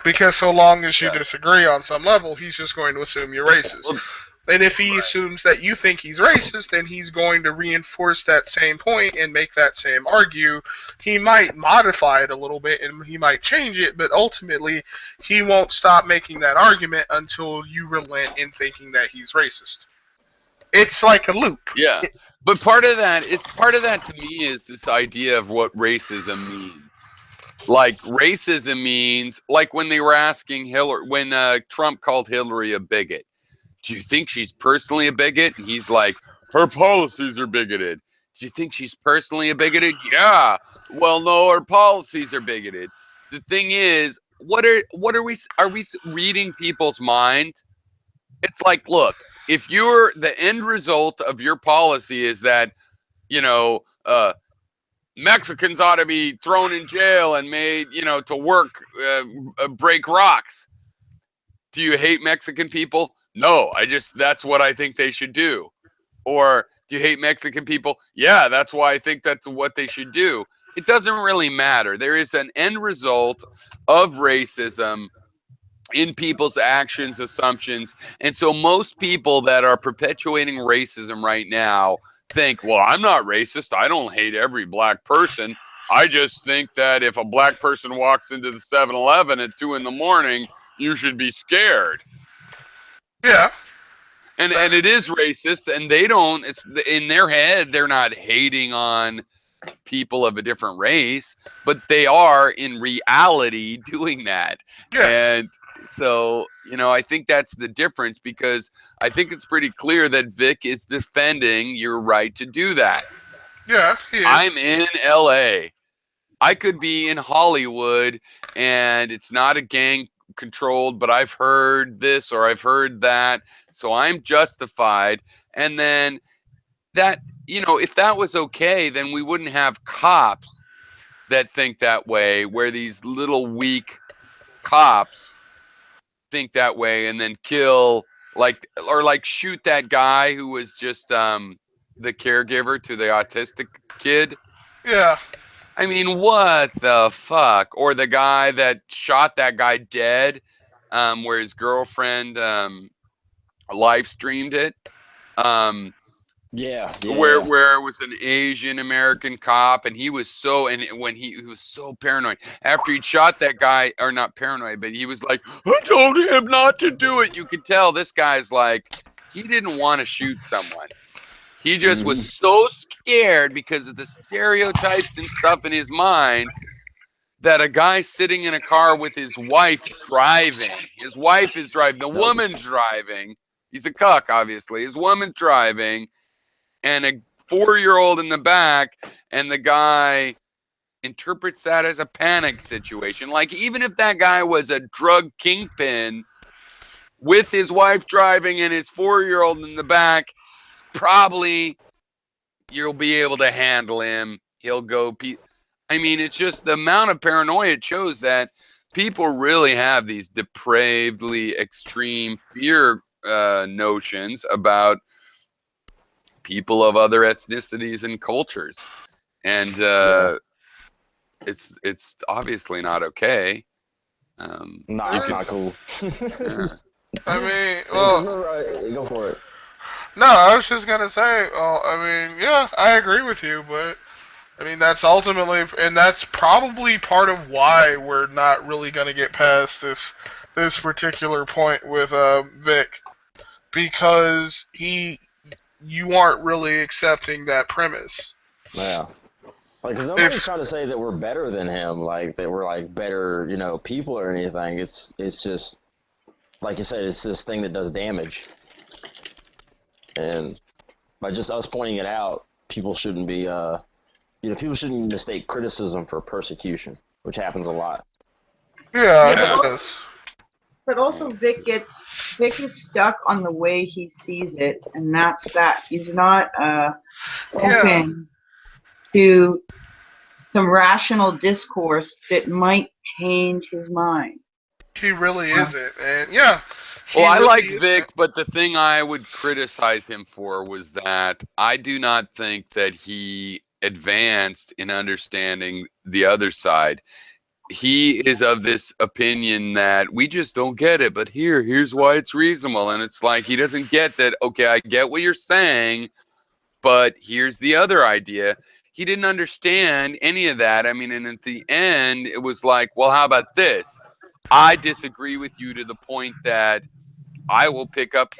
Because so long as you disagree on some level, he's just going to assume you're racist. And if he assumes that you think he's racist, then he's going to reinforce that same point and make that same argue. He might modify it a little bit and he might change it, but ultimately he won't stop making that argument until you relent in thinking that he's racist. It's like a loop. Yeah. But part of that to me is this idea of what racism means. Like racism means, like when they were asking Hillary, when Trump called Hillary a bigot, do you think she's personally a bigot? And he's like, her policies are bigoted. Do you think she's personally a bigoted? Yeah. Well, no, her policies are bigoted. The thing is, what are we reading people's mind? It's like, look, if the end result of your policy is that, Mexicans ought to be thrown in jail and made, to work, break rocks. Do you hate Mexican people? No, that's what I think they should do. Or do you hate Mexican people? Yeah, that's why I think that's what they should do. It doesn't really matter. There is an end result of racism in people's actions, assumptions. And so most people that are perpetuating racism right now think, well, I'm not racist. I don't hate every black person. I just think that if a black person walks into the 7-Eleven at 2 a.m, you should be scared. Yeah. And it is racist, and it's in their head, they're not hating on people of a different race, but they are in reality doing that. Yes. And so, I think that's the difference, because I think it's pretty clear that Vic is defending your right to do that. Yeah, he is. I'm in LA. I could be in Hollywood and it's not a gang controlled, but I've heard this or I've heard that. So I'm justified. And then that, if that was okay, then we wouldn't have cops that think that way, where these little weak cops think that way and then kill or shoot that guy who was just the caregiver to the autistic kid. Yeah. I mean, what the fuck? Or the guy that shot that guy dead, where his girlfriend live streamed it. Where it was an Asian American cop, and he was so, and when he was so paranoid after he'd shot that guy, or not paranoid, but he was like, I told him not to do it. You could tell this guy's like, he didn't want to shoot someone. He just was so scared because of the stereotypes and stuff in his mind that a guy sitting in a car with his wife driving. His wife is driving. The woman's driving. He's a cuck, obviously. His woman's driving, and a 4-year-old in the back, and the guy interprets that as a panic situation. Like, even if that guy was a drug kingpin with his wife driving and his 4-year-old in the back, probably you'll be able to handle him. He'll go. I mean, it's just the amount of paranoia. It shows that people really have these depravedly extreme fear notions about people of other ethnicities and cultures, and it's obviously not okay. No, it's not cool. I mean, well, go for it. No, I was just gonna say, well, I mean, yeah, I agree with you, but I mean, that's ultimately, and that's probably part of why we're not really gonna get past this particular point with Vic, because you aren't really accepting that premise. Yeah. Like, cause nobody's trying to say that we're better than him, like that we're like better, people or anything. It's just, like you said, it's this thing that does damage. And by just us pointing it out, people shouldn't be, people shouldn't mistake criticism for persecution, which happens a lot. Yeah, it does. But also, Vic is stuck on the way he sees it, and that's that. He's not open to some rational discourse that might change his mind. He really isn't, and yeah. Well, I like Vic, but the thing I would criticize him for was that I do not think that he advanced in understanding the other side. He is of this opinion that we just don't get it, but here's why it's reasonable. And it's like he doesn't get that, okay, I get what you're saying, but here's the other idea. He didn't understand any of that. I mean, and at the end, it was like, well, how about this? I disagree with you to the point that I will pick up,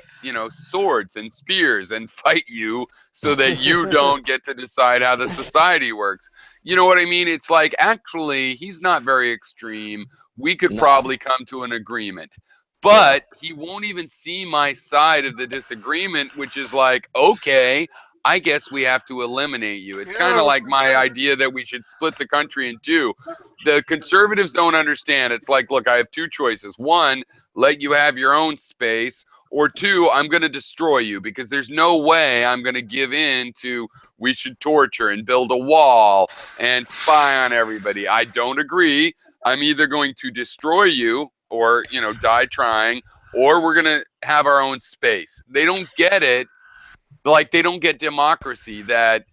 swords and spears and fight you so that you don't get to decide how the society works. You know what I mean? It's like, actually, he's not very extreme. We could probably come to an agreement. But he won't even see my side of the disagreement, which is like, okay, I guess we have to eliminate you. It's kind of like my idea that we should split the country in two. The conservatives don't understand. It's like, look, I have two choices. One, let you have your own space, or two, I'm going to destroy you, because there's no way I'm going to give in to we should torture and build a wall and spy on everybody. I don't agree. I'm either going to destroy you or, die trying, or we're going to have our own space. They don't get it. Like, they don't get democracy, that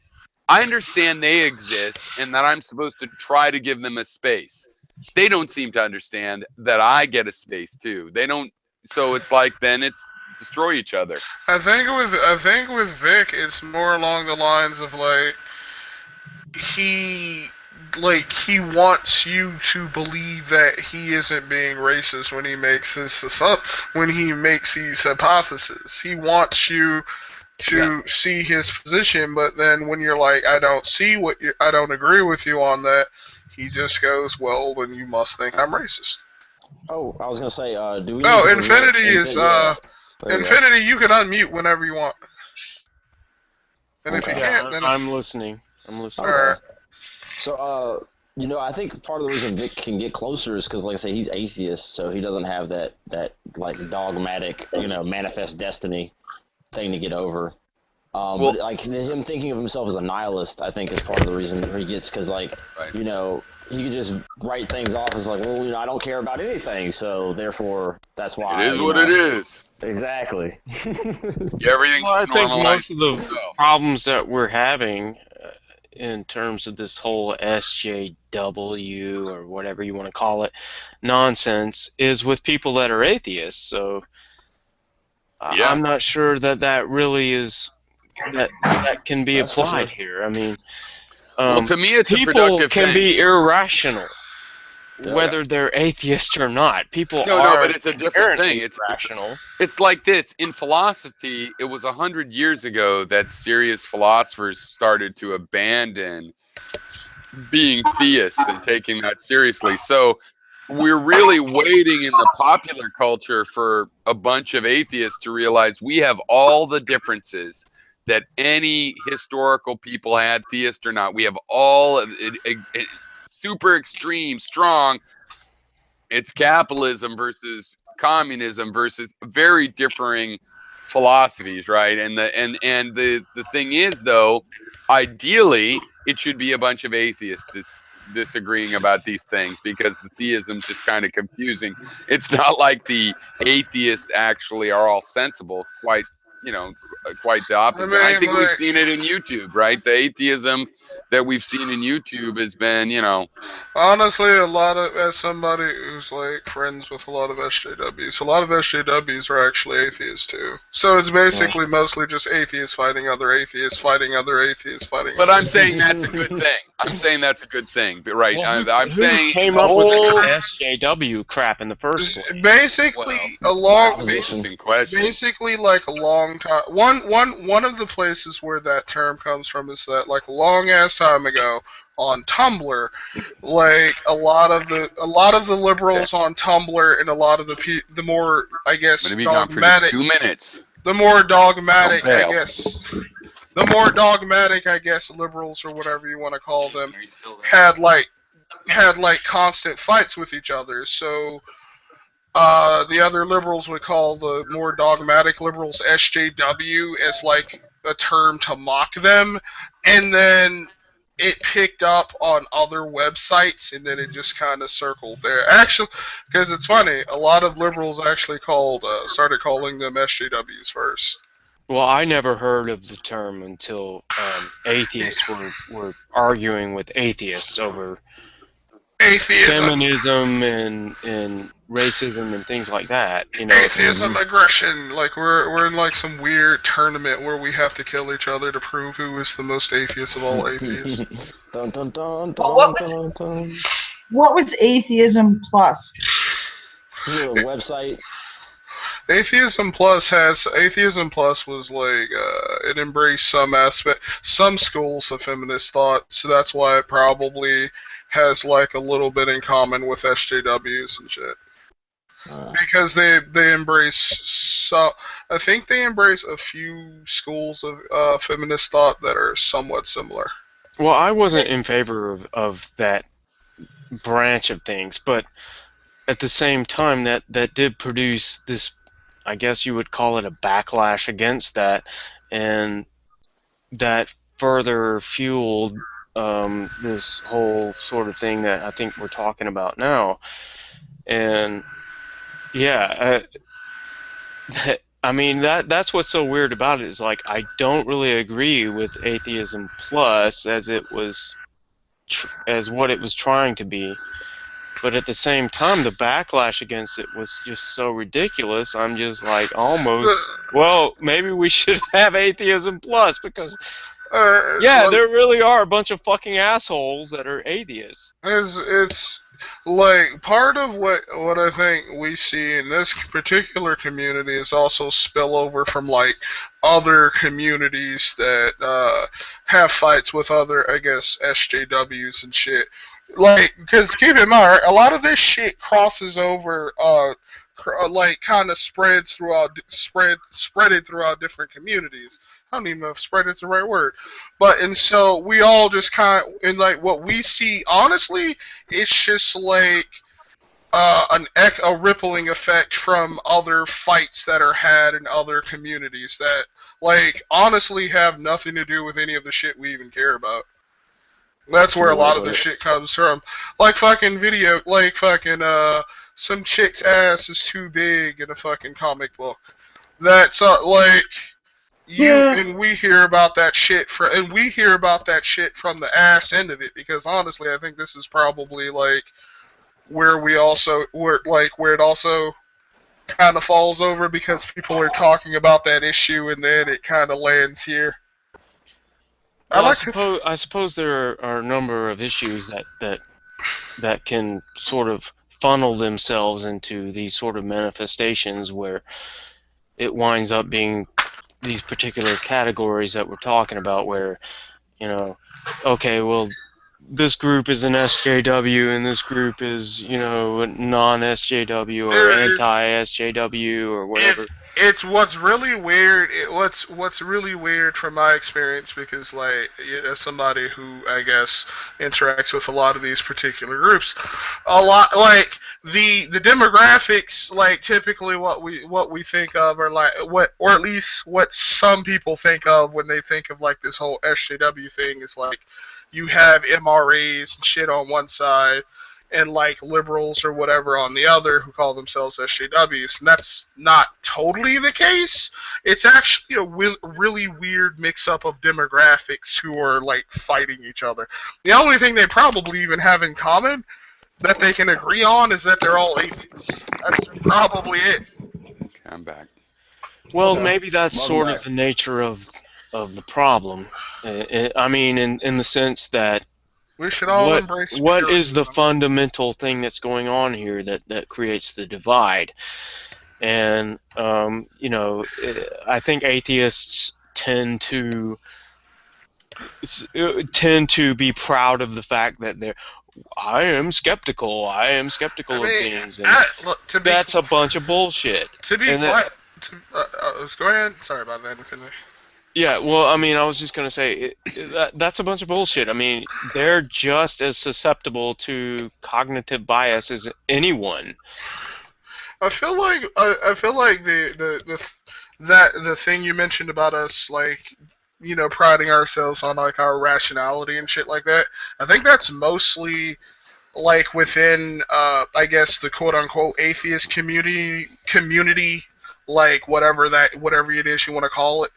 I understand they exist and that I'm supposed to try to give them a space. They don't seem to understand that I get a space too. They don't. So it's like, then it's destroy each other. I think with Vic, it's more along the lines of like he wants you to believe that he isn't being racist when he makes these hypotheses. He wants you to see his position, but then when you're like, I don't agree with you on that, he just goes, well, then you must think I'm racist. Oh, I was gonna say, do we? Oh, Infinity is Infinity. You can unmute whenever you want. And if you can't, then I'm listening. Okay. So, I think part of the reason Vic can get closer is because, like I say, he's atheist, so he doesn't have that like dogmatic, manifest destiny thing to get over. But like him thinking of himself as a nihilist, I think is part of the reason he gets, because he can just write things off as like, well, I don't care about anything, so therefore that's why it is what it is. Exactly. Everything's I think most of the problems that we're having in terms of this whole SJW or whatever you want to call it nonsense is with people that are atheists. So Yeah. I'm not sure that that really is that can be That's for applied sure. here. I mean, Well, to me, it's a people productive can thing. be irrational, Yeah. whether they're atheist or not. People No, are but it's a different inherently thing. irrational. It's like this. In philosophy, it was 100 years ago that serious philosophers started to abandon being theists and taking that seriously. So we're really waiting in the popular culture for a bunch of atheists to realize we have all the differences that any historical people had, theist or not. We have all super extreme, strong. It's capitalism versus communism versus very differing philosophies, right? And the thing is, though, ideally it should be a bunch of atheists disagreeing about these things, because the theism just kind of confusing. It's not like the atheists actually are all sensible. Quite the opposite. I I mean, think we've like, seen it in YouTube, right? The atheism that we've seen in YouTube has been, honestly, a lot of, as somebody who's like friends with a lot of SJWs, a lot of SJWs are actually atheists too. So it's basically mostly just atheists fighting other atheists, fighting other atheists, fighting. But other I'm saying that's a good thing. I'm saying that's a good thing. But right, Well, I'm who saying came the up with this whole SJW crap in the first place? Basically, interesting question. basically like a long time. One of the places where that term comes from is that like a long ass time ago on Tumblr, like a lot of the liberals on Tumblr and a lot of the more, I guess, I'm gonna be gone for just dogmatic, 2 minutes. the more dogmatic, Don't I bail. guess, the more dogmatic, I guess, liberals or whatever you want to call them, Are you still there? had like constant fights with each other. So the other liberals would call the more dogmatic liberals SJW as like a term to mock them, and then it picked up on other websites, and then it just kind of circled there. Actually, because it's funny, a lot of liberals actually started calling them SJWs first. Well, I never heard of the term until atheists were arguing with atheists over Atheism, feminism and racism and things like that. You know, atheism, aggression. Like we're in like some weird tournament where we have to kill each other to prove who is the most atheist of all atheists. Dun, dun, dun, Well, dun, dun. what was Atheism Plus? Is it a website? Atheism Plus was like it embraced some schools of feminist thought, so that's why it probably has like a little bit in common with SJWs and shit. Because they embrace I think they embrace a few schools of feminist thought that are somewhat similar. well, I wasn't in favor of that branch of things, but at the same time, that did produce this, I guess you would call it a backlash against that, and that further fueled this whole sort of thing that I think we're talking about now. And yeah, I mean that's what's so weird about it is like I don't really agree with Atheism Plus as it was as what it was trying to be. But at the same time, the backlash against it was just so ridiculous. I'm just like almost, well, maybe we should have Atheism Plus because, yeah, there really are a bunch of fucking assholes that are atheists. It's like part of what I think we see in this particular community is also spillover from like other communities that have fights with other, I guess, SJWs and shit. Like, because keep in mind, a lot of this shit crosses over, like, kind of spreaded throughout different communities. I don't even know if spread is the right word. But, and so we all just kind of, and like what we see, honestly, it's just like a rippling effect from other fights that are had in other communities that, like, honestly have nothing to do with any of the shit we even care about. That's where a lot of the shit comes from. Like fucking some chick's ass is too big in a fucking comic book. That's like, and we hear about that shit from the ass end of it, because honestly, I think this is probably like where it also kind of falls over, because people are talking about that issue and then it kind of lands here. Well, I suppose there are a number of issues that can sort of funnel themselves into these sort of manifestations where it winds up being these particular categories that we're talking about, where, you know, okay, well, this group is an SJW and this group is, you know, non-SJW or anti-SJW or whatever. It's what's really weird. What's really weird from my experience, because like, as somebody who I guess interacts with a lot of these particular groups, a lot like the demographics, like typically what we think of are like or at least what some people think of when they think of like this whole SJW thing is like, you have MRAs and shit on one side, and like liberals or whatever on the other who call themselves SJWs, and that's not totally the case. It's actually a really weird mix-up of demographics who are like fighting each other. The only thing they probably even have in common that they can agree on is that they're all atheists. That's probably it. Okay, I'm back. Well, maybe that's sort of the nature of the problem. I mean, in the sense that we should all embrace what is the fundamental thing that's going on here that creates the divide. And you know, I think atheists tend to be proud of the fact that I am skeptical of things, and that's a bunch of bullshit. To be go ahead. Sorry about that. Yeah, well, I mean, I was just going to say, that's a bunch of bullshit. I mean, they're just as susceptible to cognitive bias as anyone. I feel like the thing you mentioned about us, like, you know, priding ourselves on like our rationality and shit like that, I think that's mostly like within I guess the quote unquote atheist community, like whatever it is you want to call it.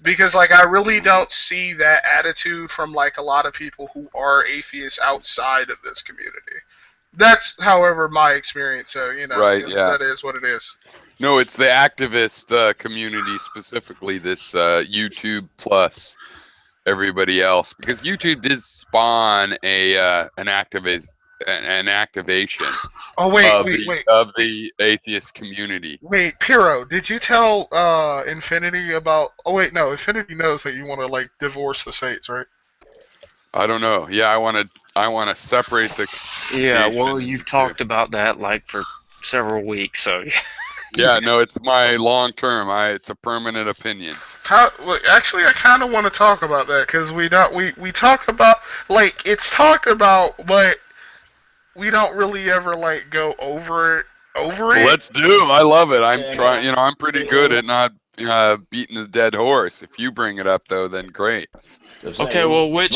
Because, like, I really don't see that attitude from, like, a lot of people who are atheists outside of this community. That's, however, my experience. So, you know, right, yeah. That is what it is. No, it's the activist community, specifically this YouTube plus everybody else. Because YouTube did spawn an activation of the atheist community. Wait, Piro, did you tell Infinity about... Oh, wait, no, Infinity knows that you want to, like, divorce the Saints, right? I don't know. Yeah, I want to separate the... Yeah, well, you've talked about that, like, for several weeks, so... Yeah, no, it's my long-term. It's a permanent opinion. Actually, I kind of want to talk about that, because we talk about... Like, it's talked about, but... we don't really ever like go over it. Let's do. I love it. I'm trying. You know, I'm pretty good at not beating the dead horse. If you bring it up, though, then great. Okay. Well,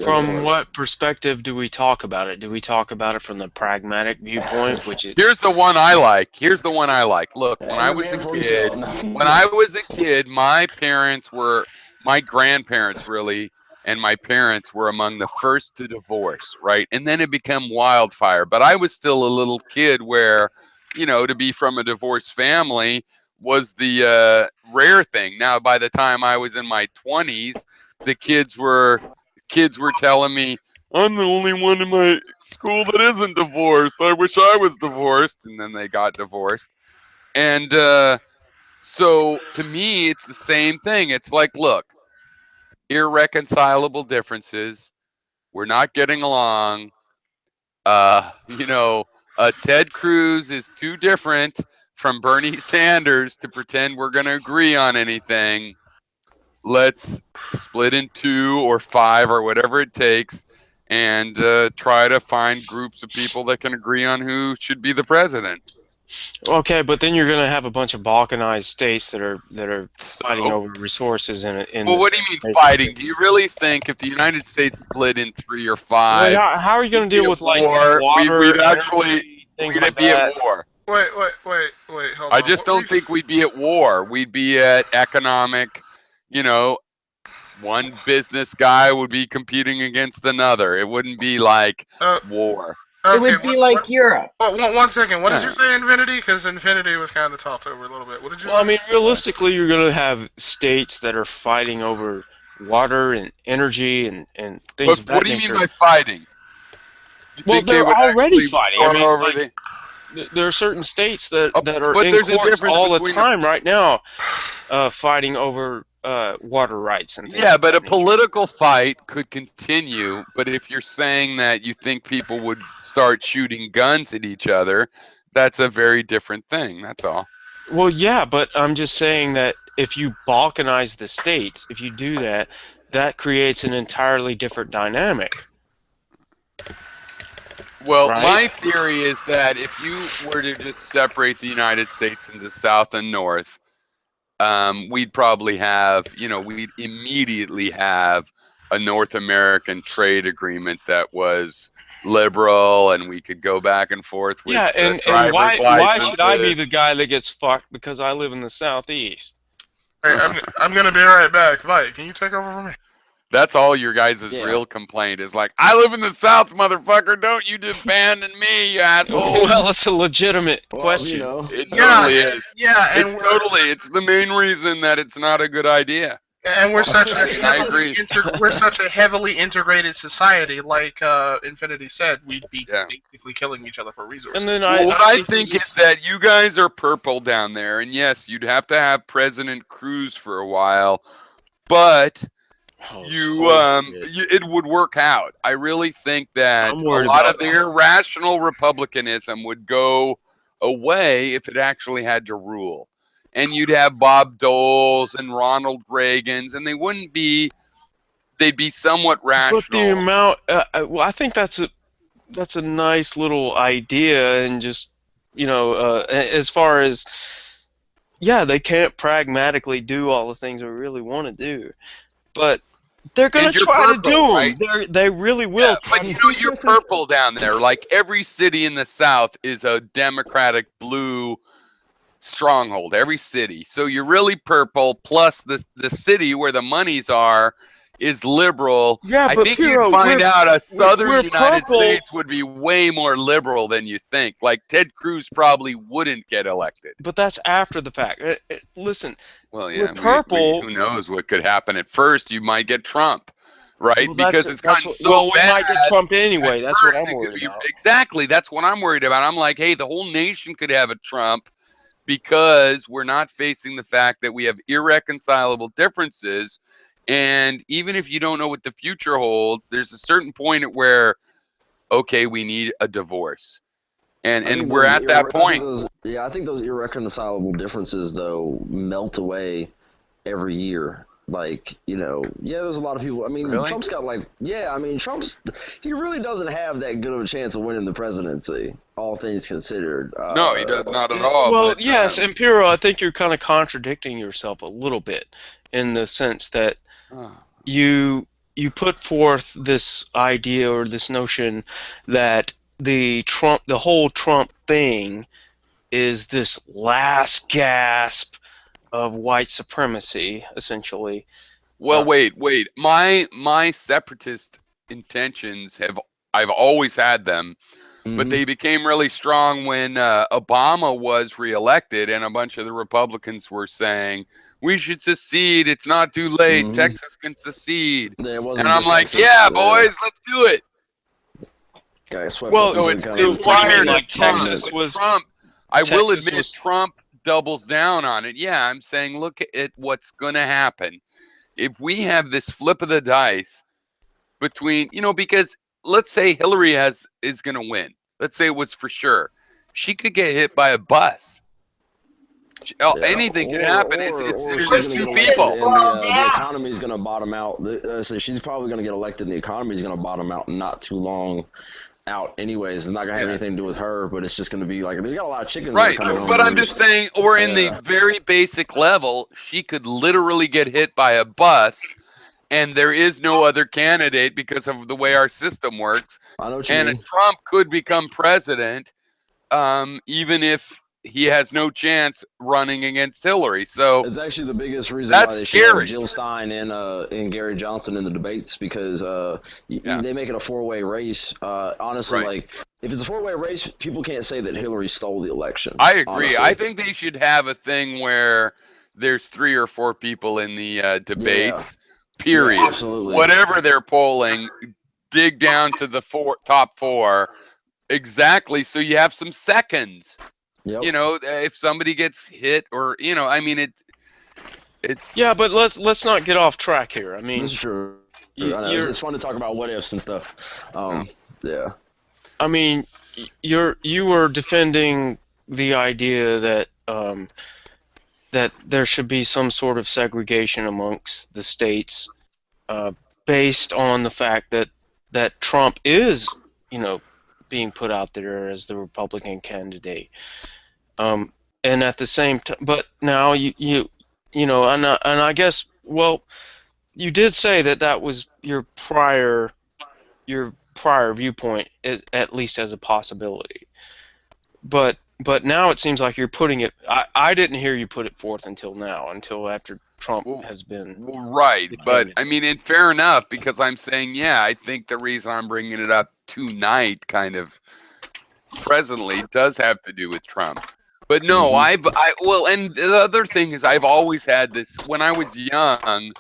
from what perspective do we talk about it? Do we talk about it from the pragmatic viewpoint, which is? Here's the one I like. Look, when I was a kid, my grandparents really. And my parents were among the first to divorce, right? And then it became wildfire. But I was still a little kid where, you know, to be from a divorced family was the rare thing. Now, by the time I was in my 20s, the kids were telling me, I'm the only one in my school that isn't divorced. I wish I was divorced. And then they got divorced. And so to me, it's the same thing. It's like, look, irreconcilable differences. We're not getting along. You know, Ted Cruz is too different from Bernie Sanders to pretend we're going to agree on anything. Let's split in 2 or 5 or whatever it takes and try to find groups of people that can agree on who should be the president. Okay, but then you're going to have a bunch of balkanized states that are fighting over resources in well, what do you mean fighting? Do you really think if the United States split in 3 or 5? Wait, how are you going to deal with like water? We'd be at war. Wait, hold on. I just don't think we'd be at war. We'd be at economic you know, one business guy would be competing against another. It wouldn't be like war. It would be like Europe. Oh, one second. What did you say, Infinity? Because Infinity was kind of talked over a little bit. What did you say? Well, I mean, realistically, you're going to have states that are fighting over water and energy and things of that nature. What do you mean by fighting? Well, they're already fighting. I mean, there are certain states that are in courts all the time right now fighting over water rights and things. Yeah, but a political fight could continue. But if you're saying that you think people would start shooting guns at each other, that's a very different thing. That's all. Well, yeah, but I'm just saying that if you balkanize the states, if you do that, that creates an entirely different dynamic. Well, my theory is that if you were to just separate the United States into South and North, we'd probably have, we'd immediately have a North American trade agreement that was liberal, and we could go back and forth with and why should I be the guy that gets fucked because I live in the Southeast? Hey, I'm gonna be right back. Mike, can you take over for me? That's all your guys' real complaint is like, I live in the South, motherfucker. Don't you abandon me, you asshole. Well, it's a legitimate question. It totally is. Yeah, and it's the main reason that it's not a good idea. And we're such a heavily integrated society, like Infinity said. We'd be basically killing each other for resources. And then what I think is that you guys are purple down there, and yes, you'd have to have President Cruz for a while, but it would work out. I really think that a lot of the irrational republicanism would go away if it actually had to rule. And you'd have Bob Doles and Ronald Reagans, and they'd be somewhat rational. But the amount, I think that's a nice little idea, and just, as far as, they can't pragmatically do all the things we really want to do, but they're going to try to do them. Right? They really will. Yeah, but you're purple down there. Like every city in the South is a Democratic blue stronghold. Every city. So you're really purple. Plus the city where the monies are is liberal. Yeah, I but think you'd find out a southern United States would be way more liberal than you think. Like Ted Cruz probably wouldn't get elected. But that's after the fact. Listen. Well, yeah. Purple. Who knows what could happen at first? You might get Trump, right? Well, because it's gotten so well, we might get Trump anyway. That's what I'm worried about. Exactly. That's what I'm worried about. I'm like, hey, the whole nation could have a Trump because we're not facing the fact that we have irreconcilable differences. And even if you don't know what the future holds, there's a certain point at where, okay, we need a divorce. And we're at that point. I think those irreconcilable differences, though, melt away every year. Like, there's a lot of people. I mean, really? Trump's got he really doesn't have that good of a chance of winning the presidency, all things considered. No, he does not at all. Well, yes, Imperial, I think you're kind of contradicting yourself a little bit in the sense that you put forth this idea or this notion that the whole Trump thing is this last gasp of white supremacy, essentially. Well, wait. My separatist intentions I've always had them, but they became really strong when Obama was reelected, and a bunch of the Republicans were saying, we should secede. It's not too late. Texas can secede. And I'm like, boys, let's do it. So it's wired like Texas was Trump. I will admit Trump doubles down on it. Yeah, I'm saying look at what's going to happen. If we have this flip of the dice between, because let's say Hillary is going to win. Let's say it was for sure. She could get hit by a bus. Anything can happen. It's just two people. And the economy is going to bottom out. So she's probably going to get elected, and the economy is going to bottom out not too long out anyways. It's not going to have anything to do with her, but it's just going to be like, they got a lot of chickens. Right, but I'm just saying, or in the very basic level, she could literally get hit by a bus, and there is no other candidate because of the way our system works. I know what you mean. Trump could become president, even if he has no chance running against Hillary. So it's actually the biggest reason that's why they should have scary. Jill Stein and Gary Johnson in the debates, because they make it a four-way race. Honestly, Right. like, if it's a four-way race, people can't say that Hillary stole the election. I agree. Honestly. I think they should have a thing where there's 3 or 4 people in the debates. Yeah. Period. Yeah, absolutely. Whatever they're polling, dig down to the top 4 exactly, so you have some seconds. Yep. You know, if somebody gets hit, or I mean, it's. Yeah, but let's not get off track here. I mean, this is true. I know. It's fun to talk about what ifs and stuff. Yeah. I mean, you were defending the idea that that there should be some sort of segregation amongst the states, based on the fact that Trump is, being put out there as the Republican candidate. And at the same time, but now and I guess, well, you did say that was your prior viewpoint, at least as a possibility. But now it seems like you're putting it. I didn't hear you put it forth until now, until after Trump has been. Right, but I mean, and fair enough, because I'm saying, I think the reason I'm bringing it up tonight, kind of presently, does have to do with Trump. But no, well, and the other thing is, I've always had this when I was young.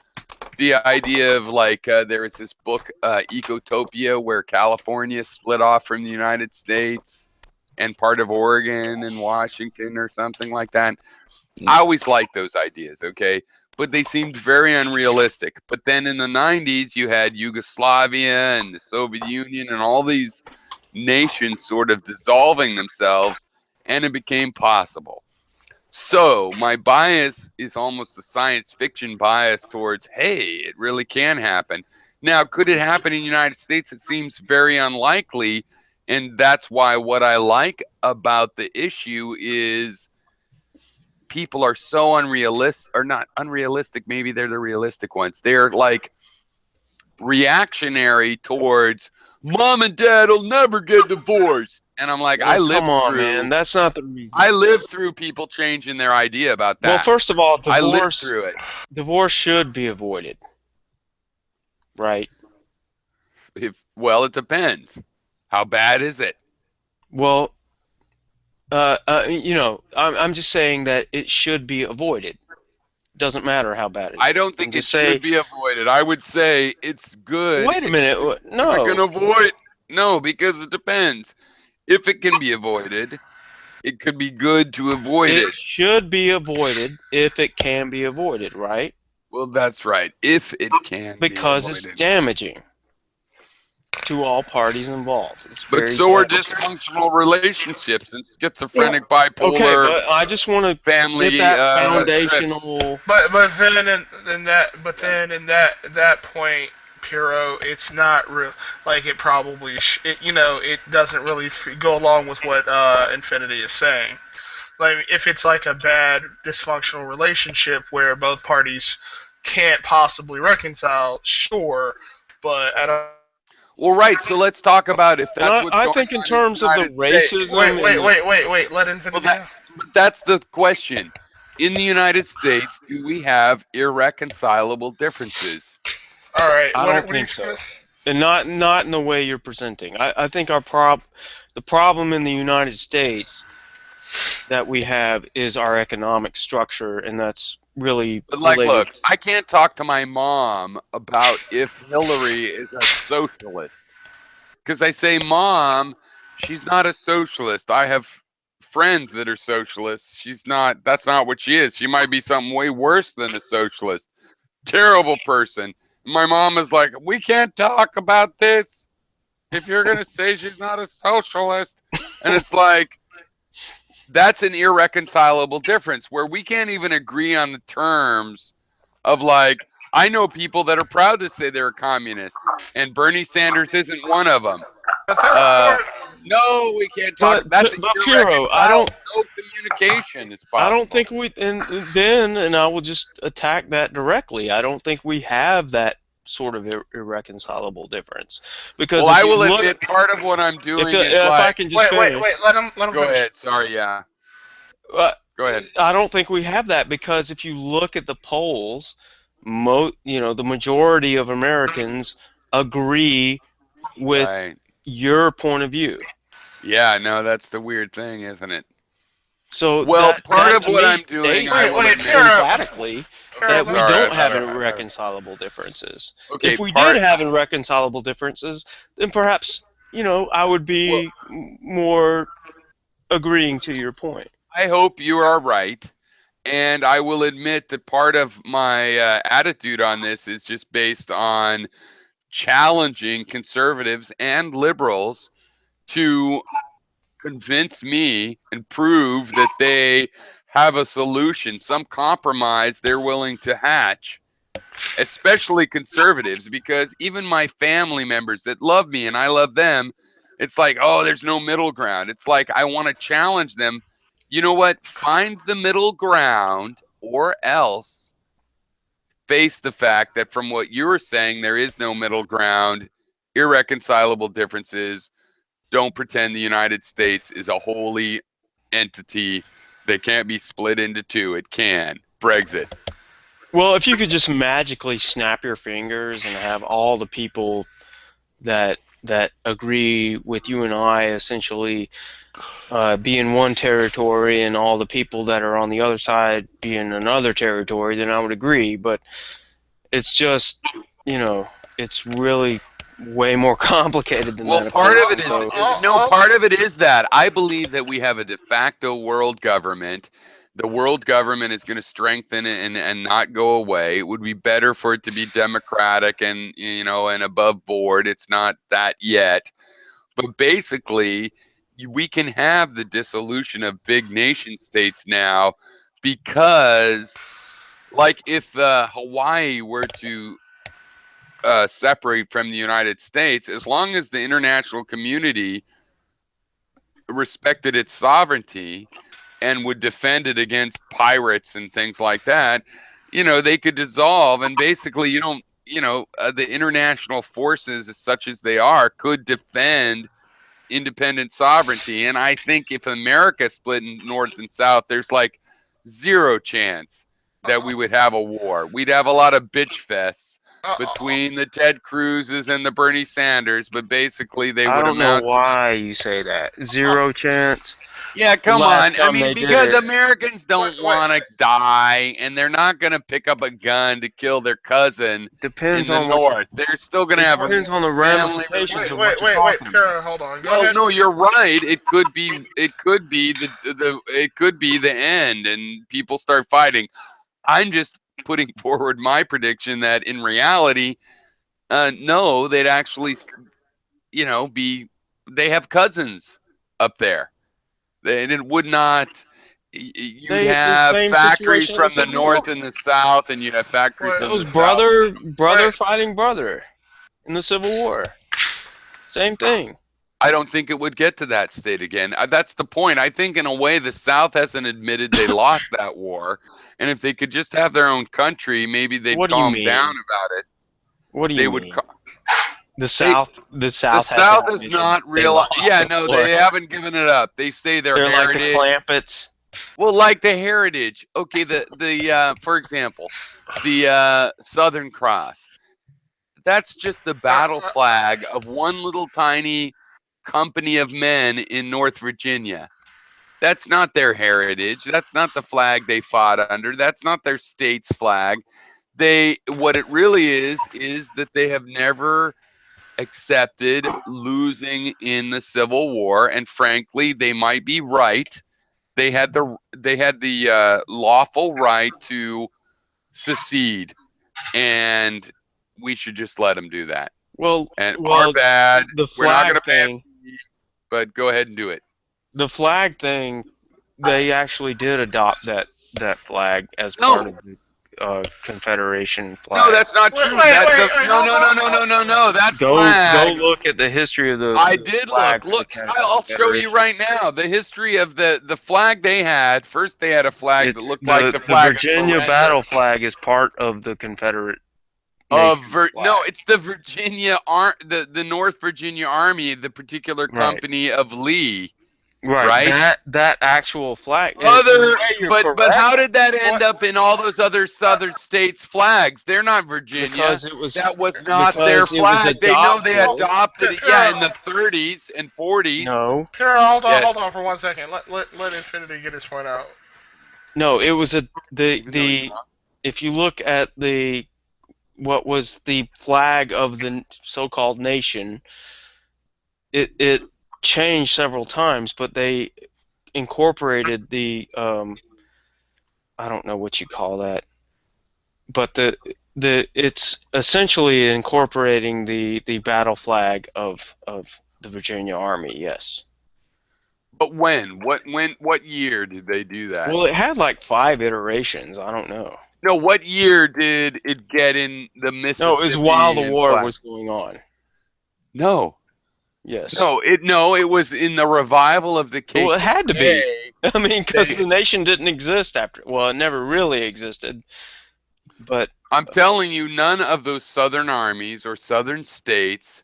The idea of, like, there was this book, Ecotopia, where California split off from the United States and part of Oregon and Washington or something like that. I always liked those ideas, okay? But they seemed very unrealistic. But then in the 90s, you had Yugoslavia and the Soviet Union and all these nations sort of dissolving themselves, and it became possible. So my bias is almost a science fiction bias towards, hey, it really can happen. Now, could it happen in the United States? It seems very unlikely, and that's why what I like about the issue is people are so unrealistic, or not unrealistic, maybe they're the realistic ones. They're like reactionary towards mom and dad will never get divorced. And I'm like, come on, man, that's not the reason. I lived through people changing their idea about that. Well, first of all, I lived through it. Divorce should be avoided, right? Well, it depends. How bad is it? Well, I'm just saying that it should be avoided. Doesn't matter how bad it is. I don't think it should be avoided. I would say it's good. Wait a minute. No. You're going to avoid. No, because it depends. If it can be avoided, it could be good to avoid it. It should be avoided if it can be avoided, right? Well, that's right. If it can be avoided. Because it's damaging to all parties involved. But so are dysfunctional relationships and schizophrenic, bipolar. Okay, but I just want to family get that foundational. But then in that point, Piro, it's not real. Like, it probably it doesn't really go along with what Infinity is saying. Like, if it's like a bad dysfunctional relationship where both parties can't possibly reconcile, sure, but I don't. Well, right. So let's talk about if that's what's I think in terms of the racism. Wait. Let Infinity. That's the question. In the United States, do we have irreconcilable differences? All right. I don't think so. And not in the way you're presenting. I think the problem in the United States that we have is our economic structure, and that's really related. Look, I can't talk to my mom about if Hillary is a socialist, because I say, Mom, she's not a socialist. I have friends that are socialists. She's not. That's not what she is. She might be something way worse than a socialist. Terrible person. My mom is like, we can't talk about this if you're going to say she's not a socialist. And it's like, that's an irreconcilable difference where we can't even agree on the terms of, like, I know people that are proud to say they're a communist, and Bernie Sanders isn't one of them. No, we can't talk. That's Piro, no communication is possible. I don't think and I will just attack that directly. I don't think we have that sort of irreconcilable difference. Because I will admit, part of what I'm doing is if I can just finish. Wait, let him go finish. ahead. Sorry, yeah. Go ahead. I don't think we have that, because if you look at the polls, the majority of Americans agree with your point of view. Yeah, no, that's the weird thing, isn't it? So part of what I'm doing, I will admit, emphatically that we don't have sorry. irreconcilable differences. Okay, if we did have irreconcilable differences, then perhaps, I would be more agreeing to your point. I hope you are right. And I will admit that part of my attitude on this is just based on challenging conservatives and liberals to convince me and prove that they have a solution, some compromise they're willing to hatch, especially conservatives, because even my family members that love me and I love them, it's like, oh, there's no middle ground. It's like I want to challenge them. You know what? Find the middle ground, or else face the fact that from what you were saying, there is no middle ground, irreconcilable differences. Don't pretend the United States is a holy entity that can't be split into two. It can. Brexit. Well, if you could just magically snap your fingers and have all the people that agree with you and I essentially be in one territory, and all the people that are on the other side be in another territory, then I would agree. But it's just, it's really way more complicated than that. Well, part of it is part of it is that I believe that we have a de facto world government. The world government is going to strengthen and not go away. It would be better for it to be democratic and and above board. It's not that yet, but basically, we can have the dissolution of big nation states now, because, like, if Hawaii were to separate from the United States, as long as the international community respected its sovereignty and would defend it against pirates and things like that, they could dissolve. And basically, the international forces, such as they are, could defend independent sovereignty. And I think if America split in North and South, there's like zero chance that we would have a war. We'd have a lot of bitch fests between the Ted Cruzes and the Bernie Sanders, but basically they would amount. I don't know why you say that. Zero chance. Yeah, come on. I mean, because Americans don't want to die, and they're not going to pick up a gun to kill their cousin in the North. They're still going to have. Depends on the ramifications. Wait, Kara, hold on. Go ahead. No, you're right. It could be the end, and people start fighting. I'm just putting forward my prediction that in reality, no, they'd actually, they have cousins up there. And it would not. You'd have factories from the North and the South, and you'd have factories from the South. Brother fighting brother in the Civil War. Same thing. I don't think it would get to that state again. That's the point. I think in a way the South hasn't admitted they lost that war, and if they could just have their own country, maybe they'd calm down about it. What do you mean? The South is not real. Yeah, no, they haven't given it up. They say they're heritage. Like the Clampets. Well, like the heritage. Okay, the for example, the Southern Cross. That's just the battle flag of one little tiny company of men in North Virginia. That's not their heritage. That's not the flag they fought under. That's not their state's flag. What it really is that they have never accepted losing in the Civil War, and frankly, they might be right. They had the lawful right to secede, and we should just let them do that. Our bad. The flag thing. But go ahead and do it. The flag thing, they actually did adopt that flag as part of the Confederation flag. No, that's not true. No. That flag. Go look at the history of the. I did look. Look, I'll show you right now the history of the flag they had. First, they had a flag that looked like the flag. The Virginia battle flag is part of the Confederate. No, it's the Virginia the North Virginia Army, the particular company of Lee. Right? That actual flag. But how did that end up in all those other southern states' flags? They're not Virginia. Because it was That was not their flag. They know they adopted it. Yeah, in the 30s and 40s. No. Here, hold on for 1 second. Let Infinity get his point out. No, it was if you look at what was the flag of the so-called nation, it changed several times, but they incorporated the I don't know what you call that, but it's essentially incorporating the battle flag of the Virginia Army. Yes. But when? What year did they do that? Well, it had like 5 iterations. I don't know. No, what year did it get in the Mississippi? No, it was while the war was going on. No. Yes. No, it was in the revival of the KKK. Well, it had to be. I mean, because the nation didn't exist after. Well, it never really existed. But I'm telling you, none of those southern armies or southern states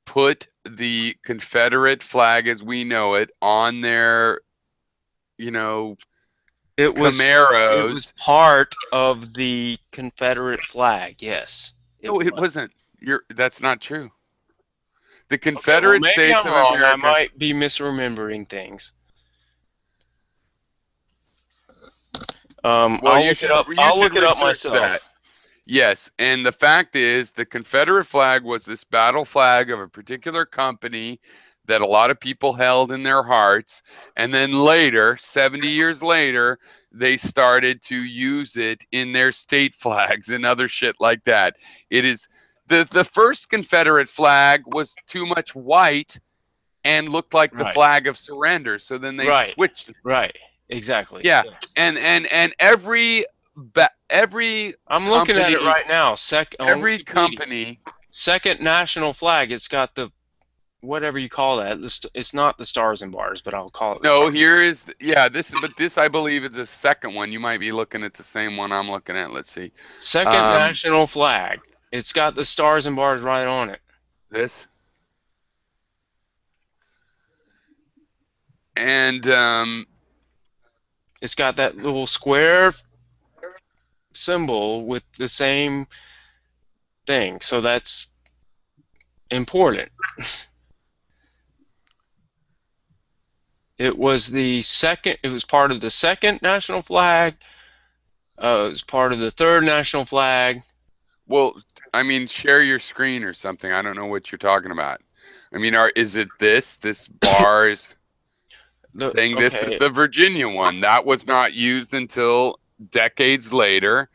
put the Confederate flag as we know it on their, Camaros. It was part of the Confederate flag. Yes. No, it wasn't. That's not true. The Confederate States of wrong. America. I might be misremembering things. I'll look it up. I'll look it up myself. That. Yes, and the fact is, the Confederate flag was this battle flag of a particular company that a lot of people held in their hearts, and then later, 70 years later, they started to use it in their state flags and other shit like that. It is the first Confederate flag was too much white and looked like the flag of surrender, so then they switched. Right. Exactly. Yeah, yes. and every I'm looking at it right now. Every company. Second national flag. It's got the whatever you call that. It's not the stars and bars, but I'll call it. No, here is this I believe is the second one. You might be looking at the same one I'm looking at. Let's see. Second national flag. It's got the stars and bars right on it. This. And it's got that little square symbol with the same thing, so that's important. It was part of the second national flag. It was part of the third national flag. Well, I mean, share your screen or something. I don't know what you're talking about. I mean, is it this bars thing? Okay. This is the Virginia one. That was not used until decades later.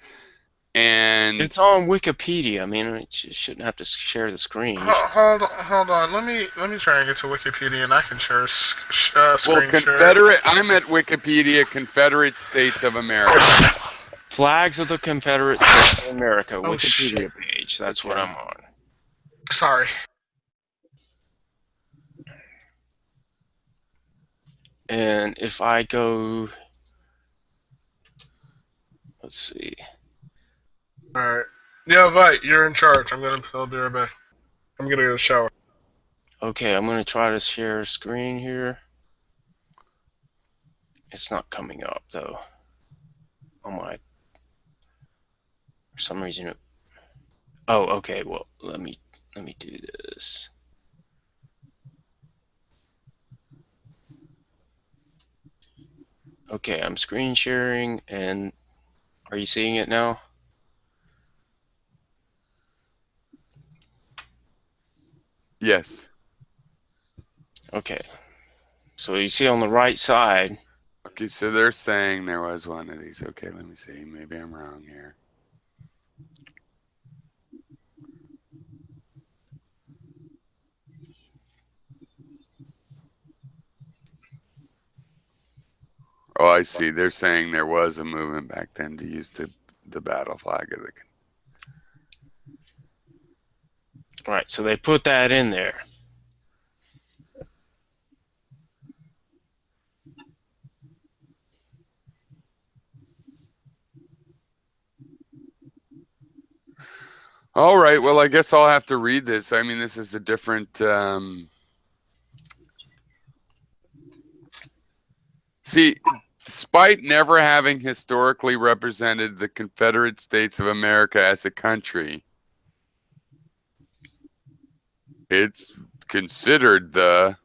And it's on Wikipedia. I mean, you shouldn't have to share the screen. Hold on. Let me try and get to Wikipedia, and I can share screen. Well, Confederate. I'm at Wikipedia. Confederate States of America. Flags of the Confederate States of America. Wikipedia page. That's what I'm on. Sorry. And if I go, let's see. Alright. Yeah, Vite, you're in charge. I'll be right back. I'm gonna get a shower. Okay, I'm gonna try to share a screen here. It's not coming up though. Oh my. For some reason oh, okay, well let me do this. Okay, I'm screen sharing, and are you seeing it now? Yes. Okay. So you see on the right side. Okay, so they're saying there was one of these. Okay, let me see. Maybe I'm wrong here. Oh, I see. They're saying there was a movement back then to use the battle flag of the. Right, so they put that in there. All right, well, I guess I'll have to read this. I mean, this is a different See, despite never having historically represented the Confederate States of America as a country, it's considered the,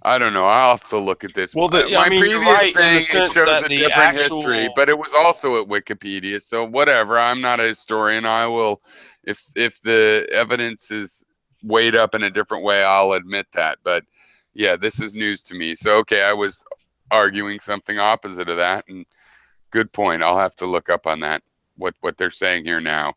I don't know, I'll have to look at this. Well, My you're previous right in the thing, it sense shows that a the different history, actual. but it was also at Wikipedia, so whatever. I'm not a historian. I will, if the evidence is weighed up in a different way, I'll admit that. But yeah, this is news to me. So okay, I was arguing something opposite of that, and good point. I'll have to look up on that, what they're saying here now.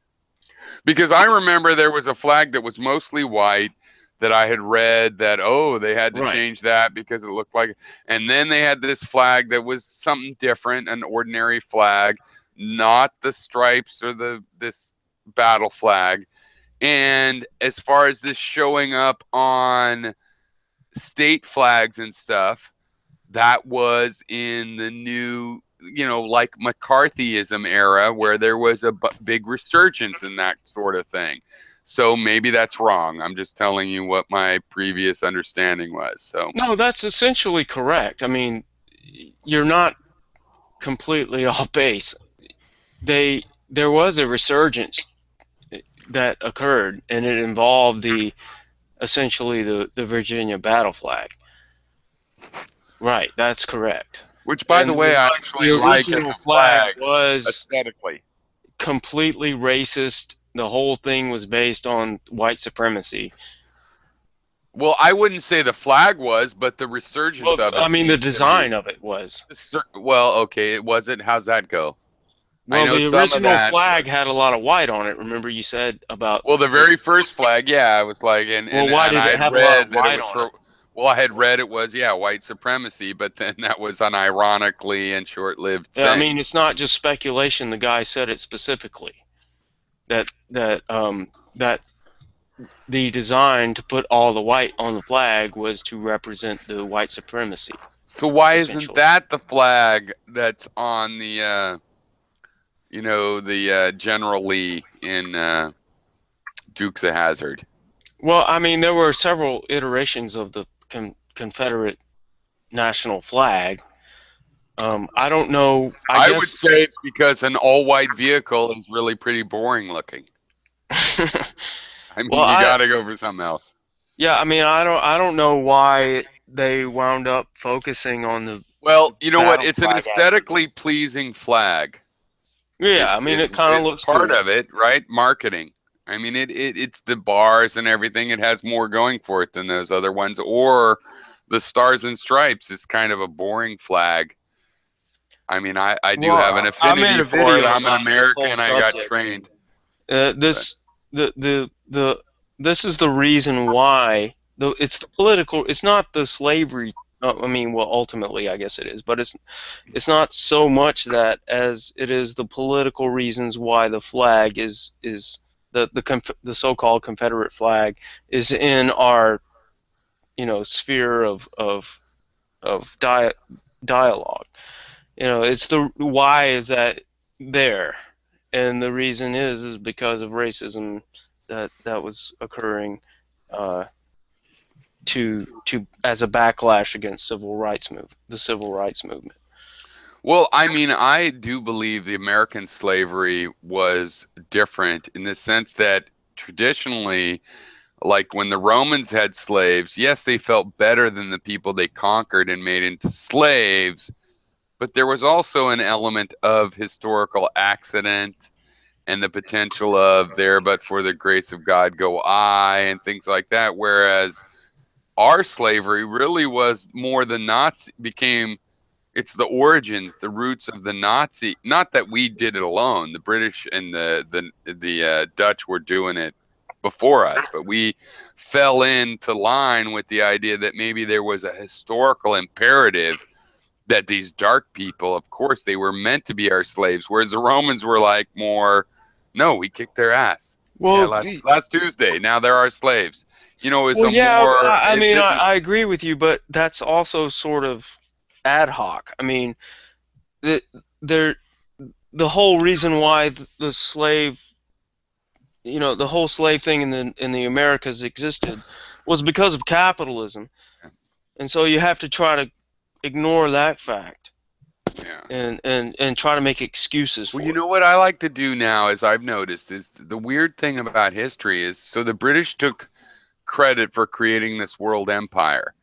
Because I remember there was a flag that was mostly white that I had read that, oh, they had to Right. change that because it looked like, and then they had this flag that was something different, an ordinary flag, not the stripes or this battle flag. And as far as this showing up on state flags and stuff, that was in the new, like McCarthyism era, where there was a big resurgence in that sort of thing. So maybe that's wrong. I'm just telling you what my previous understanding was. So No, that's essentially correct. I mean, you're not completely off base. There was a resurgence that occurred, and it involved essentially the Virginia battle flag. Right, that's correct. which, by And the way, I actually the like as original a flag flag was aesthetically. completely racist. The whole thing was based on white supremacy. Well, I wouldn't say the flag was, but the resurgence Well, of it. I mean, the seems to design be. of it was. Well, okay, it wasn't. How's that go? I Well, know the some of original that flag was. had a lot of white on it. Remember you said about. Well, the very first flag, yeah, I was like, Well, why and did I it had have a lot of read that it white was on it? for. Well, I had read it was, yeah, white supremacy, but then that was an ironically and short-lived Yeah, I thing. mean, it's not just speculation. The guy said it specifically. That the design to put all the white on the flag was to represent the white supremacy. So why isn't essentially. that the flag that's on the, the General Lee in Dukes of Hazzard? Well, I mean, there were several iterations of the Confederate national flag. I don't know. I would guess. say it's because an all-white vehicle is really pretty boring looking. I mean, Well, you got to go for something else. Yeah, I mean, I don't know why they wound up focusing on the. Well, you know what? It's an flag aesthetically pleasing flag. Yeah, I mean, it kind of looks part cool. of it, right? Marketing. I mean, it's the bars and everything. It has more going for it than those other ones. Or the Stars and Stripes is kind of a boring flag. I mean, I do have an affinity I made a for video it. I'm an about this whole American. I got subject. trained. This is the reason why it's the political. It's not the slavery. I mean, well, ultimately, I guess it is, but it's not so much that as it is the political reasons why the flag is the so-called Confederate flag is in our sphere of dialogue. It's the why is that there, and the reason is because of racism that was occurring as a backlash against the civil rights movement. Well, I mean, I do believe the American slavery was different in the sense that traditionally, like when the Romans had slaves, yes, they felt better than the people they conquered and made into slaves, but there was also an element of historical accident and the potential of there, but for the grace of God go I, and things like that. Whereas our slavery really was more the Nazi became. It's the origins, the roots of the Nazi. Not that we did it alone. The British and the Dutch were doing it before us, but we fell into line with the idea that maybe there was a historical imperative that these dark people, of course, they were meant to be our slaves, whereas the Romans were like more, no, we kicked their ass. Well, last Tuesday, now they're our slaves. It's well, a yeah, more. I mean, I agree with you, but that's also sort of ad hoc. I mean, the whole reason why the slave, the whole slave thing in the Americas existed was because of capitalism, and so you have to try to ignore that fact. and try to make excuses for Well, you know what I like to do now, as I've noticed, is the weird thing about history is, so the British took credit for creating this world empire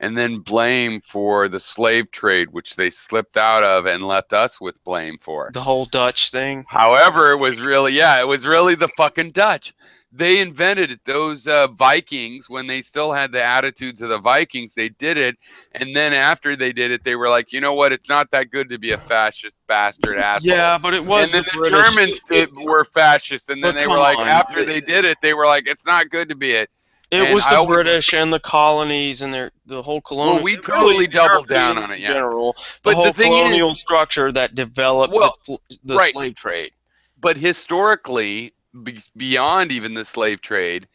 and then blame for the slave trade, which they slipped out of and left us with blame for. the whole Dutch thing. However, it was really the fucking Dutch. They invented it. Those Vikings, when they still had the attitudes of the Vikings, they did it. And then after they did it, they were like, you know what? It's not that good to be a fascist bastard asshole. Yeah, but it was And then the the British. Germans were fascist. And then But they come were like, on. after they did it, they were like, it's not good to be it. It And was I the always- British and the colonies and the whole colonial. Well, we totally doubled down European on it, in yeah. general, But the whole the thing is- colonial structure that developed Well, the right. slave trade. But historically, beyond even the slave trade,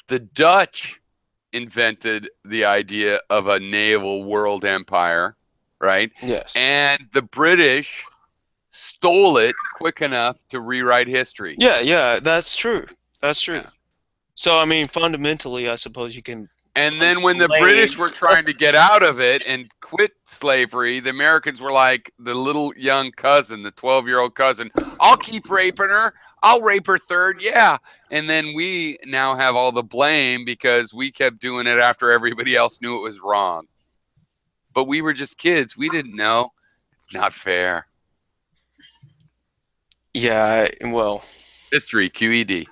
the Dutch invented the idea of a naval world empire, right? Yes. And the British stole it quick enough to rewrite history. Yeah, that's true. That's true. Yeah. So I mean, fundamentally, I suppose you can. And then when the British were trying to get out of it and quit slavery, the Americans were like the little young cousin, the 12-year-old cousin. I'll keep raping her. I'll rape her third. Yeah. And then we now have all the blame because we kept doing it after everybody else knew it was wrong. But we were just kids. We didn't know. It's not fair. Yeah, well. History, QED.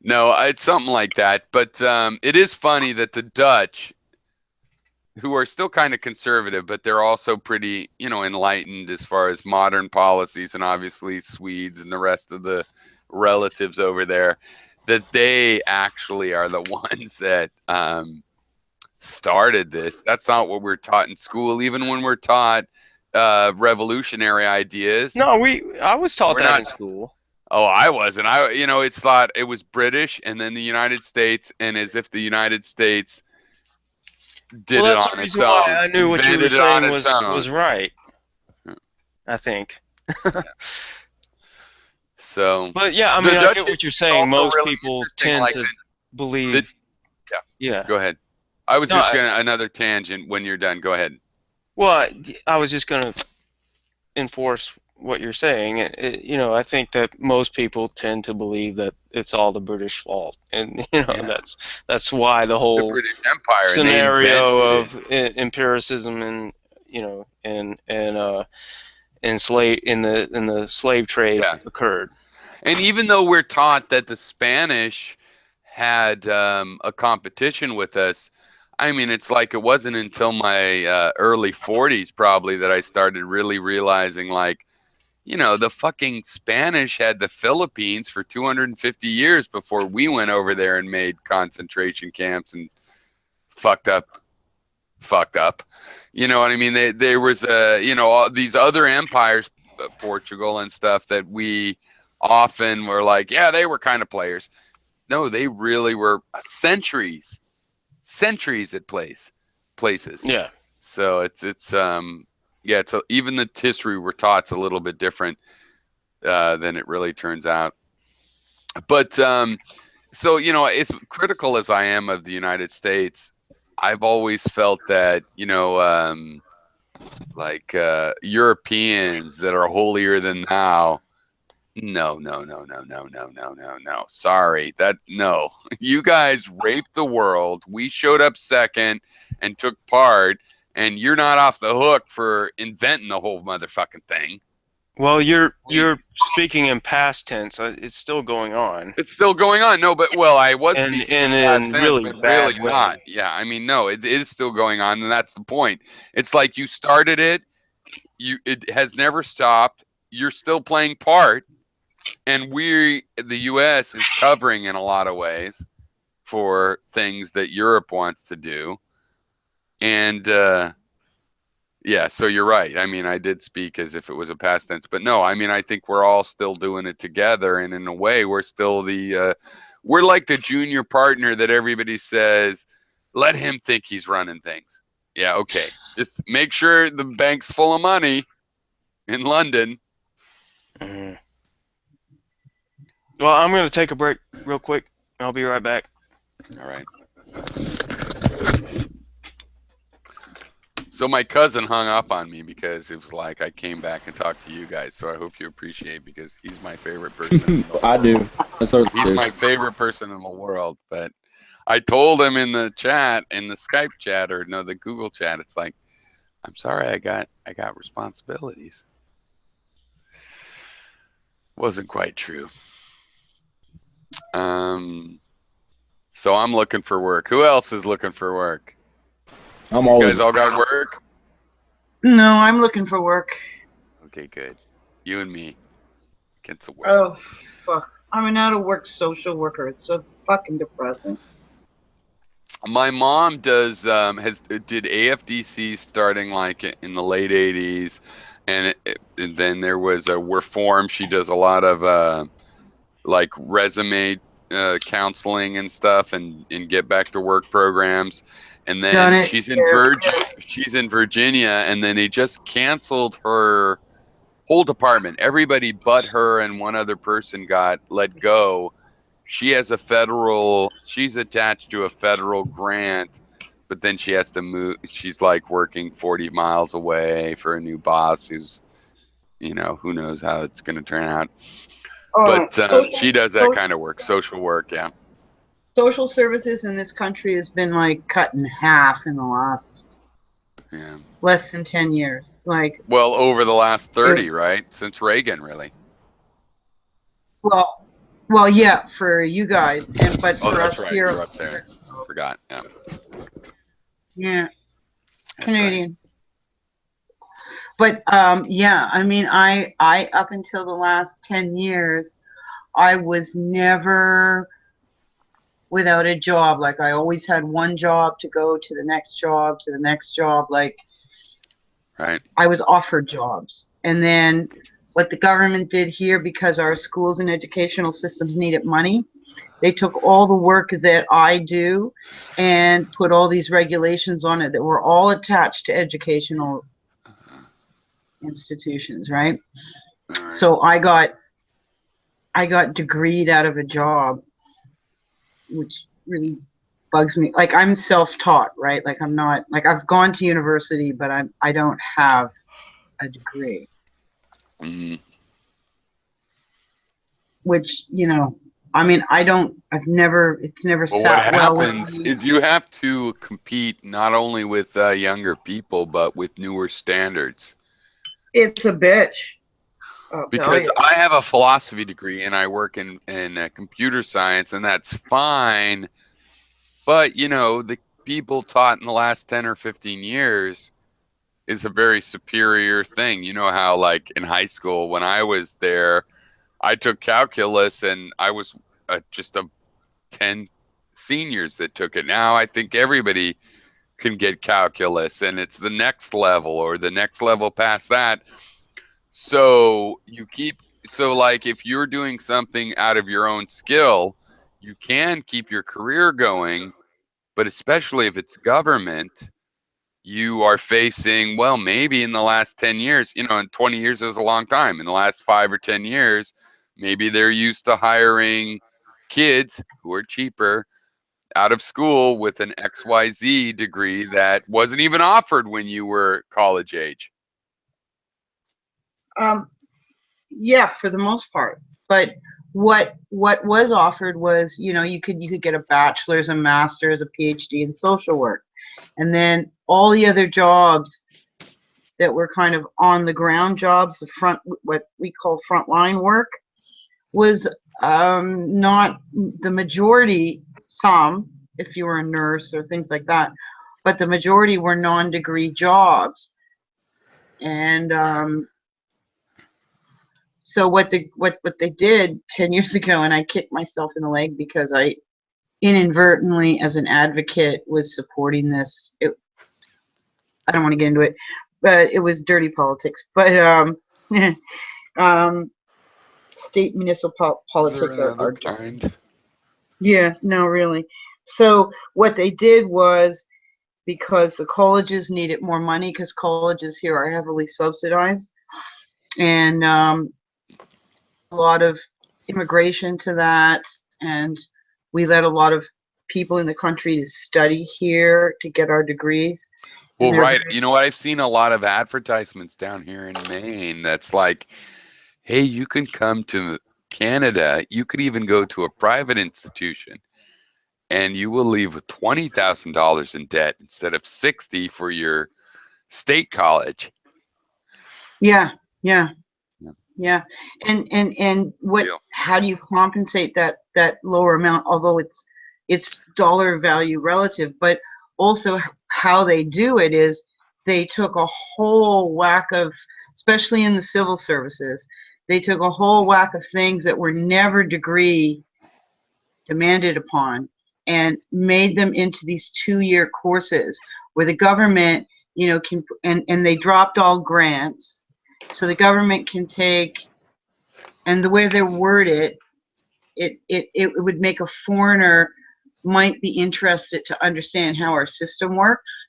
No, it's something like that. But it is funny that the Dutch, who are still kind of conservative, but they're also pretty, enlightened as far as modern policies, and obviously Swedes and the rest of the relatives over there, that they actually are the ones that started this. That's not what we're taught in school, even when we're taught revolutionary ideas. No, I was taught that in school. Oh, I wasn't. It's thought it was British and then the United States, and as if the United States did that's it the on its reason own. why I knew what you were invented it on saying its own. was right. I think. So. But yeah, I mean, I get what you're saying. Most really people tend to believe. Yeah. Go ahead. I was just going to another tangent. When you're done, go ahead. Well, I was just going to enforce what you're saying. I think that most people tend to believe that it's all the British fault, and that's why the whole British Empire scenario of empiricism and in the slave trade occurred. And even though we're taught that the Spanish had a competition with us, I mean, it's like it wasn't until my early 40s probably that I started really realizing, like, the fucking Spanish had the Philippines for 250 years before we went over there and made concentration camps and fucked up. You know what I mean? There was, all these other empires, Portugal and stuff, that we often were like, yeah, they were kind of players. No, they really were centuries at places. Yeah. So it's even the history we're taught's a little bit different than it really turns out. But so as critical as I am of the United States, I've always felt that Europeans that are holier than thou. No. Sorry, no. You guys raped the world. We showed up second and took part. And you're not off the hook for inventing the whole motherfucking thing. Well, you're speaking in past tense. It's still going on. It's still going on. No, but I was speaking in past tense, really but bad really way. not. Yeah, I mean, no, it is still going on, and that's the point. It's like you started it. It has never stopped. You're still playing part, and the U.S. is covering in a lot of ways for things that Europe wants to do. And so you're right. I mean, I did speak as if it was a past tense, but no, I mean, I think we're all still doing it together, and in a way, we're still we're like the junior partner that everybody says, let him think he's running things. Yeah, okay. Just make sure the bank's full of money in London. Mm-hmm. Well, I'm going to take a break real quick. I'll be right back. All right. So my cousin hung up on me because it was like I came back and talked to you guys. So I hope you appreciate, because he's my favorite person in the I world. do. That's what He's my favorite person in the world. But I told him in the chat, in the Skype chat, or no, the Google chat, it's like, I'm sorry, I got responsibilities. Wasn't quite true. So I'm looking for work. Who else is looking for work? I'm You always. guys all got work? No, I'm looking for work. Okay, good. You and me against the world. Oh, fuck. I'm an out-of-work social worker. It's so fucking depressing. My mom does did AFDC starting like in the late 80s, and then there was a reform. She does a lot of like resume counseling and stuff, and get back to work programs. And Done then it. she's in Yeah. she's in Virginia, and then they just canceled her whole department. Everybody but her and one other person got let go. She's attached to a federal grant, but then she has to move. She's like working 40 miles away for a new boss who's, who knows how it's going to turn out. But she does that kind of work, social work, yeah. Social services in this country has been like cut in half in the last less than 10 years. Like, well, over the last 30, right? Since Reagan, really. Well, yeah, for you guys, but for us right. here, You're up there. I forgot. Yeah. Yeah, That's Canadian. Right. But yeah, I mean, I up until the last 10 years, I was never without a job. Like, I always had one job to go to the next job, to the next job. Like, right. I was offered jobs. And then what the government did here, because our schools and educational systems needed money, they took all the work that I do and put all these regulations on it that were all attached to educational institutions, right? So I got degreed out of a job, which really bugs me. Like, I'm self-taught, right? Like, I'm not, like, I've gone to university, but I don't have a degree. Mm-hmm. Which, I mean, it's never well, sat well with me. What happens is you have to compete not only with younger people, but with newer standards. It's a bitch. Because I have a philosophy degree and I work in computer science, and that's fine. But, the people taught in the last 10 or 15 years is a very superior thing. You know how, like, in high school, when I was there, I took calculus, and I was just 10 seniors that took it. Now I think everybody can get calculus, and it's the next level or the next level past that. So like, if you're doing something out of your own skill, you can keep your career going. But especially if it's government, you are facing, well, maybe in the last 10 years, and 20 years is a long time. In the last 5 or 10 years, maybe they're used to hiring kids who are cheaper out of school with an XYZ degree that wasn't even offered when you were college age. Yeah, for the most part. But what was offered was, you could get a bachelor's, a master's, a PhD in social work. And then all the other jobs that were kind of on the ground jobs, what we call frontline work, was not the majority. Some, if you were a nurse or things like that, but the majority were non-degree jobs. And so what they did 10 years ago, and I kicked myself in the leg because I inadvertently, as an advocate, was supporting this. I don't want to get into it, but it was dirty politics. But state municipal politics are kind. Yeah, no, really. So what they did was, because the colleges needed more money, because colleges here are heavily subsidized, and a lot of immigration to that, and we let a lot of people in the country to study here to get our degrees, Well, right. You know what? I've seen a lot of advertisements down here in Maine that's like, hey, you can come to Canada. You could even go to a private institution and you will leave with $20,000 in debt instead of 60 for your state college. Yeah, yeah, Yeah. yeah. And what? Deal. How do you compensate that lower amount? Although it's dollar value relative, but also how they do it is they took a whole whack of, especially in the civil services, they took a whole whack of things that were never degree demanded upon and made them into these 2-year courses where the government, can, and they dropped all grants. So the government can take, and the way they word it would make a foreigner might be interested to understand how our system works,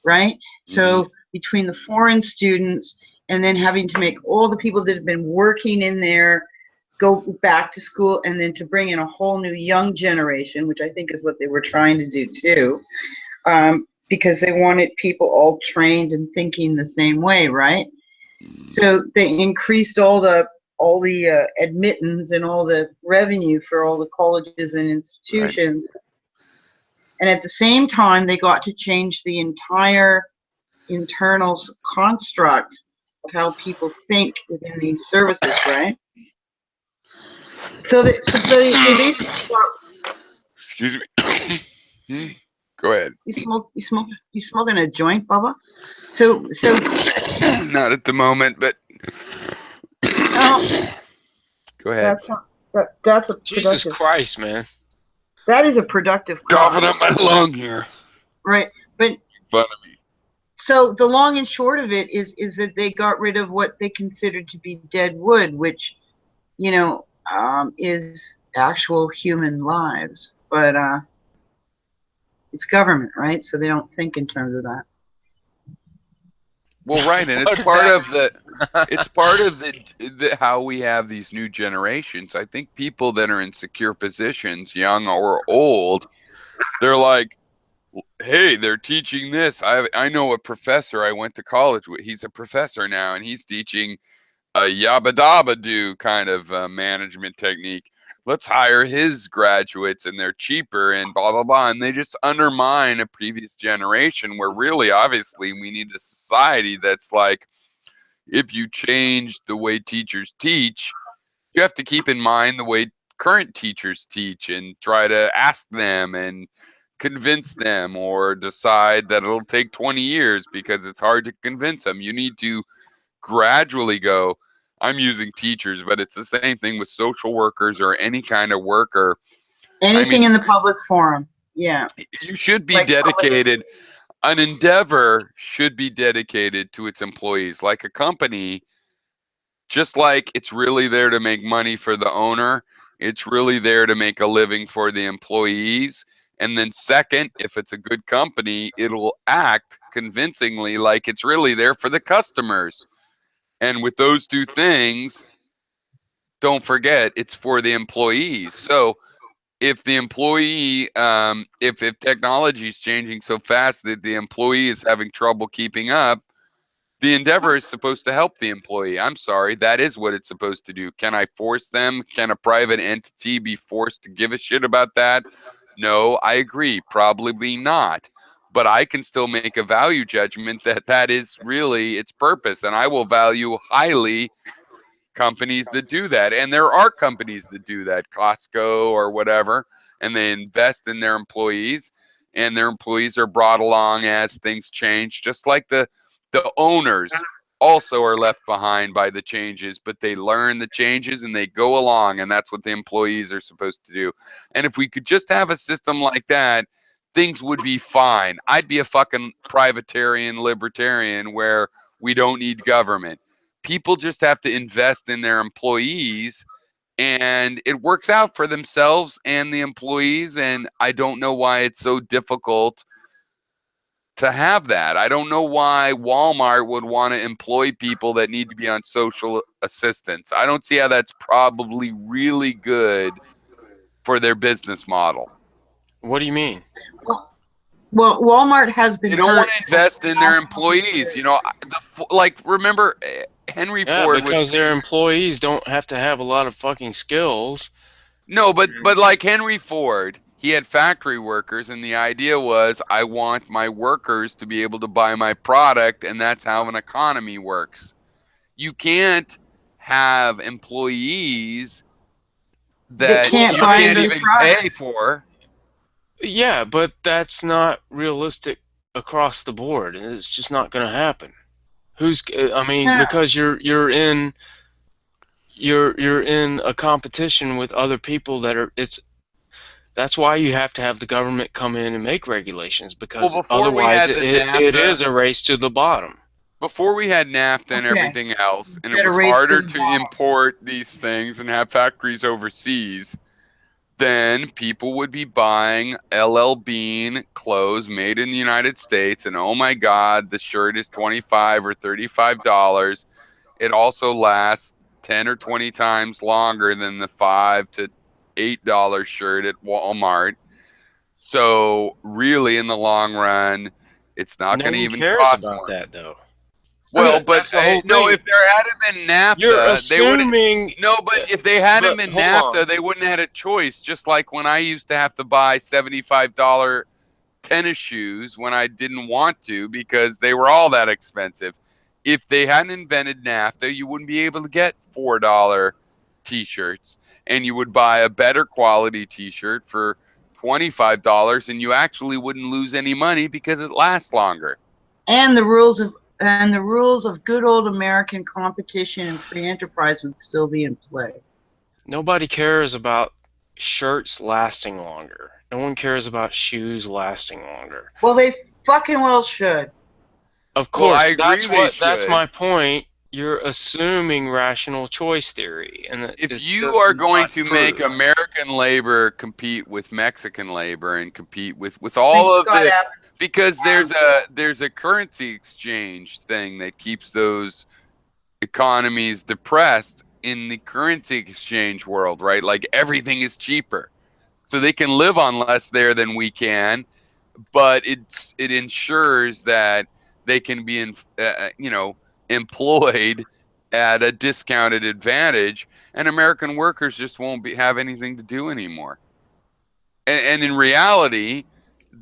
right? So between the foreign students and then having to make all the people that have been working in there go back to school, and then to bring in a whole new young generation, which I think is what they were trying to do too, because they wanted people all trained and thinking the same way, right? So they increased all the admittance and all the revenue for all the colleges and institutions. Right. And at the same time, they got to change the entire internal construct of how people think within these services, right? So they basically got, excuse me. Go ahead. You smoking a joint, Bubba? So not at the moment, but go ahead. That's a Jesus Christ, man. That is a productive coughing up my lung here. Right, but fun of me. So the long and short of it is that they got rid of what they considered to be dead wood, which, is actual human lives, but it's government, right? So they don't think in terms of that. Well, right, and it's part of the how we have these new generations. I think people that are in secure positions, young or old, they're like, hey, they're teaching this. I know a professor I went to college with. He's a professor now, and he's teaching a yabba dabba do kind of management technique. Let's hire his graduates and they're cheaper and blah, blah, blah. And they just undermine a previous generation where really, obviously, we need a society that's like, if you change the way teachers teach, you have to keep in mind the way current teachers teach and try to ask them and convince them, or decide that it'll take 20 years because it's hard to convince them. You need to gradually go. I'm using teachers, but it's the same thing with social workers or any kind of worker. Anything in the public forum. Yeah. You should be dedicated. An endeavor should be dedicated to its employees. Like a company, just like it's really there to make money for the owner, it's really there to make a living for the employees. And then second, if it's a good company, it'll act convincingly like it's really there for the customers. And with those two things, don't forget, it's for the employees. So if the employee, if technology is changing so fast that the employee is having trouble keeping up, the endeavor is supposed to help the employee. I'm sorry, that is what it's supposed to do. Can I force them? Can a private entity be forced to give a shit about that? No, I agree, probably not. But I can still make a value judgment that is really its purpose, and I will value highly companies that do that. And there are companies that do that, Costco or whatever, and they invest in their employees, and their employees are brought along as things change, just like the owners also are left behind by the changes, but they learn the changes and they go along, and that's what the employees are supposed to do. And if we could just have a system like that, things would be fine. I'd be a fucking privatarian libertarian where we don't need government. People just have to invest in their employees, and it works out for themselves and the employees. And I don't know why it's so difficult to have that. I don't know why Walmart would want to employ people that need to be on social assistance. I don't see how that's probably really good for their business model. What do you mean? Well, Walmart has been. They don't want to invest in their employees. You know, remember Henry Ford was. Because their employees don't have to have a lot of fucking skills. No, but like Henry Ford, he had factory workers, and the idea was, I want my workers to be able to buy my product, and that's how an economy works. You can't have employees that can't you buy can't the even product. pay for. Yeah, but that's not realistic across the board, and it's just not going to happen. I mean, Yeah. because you're in a competition with other people that are. That's why you have to have the government come in and make regulations, because otherwise it is a race to the bottom. Before we had NAFTA and everything else, and it was harder to import these things and have factories overseas, then people would be buying LL Bean clothes made in the United States, and oh my God, the shirt is $25 or $35. It also lasts 10 or 20 times longer than the $5 to $8 shirt at Walmart. So really, in the long run, it's not going to even cost more. No one cares about that, though. Well, but that's the whole no, thing. if there hadn't been NAFTA, You're assuming. No, but if they hadn't been NAFTA, on. they wouldn't have had a choice. Just like when I used to have to buy $75 tennis shoes when I didn't want to because they were all that expensive. If they hadn't invented NAFTA, you wouldn't be able to get $4 T-shirts, and you would buy a better quality T-shirt for $25, and you actually wouldn't lose any money because it lasts longer. And the rules of good old American competition and free enterprise would still be in play. Nobody cares about shirts lasting longer. No one cares about shoes lasting longer. Well, they fucking well should. Of course, that's my point. You're assuming rational choice theory, and if you are going to make American labor compete with Mexican labor and compete with all of this, because there's a currency exchange thing that keeps those economies depressed in the currency exchange world, right? Like everything is cheaper, so they can live on less there than we can, but it ensures that they can be employed at a discounted advantage, and American workers just won't have anything to do anymore. And in reality,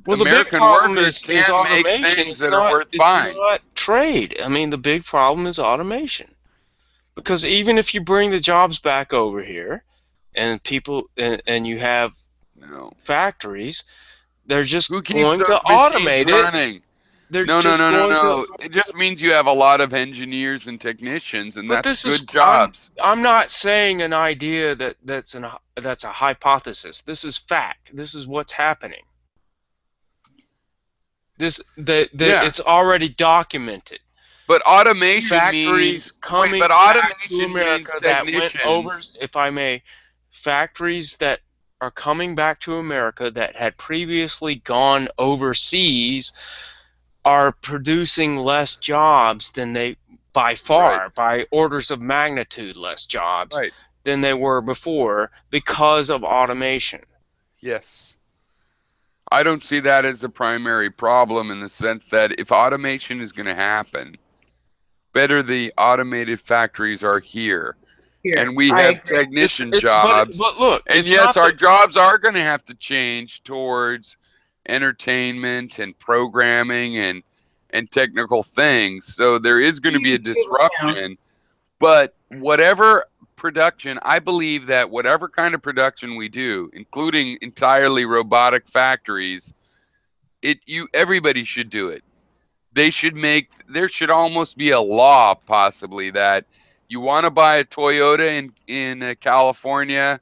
American workers can't make things that are worth buying. It's not trade. I mean, the big problem is automation. Because even if you bring the jobs back over here, and people and you have factories, they're just going to automate it. No. It just means you have a lot of engineers and technicians, and that's good jobs. I'm not saying an idea that's a hypothesis. This is fact. This is what's happening. It's already documented. But automation factories coming back to America that went over, if I may, factories that are coming back to America that had previously gone overseas are producing less jobs than by orders of magnitude less jobs than they were before because of automation. Yes. I don't see that as the primary problem, in the sense that if automation is going to happen, better the automated factories are here. And we have technician jobs. But look, and yes, our jobs are going to have to change towards entertainment and programming and technical things. So there is going to be a disruption. But whatever production, I believe that whatever kind of production we do, including entirely robotic factories, everybody should do it. There should almost be a law, possibly, that you want to buy a Toyota in California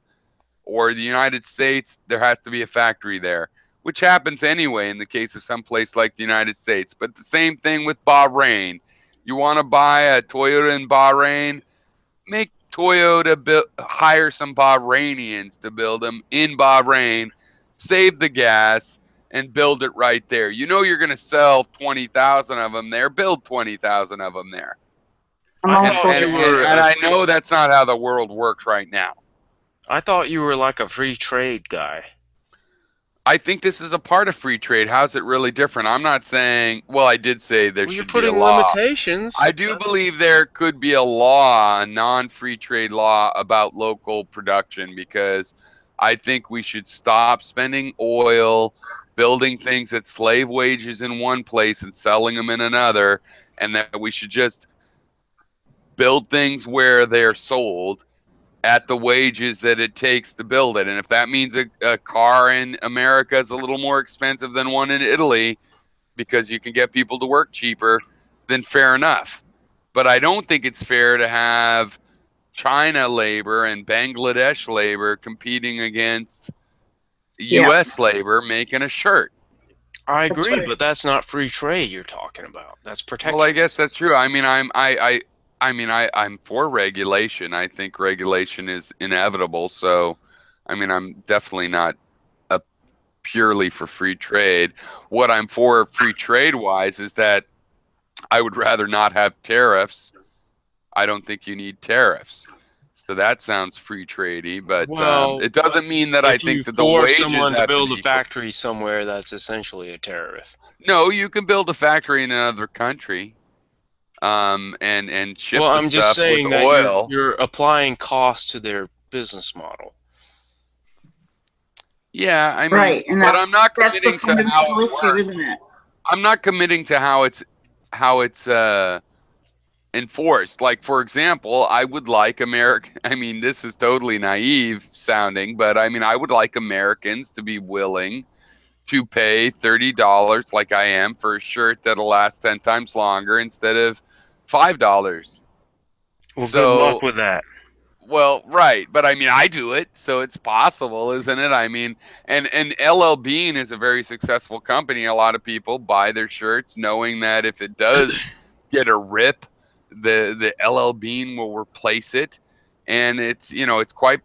or the United States, there has to be a factory there, which happens anyway in the case of some place like the United States. But the same thing with Bahrain. You want to buy a Toyota in Bahrain, make Toyota hire some Bahrainians to build them in Bahrain, save the gas, and build it right there. You know you're going to sell 20,000 of them there. Build 20,000 of them there. And I know that's not how the world works right now. I thought you were like a free trade guy. I think this is a part of free trade. How's it really different? I'm not saying, well, I did say there Well, you're should be a putting law. limitations. I do believe there could be a law, a non-free trade law about local production, because I think we should stop spending oil, building things at slave wages in one place and selling them in another, and that we should just build things where they're sold at the wages that it takes to build it. And if that means a car in America is a little more expensive than one in Italy because you can get people to work cheaper, then fair enough. But I don't think it's fair to have China labor and Bangladesh labor competing against U.S. labor making a shirt. I agree, but that's not free trade you're talking about. That's protection. Well, I guess that's true. I mean, I'm for regulation. I think regulation is inevitable. So, I mean, I'm definitely not purely for free trade. What I'm for free trade wise is that I would rather not have tariffs. I don't think you need tariffs. So that sounds free tradey, but it doesn't mean that I think that the wages have to be equal. If you force someone to build a factory somewhere, that's essentially a tariff. No, you can build a factory in another country, and ship well, the I'm stuff just saying with that oil. You're applying cost to their business model. Yeah, I mean, right, and but I'm not committing to how it issue, works. isn't it? I'm not committing to how it's enforced. Like, for example, I would like I mean, this is totally naive sounding, but I mean, I would like Americans to be willing to pay $30 like I am for a shirt that'll last 10 times longer instead of $5. Well, good luck with that. Well, right, but I mean, I do it, so it's possible, isn't it? I mean, and LL Bean is a very successful company. A lot of people buy their shirts knowing that if it does get a rip, the LL Bean will replace it, and it's it's quite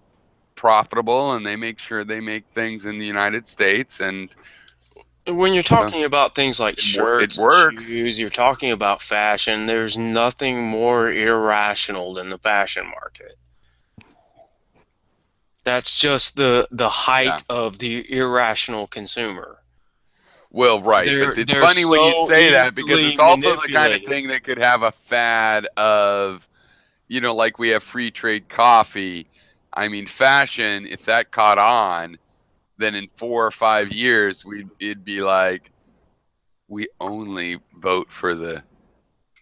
profitable, and they make sure they make things in the United States. And when you're talking about things like shirts and shoes, you're talking about fashion. There's nothing more irrational than the fashion market. That's just the height of the irrational consumer. Well, right, but it's funny when you say that, because it's also the kind of thing that could have a fad of, like we have free trade coffee. I mean, fashion, if that caught on, then in 4 or 5 years, it'd be like, we only vote for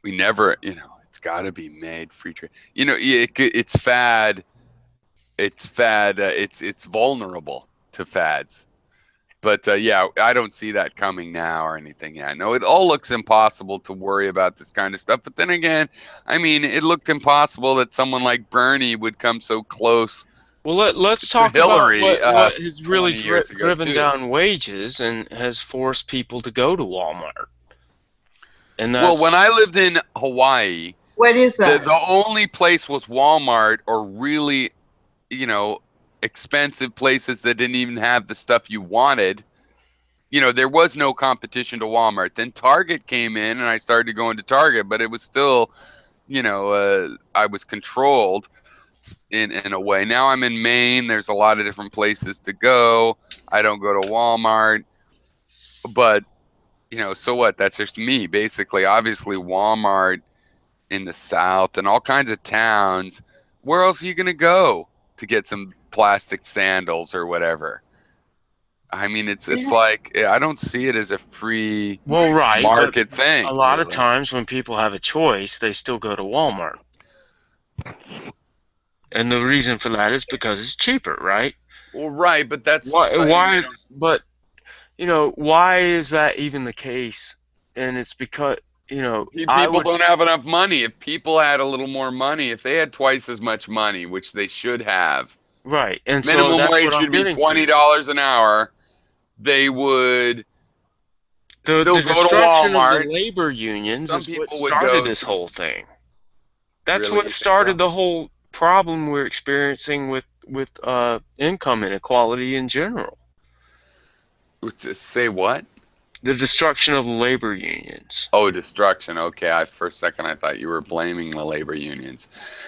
we never, it's got to be made free trade. It's fad. It's fad. It's vulnerable to fads. But yeah, I don't see that coming now or anything. Yeah, no, it all looks impossible to worry about this kind of stuff. But then again, I mean, it looked impossible that someone like Bernie would come so close. Well, let's talk Hillary, about what has really driven down wages and has forced people to go to Walmart. And well, when I lived in Hawaii, what is that? The only place was Walmart, or really, expensive places that didn't even have the stuff you wanted. There was no competition to Walmart. Then Target came in, and I started going to Target, but it was still, I was controlled in a way. Now I'm in Maine. There's a lot of different places to go. I don't go to Walmart, but so what? That's just me, basically. Obviously, Walmart in the South and all kinds of towns. Where else are you gonna go to get some plastic sandals or whatever? I mean, it's like, I don't see it as a free market thing. A lot of times when people have a choice, they still go to Walmart. And the reason for that is because it's cheaper, right? Well, right, but that's why. But why is that even the case? And it's because people don't have enough money. If people had a little more money, if they had twice as much money, which they should have, right? And minimum so that's wage what I'm should be $20 an hour. They would the still go destruction to Walmart. Of the labor unions is what started this whole thing. That's what started the whole problem we're experiencing with income inequality in general. To say what? The destruction of labor unions. Oh, destruction. Okay, for a second I thought you were blaming the labor unions.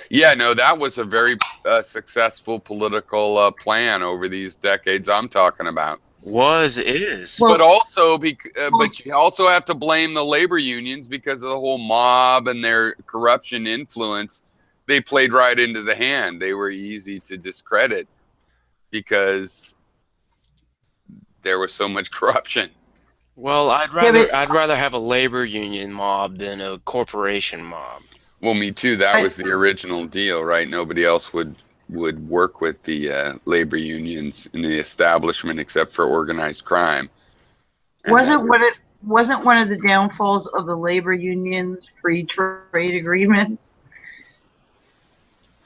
Yeah, no, that was a very successful political plan over these decades I'm talking about. is. But also, but you also have to blame the labor unions because of the whole mob and their corruption influence. They played right into the hand. They were easy to discredit because there was so much corruption. Well, I'd rather have a labor union mob than a corporation mob. Well, me too. That was the original deal, right? Nobody else would work with the labor unions in the establishment except for organized crime. And wasn't one of the downfalls of the labor unions free trade agreements?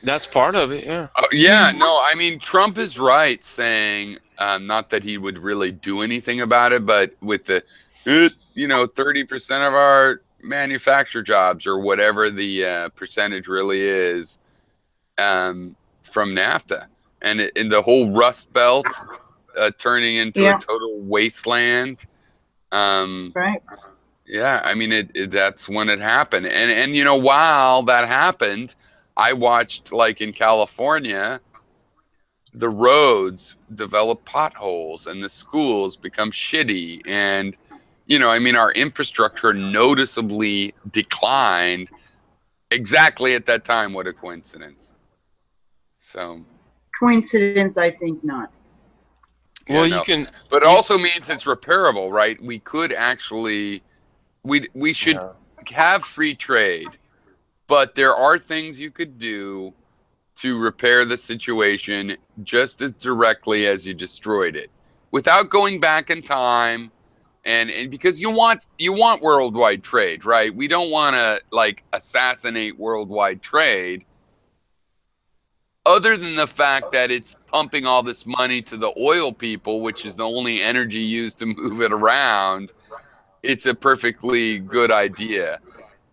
That's part of it, yeah. Yeah, no, I mean, Trump is right saying, not that he would really do anything about it, but with the, 30% of our manufacture jobs or whatever the percentage really is from NAFTA. And the whole Rust Belt turning into a total wasteland. Right. Yeah, I mean, that's when it happened. And while that happened, I watched, like in California, the roads develop potholes and the schools become shitty. And, I mean, our infrastructure noticeably declined exactly at that time. What a coincidence. So. Coincidence, I think not. Well, but it also means it's repairable, right? We could actually, we should have free trade, but there are things you could do to repair the situation just as directly as you destroyed it, without going back in time, and because you want worldwide trade, right? We don't want to assassinate worldwide trade. Other than the fact that it's pumping all this money to the oil people, which is the only energy used to move it around, it's a perfectly good idea.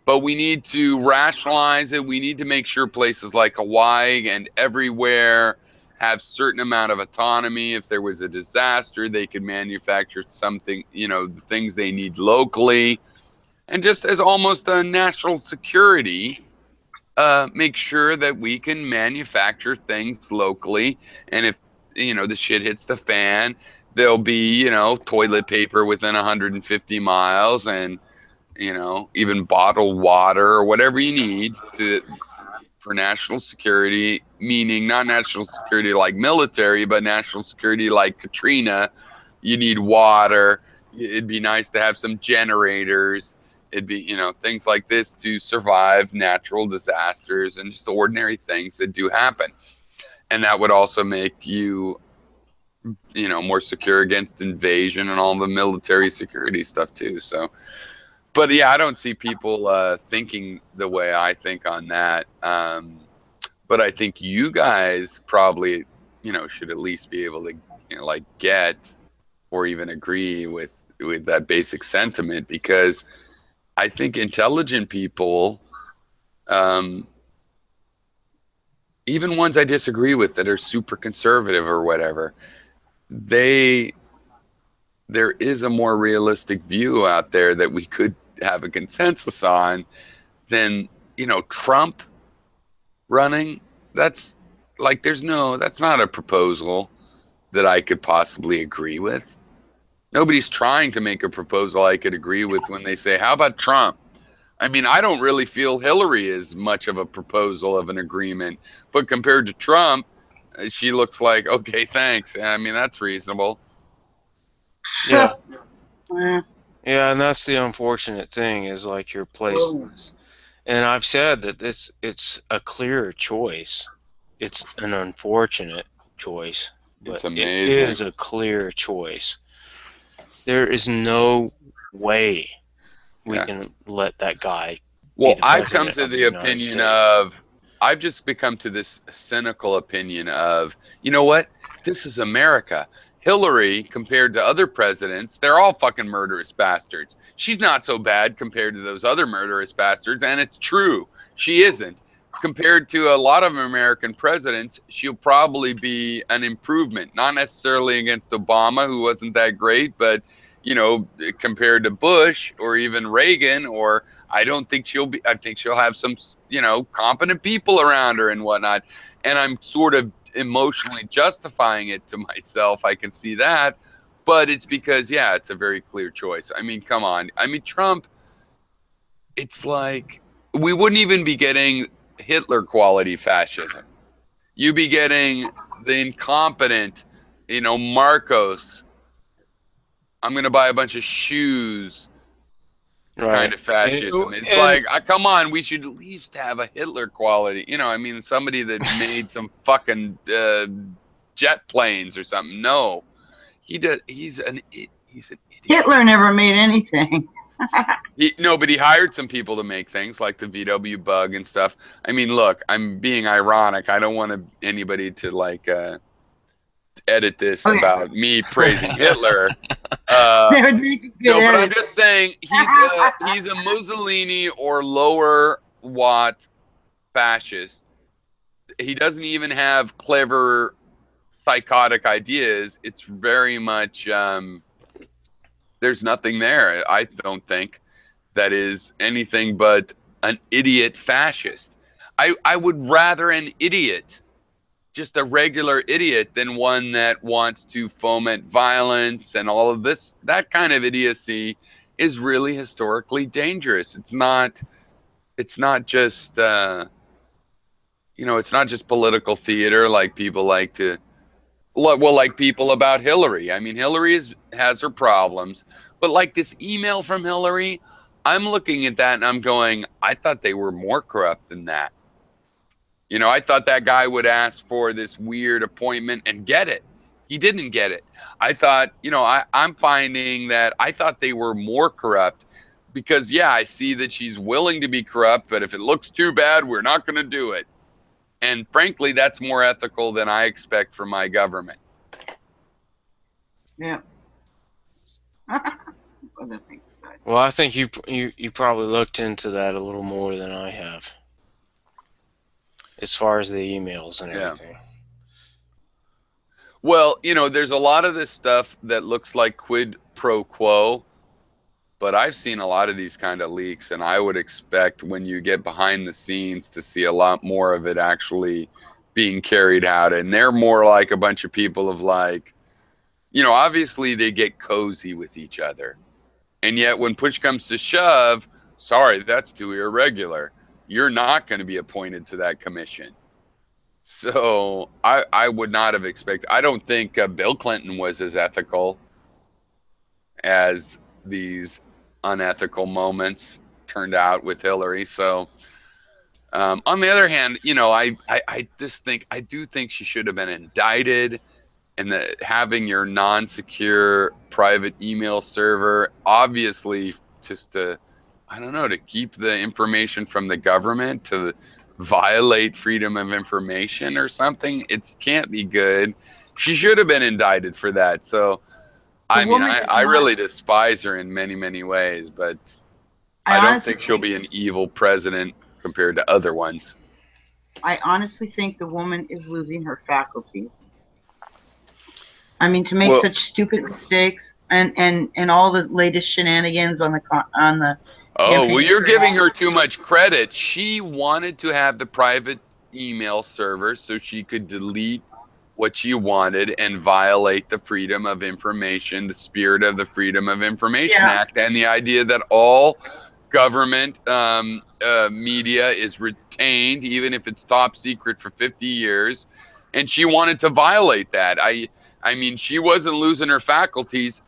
But we need to rationalize it. We need to make sure places like Hawaii and everywhere have certain amount of autonomy. If there was a disaster, they could manufacture something, the things they need locally. And just as almost a national security, make sure that we can manufacture things locally. And if, the shit hits the fan, there'll be, toilet paper within 150 miles and, even bottled water or whatever you need for national security, meaning not national security like military, but national security like Katrina. You need water. It'd be nice to have some generators. It'd be, things like this to survive natural disasters and just ordinary things that do happen. And that would also make you, more secure against invasion and all the military security stuff too. So, but yeah, I don't see people thinking the way I think on that. But I think you guys probably, should at least be able to, get or even agree with that basic sentiment, because I think intelligent people, even ones I disagree with that are super conservative or whatever, there is a more realistic view out there that we could have a consensus on than, Trump running. That's that's not a proposal that I could possibly agree with. Nobody's trying to make a proposal I could agree with when they say, how about Trump? I mean, I don't really feel Hillary is much of a proposal of an agreement, but compared to Trump, she looks like, okay, thanks. I mean, that's reasonable. Yeah. Yeah, and that's the unfortunate thing is your placements. And I've said that it's a clear choice. It's an unfortunate choice, but it's amazing. It is a clear choice. There is no way we can let that guy. Well, I've come to the opinion of, I've just become to this cynical opinion of, you know what? This is America. Hillary, compared to other presidents, they're all fucking murderous bastards. She's not so bad compared to those other murderous bastards, and it's true. She isn't. Compared to a lot of American presidents, she'll probably be an improvement. Not necessarily against Obama, who wasn't that great, but, compared to Bush or even Reagan, or I don't think I think she'll have some, competent people around her and whatnot. And I'm sort of emotionally justifying it to myself. I can see that. But it's because, yeah, it's a very clear choice. I mean, come on. I mean, Trump, it's like we wouldn't even be getting Hitler quality fascism. You'd be getting the incompetent, Marcos, I'm going to buy a bunch of shoes kind of fascism. It's like, come on, we should at least have a Hitler quality. I mean, somebody that made some fucking jet planes or something. No, he's an idiot. Hitler never made anything. No, but he hired some people to make things like the VW bug and stuff. I mean, look, I'm being ironic. I don't want anybody to edit this about me praising Hitler. No, but I'm just saying he's a Mussolini or lower watt fascist. He doesn't even have clever psychotic ideas. It's very much there's nothing there. I don't think that is anything but an idiot fascist. I would rather an idiot, just a regular idiot, than one that wants to foment violence and all of this. That kind of idiocy is really historically dangerous. It's not just it's not just political theater like people like to. Well, like people about Hillary. I mean, Hillary has her problems, but like this email from Hillary, I'm looking at that and I'm going, I thought they were more corrupt than that. I thought that guy would ask for this weird appointment and get it. He didn't get it. I thought, I'm finding that I thought they were more corrupt because, yeah, I see that she's willing to be corrupt, but if it looks too bad, we're not going to do it. And frankly, that's more ethical than I expect from my government. Yeah. Well, I think you probably looked into that a little more than I have, as far as the emails and everything. Yeah. Well, there's a lot of this stuff that looks like quid pro quo, but I've seen a lot of these kind of leaks, and I would expect when you get behind the scenes to see a lot more of it actually being carried out. And they're more like a bunch of people of obviously they get cozy with each other. And yet when push comes to shove, sorry, that's too irregular. You're not going to be appointed to that commission. So I would not have expected. I don't think Bill Clinton was as ethical as these unethical moments turned out with Hillary. So on the other hand, I do think she should have been indicted, and that having your non-secure private email server, obviously just to keep the information from the government, to violate freedom of information or something. It can't be good. She should have been indicted for that. So I really despise her in many, many ways, but I don't think she'll be an evil president compared to other ones. I honestly think the woman is losing her faculties. I mean, to make such stupid mistakes and all the latest shenanigans on the. Oh, well, you're giving her too much credit. She wanted to have the private email server so she could delete what she wanted and violate the freedom of information, the spirit of the Freedom of Information Act, and the idea that all government media is retained, even if it's top secret, for 50 years. And she wanted to violate that. I mean, she wasn't losing her faculties.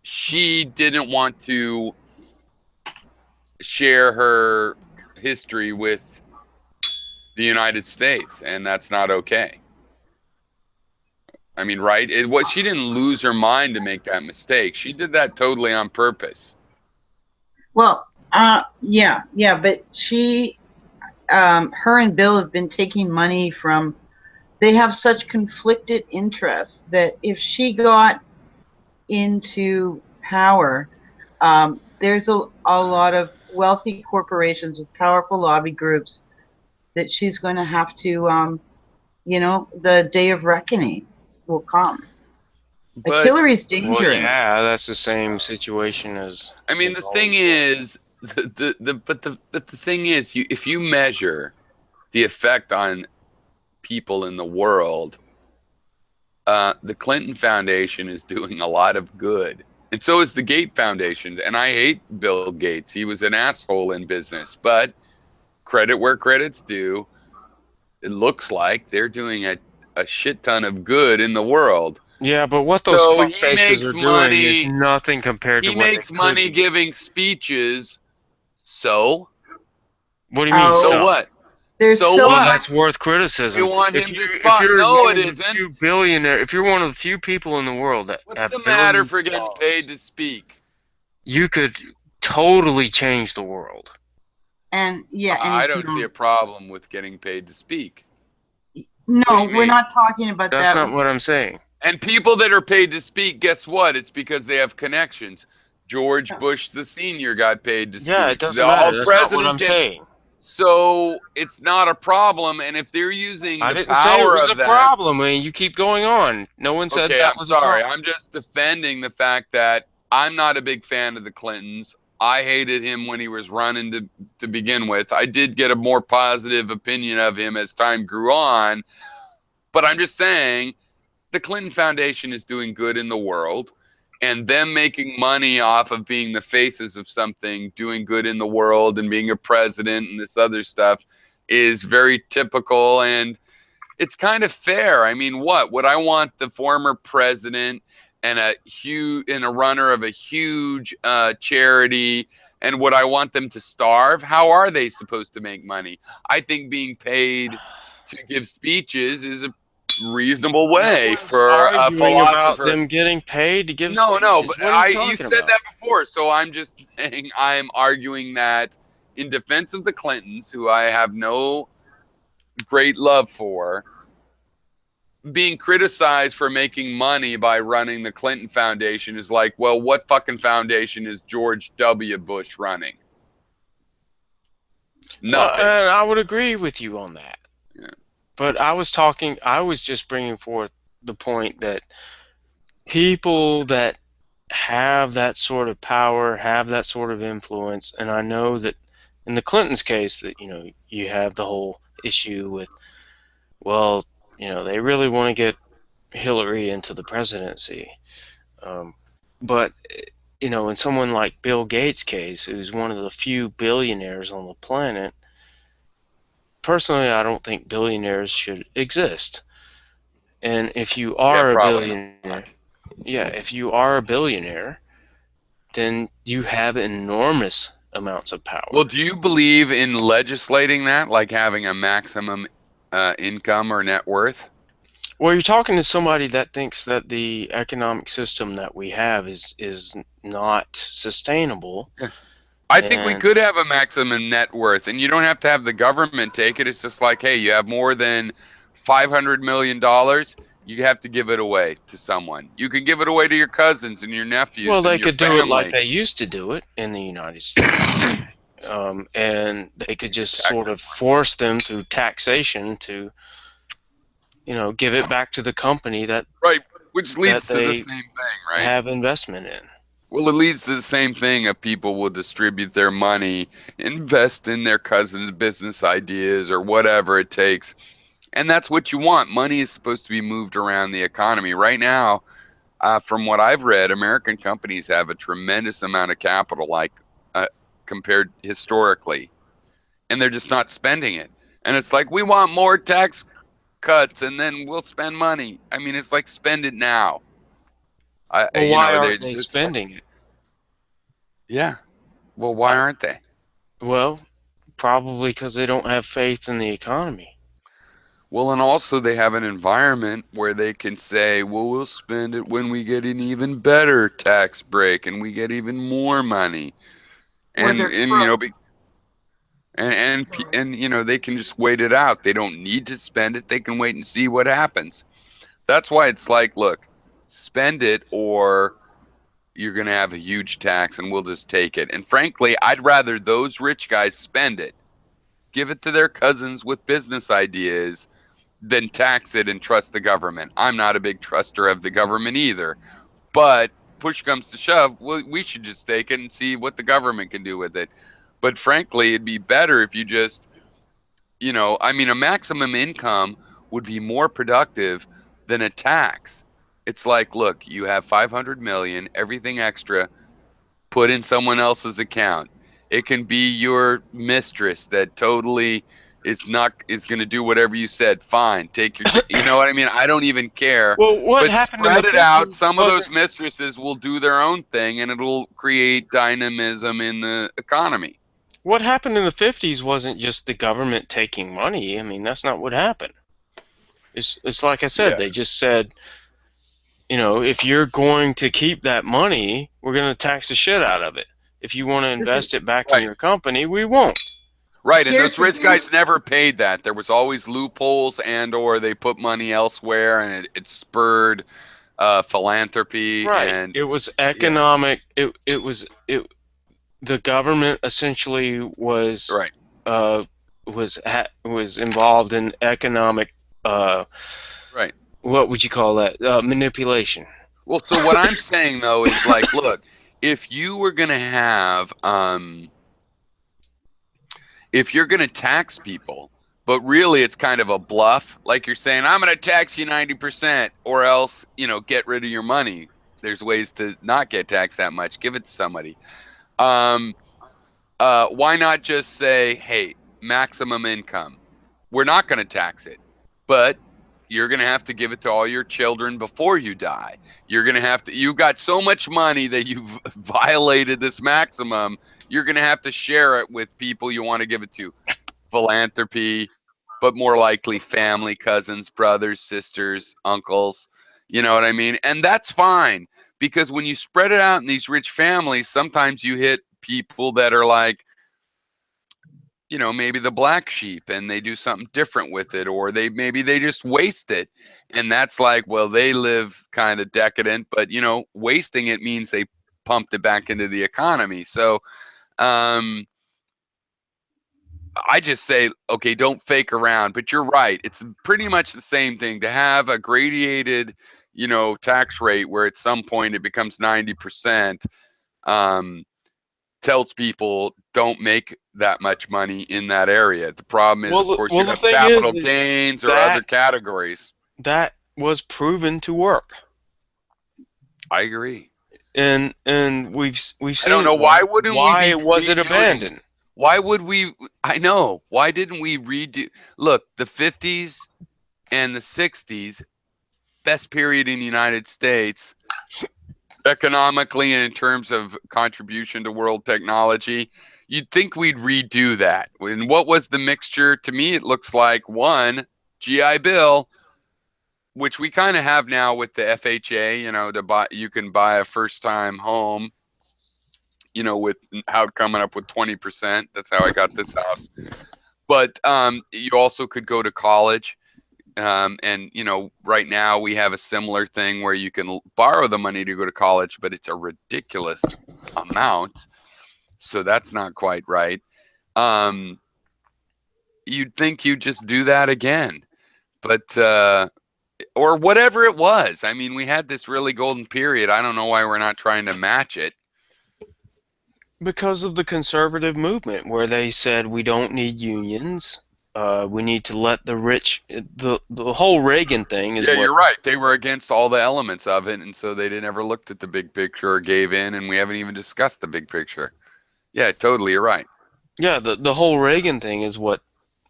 She didn't want to share her history with the United States, and that's not okay. I mean, right? She didn't lose her mind to make that mistake. She did that totally on purpose. Well, yeah, but her and Bill have been taking money from. They have such conflicted interests that if she got into power, there's a lot of wealthy corporations with powerful lobby groups that she's going to have to, the day of reckoning will come. But Hillary's dangerous. Well, yeah, that's the same situation as. I mean, the thing is, the thing is, if you measure the effect on people in the world, the Clinton Foundation is doing a lot of good. And so is the Gates Foundation. And I hate Bill Gates. He was an asshole in business. But credit where credit's due. It looks like they're doing a shit ton of good in the world. Yeah, but what those So fuck he faces makes are doing is money. nothing compared to He what they makes could money be. giving speeches. So What do you mean, Oh, so what? There's So so Well, what? much. that's worth They criticism. want If him you to if spot. you're No, one it of the isn't. few billionaire, if you're one of the few people in the world that What's have the matter billions for of getting paid dollars, to speak? you could totally change the world. And yeah, and I it's don't see a not. problem with getting paid to speak. No, What do you we're mean? not talking about That's that. not what I'm saying. And people that are paid to speak, guess what? It's because they have connections. George Bush the senior got paid to Yeah, it speak. doesn't All matter. That's not what presidents I'm get. saying. So it's not a problem. And if they're using I the didn't say it power was a of that, problem. I mean, you keep going on. No one said okay, that I'm was a sorry. problem. I'm just defending the fact that I'm not a big fan of the Clintons. I hated him when he was running to begin with. I did get a more positive opinion of him as time grew on. But I'm just saying the Clinton Foundation is doing good in the world, and them making money off of being the faces of something, doing good in the world and being a president and this other stuff is very typical, and it's kind of fair. I mean, what would I want the former president and a runner of a huge charity, and would I want them to starve? How are they supposed to make money? I think being paid to give speeches is a reasonable way No one's for a arguing about philosopher. them getting paid to give No, speeches. but What are you you talking said about? that before, so I'm just saying I'm arguing that in defense of the Clintons, who I have no great love for, being criticized for making money by running the Clinton Foundation is like, well, what fucking foundation is George W. Bush running? Well, Nothing. I would agree with you on that. Yeah. But I was just bringing forth the point that people that have that sort of power, have that sort of influence, and I know that in the Clintons case that, you have the whole issue with, well, they really want to get Hillary into the presidency. But, in someone like Bill Gates' case, who's one of the few billionaires on the planet, personally, I don't think billionaires should exist. And if you are a billionaire, if you are a billionaire, then you have enormous amounts of power. Well, do you believe in legislating that, like having a maximum income or net worth? Well, you're talking to somebody that thinks that the economic system that we have is not sustainable. I think we could have a maximum net worth, and you don't have to have the government take it. It's just like, hey, you have more than $500 million, you have to give it away to someone. You can give it away to your cousins and your nephews. Well, they and your could family. do it like they used to do it in the United States. And they could just sort of force them through taxation to, give it back to the company that which leads to the same thing, right? Have investment in. Well, it leads to the same thing of people will distribute their money, invest in their cousin's business ideas or whatever it takes. And that's what you want. Money is supposed to be moved around the economy. Right now, from what I've read, American companies have a tremendous amount of capital, compared historically, and they're just not spending it. And it's like, we want more tax cuts, and then we'll spend money. I mean, it's like, spend it now. Why aren't they spending it? Yeah. Well, why aren't they? Well, probably because they don't have faith in the economy. Well, and also they have an environment where they can say, well, we'll spend it when we get an even better tax break and we get even more money. And they can just wait it out. They don't need to spend it. They can wait and see what happens. That's why it's like, look, spend it or you're going to have a huge tax and we'll just take it. And frankly, I'd rather those rich guys spend it, give it to their cousins with business ideas, than tax it and trust the government. I'm not a big truster of the government either. But push comes to shove, we should just take it and see what the government can do with it. But frankly, it'd be better if you just, a maximum income would be more productive than a tax. It's like, look, you have 500 million, everything extra, put in someone else's account. It can be your mistress that totally is going to do whatever you said. Fine, take your, you know what I mean? I don't even care. Well, what But happened in the spread it out. 50s Some of those wasn't mistresses will do their own thing, and it'll create dynamism in the economy. what happened in the 50s wasn't just the government taking money. I mean, that's not what happened. It's like I said, they just said, you know, if you're going to keep that money, we're going to tax the shit out of it. If you want to invest it back in your company, we won't. Right, and those rich guys never paid that. There was always loopholes, and or they put money elsewhere, and it spurred philanthropy. Right. And it was economic. The government essentially was was involved in economic. Right. What would you call that? Manipulation. Well, so what I'm saying though is like, look, if you were gonna have if you're going to tax people, but really it's kind of a bluff, like you're saying, I'm going to tax you 90% or else, you know, get rid of your money. There's ways to not get taxed that much. Give it to somebody. Why not just say, hey, maximum income. We're not going to tax it, but you're going to have to give it to all your children before you die. You're going to have to, you got so much money that you've violated this maximum. You're going to have to share it with people you want to give it to. Philanthropy, but more likely family, cousins, brothers, sisters, uncles. You know what I mean? And that's fine, because when you spread it out in these rich families, sometimes you hit people that are like, you know, maybe the black sheep, and they do something different with it, or maybe they just waste it. And that's like, well, they live kind of decadent, but you know, wasting it means they pumped it back into the economy. So I just say, okay, don't fake around. But you're right. It's pretty much the same thing to have a gradated, you know, tax rate where at some point it becomes 90%. Tells people don't make that much money in that area. The problem is, of course, you have capital gains or other categories. That was proven to work. I agree. And we've seen. I don't know why wouldn't why we be was it abandoned? Why would we? I know. Why didn't we redo? Look, the 50s and the 60s, best period in the United States, economically and in terms of contribution to world technology. You'd think we'd redo that. And what was the mixture? To me, it looks like one, GI Bill, which we kind of have now with the FHA. You know, you can buy a first-time home, you know, with how coming up with 20%. That's how I got this house. But you also could go to college. And, you know, right now we have a similar thing where you can borrow the money to go to college, but it's a ridiculous amount. So that's not quite right. You'd think you'd just do that again, but or whatever it was. I mean, we had this really golden period. I don't know why we're not trying to match it. Because of the conservative movement, where they said we don't need unions. We need to let the rich. The whole Reagan thing is. Yeah, you're right. They were against all the elements of it, and so they never looked at the big picture or gave in, and we haven't even discussed the big picture. Yeah, totally, you're right. Yeah, the whole Reagan thing is what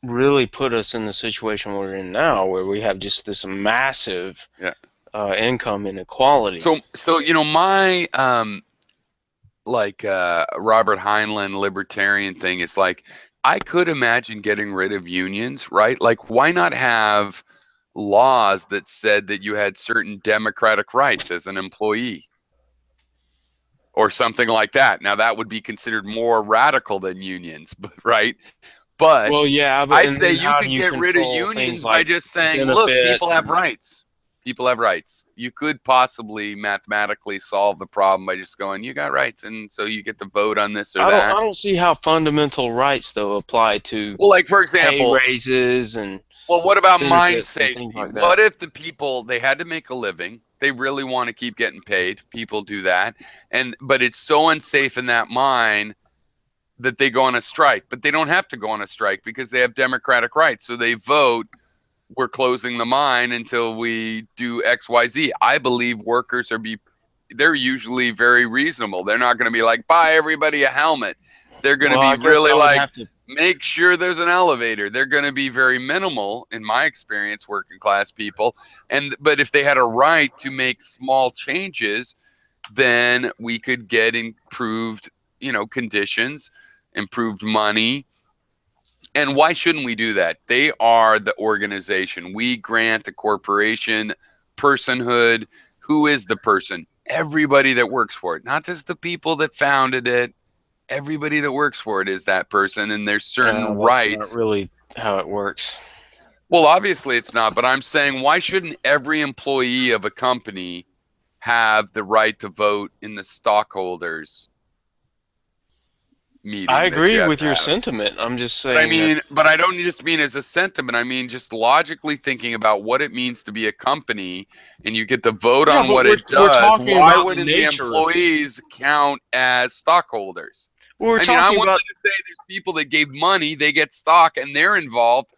really put us in the situation we're in now, where we have just this massive income inequality. So you know, my Robert Heinlein libertarian thing is like, I could imagine getting rid of unions, right? Like, why not have laws that said that you had certain democratic rights as an employee or something like that? Now, that would be considered more radical than unions, right? But well, yeah, but I'd say you could get rid of unions by just saying, look, people have rights. People have rights. You could possibly mathematically solve the problem by just going, you got rights, and so you get to vote on this or that. I don't see how fundamental rights, though, apply to like, for example, pay raises and what about mine safety? Things like that. What if the people, they had to make a living, they really want to keep getting paid, people do that, but it's so unsafe in that mine that they go on a strike, but they don't have to go on a strike because they have democratic rights, so they vote we're closing the mine until we do XYZ. I believe workers they're usually very reasonable. They're not going to be like, buy everybody a helmet. They're going to Well, be I guess really I would like, have to. make sure there's an elevator. They're going to be very minimal, in my experience, working class people. But if they had a right to make small changes, then we could get improved, conditions, improved money. And why shouldn't we do that? They are the organization. We grant the corporation personhood. Who is the person? Everybody that works for it, not just the people that founded it. Everybody that works for it is that person, and there's certain That's not rights. really how it works. Well, obviously it's not, but I'm saying, why shouldn't every employee of a company have the right to vote in the stockholders meeting? I agree with to your have? sentiment. I'm just But I saying mean, but I don't just mean as a sentiment. I mean just logically thinking about what it means to be a company, and you get to vote Yeah, on but what we're it does. talking Why about the wouldn't the nature of things. employees count as stockholders? We're I mean, I talking want about. to say there's people that gave money, they get stock, and they're involved.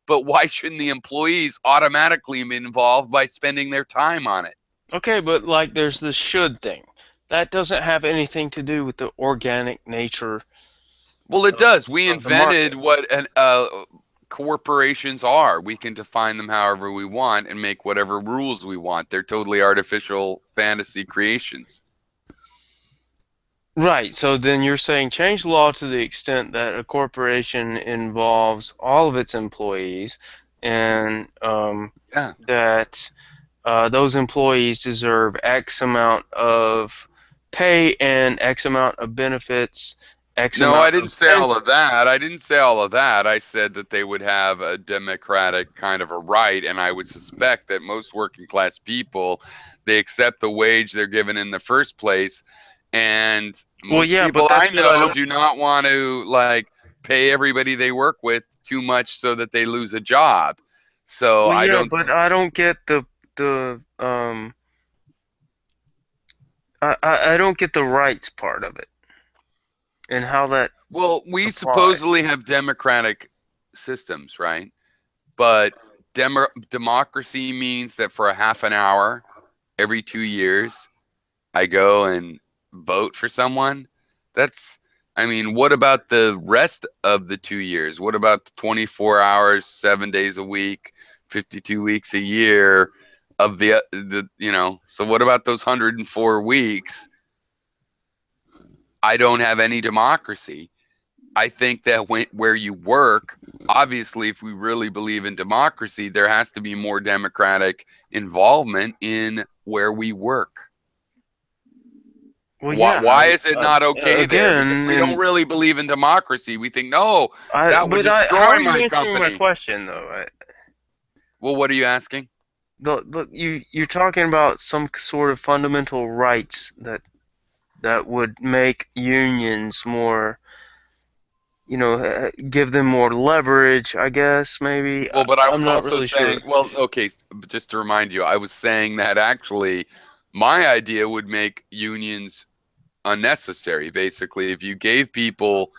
But why shouldn't the employees automatically be involved by spending their time on it? Okay, but like there's this should thing. That doesn't have anything to do with the organic nature. Well, it does. We Of the market. invented what corporations are. We can define them however we want and make whatever rules we want. They're totally artificial fantasy creations. Right, so then you're saying change the law to the extent that a corporation involves all of its employees, and Yeah. that those employees deserve X amount of pay and X amount of benefits, X No, amount I didn't say all of that. I didn't say all of that. I said that they would have a democratic kind of a right, and I would suspect that most working class people, they accept the wage they're given in the first place, and Well, most yeah, people but that's I what I know don't. do not want to like pay everybody they work with too much so that they lose a job. So Well, I yeah, don't. but I don't get the I don't get the rights part of it and how that Well, we applies. supposedly have democratic systems, right? But democracy means that for a half an hour every 2 years, I go and vote for someone. I mean, what about the rest of the 2 years? What about the 24 hours, 7 days a week, 52 weeks a year of so what about those 104 weeks? I don't have any democracy. I think that where you work, obviously, if we really believe in democracy, there has to be more democratic involvement in where we work. Well, yeah. Why is it not okay there? Because Again, we don't really believe in democracy. We think, no, that would how destroy are you my answering my company. question though? Well, what are you asking? You're talking about some sort of fundamental rights that would make unions more, give them more leverage, I guess, maybe. Well, but I I'm was not also really saying, sure. well, okay, just to remind you, I was saying that actually my idea would make unions unnecessary. Basically, if you gave people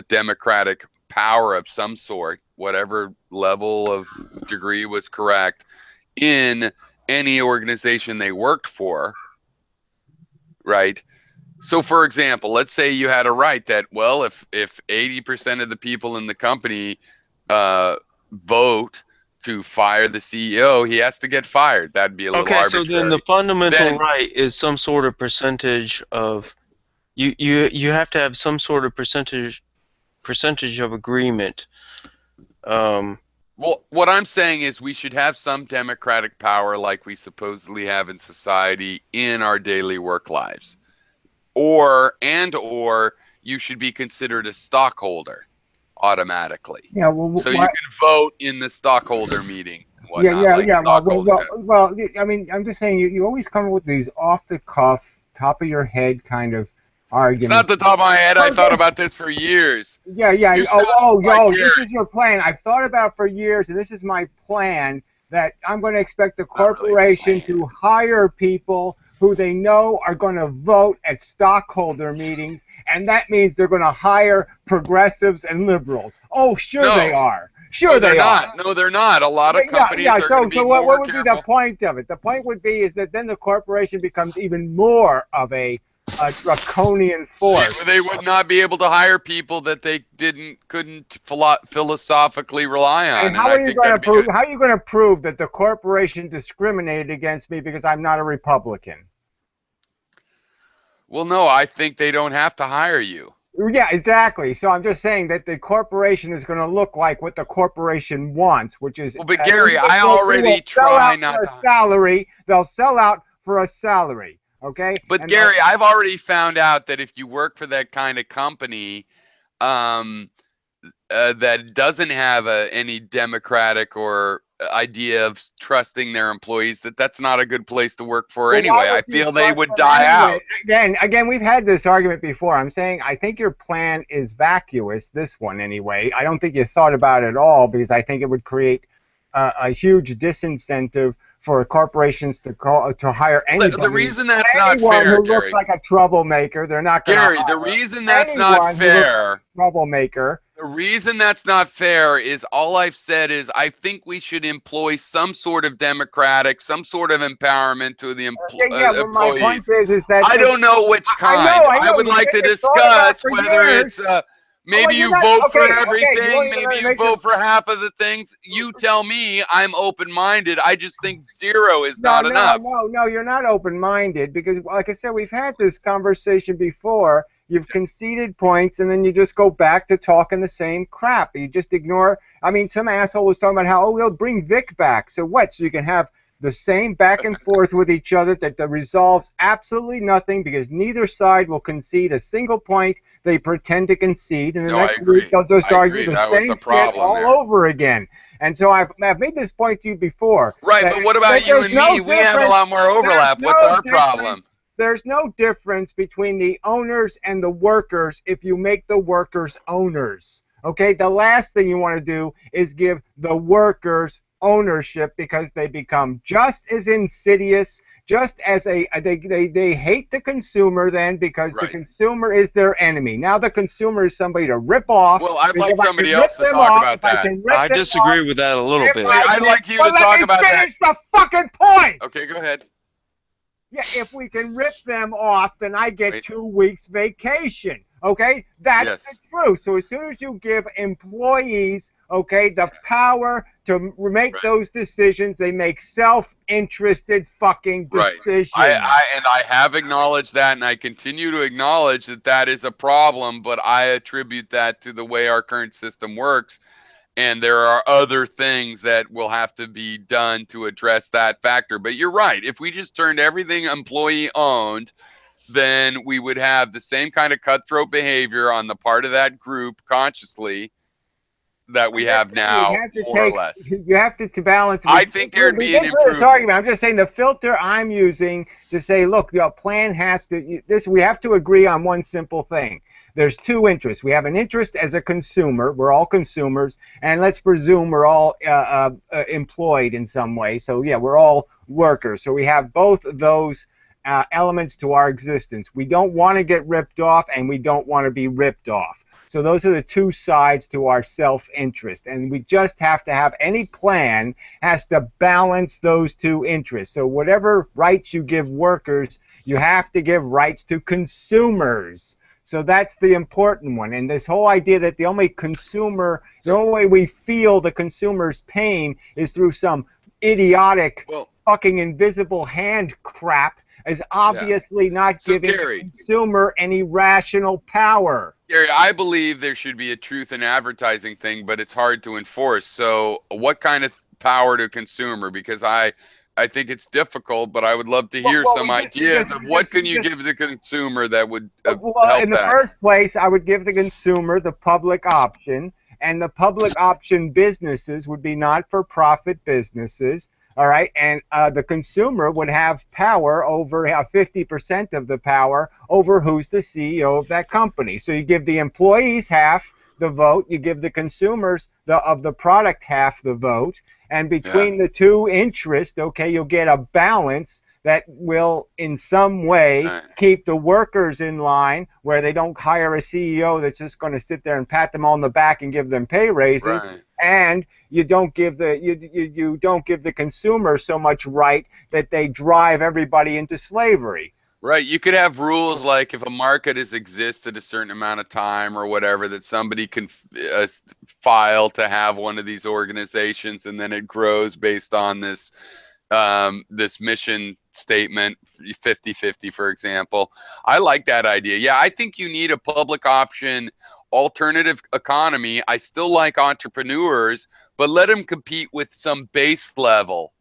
democratic power of some sort, whatever level of degree was correct, in any organization they worked for, right? So, for example, let's say you had a right that, well, if 80% of the people in the company vote to fire the CEO, he has to get fired. That'd be a little Okay, so then the arbitrary. fundamental Then, right is some sort of percentage of you have to have some sort of percentage of agreement. well, what I'm saying is we should have some democratic power like we supposedly have in society in our daily work lives. Or you should be considered a stockholder automatically. Yeah, well, So you can vote in the stockholder meeting and yeah, whatnot, like stockholders. I mean, I'm just saying, you always come up with these off the cuff, top of your head kind of It's arguments. not the top of my head. I thought about this for years. Yeah. You sound like Yo, Gary. this is your plan. I've thought about it for years, and this is my plan, that I'm going to expect the corporation to hire people who they know are going to vote at stockholder meetings, and that means they're going to hire progressives and liberals. Oh, sure they are. Sure, no, they're they not. are. No, they're not. A lot of companies are going to be so more what would careful. be the point of it? The point would be is that then the corporation becomes even more of a draconian force. They would not be able to hire people that they couldn't philosophically rely on. And how are you going to prove? How are you going to prove that the corporation discriminated against me because I'm not a Republican? Well, no, I think they don't have to hire you. Yeah, exactly. So I'm just saying that the corporation is going to look like what the corporation wants, which is. Well, but Gary, I already try not to. Salary. They'll sell out for a salary. Okay. But Gary, I've already found out that if you work for that kind of company, that doesn't have any democratic or idea of trusting their employees, that's not a good place to work for anyway. I feel they would die out. Again, we've had this argument before. I'm saying I think your plan is vacuous, this one anyway. I don't think you thought about it at all, because I think it would create a huge disincentive for corporations to hire anybody. The reason that's not fair, who looks like a troublemaker, they're not going to hire. Gary, the reason that's not fair, troublemaker. The reason that's not fair is all I've said is I think we should employ some sort of democratic, some sort of empowerment to the employees. My point is that I don't know which kind. I would like to discuss whether it's maybe you vote for everything, maybe you vote for half of the things. You tell me. I'm open-minded. I just think zero is not enough. No, you're not open-minded, because, like I said, we've had this conversation before. You've conceded points, and then you just go back to talking the same crap. You just ignore. I mean, some asshole was talking about how, we'll bring Vic back. So what? So you can have the same back and forth with each other that resolves absolutely nothing, because neither side will concede a single point. They pretend to concede, and the next week they'll just argue the same shit all over again. And so I've made this point to you before. Right, but what about you and me? We have a lot more overlap. What's our problem? There's no difference between the owners and the workers if you make the workers owners. Okay, the last thing you want to do is give the workers ownership, because they become just as insidious, just as they hate the consumer then, because the consumer is their enemy. Now the consumer is somebody to rip off. Well, I'd like somebody else to talk about that. I disagree with that a little bit. I'd like you to talk about that. Let me finish the fucking point! Okay, go ahead. Yeah, if we can rip them off, then I get 2 weeks vacation. Okay? That's the truth. So as soon as you give employees, the power to make those decisions, they make self-interested fucking decisions. I have acknowledged that, and I continue to acknowledge that is a problem, but I attribute that to the way our current system works. And there are other things that will have to be done to address that factor. But you're right. If we just turned everything employee-owned, then we would have the same kind of cutthroat behavior on the part of that group consciously that we have now, more or less. You have to balance. I think there'd be an improvement. I'm just saying the filter I'm using to say, look, the plan has to. We have to agree on one simple thing. There's two interests. We have an interest as a consumer. We're all consumers, and let's presume we're all employed in some way. So yeah, we're all workers. So we have both of those elements to our existence. We don't want to get ripped off, and we don't want to be ripped off. So those are the two sides to our self-interest, and we just have to have any plan has to balance those two interests. So whatever rights you give workers, you have to give rights to consumers. So that's the important one. And this whole idea that the only way we feel the consumer's pain is through some idiotic fucking invisible hand crap is obviously not giving the consumer any rational power. Gary, I believe there should be a truth in advertising thing, but it's hard to enforce. So what kind of power to consumer? Because I think it's difficult, but I would love to hear some ideas of what can you give the consumer that would help in the first place, I would give the consumer the public option, and the public option businesses would be not-for-profit businesses, all right? And the consumer would have power over 50% of the power over who's the CEO of that company. So you give the employees half the vote, you give the consumers of the product half the vote, and between the two interests, you'll get a balance that will in some way keep the workers in line, where they don't hire a CEO that's just going to sit there and pat them on the back and give them pay raises, and you don't give the you don't give the consumer so much right that they drive everybody into slavery. Right. You could have rules like if a market has existed a certain amount of time or whatever, that somebody can file to have one of these organizations, and then it grows based on this this mission statement, 50-50, for example. I like that idea. Yeah, I think you need a public option alternative economy. I still like entrepreneurs, but let them compete with some base level.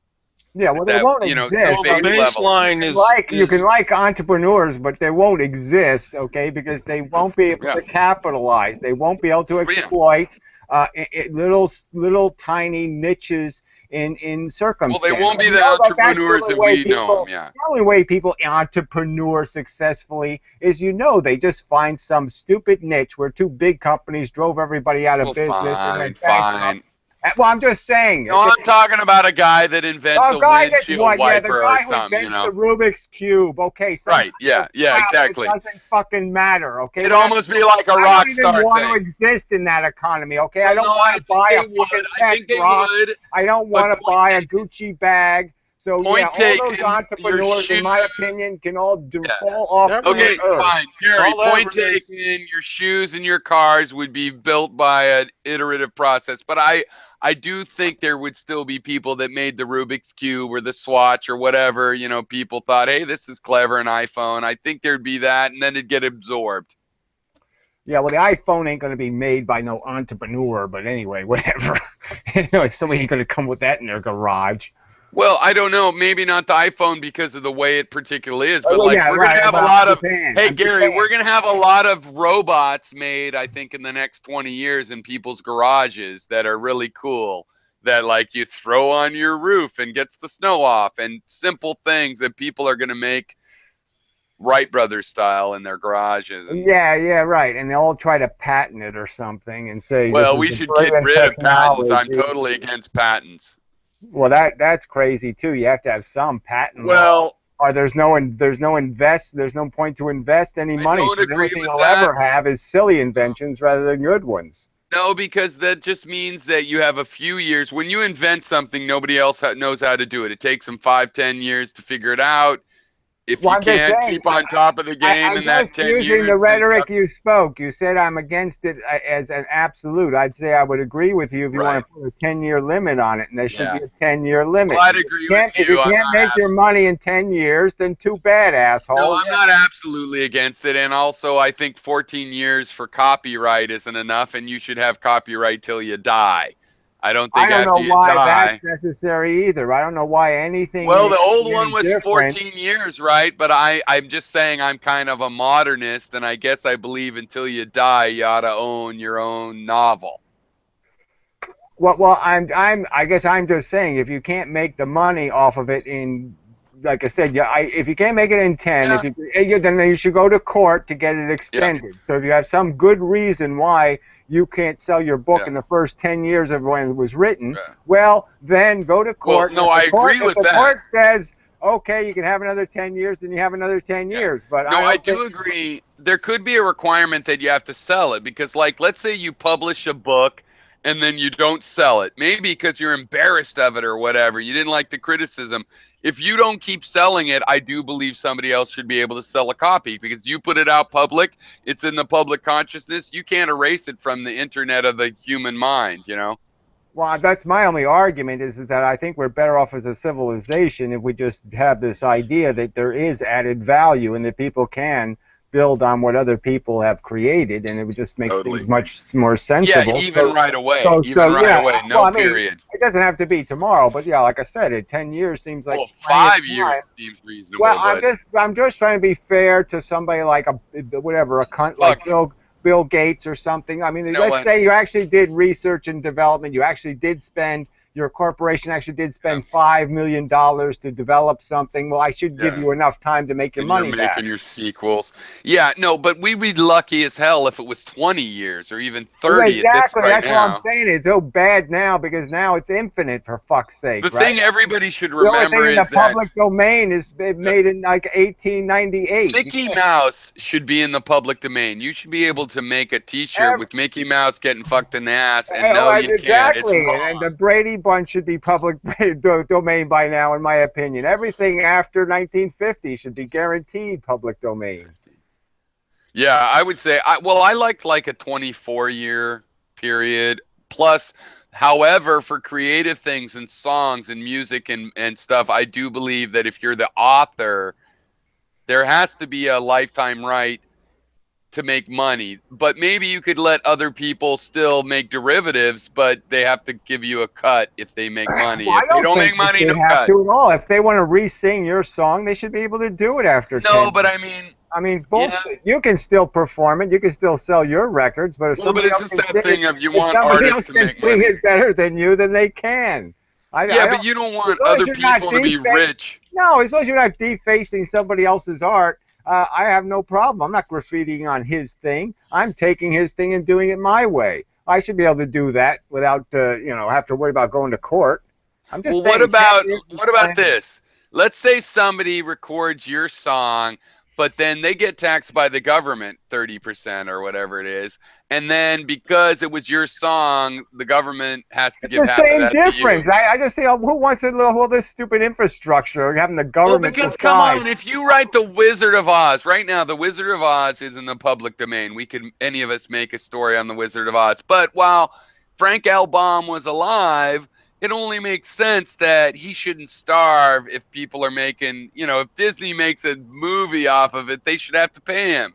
Yeah, well, they won't exist. The baseline is you can like entrepreneurs, but they won't exist, okay? Because they won't be able to capitalize. They won't be able to exploit little tiny niches in circumstances. Well, they won't be the entrepreneurs that we know them. Yeah. The only way people entrepreneur successfully is, they just find some stupid niche where two big companies drove everybody out of business and went bankrupt. Well, I'm just saying. No, I'm talking about a guy that invents a windshield wiper or something, the Rubik's Cube, okay? Right, yeah, exactly. It doesn't fucking matter, okay? It'd almost be like a rock star thing. I don't even want to exist in that economy, okay? I don't want to buy a fucking pet rock. I don't want to buy a Gucci bag. So, all those entrepreneurs, in my opinion, can all fall off. Okay, fine. Gary, point taken, your shoes and your cars would be built by an iterative process. But I do think there would still be people that made the Rubik's Cube or the Swatch or whatever. People thought, hey, this is clever, an iPhone. I think there'd be that, and then it'd get absorbed. Yeah, well, the iPhone ain't going to be made by no entrepreneur, but anyway, whatever. Somebody ain't going to come with that in their garage. Well, I don't know. Maybe not the iPhone because of the way it particularly is, but we're going to have a lot of. Hey, Gary, we're going to have a lot of robots made, I think, in the next 20 years in people's garages that are really cool. That you throw on your roof and gets the snow off, and simple things that people are going to make Wright Brothers style in their garages. Yeah, right. And they'll all try to patent it or something and say. Well, we should get rid of patents. I'm totally against patents. Well, that's crazy too. You have to have some patent. Well, or there's no point to invest any money. So the only thing you'll ever have is silly inventions rather than good ones. No, because that just means that you have a few years. When you invent something, nobody else knows how to do it. It takes them 5-10 years to figure it out. If you can't keep on top of the game in that 10 years. Using the rhetoric you spoke, you said I'm against it as an absolute. I'd say I would agree with you if you want to put a 10-year limit on it, and there should be a 10-year limit. Well, I'd agree with you. If you can't make your money in 10 years, then too bad, asshole. No, I'm not absolutely against it, and also I think 14 years for copyright isn't enough, and you should have copyright till you die. I don't think I don't know why that's necessary either. I don't know why anything. Well, the old one was 14 years, right? But I'm just saying I'm kind of a modernist, and I guess I believe until you die, you ought to own your own novel. Well, I guess I'm just saying if you can't make the money off of it in, like I said, if you can't make it in 10, then you should go to court to get it extended. Yeah. So if you have some good reason why you can't sell your book in the first 10 years of when it was written, well, then go to court. Well, no, I agree with that. If the court says, okay, you can have another 10 years, then you have another 10 years. But no, I do agree. There could be a requirement that you have to sell it because, let's say you publish a book and then you don't sell it. Maybe because you're embarrassed of it or whatever. You didn't like the criticism. If you don't keep selling it, I do believe somebody else should be able to sell a copy because you put it out public. It's in the public consciousness. You can't erase it from the internet of the human mind, Well, that's my only argument is that I think we're better off as a civilization if we just have this idea that there is added value and that people can build on what other people have created, and it would just make things much more sensible. Yeah, even right away. Right away. No period. It doesn't have to be tomorrow, but like I said, 10 years seems like 5 years seems reasonable. Well, I'm just trying to be fair to somebody like a cunt like Bill Gates or something. I mean, let's say you actually did research and development, you actually did spend your corporation actually did spend $5 million to develop something. Well, I should give you enough time to make your money you're back. making your sequels. Yeah, no, but we'd be lucky as hell if it was 20 years or even 30 at this right That's now. what I'm saying. It's so bad now because now it's infinite, for fuck's sake. The right? thing everybody should the only remember thing in is the that public domain is made in like 1898. Mickey Mouse should be in the public domain. You should be able to make a T-shirt with Mickey Mouse getting fucked in the ass, and no, you can't. It's wrong. And the Brady Bunch should be public domain by now, in my opinion. Everything after 1950 should be guaranteed public domain. Yeah, I would say. I liked like a 24-year period plus. However, for creative things and songs and music and stuff, I do believe that if you're the author, there has to be a lifetime right to make money. But maybe you could let other people still make derivatives, but they have to give you a cut if they make money. Well, if they don't make money, no have cut. to at all. If they want to re-sing your song, they should be able to do it after 10 No, but years. I mean, bullshit. You can still perform it. You can still sell your records, but if somebody it's else just that thing of you want artists to make sing money. it better than you, then they can. But you don't want other people to be rich. No, as long as you're not defacing somebody else's art, I have no problem. I'm not graffitiing on his thing. I'm taking his thing and doing it my way. I should be able to do that without, have to worry about going to court. I'm just saying. What about this? Let's say somebody records your song, but then they get taxed by the government 30% or whatever it is, and then because it was your song, the government has to give half of that to you. It's the same difference. I just say, who wants all this stupid infrastructure, having the government Well, because decide? come on, if you write The Wizard of Oz right now, The Wizard of Oz is in the public domain. We could, any of us, make a story on The Wizard of Oz. But while Frank L. Baum was alive, it only makes sense that he shouldn't starve if people are making, if Disney makes a movie off of it, they should have to pay him.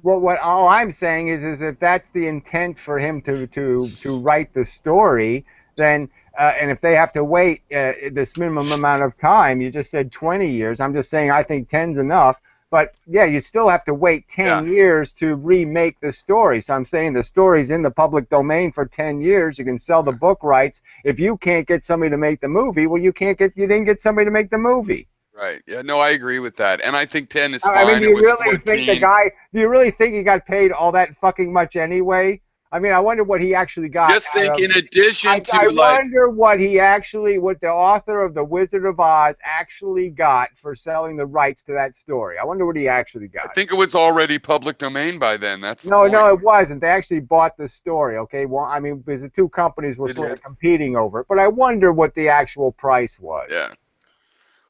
Well, all I'm saying is if that's the intent for him to write the story, then and if they have to wait this minimum amount of time, you just said 20 years. I'm just saying I think 10's enough. But yeah, you still have to wait 10 years to remake the story. So I'm saying the story's in the public domain for 10 years. You can sell the book rights. If you can't get somebody to make the movie, well, you didn't get somebody to make the movie. Right. Yeah. No, I agree with that, and I think 10 is fine. I mean, do you really think he got paid all that fucking much anyway? I mean, I wonder what he actually got. Just think, in addition to I wonder what the author of The Wizard of Oz actually got for selling the rights to that story. I wonder what he actually got. I think it was already public domain by then. That's no, it wasn't. They actually bought the story. Okay, well, I mean, because the two companies were sort of competing over it. But I wonder what the actual price was. Yeah.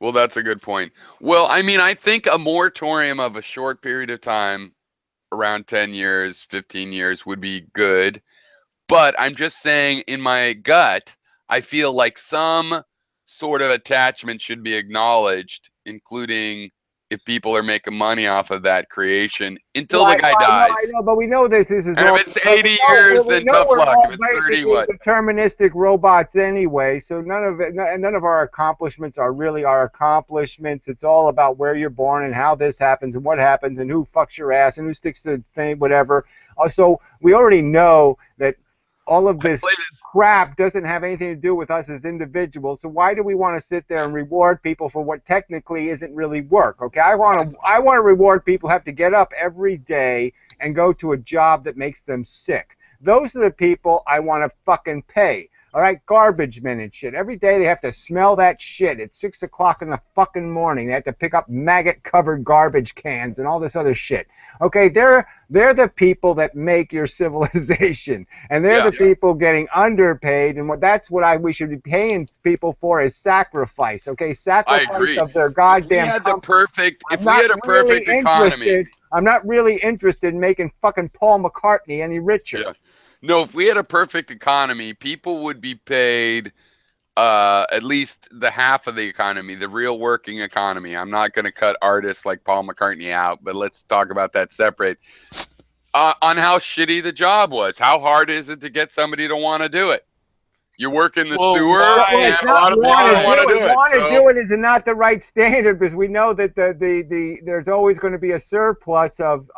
Well, that's a good point. Well, I mean, I think a moratorium of a short period of time, around 10 years, 15 years, would be good. But I'm just saying, in my gut, I feel like some sort of attachment should be acknowledged, including if people are making money off of that creation until the guy dies. I know, but we know this is and if it's 80 years, then tough luck. If it's 30, what? Deterministic robots anyway, so none of our accomplishments are really our accomplishments. It's all about where you're born and how this happens and what happens and who fucks your ass and who sticks to the thing, whatever. So we already know that all of this crap doesn't have anything to do with us as individuals. So why do we want to sit there and reward people for what technically isn't really work? Okay, I want to reward people who have to get up every day and go to a job that makes them sick. Those are the people I want to fucking pay. All right, garbage men and shit. Every day they have to smell that shit at 6 o'clock in the fucking morning. They have to pick up maggot-covered garbage cans and all this other shit. Okay, they're the people that make your civilization, and they're the people getting underpaid. And that's what we should be paying people for is sacrifice. Okay, sacrifice of their goddamn. If we had a perfect economy. I'm not really interested in making fucking Paul McCartney any richer. Yeah. No, if we had a perfect economy, people would be paid at least the half of the economy, the real working economy. I'm not going to cut artists like Paul McCartney out, but let's talk about that separate. On how shitty the job was. How hard is it to get somebody to want to do it? You work in the sewer, and a lot of people don't want to do it. Want to do it is not the right standard, because we know that there's always going to be a surplus of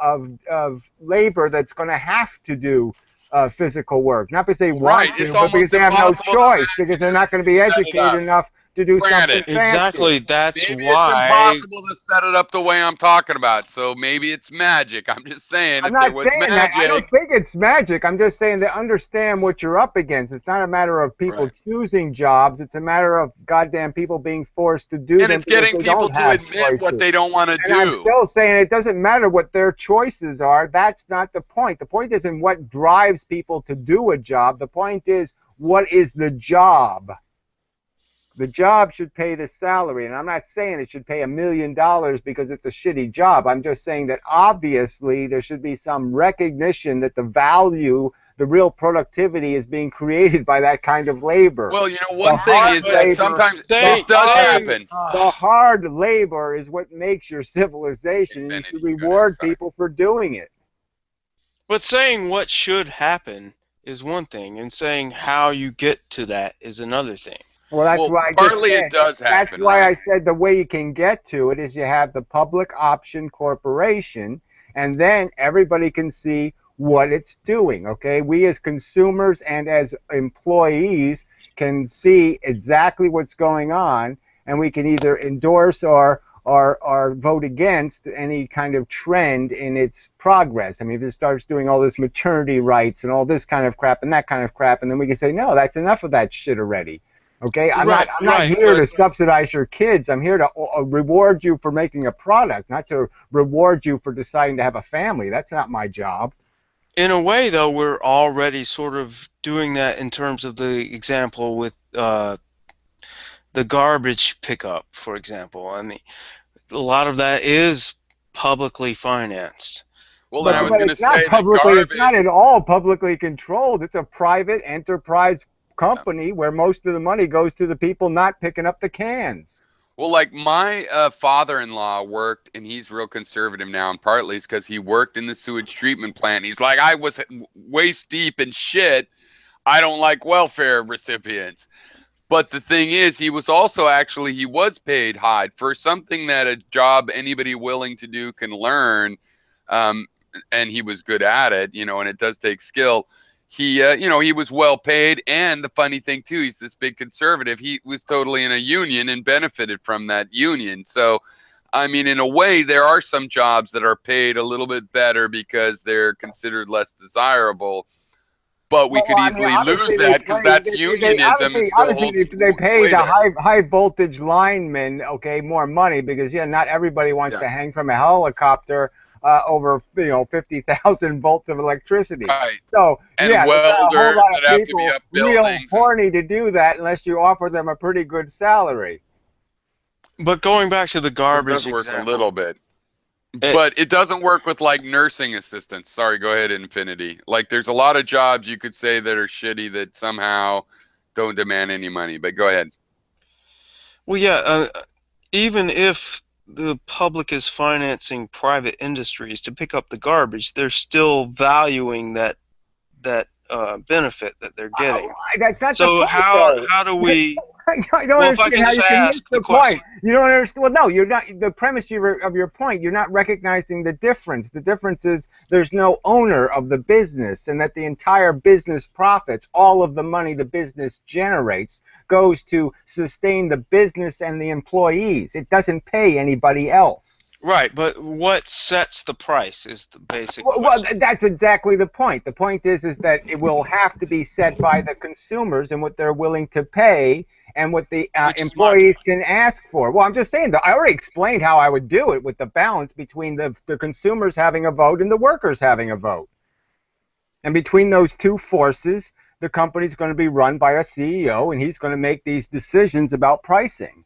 labor that's going to have to do physical work, not because they Right, want to, it's but because almost they have no impossible to choice, because they're not going to be set it educated up. enough to do something Granted. fancy. Exactly. That's Maybe it's why. impossible to set it up the way I'm talking about. So maybe it's magic. I'm just saying, I'm if there not was saying that. I don't magic, think it's magic. I'm just saying to understand what you're up against. It's not a matter of people Right. choosing jobs. It's a matter of goddamn people being forced to do and them it's because getting they people don't to have admit what choices. they don't want to And I'm do. still saying it doesn't matter what their choices are. That's not the point. The point isn't what drives people to do a job. The point is, what is the job? The job should pay the salary. And I'm not saying it should pay $1 million because it's a shitty job. I'm just saying that obviously there should be some recognition that the value, the real productivity is being created by that kind of labor. Well, you know, one thing is that labor, sometimes this does happen. The hard labor is what makes your civilization, and you should reward people for doing it. But saying what should happen is one thing, and saying how you get to that is another thing. Well, that's why I partly just said, it does happen. that's why right? I said the way you can get to it is you have the public option corporation, and then everybody can see what it's doing. Okay, we as consumers and as employees can see exactly what's going on, and we can either endorse or vote against any kind of trend in its progress. I mean, if it starts doing all this maternity rights and all this kind of crap and that kind of crap, and then we can say, no, that's enough of that shit already. Okay, I'm not here to subsidize your kids. I'm here to reward you for making a product, not to reward you for deciding to have a family. That's not my job. In a way, though, we're already sort of doing that in terms of the example with the garbage pickup, for example. I mean, a lot of that is publicly financed. Well, but, I was going to say it's not at all publicly controlled. It's a private enterprise company where most of the money goes to the people not picking up the cans. Well, like my father-in-law worked, and he's real conservative now, and partly it's because he worked in the sewage treatment plant. He's like, I was waist deep in shit. I don't like welfare recipients. But the thing is, he was also he was paid high for something that a job anybody willing to do can learn, and he was good at it, you know, and it does take skill. He, you know, he was well paid, and the funny thing too, he's this big conservative. He was totally in a union and benefited from that union. So, I mean, in a way, there are some jobs that are paid a little bit better because they're considered less desirable. But we could easily lose that because that's unionism. Obviously, if they pay the high voltage linemen, okay, more money because not everybody wants to hang from a helicopter over 50,000 volts of electricity. Right. So and a welders whole lot of that have people to be up real buildings. horny to do that unless you offer them a pretty good salary. But going back to the garbage it does work example, a little bit. But it doesn't work with like nursing assistants. Sorry, go ahead, Infinity. Like there's a lot of jobs you could say that are shitty that somehow don't demand any money. But go ahead. Well, yeah, even if the public is financing private industries to pick up the garbage, they're still valuing that benefit that they're getting. That's not so the point, how do we? I don't understand how you can miss the point. You don't understand. Well, no, you're not. The premise of your point, you're not recognizing the difference. The difference is there's no owner of the business, and that the entire business profits, all of the money the business generates, goes to sustain the business and the employees. It doesn't pay anybody else. Right, but what sets the price is the basic question. Well, that's exactly the point. The point is that it will have to be set by the consumers and what they're willing to pay and what the employees can ask for. Well, I'm just saying, I already explained how I would do it with the balance between the consumers having a vote and the workers having a vote. And between those two forces, the company's going to be run by a CEO, and he's going to make these decisions about pricing.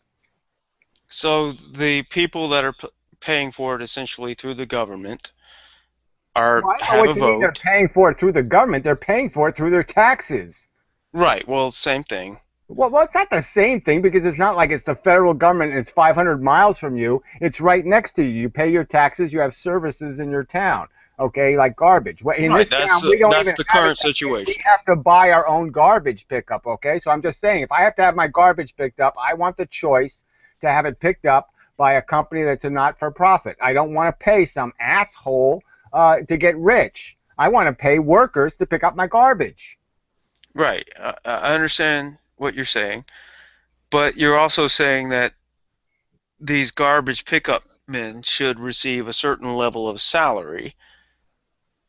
So the people that are paying for it essentially through the government have a vote. They're paying for it through the government. They're paying for it through their taxes. Right. Well, same thing. Well, it's not the same thing because it's not like it's the federal government and it's 500 miles from you. It's right next to you. You pay your taxes. You have services in your town. Okay, like garbage. In this town, we don't even that's the current situation. We have to buy our own garbage pickup. Okay, so I'm just saying, if I have to have my garbage picked up, I want the choice to have it picked up by a company that's a not-for-profit. I don't want to pay some asshole to get rich. I want to pay workers to pick up my garbage. Right. I understand what you're saying, but you're also saying that these garbage pickup men should receive a certain level of salary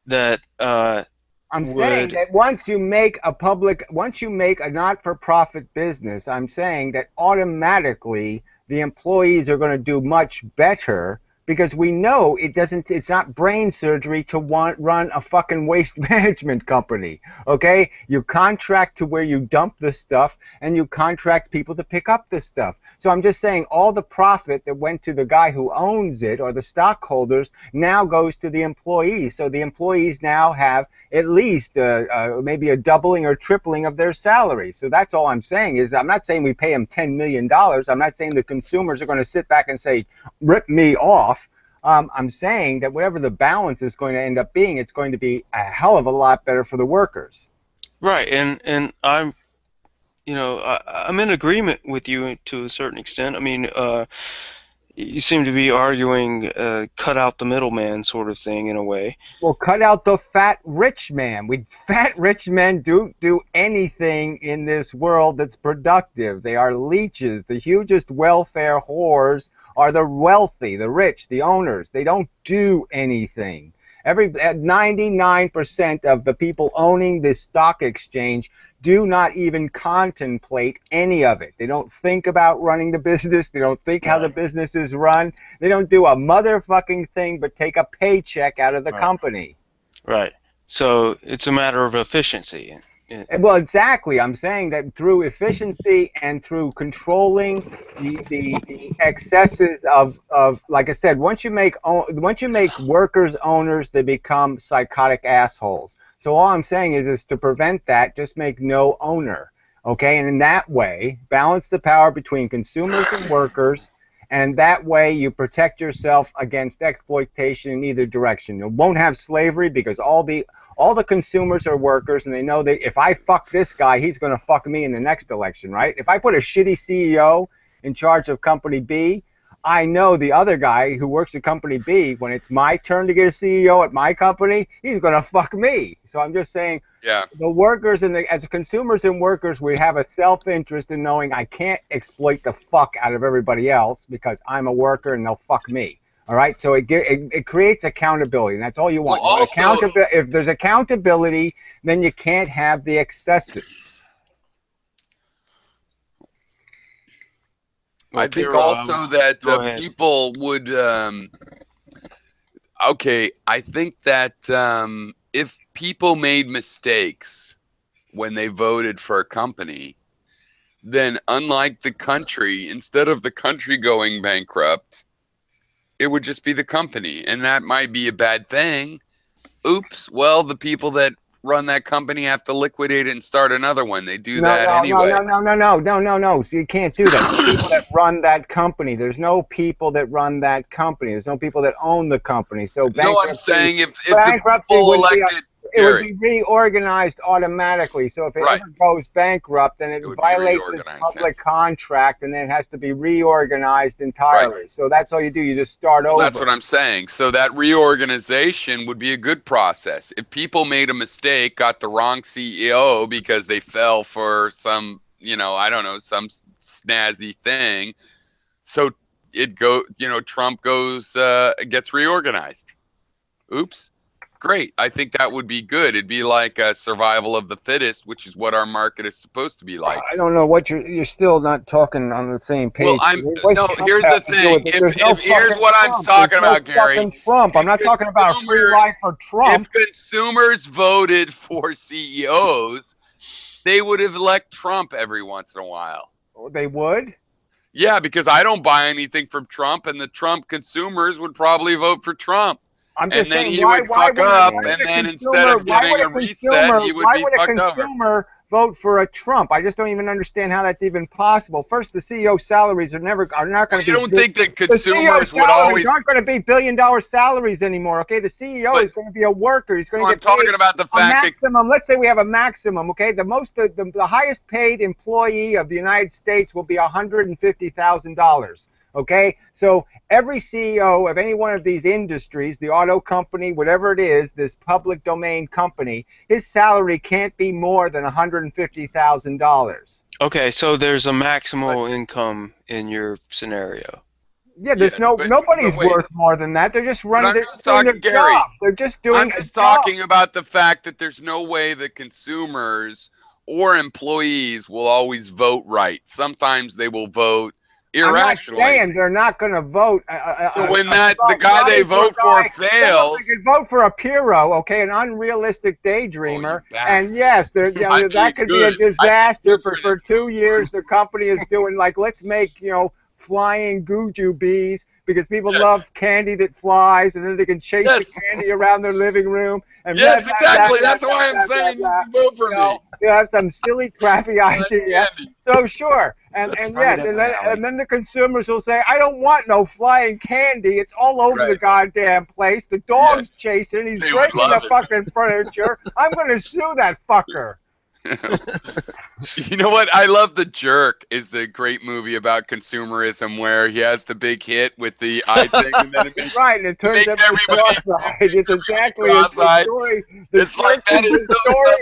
that I'm saying that once you make a not-for-profit business, I'm saying that automatically the employees are going to do much better because we know it's not brain surgery to run a fucking waste management company. Okay? You contract to where you dump the stuff and you contract people to pick up the stuff. So I'm just saying all the profit that went to the guy who owns it or the stockholders now goes to the employees. So the employees now have at least maybe a doubling or tripling of their salary. So that's all I'm saying is I'm not saying we pay them $10 million. I'm not saying the consumers are going to sit back and say, rip me off. I'm saying that whatever the balance is going to end up being, it's going to be a hell of a lot better for the workers. Right, and I'm in agreement with you to a certain extent. I mean, you seem to be arguing cut out the middleman sort of thing in a way. Well, cut out the fat rich man. Fat rich men don't do anything in this world that's productive. They are leeches. The hugest welfare whores are the wealthy, the rich, the owners. They don't do anything. 99% of the people owning this stock exchange do not even contemplate any of it. They don't think about running the business. They don't think how the business is run. They don't do a motherfucking thing but take a paycheck out of the company. Right. So it's a matter of efficiency. Well, exactly. I'm saying that through efficiency and through controlling the excesses of like I said, once you make workers owners, they become psychotic assholes. So all I'm saying is to prevent that, just make no owner, okay? And in that way, balance the power between consumers and workers, and that way you protect yourself against exploitation in either direction. You won't have slavery because all the consumers are workers, and they know that if I fuck this guy, he's going to fuck me in the next election, right? If I put a shitty CEO in charge of Company B, I know the other guy who works at Company B, when it's my turn to get a CEO at my company, he's going to fuck me. So I'm just saying, the workers as consumers and workers, we have a self-interest in knowing I can't exploit the fuck out of everybody else because I'm a worker and they'll fuck me. All right, so it creates accountability, and that's all you want. Well, if there's accountability, then you can't have the excesses. I think also that people would. Okay, I think that if people made mistakes when they voted for a company, then unlike the country, instead of the country going bankrupt, it would just be the company, and that might be a bad thing. Oops. Well, the people that run that company have to liquidate it and start another one. They do that anyway. No. So you can't do that. The people that run that company. There's no people that run that company. There's no people that own the company. So bankruptcy, no, I'm saying if bankruptcy the people would elected, it would be reorganized automatically. So if it ever goes bankrupt, then it violates the public contract, and then it has to be reorganized entirely. So that's all you do. You just start over. That's what I'm saying. So that reorganization would be a good process. If people made a mistake, got the wrong CEO because they fell for some, I don't know, some snazzy thing. So Trump gets reorganized. Oops. Great. I think that would be good. It'd be like a survival of the fittest, which is what our market is supposed to be like. I don't know what you're still not talking on the same page. Well, here's the thing. Here's what I'm talking about, Gary. Trump. I'm not talking about a free life for Trump. If consumers voted for CEOs, they would have elected Trump every once in a while. They would? Yeah, because I don't buy anything from Trump, and the Trump consumers would probably vote for Trump. I'm just then saying, he would fuck up, and then instead of getting a reset, he would be fucked over. Why would a consumer vote for a Trump? I just don't even understand how that's even possible. First, the CEO salaries are not going to be. You don't think that consumers would always aren't going to be billion-dollar salaries anymore? Okay, the CEO is going to be a worker. He's going to get talking about the fact maximum. Let's say we have a maximum. Okay, the highest paid employee of the United States will be $150,000. Okay, so every CEO of any one of these industries, the auto company, whatever it is, this public domain company, his salary can't be more than $150,000. Okay, so there's a maximal income in your scenario. Yeah, there's nobody's worth more than that. They're just running. They're doing their job. They're just doing. I'm just talking about the fact that there's no way that consumers or employees will always vote right. Sometimes they will vote irrationally. I'm not saying they're not going to vote. So when the guy they vote for fails, they could vote for a Piro, okay, an unrealistic daydreamer, and yes, that could be a disaster for 2 years. The company is doing like, let's make flying Guju bees because people love candy that flies, and then they can chase the candy around their living room. And exactly. That's why I'm saying you can vote for me. You have some silly, crappy idea. So sure, and then the consumers will say, I don't want no flying candy. It's all over the goddamn place. The dog's chasing. He's breaking the fucking furniture. I'm gonna sue that fucker. You know what? I love The Jerk is the great movie about consumerism where he has the big hit with the eye thing and then it it turns out cross-eyed. It's exactly the story. The story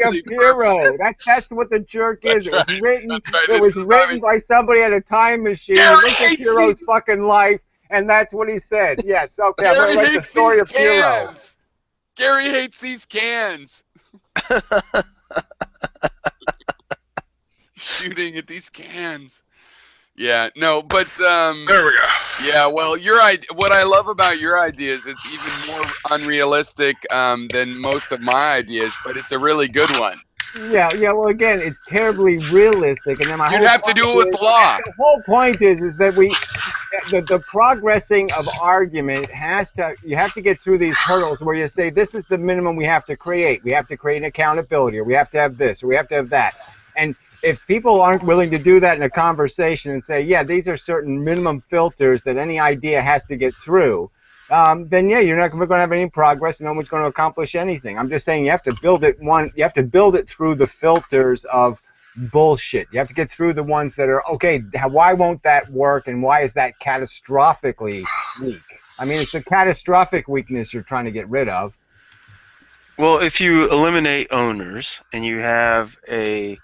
of Piro. That's what The Jerk is. It was written by somebody at a time machine. Look at Piro's fucking life, and that's what he said. Yes, okay, I'm gonna write the story of Piro. Gary hates these cans. Shooting at these cans. Yeah, no, but there we go. Yeah, well, what I love about your ideas, it's even more unrealistic than most of my ideas, but it's a really good one. Yeah. Well, again, it's terribly realistic, and then you'd have to do it with the law. The whole point is that the progressing of argument you have to get through these hurdles where you say this is the minimum we have to create. We have to create an accountability, or we have to have this, or we have to have that, and if people aren't willing to do that in a conversation and say, yeah, these are certain minimum filters that any idea has to get through, then yeah, you're not going to have any progress and no one's going to accomplish anything. I'm just saying you have to build it through the filters of bullshit. You have to get through the ones that are, okay, why won't that work and why is that catastrophically weak? I mean, it's a catastrophic weakness you're trying to get rid of. Well, if you eliminate owners and you have a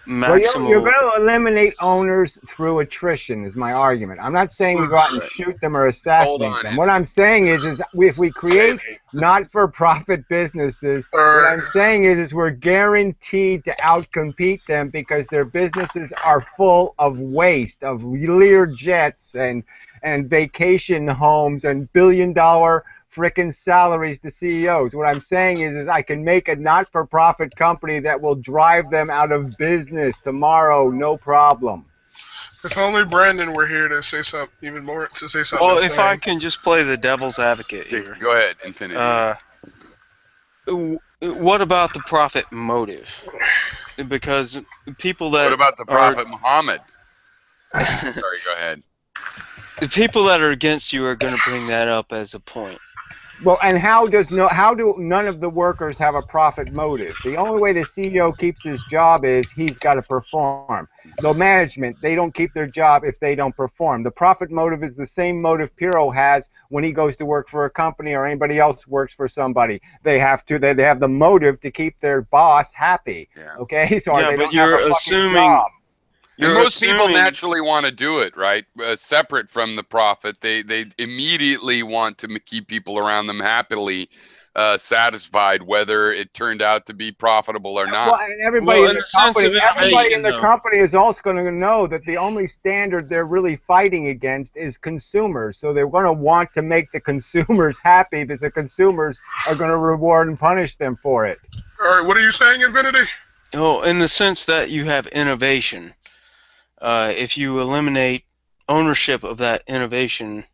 maximal... Well, you're going to eliminate owners through attrition is my argument. I'm not saying we go out and shoot them or assassinate them. What I'm saying is if we create not-for-profit businesses, what I'm saying is we're guaranteed to outcompete them because their businesses are full of waste, of Lear jets and vacation homes and billion-dollar frickin' salaries to CEOs. What I'm saying is I can make a not-for-profit company that will drive them out of business tomorrow, no problem. If only Brandon were here to say something even more. To say something. Well, if I can just play the devil's advocate here. Go ahead, Infinity. What about the profit motive? Because people that What about the Prophet Muhammad? Sorry, go ahead. The people that are against you are going to bring that up as a point. Well, and how do none of the workers have a profit motive? The only way the CEO keeps his job is he's got to perform. The management, they don't keep their job if they don't perform. The profit motive is the same motive Piro has when he goes to work for a company or anybody else works for somebody. They have the motive to keep their boss happy. Yeah. Okay, so yeah, but you're assuming. And most people naturally want to do it, right? Separate from the profit, they immediately want to keep people around them happily satisfied, whether it turned out to be profitable or not. Well, and everybody in the company is also going to know that the only standard they're really fighting against is consumers. So they're going to want to make the consumers happy because the consumers are going to reward and punish them for it. All right, what are you saying, Infinity? Oh, in the sense that you have innovation. If you eliminate ownership of that innovation,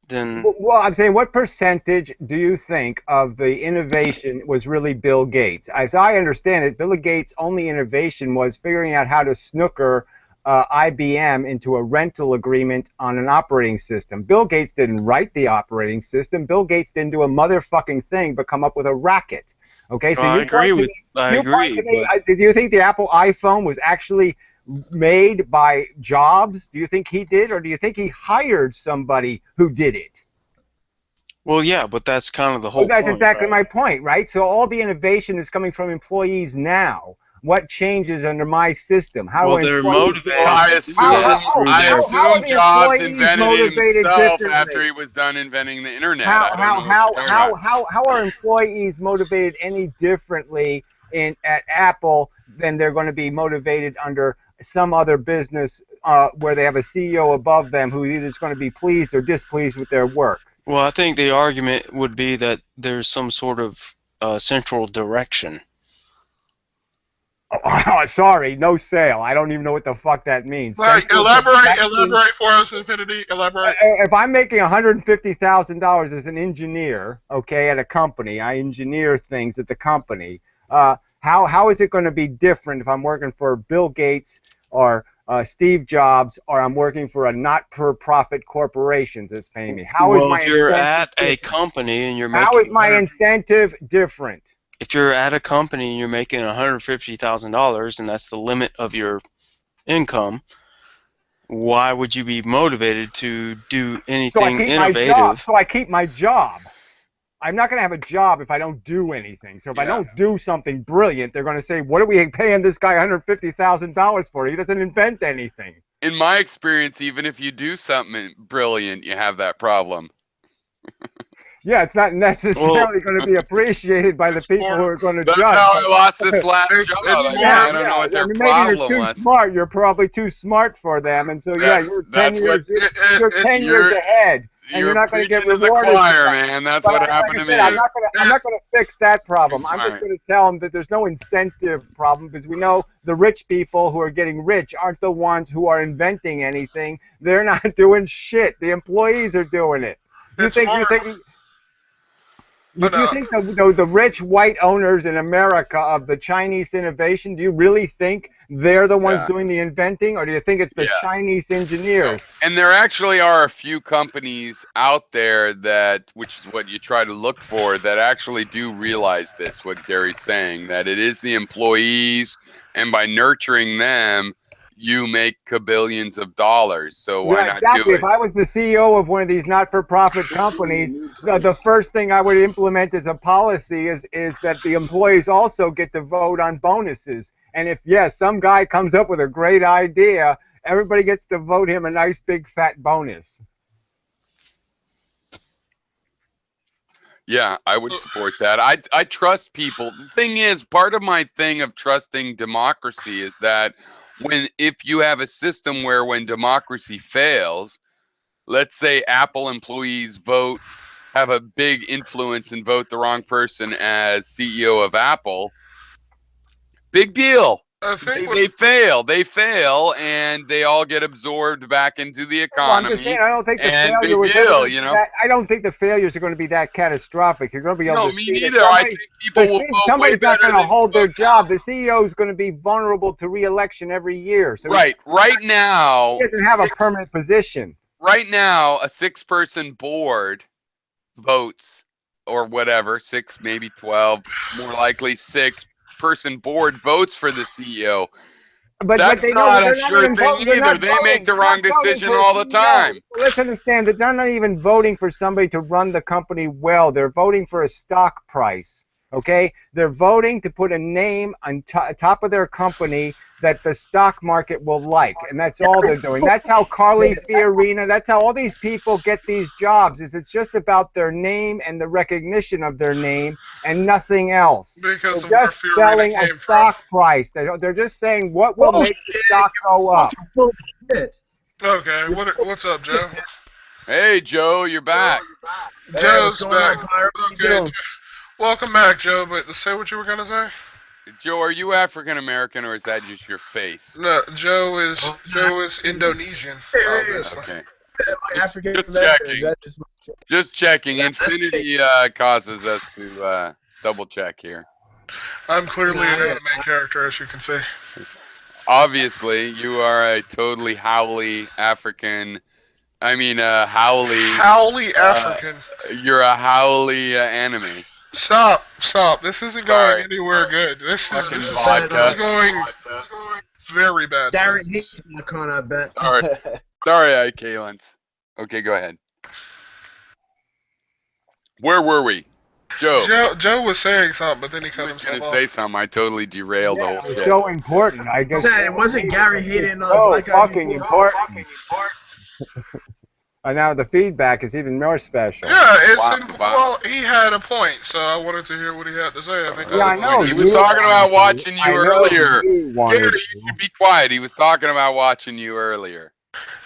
then... Well, I'm saying, what percentage do you think of the innovation was really Bill Gates? As I understand it, Bill Gates' only innovation was figuring out how to snooker IBM into a rental agreement on an operating system. Bill Gates didn't write the operating system. Bill Gates didn't do a motherfucking thing but come up with a racket. Okay, so I agree. Do you think the Apple iPhone was actually made by Jobs? Do you think he did, or do you think he hired somebody who did it? Well, yeah, but that's kind of the whole That's point, exactly right? my point, right? So all the innovation is coming from employees now. What changes under my system? How Well, do they're employees? motivated Well, I to do that through their. assume How are the Jobs employees invented it motivated himself after differently? he was done inventing the internet. How I don't know what you're talking about. how are employees motivated any differently at Apple than they're going to be motivated under some other business where they have a CEO above them who either is going to be pleased or displeased with their work? Well, I think the argument would be that there's some sort of central direction. Oh, sorry, no sale. I don't even know what the fuck that means. Like, elaborate for us, Infinity. Elaborate. If I'm making $150,000 as an engineer, okay, at a company, I engineer things at the company. How is it going to be different if I'm working for Bill Gates or Steve Jobs, or I'm working for a not-for-profit corporation that's paying me? How is Well, my if you're incentive at a different? company and you're making How is my incentive different? if you're at a company and you're making $150,000 and that's the limit of your income, why would you be motivated to do anything innovative? So I keep my job. I'm not going to have a job if I don't do anything. So if I don't do something brilliant, they're going to say, what are we paying this guy $150,000 for? He doesn't invent anything. In my experience, even if you do something brilliant, you have that problem. Yeah, it's not necessarily going to be appreciated by the people who are going to judge. That's how I lost this last job. I don't know what their problem maybe you're was. too smart. You're probably too smart for them, and so you're 10 years. You're 10 years ahead, and you're not going to get rewarded. The choir, man. That's what happened to me. I'm not going to fix that problem. I'm just going to tell them that there's no incentive problem, because we know the rich people who are getting rich aren't the ones who are inventing anything. They're not doing shit. The employees are doing it. Do you think the rich white owners in America of the Chinese innovation, do you really think they're the ones doing the inventing, or do you think it's the Chinese engineers? And there actually are a few companies out there that, which is what you try to look for, that actually do realize this, what Gary's saying, that it is the employees, and by nurturing them, you make billions of dollars. So why not do it? If I was the CEO of one of these not-for-profit companies, the first thing I would implement as a policy is that the employees also get to vote on bonuses. And if, some guy comes up with a great idea, everybody gets to vote him a nice big fat bonus. Yeah, I would support that. I trust people. The thing is, part of my thing of trusting democracy is that if you have a system where when democracy fails, let's say Apple employees have a big influence and vote the wrong person as CEO of Apple, big deal. They fail, and they all get absorbed back into the economy. I'm just saying, I don't think the failure was I don't think the failures are going to be that catastrophic. You're going to be able to me neither. I think people will vote somebody's not going to hold their job. The CEO is going to be vulnerable to re-election every year. So right now, he doesn't have a permanent position. Right now, a 6-person board votes, or whatever, 6, maybe 12, more likely 6-person board votes for the CEO. But that's not a sure thing either. They make the wrong decision all the time. Let's understand that they're not even voting for somebody to run the company well. They're voting for a stock price. Okay? They're voting to put a name on top of their company that the stock market will like, and that's all they're doing. That's how Carly Fiorina, that's how all these people get these jobs, is it's just about their name and the recognition of their name and nothing else. Because they're just selling a stock price. They're just saying what will make the stock go up. Okay, what's up, Joe? Hey, Joe, you're back. Joe's back. Okay. Welcome back, Joe, but say what you were going to say. Joe, are you African American, or is that just your face? No, Joe is Indonesian. Okay. African American. Just checking. Infinity causes us to double check here. I'm clearly an anime character, as you can see. Obviously, you are a totally howly African. I mean, howly. Howly African. You're a howly anime. Stop. This isn't going anywhere good. This is going. Very bad. Darren hates Macon, I bet. Sorry, Kalins. Okay, go ahead. Where were we? Joe was saying something, but then he cut himself off. I was going to say something. I totally derailed the whole shit. So important. I guess. Said it wasn't Gary hating black guys. Fucking important. And now the feedback is even more special. Yeah, it's well, he had a point, so I wanted to hear what he had to say. I think. Yeah, I know. He was talking about watching you earlier. Gary, you should be quiet. He was talking about watching you earlier.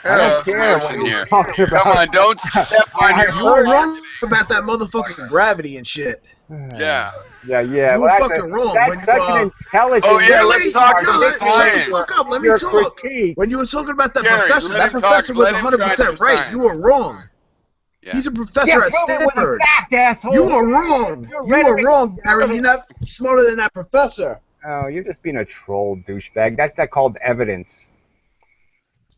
I don't care what you're talking about. Come on, don't step on your. You were wrong about that motherfucking gravity and shit. Yeah. Yeah. You were fucking wrong. That's such an intelligent. Oh yeah, let's talk to the Shut the fuck up. Let me talk. When you were talking about that professor was 100% right. You were wrong. Yeah. He's a professor at Stanford. You were wrong. You were wrong, Gary. You're not smarter than that professor. Oh, you're just being a troll, douchebag. That's not called evidence.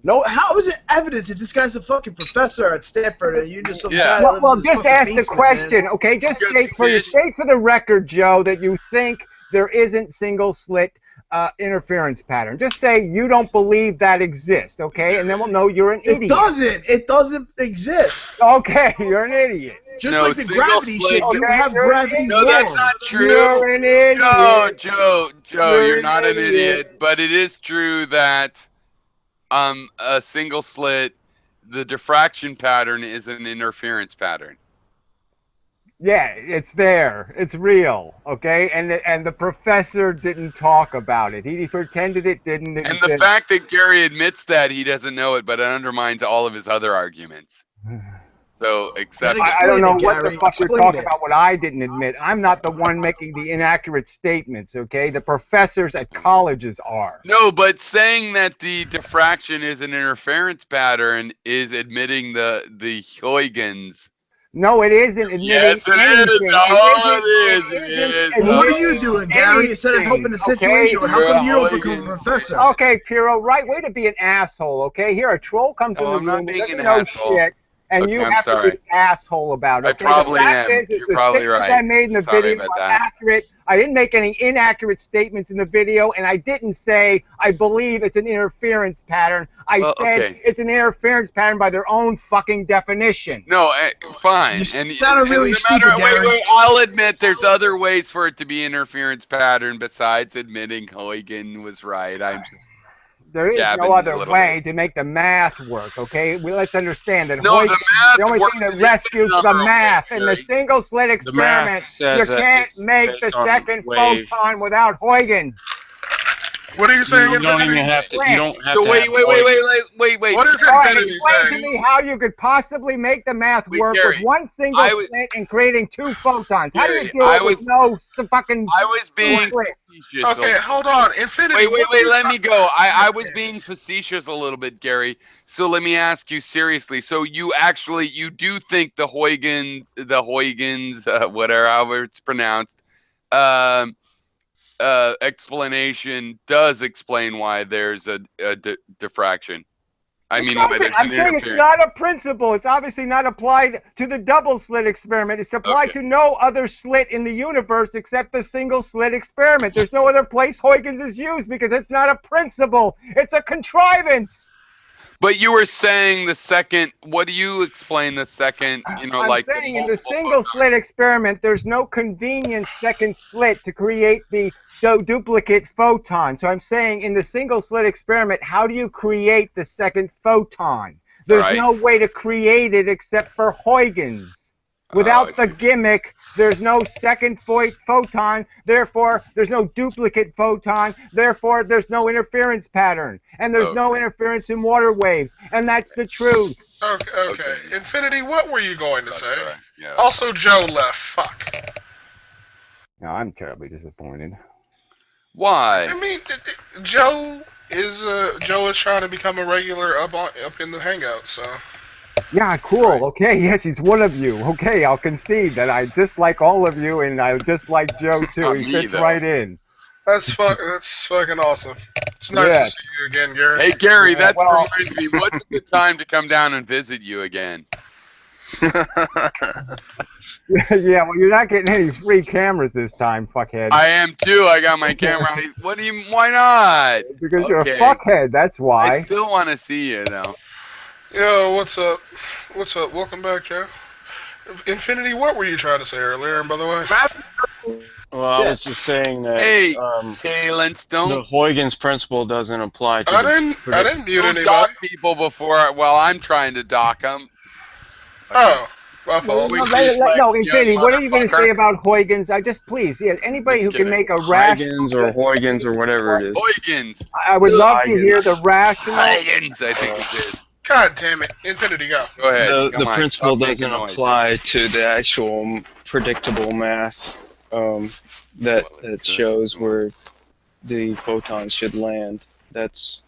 No, how is it evidence if this guy's a fucking professor at Stanford and you just some guy that lives well, in his just fucking ask the basement, question, man. okay? Just state for the record, Joe, that you think there isn't single slit interference pattern. Just say you don't believe that exists, okay? And then we'll know you're an idiot. It doesn't exist. Okay, you're an idiot. Just like the gravity shit, you have gravity wrong. No, that's not true. You're an idiot. No, Joe, you're not an idiot. But it is true that a single slit, the diffraction pattern is an interference pattern. Yeah, it's there. It's real, okay? And the professor didn't talk about it. He pretended it didn't exist. And the fact that Gary admits that he doesn't know it, but it undermines all of his other arguments. So, except I don't know what the fuck you're talking about. What I didn't admit. I'm not the one making the inaccurate statements. Okay, the professors at colleges are. No, but saying that the diffraction is an interference pattern is admitting the Huygens. No, it isn't admitting yes, it anything. Is. Oh, it is. Well, what are you doing, Gary? Instead of helping the situation, how come you don't become a professor? Okay, Piro, right way to be an asshole. Okay, here a troll comes in the room, doesn't know shit. And you have to be an asshole about it. Okay? I probably am. You're probably right. I made in the video are accurate. I didn't make any inaccurate statements in the video, and I didn't say I believe it's an interference pattern. I said it's an interference pattern by their own fucking definition. No, fine. You sounded really stupid, Gary. Wait, I'll admit there's other ways for it to be interference pattern besides admitting Huygens was right. I'm just... There is no other way to make the math work, okay? Let's understand that no, the only thing that rescues the math in the single slit experiment, you can't make the second photon without Huygens. What are you saying? You don't even have to. You don't have to. Wait. What is Infinity saying? Explain to me how you could possibly make the math work with one single slit and creating two photons. How do you do it with no fucking? I was being facetious. Okay, hold on. Infinity. Wait. Let me go. I was being facetious a little bit, Gary. So let me ask you seriously. So you do think the Huygens, whatever, however it's pronounced, explanation does explain why there's a diffraction. I mean, why there's I'm saying it's not a principle. It's obviously not applied to the double slit experiment. It's applied to no other slit in the universe except the single slit experiment. There's no other place Huygens is used because it's not a principle. It's a contrivance. But you were saying the second. What do you explain the second? I'm saying in the single slit experiment, there's no convenient second slit to create the duplicate photon. So I'm saying in the single slit experiment, how do you create the second photon? There's no way to create it except for Huygens. Without the gimmick, there's no second photon, therefore there's no duplicate photon, therefore there's no interference pattern, and there's no interference in water waves, and that's the truth. Okay. Infinity, what were you going to say? Yeah, also, Joe left. Fuck. No, I'm terribly disappointed. Why? I mean, Joe is trying to become a regular up in the hangout, so... Yeah, cool. Okay, yes, he's one of you. Okay, I'll concede that I dislike all of you, and I dislike Joe too. He fits right in. That's fucking awesome. It's nice to see you again, Gary. Hey, Gary, that reminds me. What's a good time to come down and visit you again? Yeah, well, you're not getting any free cameras this time, fuckhead. I am too. I got my camera. What do you? Why not? Because you're a fuckhead. That's why. I still want to see you though. Yo, what's up? What's up? Welcome back, Joe. Infinity, what were you trying to say earlier, by the way? Well, I was just saying that. Hey, Let's don't. The Huygens principle doesn't apply to. I didn't mute anybody. Dock people before while I'm trying to dock them. Oh. My fault. No, Infinity, what are you going to say about Huygens? Please, anybody who can make a rational... Huygens or Huygens or whatever it is. Huygens. I would love to hear the rational... Huygens, I think it is. God damn it. Infinity, go. Go ahead. The principle doesn't apply to the actual predictable math that shows where the photons should land. That's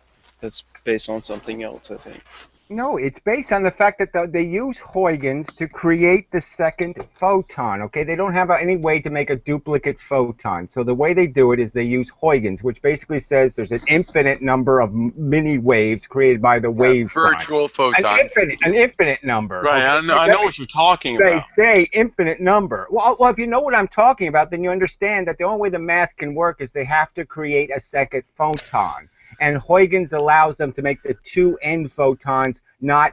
based on something else, I think. No, it's based on the fact that they use Huygens to create the second photon, okay? They don't have any way to make a duplicate photon. So the way they do it is they use Huygens, which basically says there's an infinite number of mini waves created by the wave virtual photons. An infinite number. Right, okay? I know what you're talking about. They say infinite number. Well, if you know what I'm talking about, then you understand that the only way the math can work is they have to create a second photon. And Huygens allows them to make the two end photons not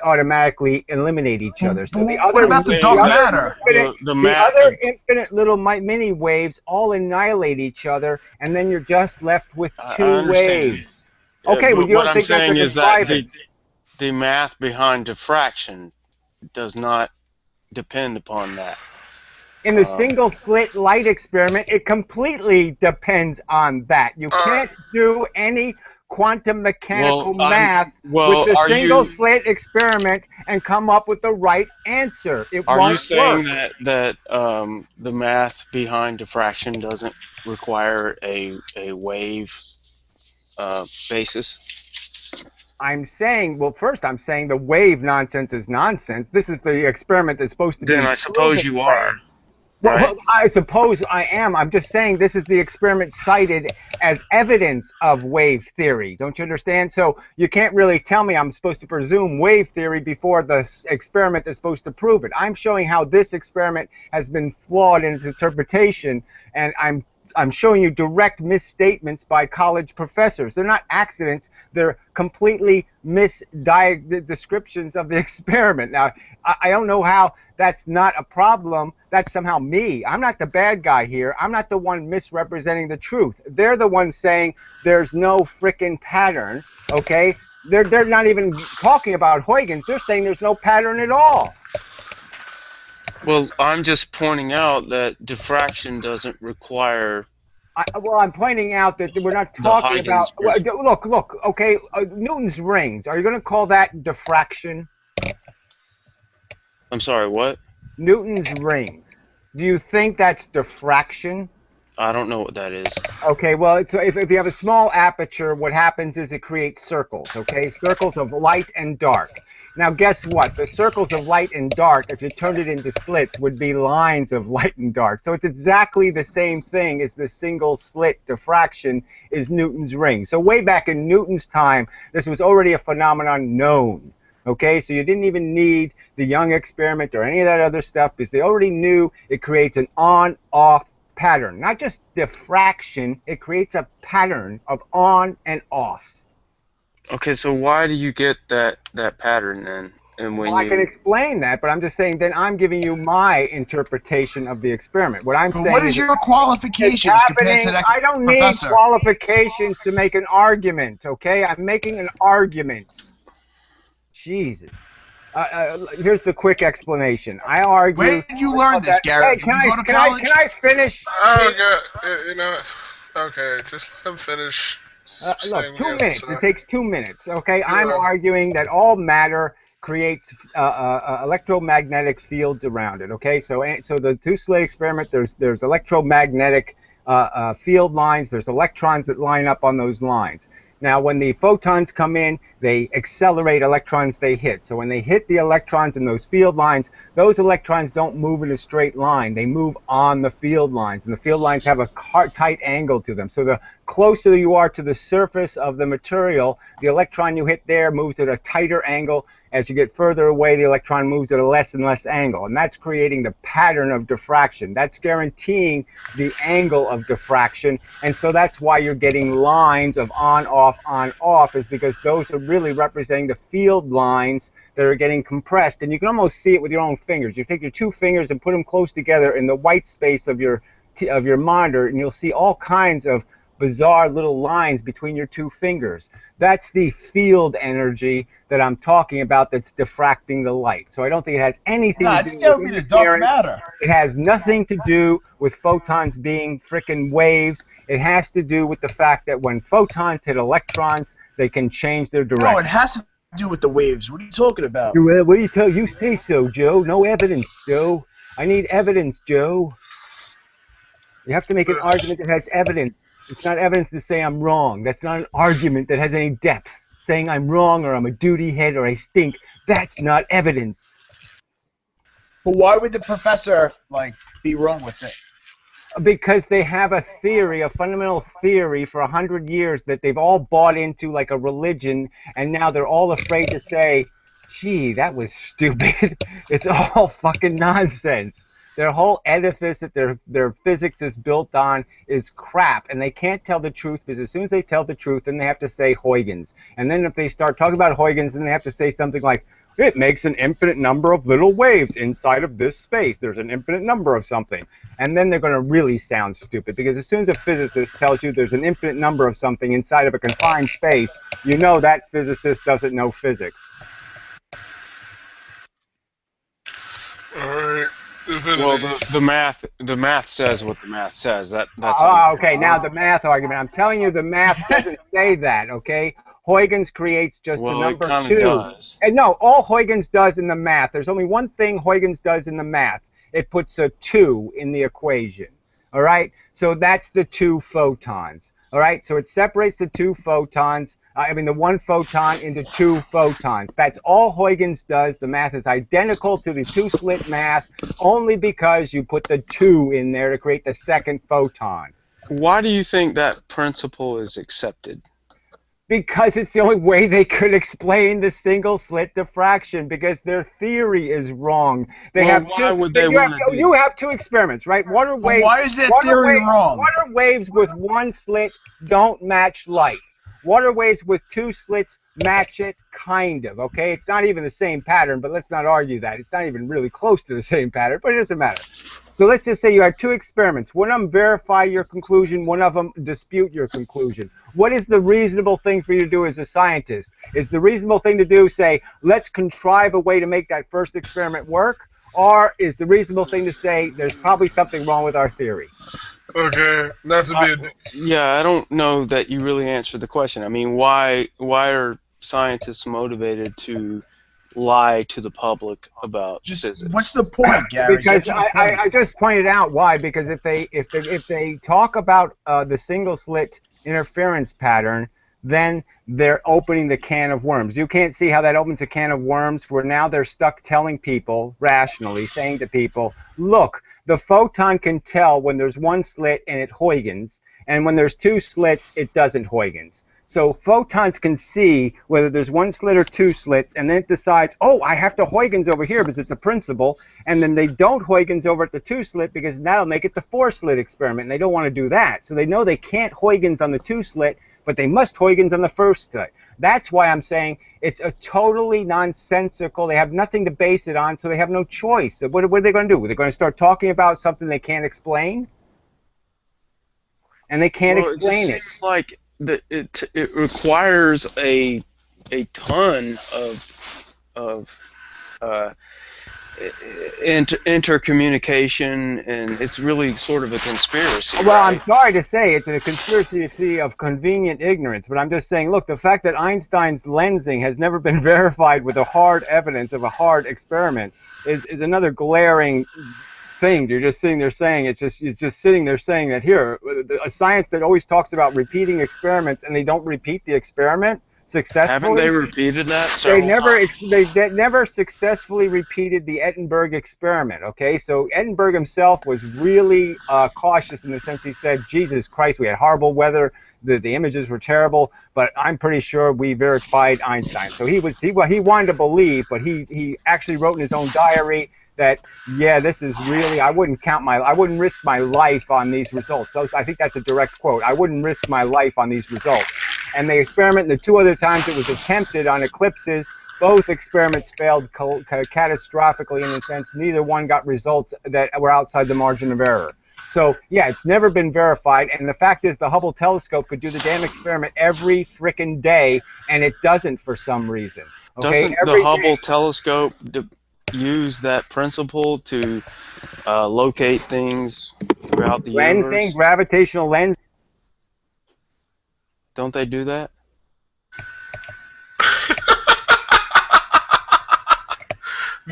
automatically eliminate each other. So the other, what about the dark matter? The other infinite little mini waves all annihilate each other, and then you're just left with two waves. Yeah, okay, well, you what don't I'm think saying that's is that the math behind diffraction does not depend upon that. In the single slit light experiment, it completely depends on that. You can't do any quantum mechanical math with the single slit experiment and come up with the right answer. It won't work. Are you saying that the math behind diffraction doesn't require a wave basis? I'm saying, well, first I'm saying the wave nonsense is nonsense. This is the experiment that's supposed to be. Then I suppose you are. Well, I suppose I am. I'm just saying this is the experiment cited as evidence of wave theory. Don't you understand? So you can't really tell me I'm supposed to presume wave theory before the experiment is supposed to prove it. I'm showing how this experiment has been flawed in its interpretation, and I'm showing you direct misstatements by college professors. They're not accidents. They're completely descriptions of the experiment. Now, I don't know how that's not a problem. That's somehow me. I'm not the bad guy here. I'm not the one misrepresenting the truth. They're the ones saying there's no frickin' pattern, okay? They're not even talking about Huygens. They're saying there's no pattern at all. Well, I'm just pointing out that diffraction doesn't require... I'm pointing out that we're not talking about... Look, okay, Newton's rings. Are you going to call that diffraction? I'm sorry, what? Newton's rings. Do you think that's diffraction? I don't know what that is. Okay, well, if you have a small aperture, what happens is it creates circles, okay? Circles of light and dark. Now, guess what? The circles of light and dark, if you turned it into slits, would be lines of light and dark. So it's exactly the same thing as the single slit diffraction is Newton's ring. So way back in Newton's time, this was already a phenomenon known. Okay, so you didn't even need the Young experiment or any of that other stuff because they already knew it creates an on-off pattern. Not just diffraction, it creates a pattern of on and off. Okay, so why do you get that pattern then? And when I can explain that, but I'm just saying then I'm giving you my interpretation of the experiment. What I'm saying what is your qualifications compared to that I don't need qualifications to make an argument, okay? I'm making an argument. Jesus. Here's the quick explanation. I argue... Where did you learn this, Gary? Hey, can I finish? Oh, God. You know, okay, just let him finish. Look, 2 minutes. It takes 2 minutes, okay? I'm arguing that all matter creates electromagnetic fields around it, okay? So the two-slit experiment, there's electromagnetic field lines. There's electrons that line up on those lines. Now, when the photons come in, they accelerate electrons they hit. So when they hit the electrons in those field lines, those electrons don't move in a straight line. They move on the field lines, and the field lines have a tight angle to them. So the closer you are to the surface of the material, the electron you hit there moves at a tighter angle, As you get further away, the electron moves at a less and less angle, and that's creating the pattern of diffraction. That's guaranteeing the angle of diffraction, and so that's why you're getting lines of on, off, is because those are really representing the field lines that are getting compressed, and you can almost see it with your own fingers. You take your two fingers and put them close together in the white space of your monitor, and you'll see all kinds of bizarre little lines between your two fingers. That's the field energy that I'm talking about that's diffracting the light. So I don't think it has anything to do that would with be the dark interference. matter. It has nothing to do with photons being frickin' waves. It has to do with the fact that when photons hit electrons, they can change their direction. No, it has to do with the waves. What are you talking about? What do you tell? You say so, Joe. No evidence, Joe. I need evidence, Joe. You have to make an argument that has evidence. It's not evidence to say I'm wrong. That's not an argument that has any depth. Saying I'm wrong or I'm a duty head or I stink, that's not evidence. But why would the professor, be wrong with it? Because they have a theory, a fundamental theory for 100 years that they've all bought into like a religion, and now they're all afraid to say, gee, that was stupid. It's all fucking nonsense. Their whole edifice that their physics is built on is crap, and they can't tell the truth, because as soon as they tell the truth, then they have to say Huygens. And then if they start talking about Huygens, then they have to say something like, it makes an infinite number of little waves inside of this space. There's an infinite number of something. And then they're going to really sound stupid, because as soon as a physicist tells you there's an infinite number of something inside of a confined space, you know that physicist doesn't know physics. Alright. Well, the math says what the math says. That's okay. Now the math argument. I'm telling you, the math doesn't say that. Okay, Huygens creates just the number it 2. Does. And no, all Huygens does in the math. There's only one thing Huygens does in the math. It puts a 2 in the equation. All right. So that's the 2 photons. All right. So it separates the 2 photons. The 1 photon into 2 photons. That's all Huygens does. The math is identical to the 2-slit math, only because you put the 2 in there to create the second photon. Why do you think that principle is accepted? Because it's the only way they could explain the single-slit diffraction, because their theory is wrong. They have why would they want to do You have 2 experiments, right? Water waves. Why is that theory wrong? Water waves with 1 slit don't match light. Water waves with 2 slits match it, kind of, okay? It's not even the same pattern, but let's not argue that. It's not even really close to the same pattern, but it doesn't matter. So let's just say you had 2 experiments. One of them verify your conclusion, one of them dispute your conclusion. What is the reasonable thing for you to do as a scientist? Is the reasonable thing to do, say, let's contrive a way to make that first experiment work? Or is the reasonable thing to say, there's probably something wrong with our theory? Okay, not to be yeah, I don't know that you really answered the question. I mean, why are scientists motivated to lie to the public about physics? What's the point, Gary? Because I just pointed out why. Because if they talk about the single slit interference pattern, then they're opening the can of worms. You can't see how that opens a can of worms, where now they're stuck telling people rationally, saying to people, look, the photon can tell when there's 1 slit and it Huygens, and when there's 2 slits, it doesn't Huygens. So photons can see whether there's 1 slit or 2 slits, and then it decides, oh, I have to Huygens over here because it's a principle, and then they don't Huygens over at the 2 slit because that'll make it the 4 slit experiment, and they don't want to do that. So they know they can't Huygens on the 2 slit, but they must Huygens on the 1st slit. That's why I'm saying it's a totally nonsensical. They have nothing to base it on, so they have no choice. So what are they going to do? They're going to start talking about something they can't explain? And they can't explain it. It seems like it requires a ton of intercommunication, and it's really sort of a conspiracy. Well, right? I'm sorry to say it's a conspiracy of convenient ignorance, but I'm just saying, look, the fact that Einstein's lensing has never been verified with a hard evidence of a hard experiment is another glaring thing. You're just sitting there saying it's just sitting there saying that here, a science that always talks about repeating experiments and they don't repeat the experiment successfully. Haven't they repeated that? They never successfully repeated the Edinburgh experiment. Okay, so Edinburgh himself was really cautious in the sense he said, Jesus Christ, we had horrible weather. The images were terrible, but I'm pretty sure we verified Einstein. So he wanted to believe, but he actually wrote in his own diary that, yeah, this is really, I wouldn't risk my life on these results. So I think that's a direct quote. I wouldn't risk my life on these results. And the experiment, the 2 other times it was attempted on eclipses, both experiments failed catastrophically in the sense neither one got results that were outside the margin of error. So, yeah, it's never been verified, and the fact is the Hubble telescope could do the damn experiment every frickin' day, and it doesn't for some reason. Okay? Doesn't the Hubble telescope use that principle to locate things throughout the universe? Gravitational lens. Don't they do that?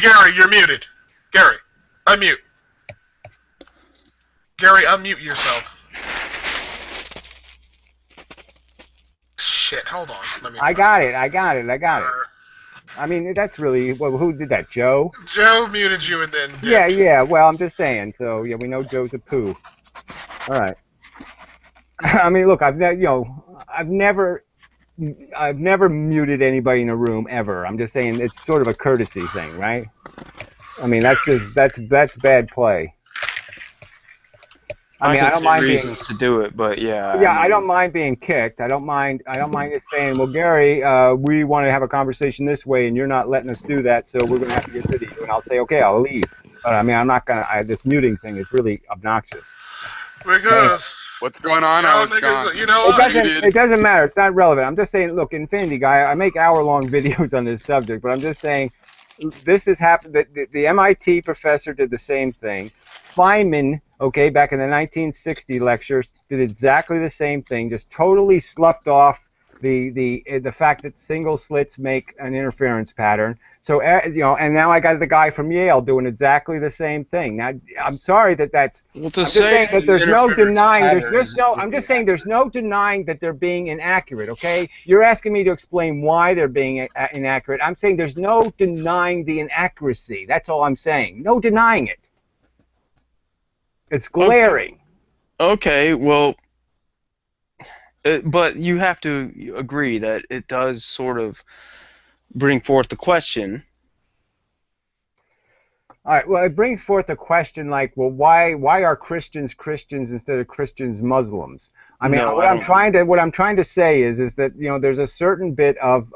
Gary, you're muted. Gary, unmute. Gary, unmute yourself. Shit, hold on. I got it. I mean, that's really, well, who did that, Joe? Joe muted you and then dipped. Yeah, well, I'm just saying, so, yeah, we know Joe's a poo. All right. I mean, look, I've never muted anybody in a room ever. I'm just saying it's sort of a courtesy thing, right? I mean, that's bad play. I mean, I don't mind reasons to do it, but yeah. Yeah, I don't mind being kicked. I don't mind just saying, well, Gary, we want to have a conversation this way, and you're not letting us do that, so we're going to have to get rid of you. And I'll say, okay, I'll leave. But I mean, I'm not going to. This muting thing is really obnoxious. Because what's going on? It doesn't matter. It's not relevant. I'm just saying, look, Infinity Guy, I make hour-long videos on this subject, but I'm just saying this has happened. The MIT professor did the same thing. Feynman, okay, back in the 1960 lectures, did exactly the same thing, just totally sloughed off the fact that single slits make an interference pattern. So, and now I got the guy from Yale doing exactly the same thing. Now, I'm sorry that's. Well, to say that there's no denying. I'm just saying there's no denying that they're being inaccurate. Okay, you're asking me to explain why they're being inaccurate. I'm saying there's no denying the inaccuracy. That's all I'm saying. No denying it. It's glaring. Okay, well, but you have to agree that it does sort of bring forth the question. All right, well, it brings forth a question like, well, why are Christians Christians instead of Christians Muslims? I mean, what I'm trying to say is that there's a certain bit of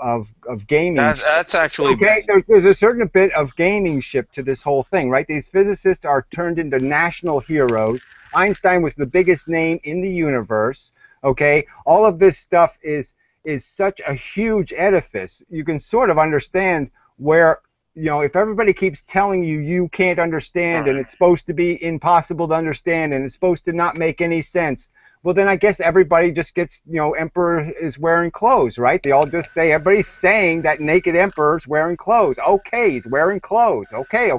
gaming. That's actually okay. There's a certain bit of gamingship to this whole thing, right? These physicists are turned into national heroes. Einstein was the biggest name in the universe. Okay, all of this stuff is such a huge edifice. You can sort of understand where. If everybody keeps telling you can't understand and it's supposed to be impossible to understand and it's supposed to not make any sense, well, then I guess everybody just gets, emperor is wearing clothes, right? They all just say, everybody's saying that naked emperor's wearing clothes. Okay, he's wearing clothes. Okay.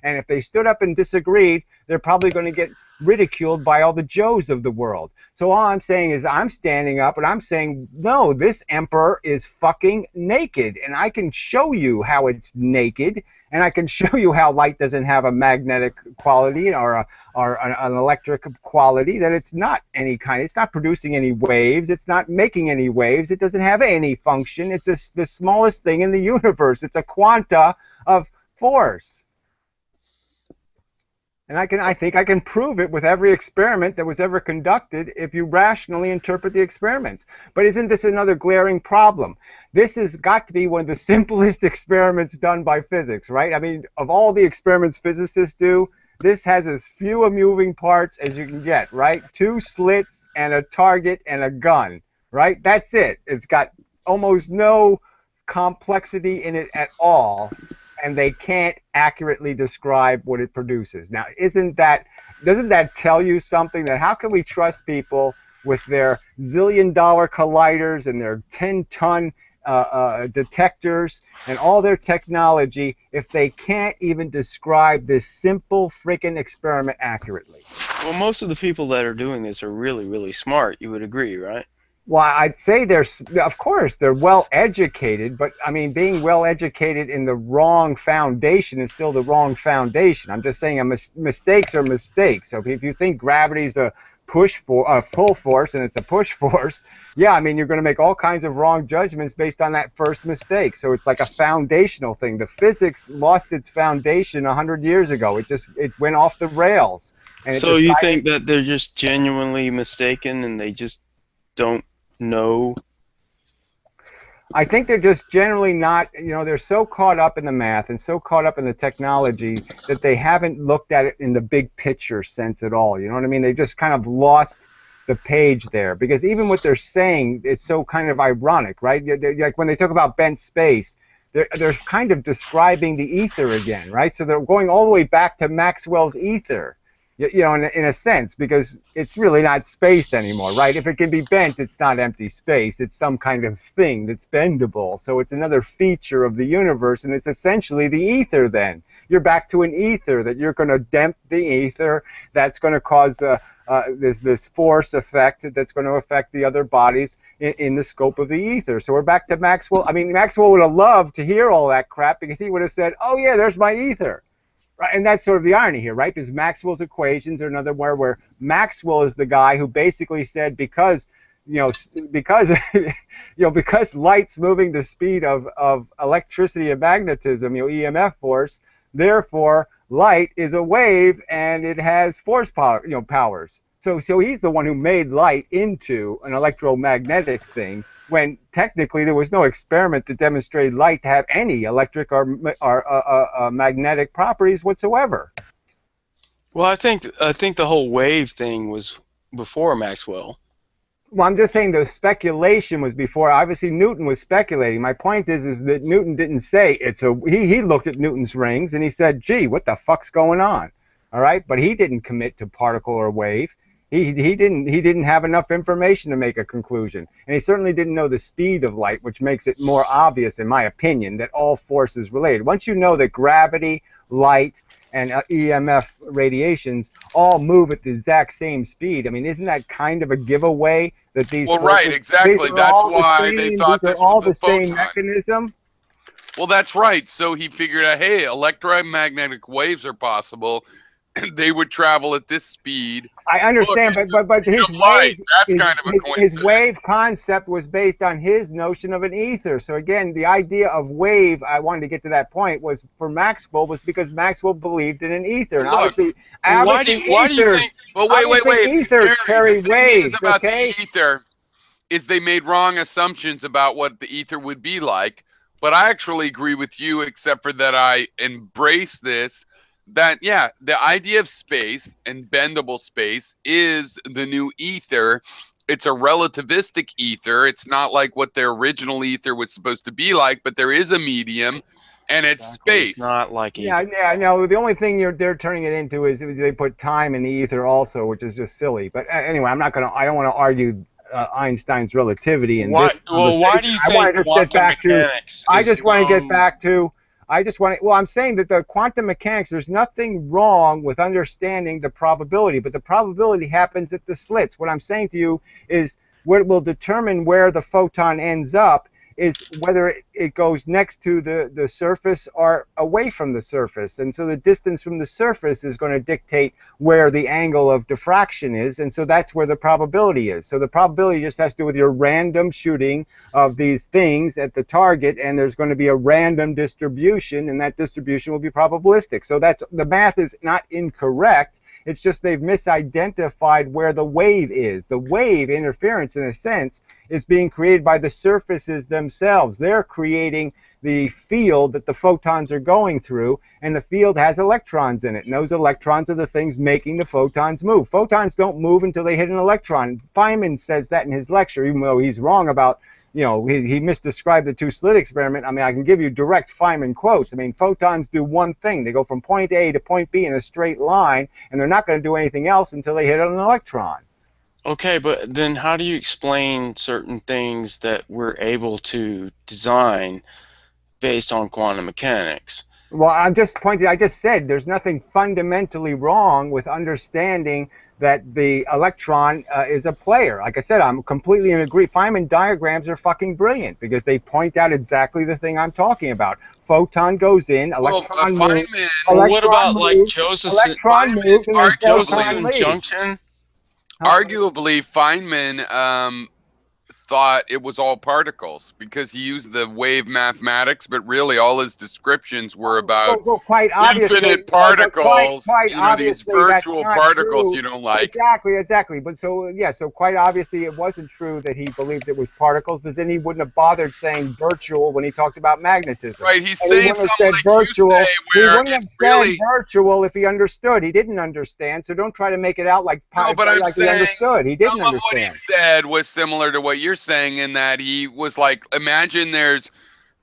And if they stood up and disagreed, they're probably going to get ridiculed by all the Joes of the world. So all I'm saying is I'm standing up and I'm saying, no, this emperor is fucking naked. And I can show you how it's naked. And I can show you how light doesn't have a magnetic quality or an electric quality, that it's not it's not producing any waves. It's not making any waves. It doesn't have any function. It's the smallest thing in the universe. It's a quanta of force. And I think I can prove it with every experiment that was ever conducted if you rationally interpret the experiments. But isn't this another glaring problem? This has got to be one of the simplest experiments done by physics, right? I mean, of all the experiments physicists do, this has as few moving parts as you can get, right? 2 slits and a target and a gun, right? That's it. It's got almost no complexity in it at all. And they can't accurately describe what it produces. Now, doesn't that tell you something? That how can we trust people with their zillion-dollar colliders and their 10-ton detectors and all their technology if they can't even describe this simple freaking experiment accurately? Well, most of the people that are doing this are really, really smart. You would agree, right? Well, I'd say of course, they're well educated, but I mean, being well educated in the wrong foundation is still the wrong foundation. I'm just saying mistakes are mistakes. So if you think gravity's a pull force and it's a push force, yeah, I mean, you're going to make all kinds of wrong judgments based on that first mistake. So it's like a foundational thing. The physics lost its foundation 100 years ago. It went off the rails. And so you think that they're just genuinely mistaken and they just don't know? I think they're just generally not, they're so caught up in the math and so caught up in the technology that they haven't looked at it in the big picture sense at all. You know what I mean? They've just kind of lost the page there, because even what they're saying, it's so kind of ironic, right? Like when they talk about bent space, they're kind of describing the ether again, right? So they're going all the way back to Maxwell's ether. In a sense, because it's really not space anymore, right? If it can be bent, it's not empty space. It's some kind of thing that's bendable. So it's another feature of the universe, and it's essentially the ether then. You're back to an ether, that you're going to dent the ether. That's going to cause this force effect that's going to affect the other bodies in the scope of the ether. So we're back to Maxwell. I mean, Maxwell would have loved to hear all that crap, because he would have said, oh, yeah, there's my ether. Right, and that's sort of the irony here, right? Because Maxwell's equations are another where Maxwell is the guy who basically said because light's moving the speed of electricity and magnetism, EMF force, therefore light is a wave and it has force power, powers. So he's the one who made light into an electromagnetic thing, when technically there was no experiment that demonstrated light to have any electric or magnetic properties whatsoever. Well, I think the whole wave thing was before Maxwell. Well, I'm just saying the speculation was before. Obviously, Newton was speculating. My point is that Newton didn't say it's a. He looked at Newton's rings and he said, "Gee, what the fuck's going on?" All right, but he didn't commit to particle or wave. He didn't have enough information to make a conclusion, and he certainly didn't know the speed of light, which makes it more obvious, in my opinion, that all force is related. Once you know that gravity, light, and EMF radiations all move at the exact same speed, I mean, isn't that kind of a giveaway that these? Well, right, exactly. That's why they thought this all was the same photon mechanism. Well, that's right. So he figured out, hey, electromagnetic waves are possible. They would travel at this speed. I understand, but his wave, his wave concept was based on his notion of an ether. So again, the idea of wave, I wanted to get to that point, was for Maxwell, was because Maxwell believed in an ether. And obviously, why do you think? Well, wait. Ethers carry waves. About okay? the ether is they made wrong assumptions about what the ether would be like. But I actually agree with you, except for that I embrace this. That, yeah, the idea of space and bendable space is the new ether. It's a relativistic ether. It's not like what their original ether was supposed to be like, but there is a medium, and it's space. It's not like ether. Yeah. No, the only thing they're turning it into is they put time in the ether also, which is just silly. But anyway, I don't want to argue Einstein's relativity in this. Well, why do you think quantum mechanics? Well, I'm saying that the quantum mechanics, there's nothing wrong with understanding the probability, but the probability happens at the slits. What I'm saying to you is what will determine where the photon ends up is whether it goes next to the surface or away from the surface. And so the distance from the surface is going to dictate where the angle of diffraction is, and so that's where the probability is. So the probability just has to do with your random shooting of these things at the target, and there's going to be a random distribution, and that distribution will be probabilistic. So the math is not incorrect. It's just they've misidentified where the wave is. The wave interference, in a sense, is being created by the surfaces themselves. They're creating the field that the photons are going through, and the field has electrons in it, and those electrons are the things making the photons move. Photons don't move until they hit an electron. Feynman says that in his lecture, even though he's wrong about, he misdescribed the two-slit experiment. I mean, I can give you direct Feynman quotes. I mean, photons do one thing. They go from point A to point B in a straight line, and they're not going to do anything else until they hit an electron. Okay, but then how do you explain certain things that we're able to design based on quantum mechanics? Well, I just said there's nothing fundamentally wrong with understanding that the electron is a player. Like I said, I'm completely in agreement. Feynman diagrams are fucking brilliant because they point out exactly the thing I'm talking about. Photon goes in, electron moves. What about like Josephson junction? arguably Feynman thought it was all particles because he used the wave mathematics, but really all his descriptions were about quite infinite particles, quite you know, these virtual particles you don't like. Exactly. But so quite obviously it wasn't true that he believed it was particles, because then he wouldn't have bothered saying virtual when he talked about magnetism. Right, he's and saying he wouldn't have something said like virtual. you say, He where wouldn't have really... said virtual if he understood. He didn't understand, so don't try to make it out like, no, but I'm like saying he understood. He didn't some of understand. what he said was similar to what you're saying, in that he was like, imagine there's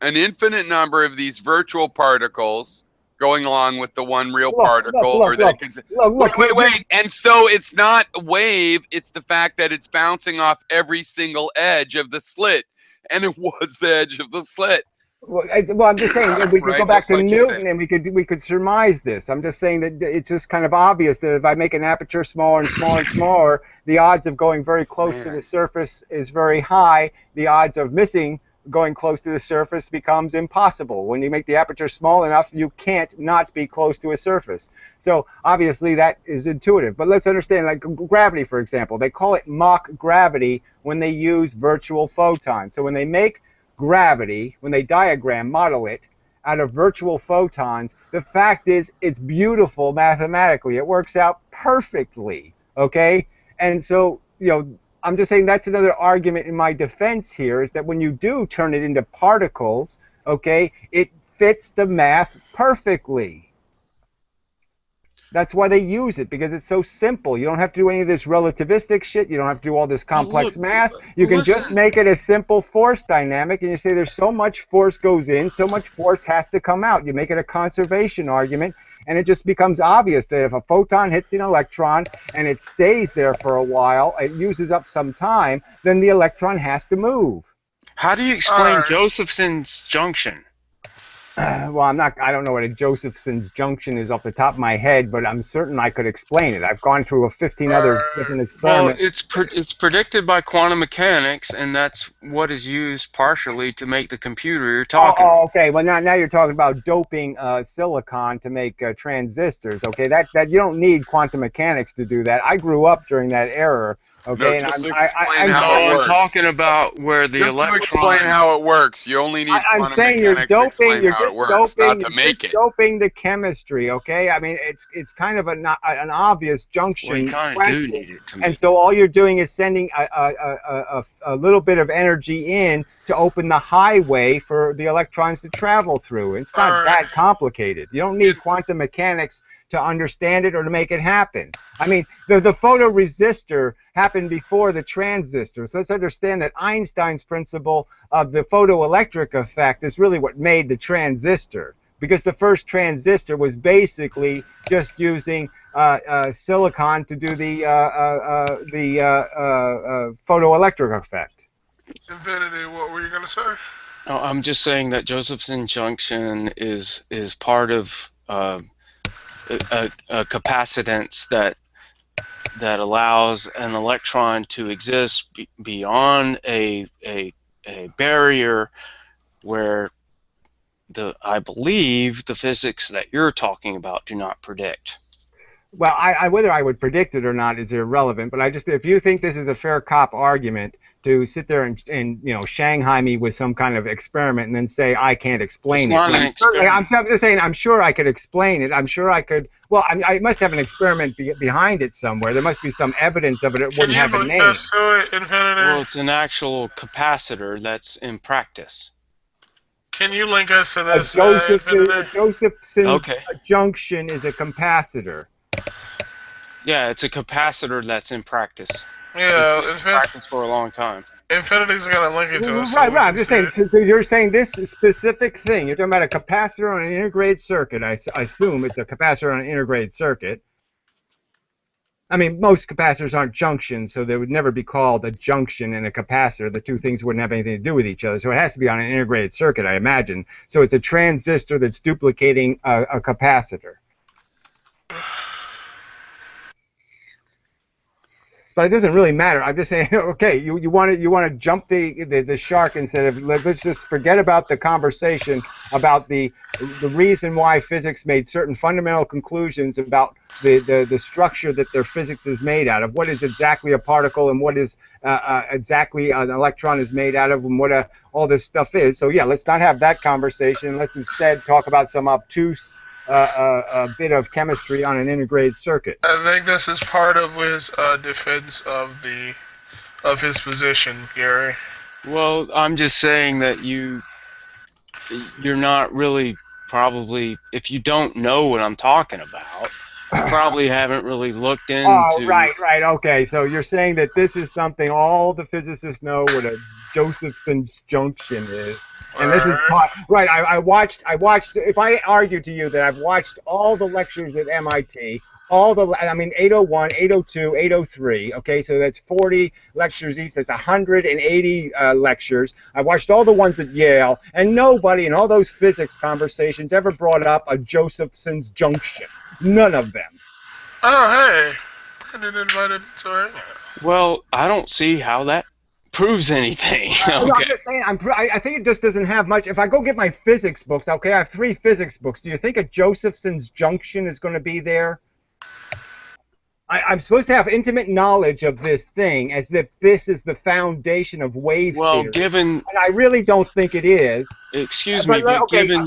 an infinite number of these virtual particles going along with the one real particle, wait, and so it's not a wave, it's the fact that it's bouncing off every single edge of the slit, and it was the edge of the slit. Well, I'm just saying that we could go back to Newton and we could surmise this. I'm just saying that it's just kind of obvious that if I make an aperture smaller and smaller and smaller, the odds of going very close to the surface is very high. The odds of missing going close to the surface becomes impossible. When you make the aperture small enough, you can't not be close to a surface. So obviously that is intuitive. But let's understand, like gravity, for example, they call it mock gravity when they use virtual photons. So when they make gravity, when they model it out of virtual photons, the fact is it's beautiful mathematically. It works out perfectly, okay? And so, you know, I'm just saying that's another argument in my defense here, is that when you do turn it into particles, okay, it fits the math perfectly. That's why they use it, because it's so simple. You don't have to do any of this relativistic shit. You don't have to do all this complex math. You can just make it a simple force dynamic, and you say there's so much force goes in, so much force has to come out. You make it a conservation argument, and it just becomes obvious that if a photon hits an electron and it stays there for a while, it uses up some time, then the electron has to move. How do you explain Josephson's junction? Well, I don't know what a Josephson's junction is off the top of my head, but I'm certain I could explain it. I've gone through 15 other different experiments. Well, it's predicted by quantum mechanics, and that's what is used partially to make the computer you're talking about. Okay. Well, now you're talking about doping silicon to make transistors. Okay, that you don't need quantum mechanics to do that. I grew up during that era. Okay, no, I'm talking about where the electron. Just to explain how it works. You only need quantum mechanics to explain how it works, not to make it. Doping the chemistry. Okay, I mean it's kind of an obvious junction. Well, you kind of do need it to make and so all you're doing is sending a little bit of energy in to open the highway for the electrons to travel through. It's not that complicated. You don't need quantum mechanics to understand it or to make it happen. I mean, the photoresistor happened before the transistor. So let's understand that Einstein's principle of the photoelectric effect is really what made the transistor, because the first transistor was basically just using silicon to do the photoelectric effect. Infinity, what were you going to say? Oh, I'm just saying that Josephson junction is part of a capacitance that allows an electron to exist beyond a barrier where I believe the physics that you're talking about do not predict. Well, whether I would predict it or not is irrelevant, but if you think this is a fair cop argument to sit there and you know, Shanghai me with some kind of experiment and then say I can't explain it. I'm just saying I'm sure I could explain it. I'm sure I could. Well, I must have an experiment behind it somewhere. There must be some evidence of it. It wouldn't have a name. Well, it's an actual capacitor that's in practice. Can you link us to this? Josephson's junction is a capacitor. Yeah, it's a capacitor that's in practice. Yeah, it's been in practice for a long time. Infinity's going to link it to us. Right. I'm just saying, so you're saying this specific thing. You're talking about a capacitor on an integrated circuit. I assume it's a capacitor on an integrated circuit. I mean, most capacitors aren't junctions, so they would never be called a junction and a capacitor. The two things wouldn't have anything to do with each other, so it has to be on an integrated circuit, I imagine. So it's a transistor that's duplicating a capacitor. But it doesn't really matter. I'm just saying, okay, you want to jump the shark instead of let's just forget about the conversation about the reason why physics made certain fundamental conclusions about the structure that their physics is made out of. What is exactly a particle and what is exactly an electron is made out of, and what all this stuff is. So yeah, let's not have that conversation. Let's instead talk about some obtuse a bit of chemistry on an integrated circuit. I think this is part of his defense of his position, Gary. Well, I'm just saying that you're not really probably, if you don't know what I'm talking about, you probably haven't really looked into. Oh, right. Okay, so you're saying that this is something all the physicists know what a Josephson junction is. And this is right. I watched. If I argue to you that I've watched all the lectures at MIT, 801, 802, 803. Okay, so that's 40 lectures each. That's 180 lectures. I watched all the ones at Yale, and nobody in all those physics conversations ever brought up a Josephson's junction. None of them. Oh, hey, I didn't invite him. Sorry. Well, I don't see how that proves anything. Okay. No, I'm just saying, I think it just doesn't have much. If I go get my physics books, okay, I have 3 physics books. Do you think a Josephson's junction is going to be there? I'm supposed to have intimate knowledge of this thing as if this is the foundation of wave theory. Given... And I really don't think it is. Excuse me, but okay, given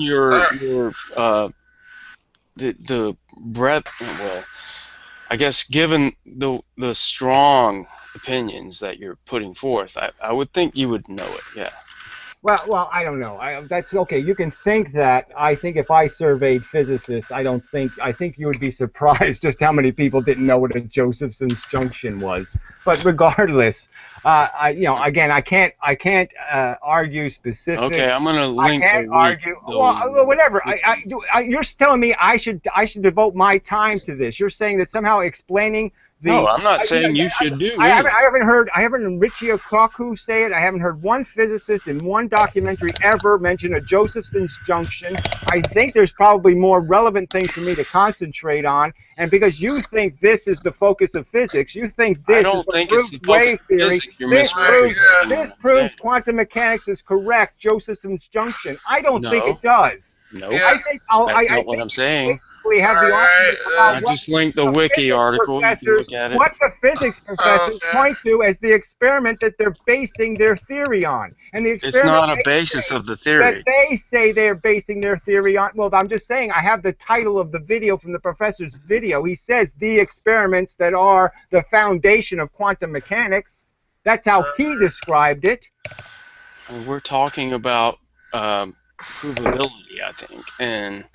the breadth, well, I guess given the strong opinions that you're putting forth, I would think you would know it, yeah. Well, I don't know. That's okay. You can think that. I think if I surveyed physicists, I think you would be surprised just how many people didn't know what a Josephson's junction was. But regardless, again, I can't argue specifics. Okay, I'm gonna link. I can't argue. Well, whatever. You're telling me I should devote my time to this. You're saying that somehow explaining. No, I'm not saying you should do. I haven't heard Richie Okaku say it. I haven't heard one physicist in one documentary ever mention a Josephson's junction. I think there's probably more relevant things for me to concentrate on. And because you think this is the focus of physics, you think this is the proved wave theory. This proves quantum mechanics is correct. Josephson's junction. I don't think it does. No, that's not what I'm saying. Have the I just linked the wiki article. You can look at it. What the physics professors point to as the experiment that they're basing their theory on, and the experiment it's not a basis of the theory. That they say they're basing their theory on. Well, I'm just saying. I have the title of the video from the professor's video. He says the experiments that are the foundation of quantum mechanics. That's how he described it. We're talking about provability, I think, and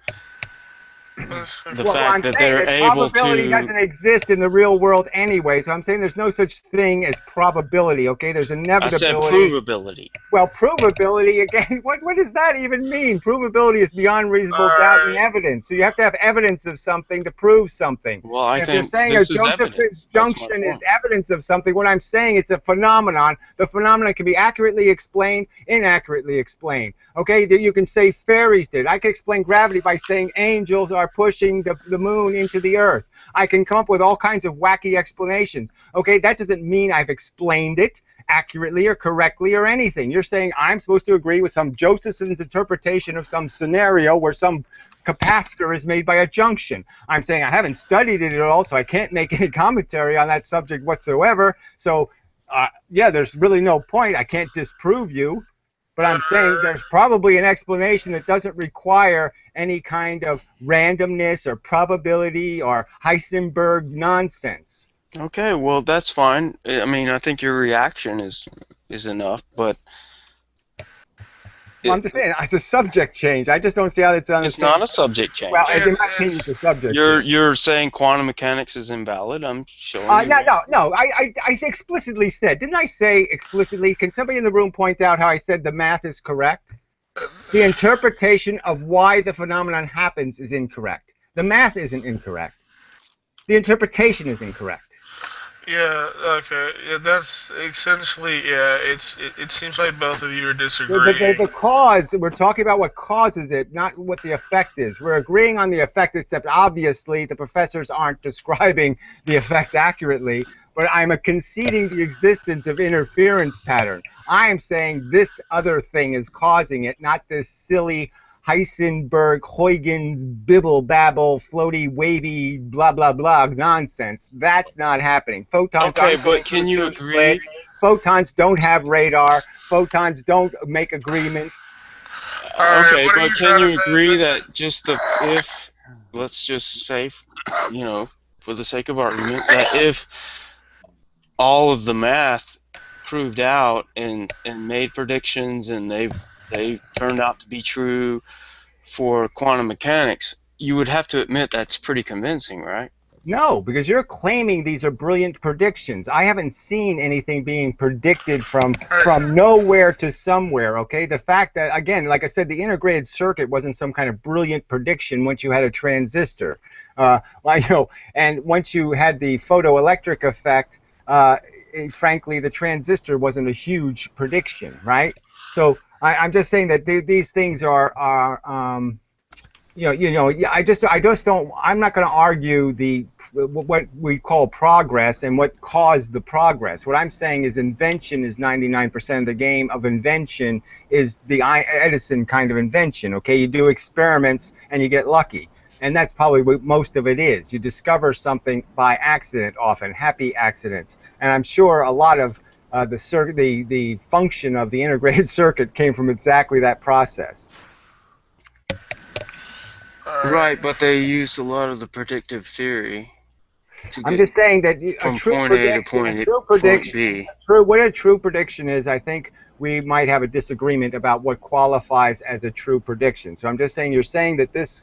the fact that they're able to... Probability doesn't exist in the real world anyway, so I'm saying there's no such thing as probability, okay? There's inevitability. I said provability. Well, provability, again, what does that even mean? Provability is beyond reasonable doubt and evidence. So you have to have evidence of something to prove something. Well, I think this is Josephson's junction is evidence of something. What I'm saying, it's a phenomenon. The phenomenon can be accurately explained, inaccurately explained. Okay, you can say fairies did. I can explain gravity by saying angels are pushing the moon into the earth. I can come up with all kinds of wacky explanations. Okay, that doesn't mean I've explained it accurately or correctly or anything. You're saying I'm supposed to agree with some Josephson's interpretation of some scenario where some capacitor is made by a junction. I'm saying I haven't studied it at all, so I can't make any commentary on that subject whatsoever. So, yeah, there's really no point. I can't disprove you. But I'm saying there's probably an explanation that doesn't require any kind of randomness or probability or Heisenberg nonsense. Okay, well, that's fine. I mean, I think your reaction is enough, but... Well, I'm just saying, it's a subject change. I just don't see how it's on. It's not a subject change. Well, in my opinion, it's a subject change. You're saying quantum mechanics is invalid? I'm showing you. No. I explicitly said. Didn't I say explicitly? Can somebody in the room point out how I said the math is correct? The interpretation of why the phenomenon happens is incorrect. The math isn't incorrect. The interpretation is incorrect. Yeah, okay. Yeah, that's essentially, yeah, it seems like both of you are disagreeing. The cause, we're talking about what causes it, not what the effect is. We're agreeing on the effect, except obviously the professors aren't describing the effect accurately. but I'm conceding the existence of interference pattern. I am saying this other thing is causing it, not this silly Heisenberg, Huygens, bibble babble, floaty, wavy, blah blah blah nonsense. That's not happening. Photons. Okay, but can you agree? Photons don't have radar. Photons don't make agreements. Okay, but can you agree that just if, let's just say, you know, for the sake of argument, that if all of the math proved out and made predictions and they turned out to be true for quantum mechanics, you would have to admit that's pretty convincing, right? No, because you're claiming these are brilliant predictions. I haven't seen anything being predicted from nowhere to somewhere, okay? The fact that, again, like I said, the integrated circuit wasn't some kind of brilliant prediction once you had a transistor. And once you had the photoelectric effect, frankly, the transistor wasn't a huge prediction, right? So I'm just saying that these things are I just don't. I'm not going to argue what we call progress and what caused the progress. What I'm saying is invention is 99% of the game. Of invention is the Edison kind of invention. Okay, you do experiments and you get lucky, and that's probably what most of it is. You discover something by accident, often happy accidents, and I'm sure a lot of the function of the integrated circuit came from exactly that process. Right, but they use a lot of the predictive theory. I'm just saying that from point A to point B. What a true prediction is, I think we might have a disagreement about what qualifies as a true prediction. So I'm just saying, you're saying that this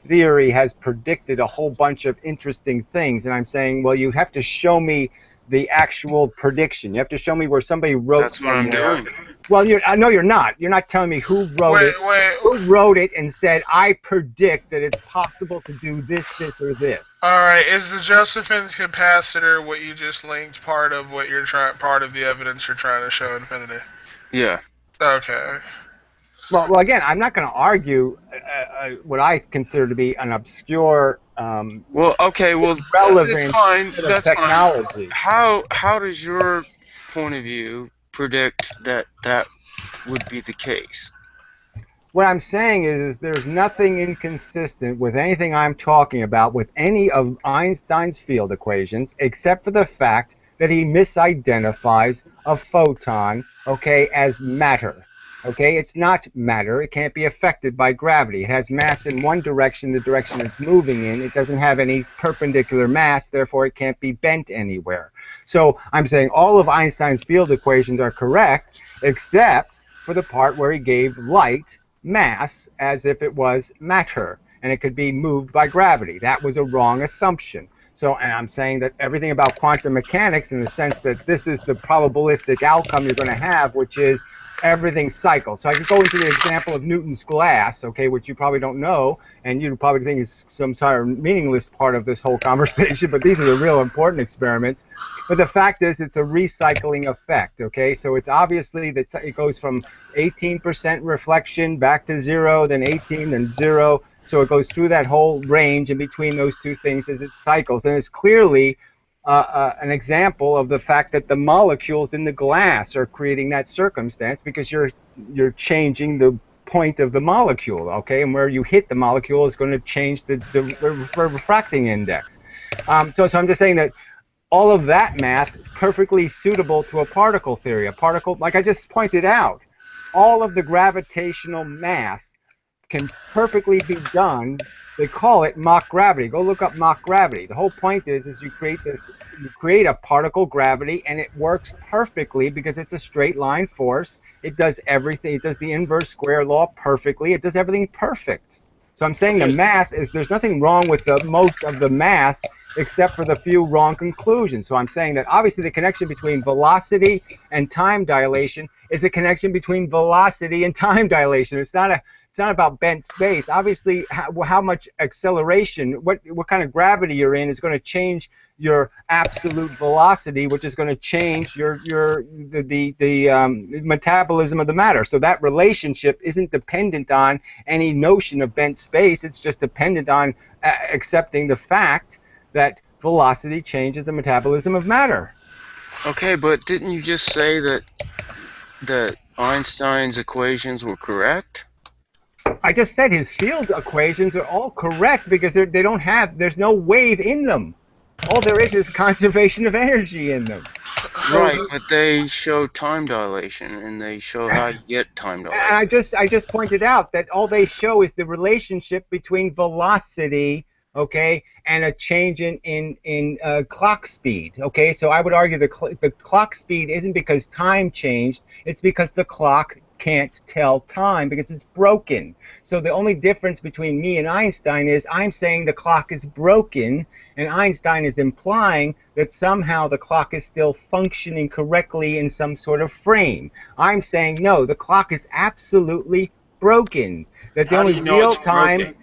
theory has predicted a whole bunch of interesting things, and I'm saying, well, you have to show me the actual prediction. You have to show me where somebody wrote. That's what I'm doing. Well, no, you're not. You're not telling me who wrote it. Who wrote it and said, I predict that it's possible to do this, this, or this. All right. Is the Josephson capacitor what you just linked part of what you're part of the evidence you're trying to show Infinity? Yeah. Okay. Well, again, I'm not going to argue what I consider to be an obscure. Relevant. That's fine. That's technology. Fine. How does your point of view predict that would be the case? What I'm saying is there's nothing inconsistent with anything I'm talking about with any of Einstein's field equations, except for the fact that he misidentifies a photon, okay, as matter. Okay, it's not matter. It can't be affected by gravity. It has mass in one direction, the direction it's moving in. It doesn't have any perpendicular mass, therefore it can't be bent anywhere. So I'm saying all of Einstein's field equations are correct, except for the part where he gave light mass as if it was matter, and it could be moved by gravity. That was a wrong assumption. So, and I'm saying that everything about quantum mechanics, in the sense that this is the probabilistic outcome you're going to have, which is everything cycles. So I could go into the example of Newton's glass, okay, which you probably don't know, and you probably think is some sort of meaningless part of this whole conversation, but these are the real important experiments. But the fact is, it's a recycling effect, okay? So it's obviously that it goes from 18% reflection back to 0, then 18, then 0. So it goes through that whole range in between those two things as it cycles. And it's clearly an example of the fact that the molecules in the glass are creating that circumstance, because you're changing the point of the molecule, okay? And where you hit the molecule is going to change the refracting index. So I'm just saying that all of that math is perfectly suitable to a particle theory. A particle, like I just pointed out, all of the gravitational math can perfectly be done. They call it Mach gravity. Go look up Mach gravity. The whole point is you create a particle gravity, and it works perfectly because it's a straight line force. It does everything. It does the inverse square law perfectly. It does everything perfect. So I'm saying the math is, there's nothing wrong with the most of the math except for the few wrong conclusions. So I'm saying that obviously the connection between velocity and time dilation is a connection between velocity and time dilation. It's not about bent space. Obviously, how much acceleration, what kind of gravity you're in is going to change your absolute velocity, which is going to change the metabolism of the matter. So that relationship isn't dependent on any notion of bent space. It's just dependent on accepting the fact that velocity changes the metabolism of matter. Okay, but didn't you just say that Einstein's equations were correct? I just said his field equations are all correct because there's no wave in them. All there is conservation of energy in them. Right, but they show time dilation, and they show how you get time dilation. And I just pointed out that all they show is the relationship between velocity, okay, and a change in clock speed, okay. So I would argue the clock speed isn't because time changed; it's because the clock can't tell time because it's broken. So the only difference between me and Einstein is I'm saying the clock is broken, and Einstein is implying that somehow the clock is still functioning correctly in some sort of frame. I'm saying no, the clock is absolutely broken. That the only real time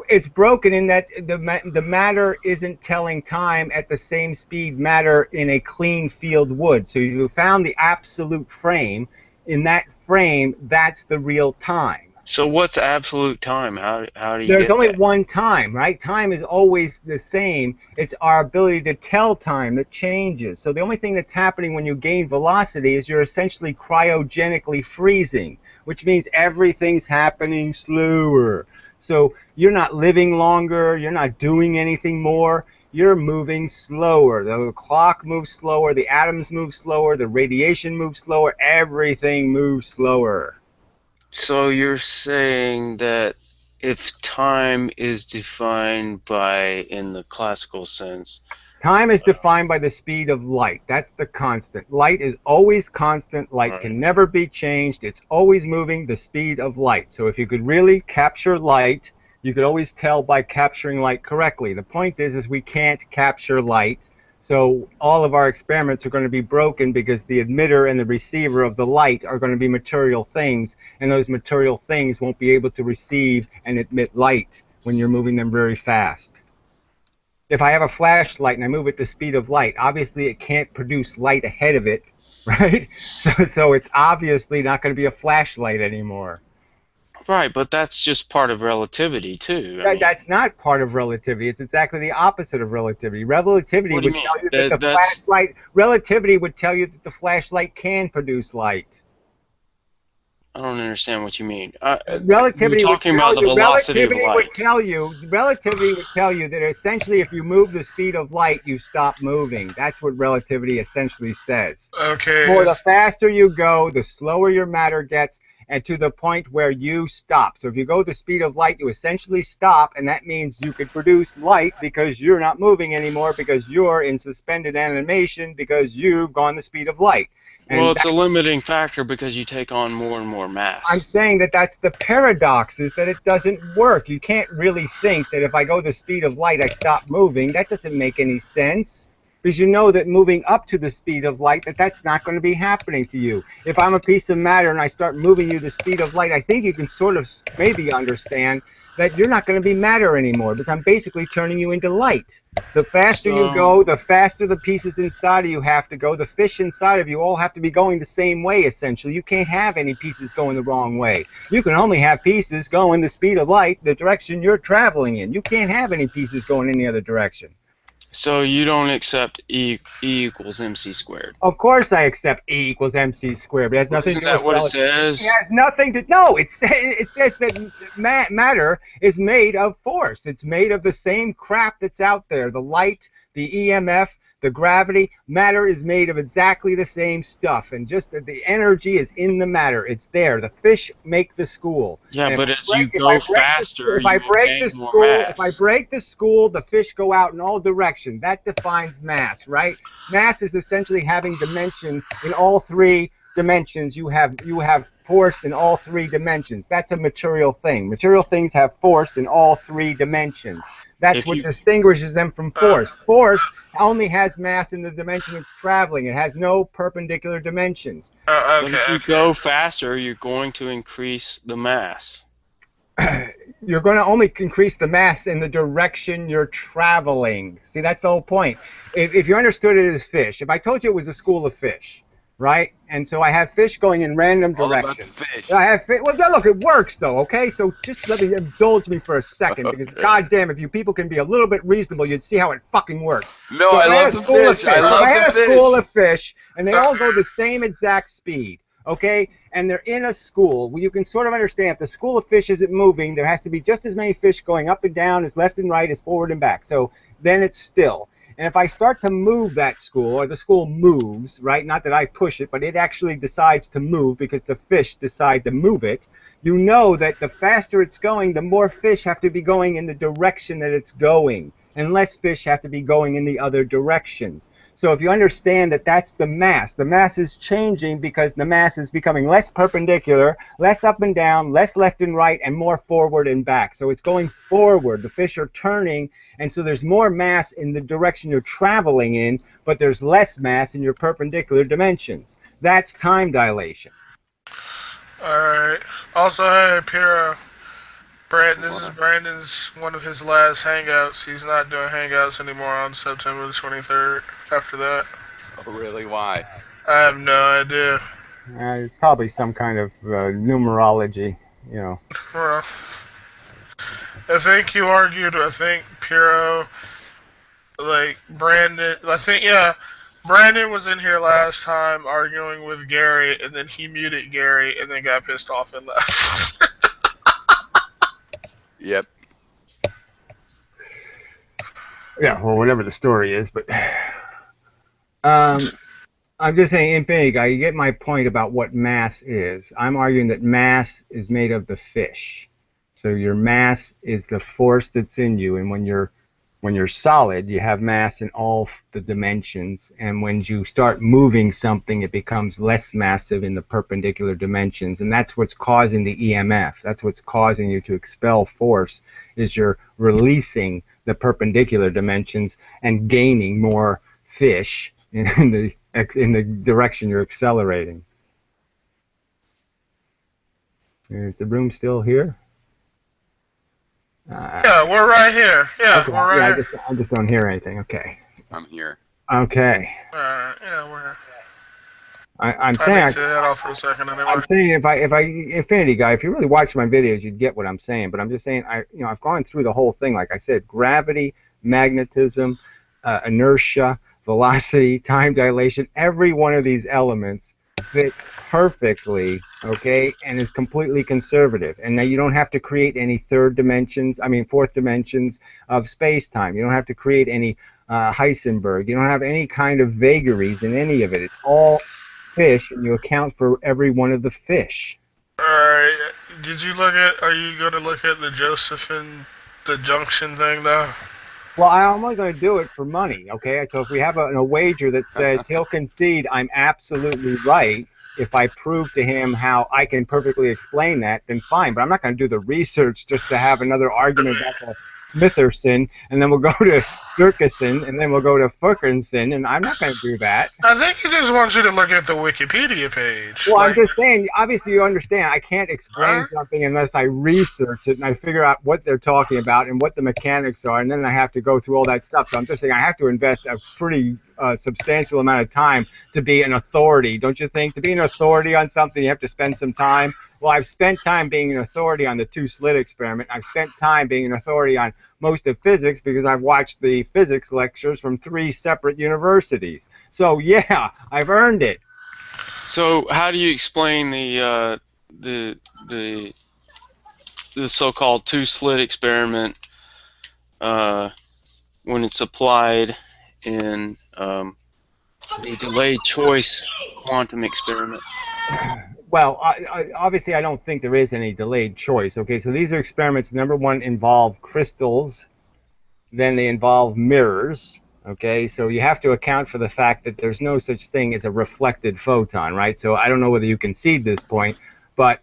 it's broken in that the matter isn't telling time at the same speed matter in a clean field would. So you found the absolute frame. In that frame, that's the real time. So what's absolute time? How do you There's get only that? one time, right? Time is always the same. It's our ability to tell time that changes. So the only thing that's happening when you gain velocity is you're essentially cryogenically freezing, which means everything's happening slower. So you're not living longer, you're not doing anything more. You're moving slower. The clock moves slower, the atoms move slower, the radiation moves slower, everything moves slower. So you're saying that if time is defined by, in the classical sense, time is defined by the speed of light. That's the constant. Light is always constant. Light can never be changed. It's always moving the speed of light. So if you could really capture light, you could always tell by capturing light correctly. The point is we can't capture light. So all of our experiments are going to be broken because the emitter and the receiver of the light are going to be material things, and those material things won't be able to receive and emit light when you're moving them very fast. If I have a flashlight and I move at the speed of light, obviously it can't produce light ahead of it, right? So it's obviously not going to be a flashlight anymore. Right, but that's just part of relativity too. That's not part of relativity. It's exactly the opposite of relativity. Relativity would tell you that the flashlight. Relativity would tell you that the flashlight can produce light. I don't understand what you mean. Relativity you're talking about the velocity of light. Relativity would tell you that essentially if you move the speed of light, you stop moving. That's what relativity essentially says. Okay. The faster you go, the slower your matter gets, and to the point where you stop. So if you go the speed of light, you essentially stop, and that means you could produce light because you're not moving anymore, because you're in suspended animation, because you've gone the speed of light. And well, it's a limiting factor because you take on more and more mass. I'm saying that that's the paradox, is that it doesn't work. You can't really think that if I go the speed of light, I stop moving. That doesn't make any sense. Because you know that moving up to the speed of light, that's not going to be happening to you. If I'm a piece of matter and I start moving you the speed of light, I think you can sort of maybe understand that you're not going to be matter anymore, because I'm basically turning you into light. The faster you go, the faster the pieces inside of you have to go. The fish inside of you all have to be going the same way, essentially. You can't have any pieces going the wrong way. You can only have pieces going the speed of light, the direction you're traveling in. You can't have any pieces going any other direction. So you don't accept E equals mc squared? Of course I accept E equals mc squared, but it has nothing to do with Isn't that what it says? It has nothing to... No, it says that matter is made of force. It's made of the same crap that's out there. The light, the EMF, the gravity. Matter is made of exactly the same stuff, and just the energy is in the matter. It's there. The fish make the school. Yeah, and but as you go faster, if I break the school, the fish go out in all directions. That defines mass, right? Mass is essentially having dimension in all three dimensions. You have force in all three dimensions. That's a material thing. Material things have force in all three dimensions. That's what distinguishes them from force. Force only has mass in the dimension it's traveling. It has no perpendicular dimensions. But if you go faster, you're going to increase the mass. You're going to only increase the mass in the direction you're traveling. See, that's the whole point. If you understood it as fish, if I told you it was a school of fish, right? And so I have fish going in random All directions. about the fish. I have fish. Well, look, it works though. Okay, so just let me indulge me for a second, because Okay. goddamn, if you people can be a little bit reasonable, you'd see how it fucking works. No, So I if had love a the school of fish. I fish, if love I had the a fish. school of fish, and they all go the same exact speed, okay, and they're in a school, well, you can sort of understand if the school of fish isn't moving, there has to be just as many fish going up and down as left and right as forward and back. So then it's still. And if I start to move that school, or the school moves, right, not that I push it, but it actually decides to move because the fish decide to move it, you know that the faster it's going, the more fish have to be going in the direction that it's going, and less fish have to be going in the other directions. So if you understand that that's the mass is changing because the mass is becoming less perpendicular, less up and down, less left and right, and more forward and back. So it's going forward. The fish are turning, and so there's more mass in the direction you're traveling in, but there's less mass in your perpendicular dimensions. That's time dilation. Alright. Also, hey, Piro. This is Brandon's one of his last hangouts. He's not doing hangouts anymore on September the 23rd. After that. Oh, really? Why? I have no idea. It's probably some kind of numerology, you know. Well, I think Piro, like, Brandon, Brandon was in here last time arguing with Gary, and then he muted Gary, and then got pissed off and left. Yep. Yeah, well, whatever the story is, but I'm just saying, Infinity Guy, you get my point about what mass is. I'm arguing that mass is made of the fish. So your mass is the force that's in you, and when you're solid, you have mass in all the dimensions, and when you start moving something, it becomes less massive in the perpendicular dimensions, and that's what's causing the EMF. That's what's causing you to expel force, is you're releasing the perpendicular dimensions and gaining more fish in the direction you're accelerating. Is the room still here? Yeah, we're right here. Yeah, okay. we're right here. I just don't hear anything. Okay. I'm here. Okay. Yeah, we're here. I'm saying I need to head off for a second anyway. I'm saying if I Infinity Guy, if you really watch my videos, you'd get what I'm saying. But I'm just saying I've gone through the whole thing. Like I said, gravity, magnetism, inertia, velocity, time dilation. Every one of these elements fits perfectly, okay, and is completely conservative. And now you don't have to create any fourth dimensions of space-time. You don't have to create any Heisenberg. You don't have any kind of vagaries in any of it. It's all fish, and you account for every one of the fish. Alright, are you going to look at the Josephine, the junction thing, though? Well, I'm only going to do it for money, okay? So if we have a wager that says he'll concede I'm absolutely right, if I prove to him how I can perfectly explain that, then fine. But I'm not going to do the research just to have another argument about the Smitherson, and then we'll go to Durkison, and then we'll go to Furkinson, and I'm not going to do that. I think he just wants you to look at the Wikipedia page. Well, I'm just saying, obviously you understand, I can't explain something unless I research it and I figure out what they're talking about and what the mechanics are, and then I have to go through all that stuff. So I'm just saying I have to invest a pretty substantial amount of time to be an authority. Don't you think? To be an authority on something, you have to spend some time. Well, I've spent time being an authority on the two-slit experiment. I've spent time being an authority on most of physics because I've watched the physics lectures from 3 separate universities. So yeah, I've earned it. So how do you explain the so-called two-slit experiment when it's applied in the delayed choice quantum experiment? Well, obviously I don't think there is any delayed choice. Okay, so these are experiments. Number one, involve crystals. Then they involve mirrors. Okay, so you have to account for the fact that there's no such thing as a reflected photon, right? So I don't know whether you concede this point, but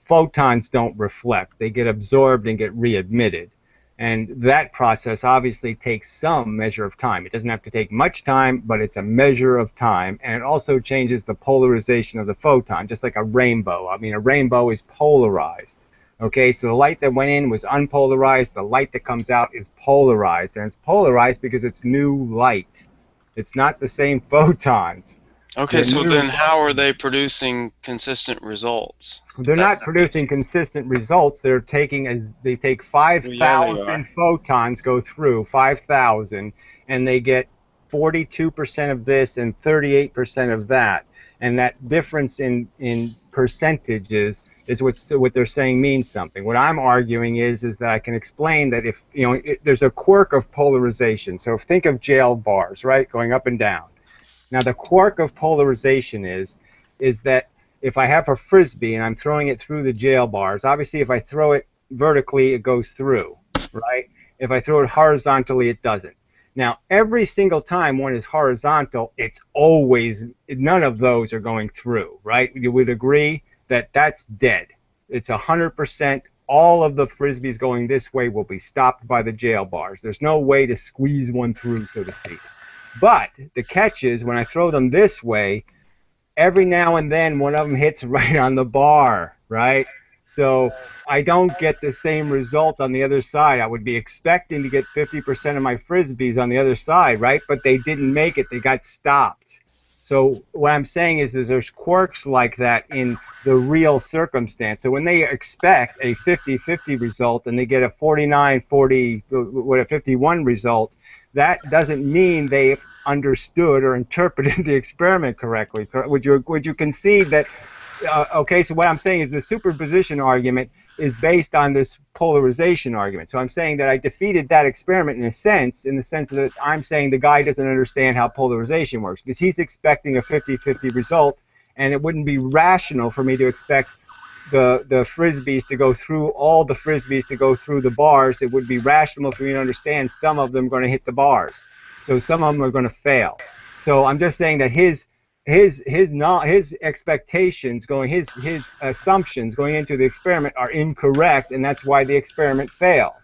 photons don't reflect. They get absorbed and get readmitted. And that process obviously takes some measure of time. It doesn't have to take much time, but it's a measure of time. And it also changes the polarization of the photon, just like a rainbow. I mean, a rainbow is polarized. Okay, so the light that went in was unpolarized. The light that comes out is polarized. And it's polarized because it's new light. It's not the same photons. Okay, so then how are they producing consistent results? They're not producing consistent results. They take 5,000 photons, go through 5,000, and they get 42% of this and 38% of that. And that difference in percentages is what they're saying means something. What I'm arguing is that I can explain that if, there's a quirk of polarization. So think of jail bars, right, going up and down. Now the quirk of polarization is that if I have a frisbee and I'm throwing it through the jail bars, obviously if I throw it vertically, it goes through, right? If I throw it horizontally, it doesn't. Now, every single time one is horizontal, it's always, none of those are going through, right? You would agree that that's dead. It's 100%. All of the frisbees going this way will be stopped by the jail bars. There's no way to squeeze one through, so to speak. But the catch is when I throw them this way, every now and then one of them hits right on the bar, right? So I don't get the same result on the other side. I would be expecting to get 50% of my frisbees on the other side, right? But they didn't make it. They got stopped. So what I'm saying is there's quirks like that in the real circumstance. So when they expect a 50-50 result and they get a 49-40, what a 51 result, that doesn't mean they understood or interpreted the experiment correctly. Would you concede that? Okay, so what I'm saying is the superposition argument is based on this polarization argument. So I'm saying that I defeated that experiment in the sense that I'm saying the guy doesn't understand how polarization works because he's expecting a 50-50 result, and it wouldn't be rational for me to expect the frisbees to go through, all the frisbees to go through the bars. It would be rational for me to understand some of them are going to hit the bars. So some of them are going to fail. So I'm just saying that his expectations his assumptions going into the experiment are incorrect, and that's why the experiment fails.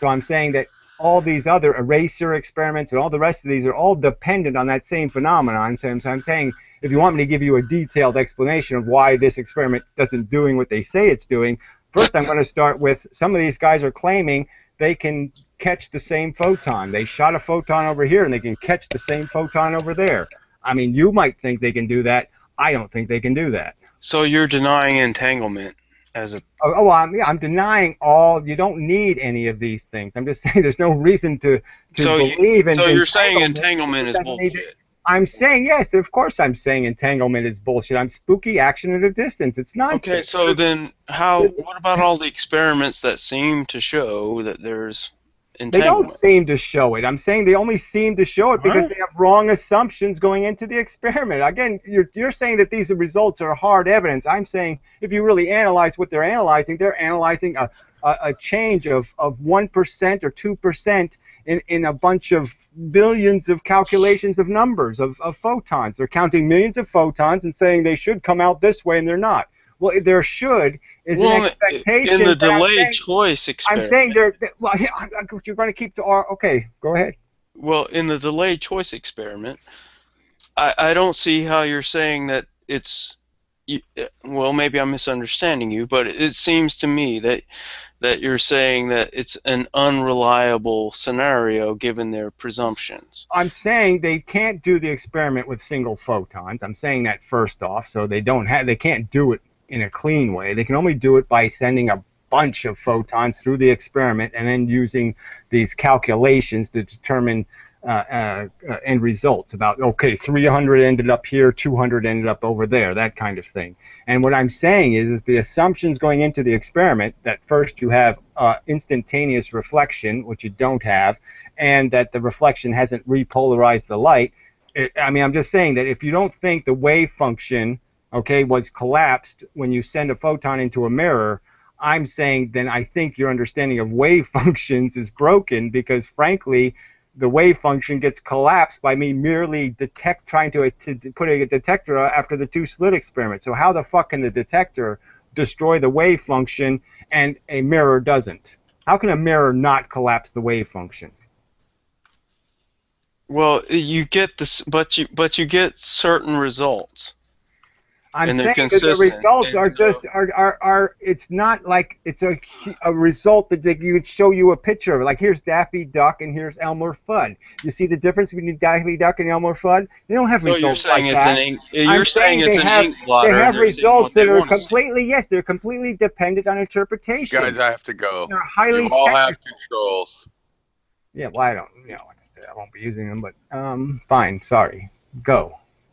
So I'm saying that all these other eraser experiments and all the rest of these are all dependent on that same phenomenon. So I'm saying if you want me to give you a detailed explanation of why this experiment isn't doing what they say it's doing, first I'm going to start with some of these guys are claiming they can catch the same photon. They shot a photon over here and they can catch the same photon over there. I mean, you might think they can do that. I don't think they can do that. So you're denying entanglement as a... Oh, well, I'm denying all. You don't need any of these things. I'm just saying there's no reason to believe in. So you're saying entanglement is bullshit. I'm saying, yes, of course I'm saying entanglement is bullshit. I'm spooky action at a distance. It's nonsense. Okay, so then what about all the experiments that seem to show that there's entanglement? They don't seem to show it. I'm saying they only seem to show it because they have wrong assumptions going into the experiment. Again, you're saying that these results are hard evidence. I'm saying if you really analyze what they're analyzing a change of 1% or 2% in a bunch of billions of calculations of numbers of photons. They're counting millions of photons and saying they should come out this way, and they're not. Well, their should is an expectation. In the delayed choice experiment. I'm saying you're going to keep the R. Okay, go ahead. Well, in the delayed choice experiment, I don't see how you're saying that it's... Well, maybe I'm misunderstanding you, but it seems to me that you're saying that it's an unreliable scenario given their presumptions. I'm saying they can't do the experiment with single photons. I'm saying that first off, so they can't do it in a clean way. They can only do it by sending a bunch of photons through the experiment and then using these calculations to determine end results about, okay, 300 ended up here, 200 ended up over there, that kind of thing. And what I'm saying is the assumptions going into the experiment that first you have instantaneous reflection, which you don't have, and that the reflection hasn't repolarized the light. I'm just saying that if you don't think the wave function, okay, was collapsed when you send a photon into a mirror, I'm saying then I think your understanding of wave functions is broken because, frankly, the wave function gets collapsed by me merely trying to put a detector after the two-slit experiment. So how the fuck can the detector destroy the wave function and a mirror doesn't? How can a mirror not collapse the wave function? Well, you get this, but you get certain results. I'm and they're saying that the consistent. results are just are it's not like it's a result that you would show you a picture of. Like here's Daffy Duck and here's Elmer Fudd. You see the difference between Daffy Duck and Elmer Fudd? They don't have So results like that. you're saying it's an ink They blotter, have and they're seeing results what they that are want to see. completely they're completely dependent on interpretation. Guys, I have to go. They're highly You all have technical. controls. Yeah, well, I don't, like I said, I won't be using them, but fine, sorry. Go.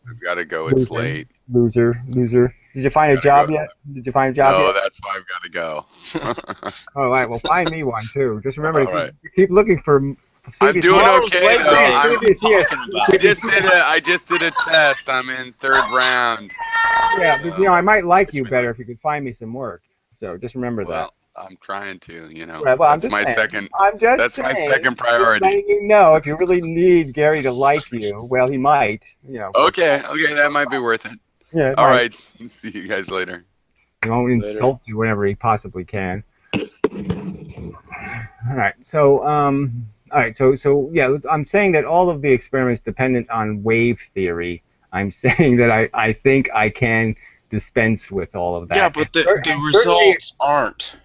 I've got to go. It's late. Loser. Did you find a job yet? Did you find a job No, yet? that's why I've got to go. All right, well, find me one, too. Just remember, All right. keep looking for... I'm doing okay, though. I I just did a test. I'm in 3rd round. Yeah, but, I might like you better if you could find me some work. So just remember that. I'm trying to, Right, well, that's my second. That's my second priority. Just letting you know, if you really need Gary to like you, well, he might. Okay, that might be worth it. Yeah. All right. See you guys later. He won't insult you whenever he possibly can. All right. So So yeah, I'm saying that all of the experiments dependent on wave theory. I'm saying that I think I can dispense with all of that. Yeah, but the results aren't.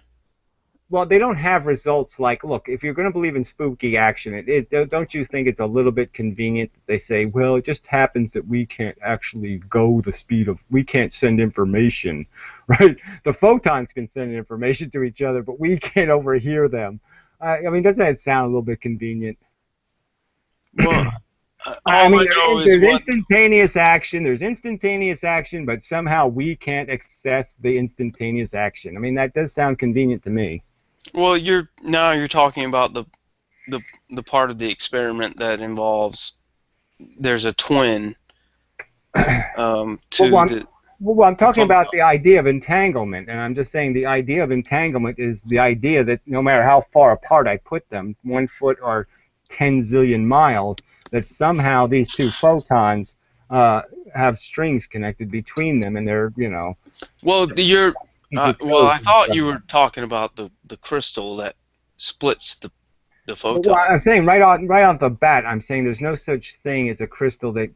Well, they don't have results like, look, if you're going to believe in spooky action, don't you think it's a little bit convenient that they say, well, it just happens that we can't actually go the speed of, we can't send information, right? The photons can send information to each other, but we can't overhear them. I mean, doesn't that sound a little bit convenient? Well, there's instantaneous action. There's instantaneous action, but somehow we can't access the instantaneous action. I mean, that does sound convenient to me. Well, you're talking about the part of the experiment that involves there's a twin. I'm talking about the idea of entanglement, and I'm just saying the idea of entanglement is the idea that no matter how far apart I put them, 1 foot or 10 zillion miles, that somehow these two photons have strings connected between them, and they're, Well, I thought you were talking about the crystal that splits the photon. Well, I'm saying right off the bat, I'm saying there's no such thing as a crystal that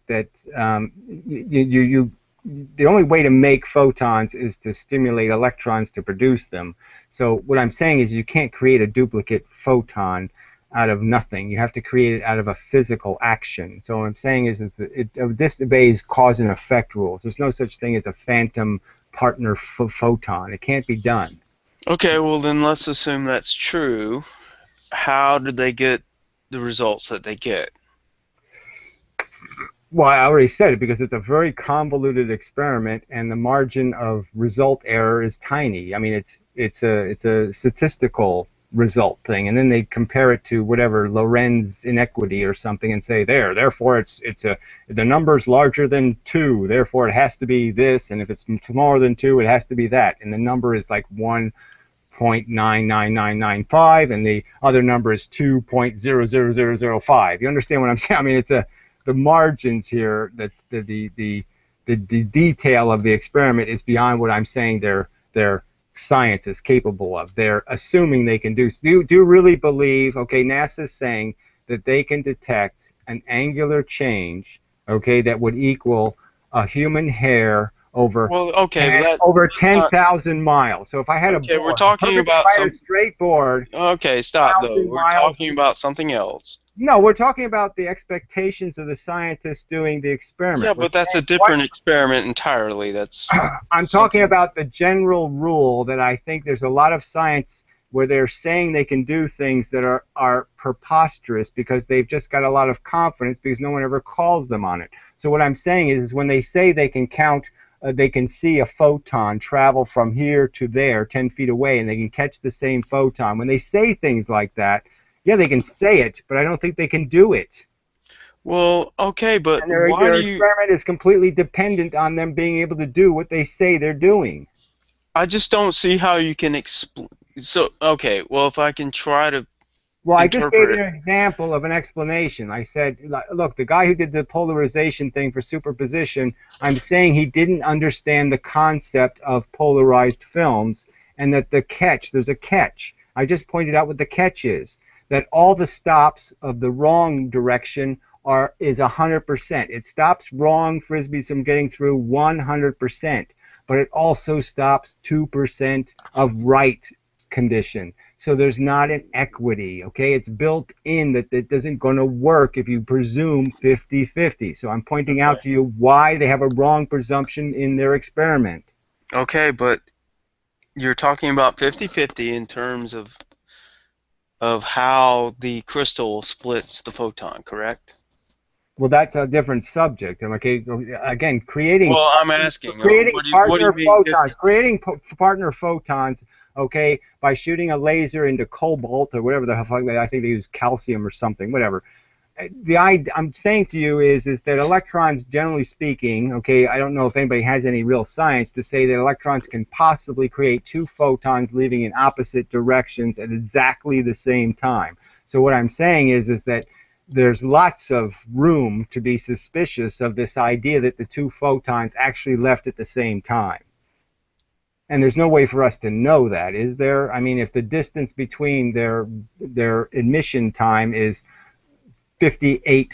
the only way to make photons is to stimulate electrons to produce them. So what I'm saying is you can't create a duplicate photon out of nothing. You have to create it out of a physical action. So what I'm saying is that this obeys cause and effect rules. There's no such thing as a phantom partner photon. It can't be done. Okay, well then let's assume that's true. How did they get the results that they get? Well, I already said it, because it's a very convoluted experiment, and the margin of result error is tiny. I mean, it's a statistical result thing, and then they compare it to whatever Lorentz inequity or something, and say therefore the number's larger than 2, therefore it has to be this, and if it's smaller than 2, it has to be that, and the number is like 1.99995, and the other number is 2.00005. You understand what I'm saying? I mean, the margins here, the detail of the experiment is beyond what I'm saying their science is capable of. They're assuming they can do you really believe, okay, NASA's saying that they can detect an angular change, okay, that would equal a human hair over over 10,000 miles. So if I had a board, we're talking about a straight board. Okay, stop though. We're talking about something else. No, we're talking about the expectations of the scientists doing the experiment. Yeah, but that's a different experiment entirely. I'm talking about the general rule that I think there's a lot of science where they're saying they can do things that are preposterous because they've just got a lot of confidence because no one ever calls them on it. So what I'm saying is when they say they can count, they can see a photon travel from here to there 10 feet away, and they can catch the same photon. When they say things like that, yeah, they can say it, but I don't think they can do it. Well, okay, but their experiment is completely dependent on them being able to do what they say they're doing. I just don't see how you can explain. So, okay, well, if I can try to I just gave you an example of an explanation. I said, look, the guy who did the polarization thing for superposition, I'm saying he didn't understand the concept of polarized films, and that there's a catch. I just pointed out what the catch is. That all the stops of the wrong direction is 100%. It stops wrong frisbees from getting through 100%, but it also stops 2% of right condition. So there's not an equity, okay? It's built in that it isn't going to work if you presume 50-50. So I'm pointing out to you why they have a wrong presumption in their experiment. Okay, but you're talking about 50-50 in terms of how the crystal splits the photon, correct? Well, that's a different subject. Okay, again, creating. Well, I'm asking. Partner photons. Creating partner photons. Okay, by shooting a laser into cobalt or whatever the fuck. I think they use calcium or something. Whatever. I'm saying to you is that electrons, generally speaking, okay, I don't know if anybody has any real science to say that electrons can possibly create two photons leaving in opposite directions at exactly the same time. So what I'm saying is that there's lots of room to be suspicious of this idea that the two photons actually left at the same time. And there's no way for us to know that, is there? I mean, if the distance between their emission time is 58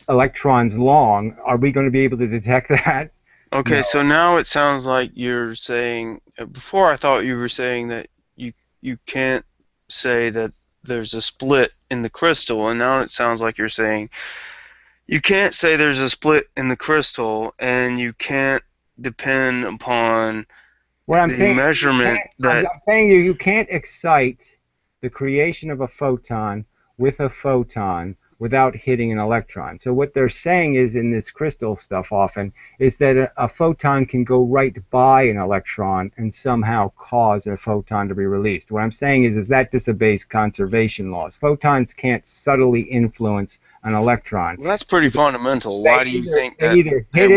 electrons long, are we going to be able to detect that? Okay, No. so now it sounds like you're saying, before I thought you were saying that you can't say that there's a split in the crystal, and now it sounds like you're saying you can't say there's a split in the crystal, and you can't depend upon the measurement that... I'm saying you can't excite the creation of a photon with a photon without hitting an electron. So what they're saying is, in this crystal stuff often, is that a photon can go right by an electron and somehow cause a photon to be released. What I'm saying is that disobeys conservation laws. Photons can't subtly influence an electron. Well, that's pretty fundamental. Why do you think that they either hit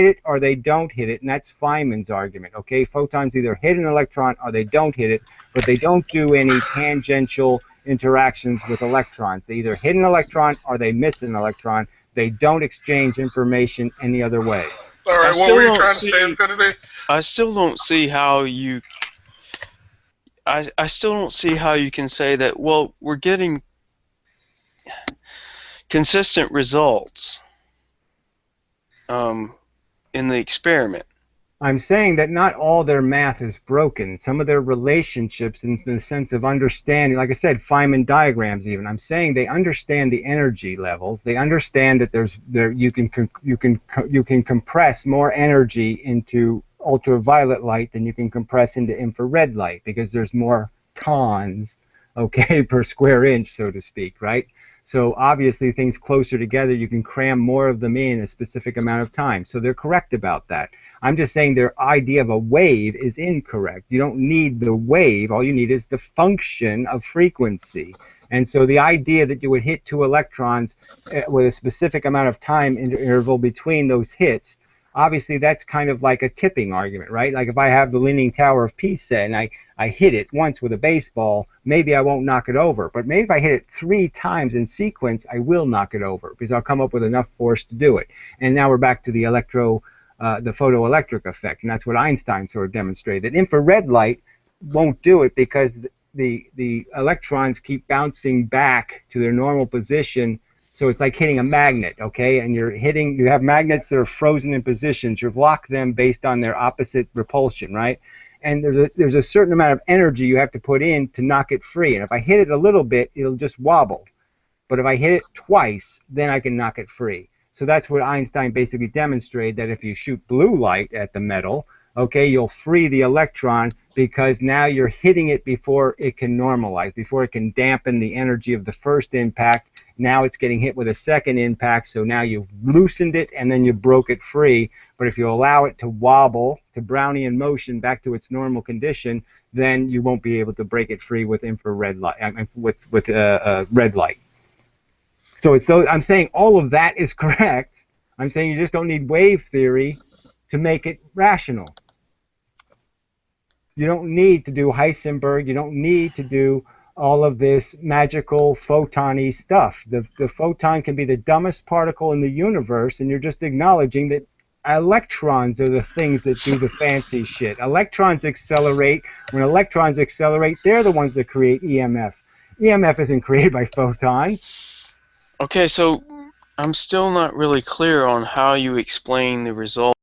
it or they don't hit it, and that's Feynman's argument. Okay, photons either hit an electron or they don't hit it, but they don't do any tangential interactions with electrons. They either hit an electron or they miss an electron. They don't exchange information any other way. All right, what were you trying to say, Infinity? I still don't see how you... I still don't see how you can say that, well, we're getting consistent results in the experiment. I'm saying that not all their math is broken. Some of their relationships, in the sense of understanding, like I said, Feynman diagrams even. I'm saying they understand the energy levels. They understand that you can compress more energy into ultraviolet light than you can compress into infrared light, because there's more tons, okay, per square inch, so to speak, right? So obviously things closer together, you can cram more of them in a specific amount of time. So they're correct about that. I'm just saying their idea of a wave is incorrect. You don't need the wave. All you need is the function of frequency. And so the idea that you would hit two electrons with a specific amount of time interval between those hits, obviously that's kind of like a tipping argument, right? Like if I have the Leaning Tower of Pisa and I hit it once with a baseball, maybe I won't knock it over. But maybe if I hit it 3 times in sequence, I will knock it over, because I'll come up with enough force to do it. And now we're back to the photoelectric effect, and that's what Einstein sort of demonstrated. That infrared light won't do it because the electrons keep bouncing back to their normal position. So it's like hitting a magnet, okay? And you have magnets that are frozen in positions. You've locked them based on their opposite repulsion, right? And there's a certain amount of energy you have to put in to knock it free. And if I hit it a little bit, it'll just wobble. But if I hit it twice, then I can knock it free. So that's what Einstein basically demonstrated, that if you shoot blue light at the metal, okay, you'll free the electron, because now you're hitting it before it can normalize, before it can dampen the energy of the first impact. Now it's getting hit with a second impact, so now you've loosened it and then you broke it free. But if you allow it to wobble, to Brownian motion back to its normal condition, then you won't be able to break it free with infrared light, with red light. So I'm saying all of that is correct. I'm saying you just don't need wave theory to make it rational. You don't need to do Heisenberg. You don't need to do all of this magical photon-y stuff. The photon can be the dumbest particle in the universe, and you're just acknowledging that electrons are the things that do the fancy shit. Electrons accelerate. When electrons accelerate, they're the ones that create EMF. EMF isn't created by photons. Okay, so I'm still not really clear on how you explain the result